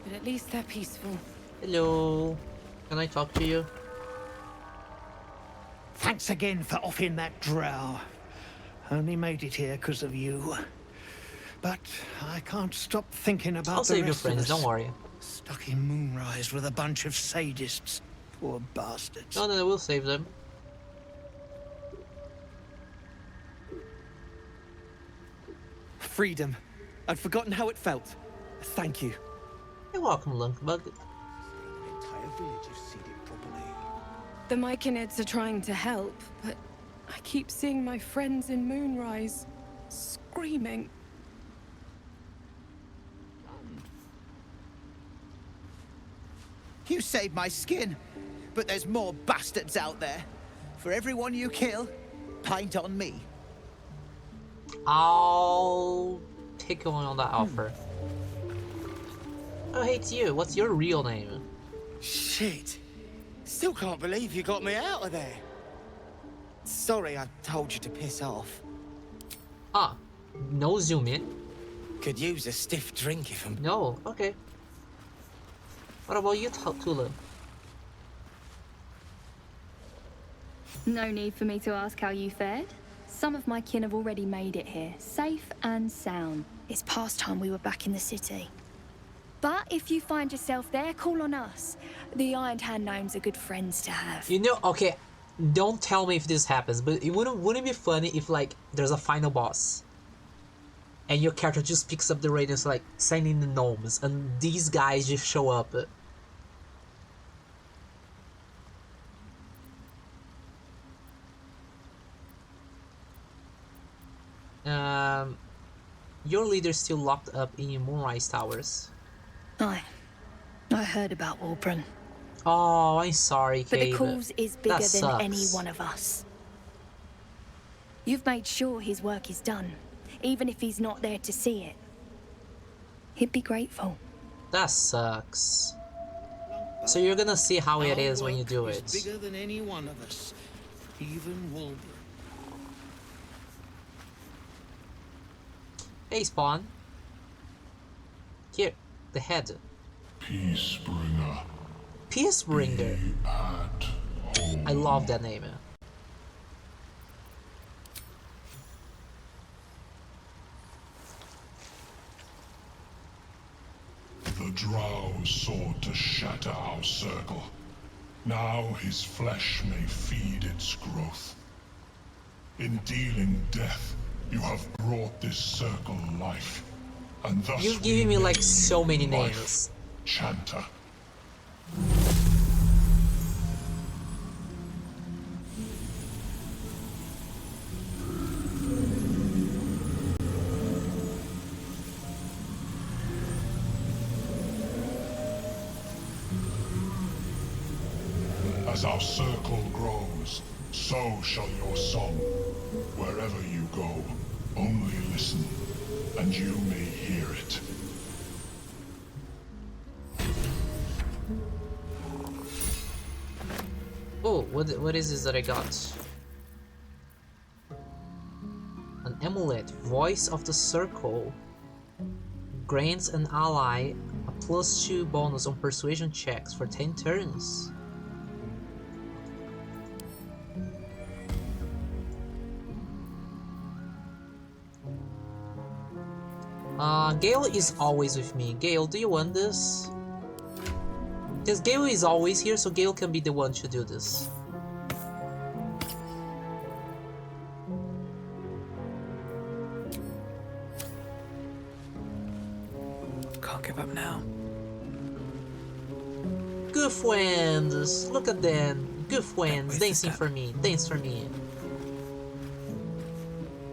Speaker 13: but at least they're peaceful.
Speaker 1: Hello. Can I talk to you?
Speaker 21: Thanks again for offing that drow. Only made it here because of you. But I can't stop thinking about
Speaker 1: I'll save your friends, don't worry.
Speaker 21: Stuck in Moonrise with a bunch of sadists. Poor bastards.
Speaker 1: No, we'll save them.
Speaker 22: Freedom. I'd forgotten how it felt. Thank you.
Speaker 1: You're welcome, Lunkbug.
Speaker 13: The Myconids are trying to help, but I keep seeing my friends in Moonrise screaming.
Speaker 7: You saved my skin, but there's more bastards out there. For everyone you kill, paint on me.
Speaker 1: I'll take one on that offer. Oh, hey, it's you. What's your real name?
Speaker 9: Shit. Still can't believe you got me out of there. Sorry I told you to piss off.
Speaker 1: Ah, no zoom in?
Speaker 9: Could use a stiff drink if I'm...
Speaker 1: No, okay. What about you, Tula?
Speaker 17: No need for me to ask how you fared. Some of my kin have already made it here, safe and sound. It's past time we were back in the city. But if you find yourself there, call on us. The Iron Hand gnomes are good friends to have.
Speaker 1: You know, okay, don't tell me if this happens, but wouldn't it be funny if, like, there's a final boss and your character just picks up the radio and is like, sending the gnomes, and these guys just show up. Your leader's still locked up in Moonrise Towers.
Speaker 17: I heard about Walbrun.
Speaker 1: Oh, I'm sorry,
Speaker 17: But the
Speaker 1: Cave.
Speaker 17: cause is bigger
Speaker 1: That
Speaker 17: than any
Speaker 1: sucks.
Speaker 17: one of us. You've made sure his work is done, even if he's not there to see it. He'd be grateful.
Speaker 1: That sucks. So you're gonna see how it is when you do it.
Speaker 7: Bigger than any one of us, even Walbrun.
Speaker 1: Hey, Spawn. Here, the head.
Speaker 19: Peacebringer.
Speaker 1: Peacebringer. I love that name.
Speaker 19: The Drow sought to shatter our circle. Now his flesh may feed its growth. In dealing death, you have brought this circle life, and thus
Speaker 1: You've given me like so many names.
Speaker 19: Chanter. As our circle grows, so shall your song. Wherever you go, only listen, and you may hear it.
Speaker 1: Oh, what is this that I got? An amulet, Voice of the Circle. Grants an ally a +2 bonus on persuasion checks for 10 turns. Gale is always with me. Gale, do you want this? Because Gale is always here, so Gale can be the one to do this.
Speaker 3: Can't give up now.
Speaker 1: Good friends! Look at them! Good friends! Dancing for me! Dance for me!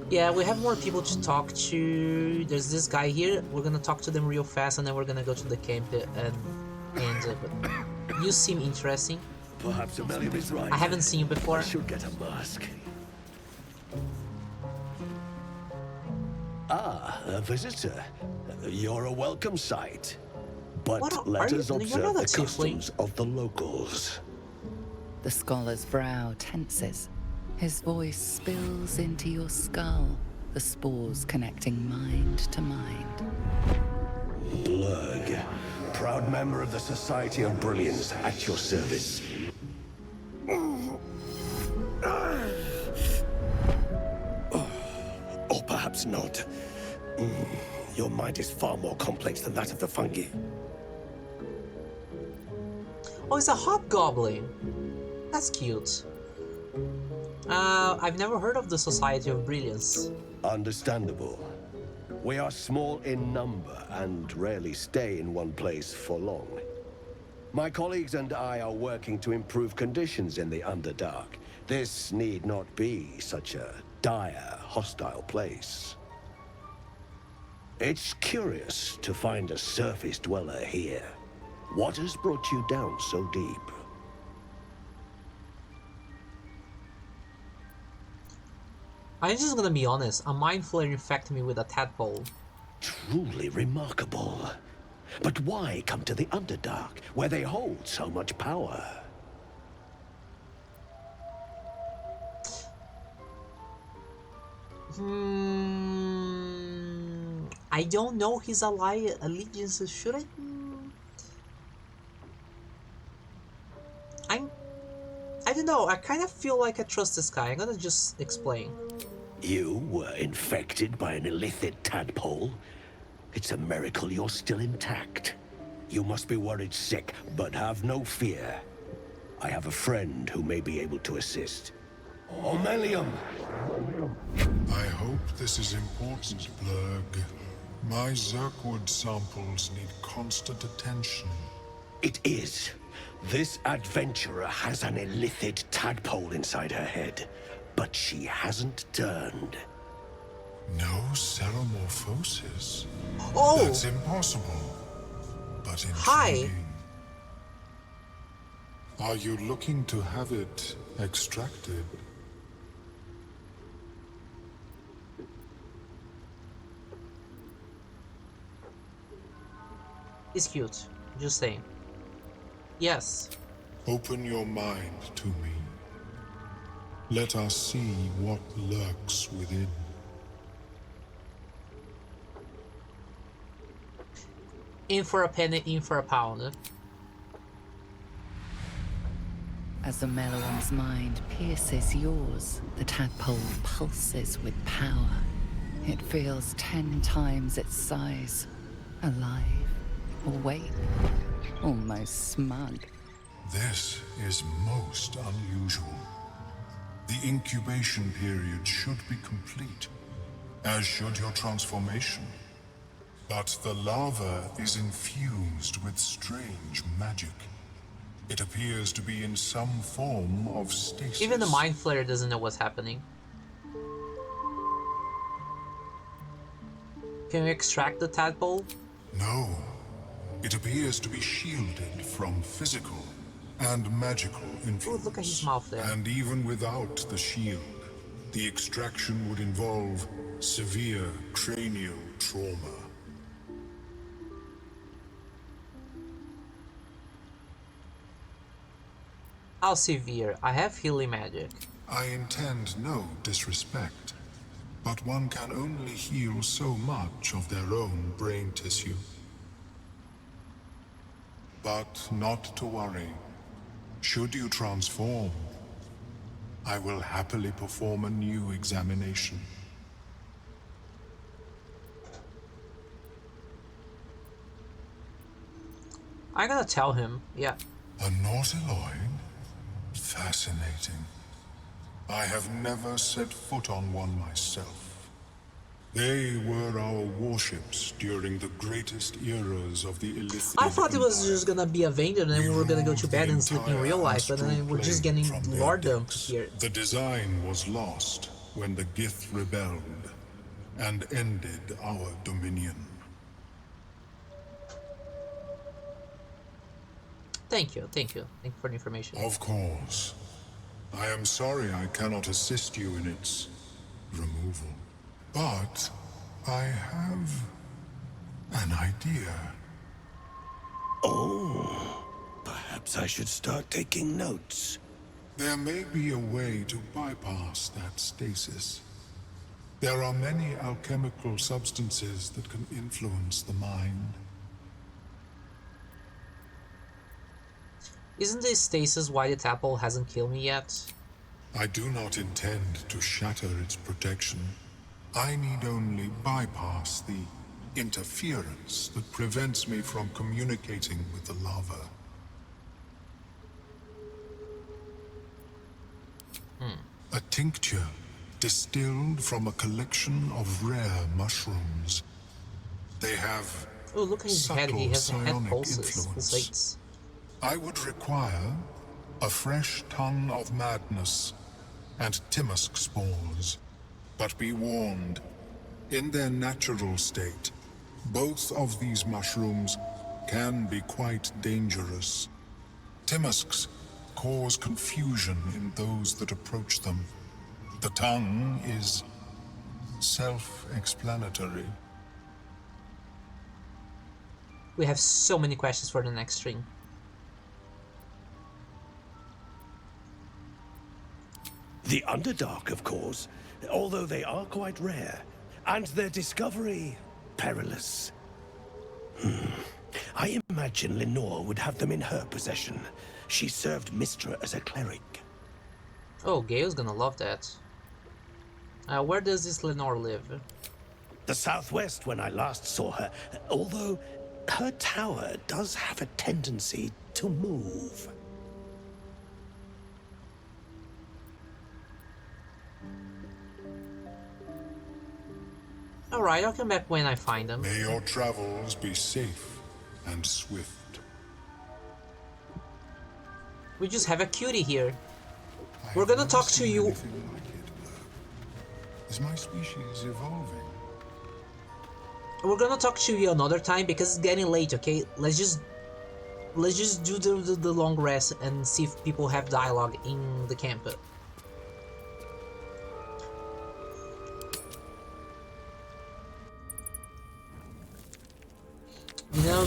Speaker 1: Yeah, we have more people to talk to. There's this guy here. We're gonna talk to them real fast, and then we're gonna go to the camp and you seem interesting.
Speaker 18: Perhaps Amelia is right.
Speaker 1: I haven't seen you before.
Speaker 18: I should get a mask. Ah, a visitor. You're a welcome sight. But let us observe the customs of the locals.
Speaker 2: The scholar's brow tenses. His voice spills into your skull, the spores connecting mind to mind.
Speaker 18: Blurg, proud member of the Society of Brilliance, at your service. Or perhaps not. Your mind is far more complex than that of the fungi.
Speaker 1: Oh, it's a hobgoblin. That's cute. I've never heard of the Society of Brilliance.
Speaker 18: Understandable. We are small in number and rarely stay in one place for long. My colleagues and I are working to improve conditions in the Underdark. This need not be such a dire, hostile place. It's curious to find a surface dweller here. What has brought you down so deep?
Speaker 1: I'm just gonna be honest, a mind flayer infected me with a tadpole.
Speaker 18: Truly remarkable. But why come to the Underdark, where they hold so much power?
Speaker 1: I don't know his allegiances. Should I? I don't know. I kind of feel like I trust this guy. I'm gonna just explain.
Speaker 18: You were infected by an illithid tadpole? It's a miracle you're still intact. You must be worried sick, but have no fear. I have a friend who may be able to assist. Omelium!
Speaker 19: I hope this is important, Blurg. My Zerkwood samples need constant attention.
Speaker 18: It is. This adventurer has an illithid tadpole inside her head, but she hasn't turned.
Speaker 19: No ceremorphosis?
Speaker 1: Oh!
Speaker 19: That's impossible. But intriguing.
Speaker 1: Hi!
Speaker 19: Are you looking to have it extracted?
Speaker 1: He's cute. Just saying. Yes.
Speaker 19: Open your mind to me. Let us see what lurks within.
Speaker 1: In for a penny, in for a pound.
Speaker 2: As Omelion's mind pierces yours, the tadpole pulses with power. It feels 10 times its size. Alive, awake, almost smug.
Speaker 19: This is most unusual. The incubation period should be complete, as should your transformation. But the larva is infused with strange magic. It appears to be in some form of stasis.
Speaker 1: Even the mind flayer doesn't know what's happening. Can we extract the tadpole?
Speaker 19: No. It appears to be shielded from physical and magical influence.
Speaker 1: Ooh, look at his mouth there.
Speaker 19: And even without the shield, the extraction would involve severe cranial trauma.
Speaker 1: How severe? I have healing magic.
Speaker 19: I intend no disrespect, but one can only heal so much of their own brain tissue. But not to worry. Should you transform, I will happily perform a new examination.
Speaker 1: I'm gonna tell him, yeah.
Speaker 19: A Nautiloid? Fascinating. I have never set foot on one myself. They were our warships during the greatest eras of the Illithid.
Speaker 1: I thought it was just gonna be a Vader and then we were gonna go to bed and sleep in real life, but then we're just getting lordom here.
Speaker 19: The design was lost when the Gith rebelled and ended our dominion.
Speaker 1: Thank you for the information.
Speaker 19: Of course. I am sorry I cannot assist you in its removal. But I have an idea.
Speaker 18: Oh, perhaps I should start taking notes.
Speaker 19: There may be a way to bypass that stasis. There are many alchemical substances that can influence the mind.
Speaker 1: Isn't this stasis why the tadpole hasn't killed me yet?
Speaker 19: I do not intend to shatter its protection. I need only bypass the interference that prevents me from communicating with the larva. A tincture distilled from a collection of rare mushrooms. They have
Speaker 1: oh, look at his head. He has head
Speaker 19: psionic
Speaker 1: pulses.
Speaker 19: influence.
Speaker 1: Pulsates.
Speaker 19: I would require a fresh ton of madness and Timusk spores. But be warned, in their natural state, both of these mushrooms can be quite dangerous. Timusks cause confusion in those that approach them. The tongue is self-explanatory.
Speaker 1: We have so many questions for the next stream.
Speaker 18: The Underdark, of course, although they are quite rare, and their discovery perilous. I imagine Lenore would have them in her possession. She served Mistra as a cleric.
Speaker 1: Oh, Gale's gonna love that. Where does this Lenore live?
Speaker 18: The southwest when I last saw her, although her tower does have a tendency to move.
Speaker 1: Alright, I'll come back when I find them.
Speaker 19: May your travels be safe and swift.
Speaker 1: We just have a cutie here. We're gonna talk to you.
Speaker 19: Is my species evolving?
Speaker 1: We're gonna talk to you another time because it's getting late, okay? Let's just do the long rest and see if people have dialogue in the camp. You know,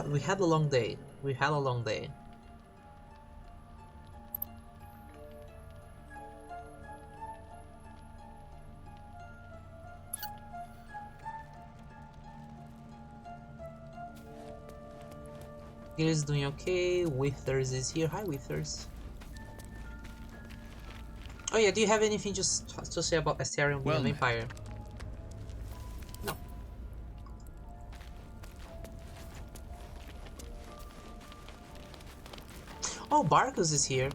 Speaker 1: we had a long day. We had a long day. Is doing okay. Withers is here. Hi, Withers. Oh yeah, do you have anything just to say about Astarion being an empire? No. Oh, Barkus is here.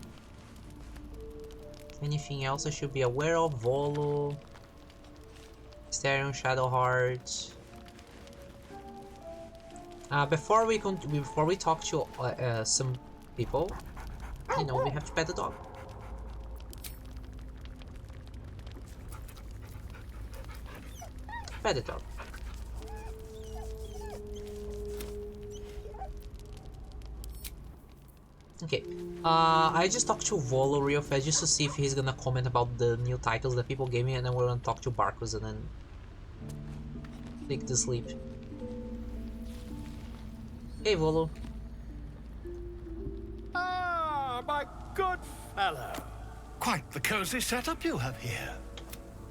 Speaker 1: Anything else I should be aware of? Volo, Astarion, Shadowheart. Before we talk to some people, you know, we have to pet the dog. Pet the dog. Okay. I just talked to Volo real fast just to see if he's gonna comment about the new titles that people gave me, and then we're gonna talk to Barkus and then take to sleep. Hey, Volo.
Speaker 18: Ah, my good fellow. Quite the cozy setup you have here.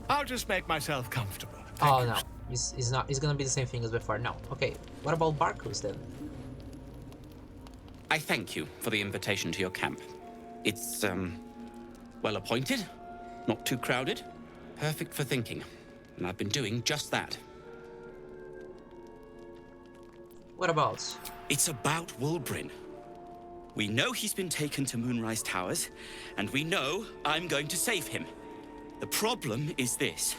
Speaker 18: I'll just make myself comfortable.
Speaker 1: Oh no, he's not. He's gonna be the same thing as before. No. Okay. What about Barkus then?
Speaker 15: I thank you for the invitation to your camp. It's well appointed, not too crowded, perfect for thinking, and I've been doing just that.
Speaker 1: What about?
Speaker 15: It's about Wulbrin. We know he's been taken to Moonrise Towers, and we know I'm going to save him. The problem is this: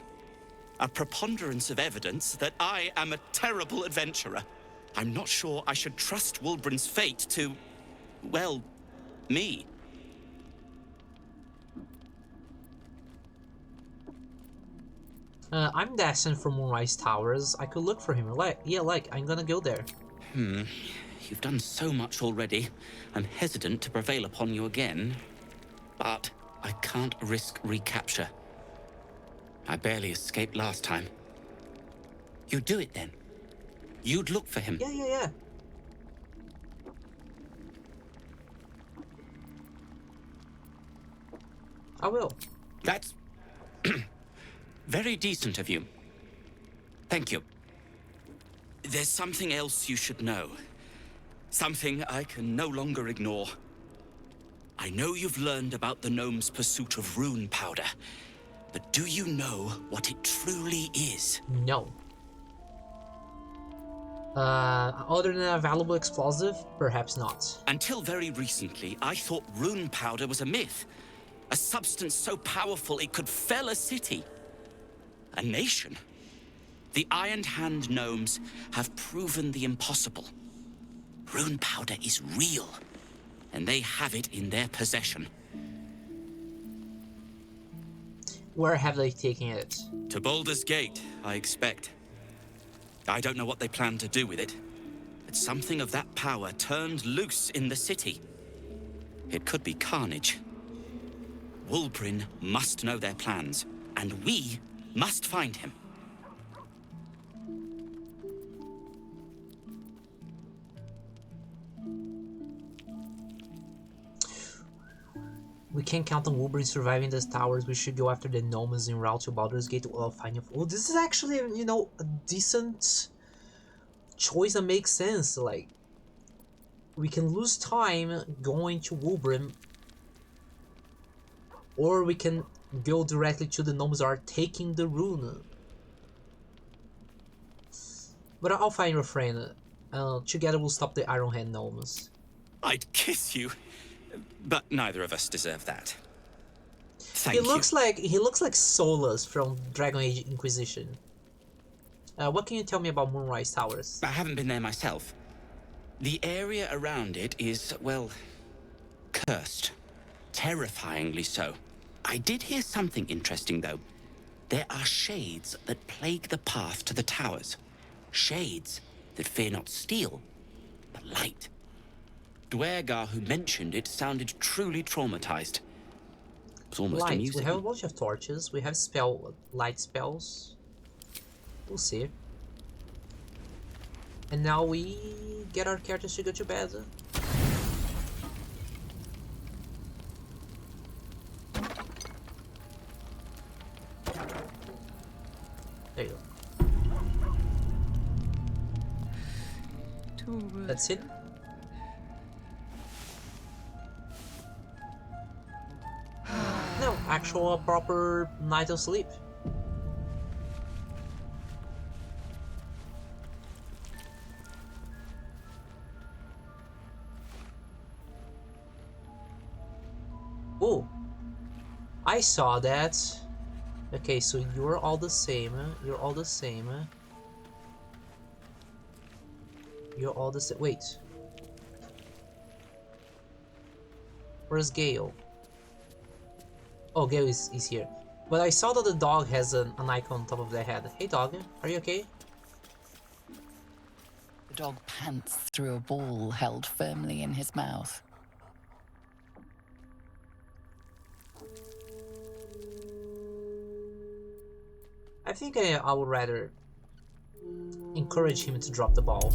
Speaker 15: a preponderance of evidence that I am a terrible adventurer. I'm not sure I should trust Wulbrin's fate to, well, me.
Speaker 1: I'm destined for Moonrise Towers. I could look for him. I'm gonna go there.
Speaker 15: You've done so much already. I'm hesitant to prevail upon you again, but I can't risk recapture. I barely escaped last time. You'd do it then. You'd look for him.
Speaker 1: Yeah. I will.
Speaker 15: That's very decent of you. Thank you. There's something else you should know. Something I can no longer ignore. I know you've learned about the gnome's pursuit of rune powder, but do you know what it truly is?
Speaker 1: No. Other than a valuable explosive, perhaps not.
Speaker 15: Until very recently, I thought rune powder was a myth. A substance so powerful it could fell a city. A nation. The Iron Hand gnomes have proven the impossible. Rune powder is real, and they have it in their possession.
Speaker 1: Where have they taken it?
Speaker 15: To Baldur's Gate, I expect. I don't know what they plan to do with it, but something of that power turned loose in the city. It could be carnage. Wulbrin must know their plans, and we must find him.
Speaker 1: We can't count on Wulbrin surviving these towers. We should go after the gnomes en route to Baldur's Gate to find him. Oh, this is actually, you know, a decent choice that makes sense. Like, we can lose time going to Wulbrin, or we can go directly to the gnomes that are taking the rune. But I'll find your friend. Together we'll stop the Iron Hand gnomes.
Speaker 15: I'd kiss you, but neither of us deserve that. Thank
Speaker 1: He
Speaker 15: you.
Speaker 1: looks like Solus from Dragon Age Inquisition. What can you tell me about Moonrise Towers?
Speaker 15: I haven't been there myself. The area around it is, well, cursed. Terrifyingly so. I did hear something interesting, though. There are shades that plague the path to the towers. Shades that fear not steel, but light. Dwergar, who mentioned it, sounded truly traumatized. It was almost
Speaker 1: Light.
Speaker 15: amusing.
Speaker 1: We have a bunch of torches. We have light spells. We'll see. And now we get our characters to go to bed. There you go. That's it. No, actual proper night of sleep. Oh, I saw that. Okay, so you're all the same. You're all the same. You're all the same. Wait. Where's Gale? Oh, Gale is here. But I saw that the dog has an icon on top of their head. Hey dog, are you okay?
Speaker 2: The dog pants through a ball held firmly in his mouth.
Speaker 1: I think I would rather encourage him to drop the ball.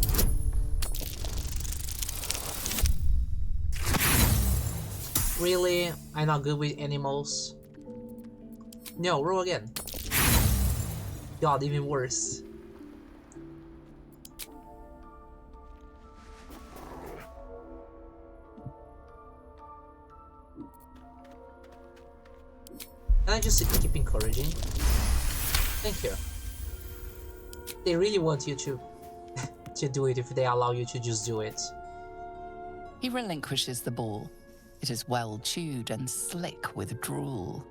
Speaker 1: Really? I'm not good with animals. No, roll again. God, even worse. Can I just keep encouraging? Thank you. They really want you to to do it if they allow you to just do it.
Speaker 2: He relinquishes the ball. It is well chewed and slick with drool.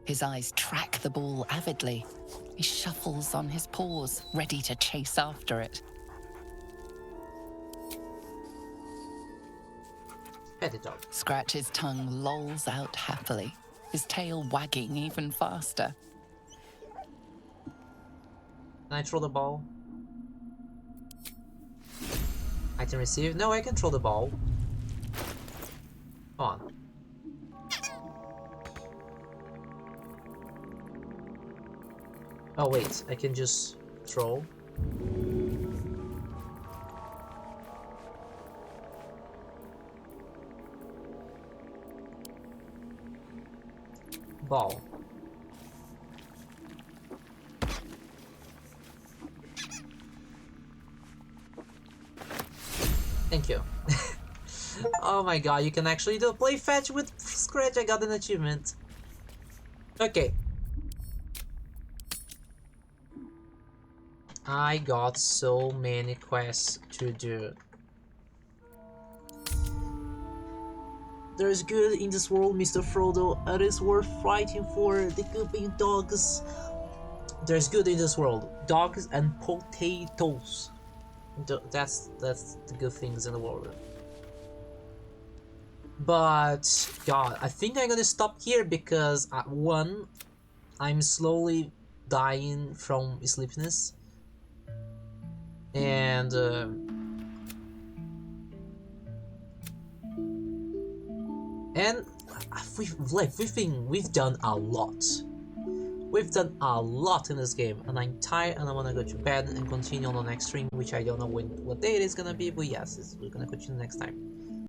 Speaker 2: His eyes track the ball avidly. He shuffles on his paws, ready to chase after it.
Speaker 1: Pet the dog.
Speaker 2: Scratch's tongue lolls out happily, his tail wagging even faster.
Speaker 1: Can I throw the ball? I can receive? No, I can throw the ball. Come on. Oh wait, I can just throw. Ball. Thank you. Oh my god, you can actually do play fetch with Scratch. I got an achievement. Okay. I got so many quests to do. There's good in this world, Mr. Frodo. It is worth fighting for. The good being dogs. There's good in this world. Dogs and potatoes. That's the good things in the world. But God, I think I'm gonna stop here because one, I'm slowly dying from sleepiness, and we've done a lot. We've done a lot in this game, and I'm tired, and I want to go to bed and continue on the next stream, which I don't know what day it is gonna be, but yes, we're gonna continue next time.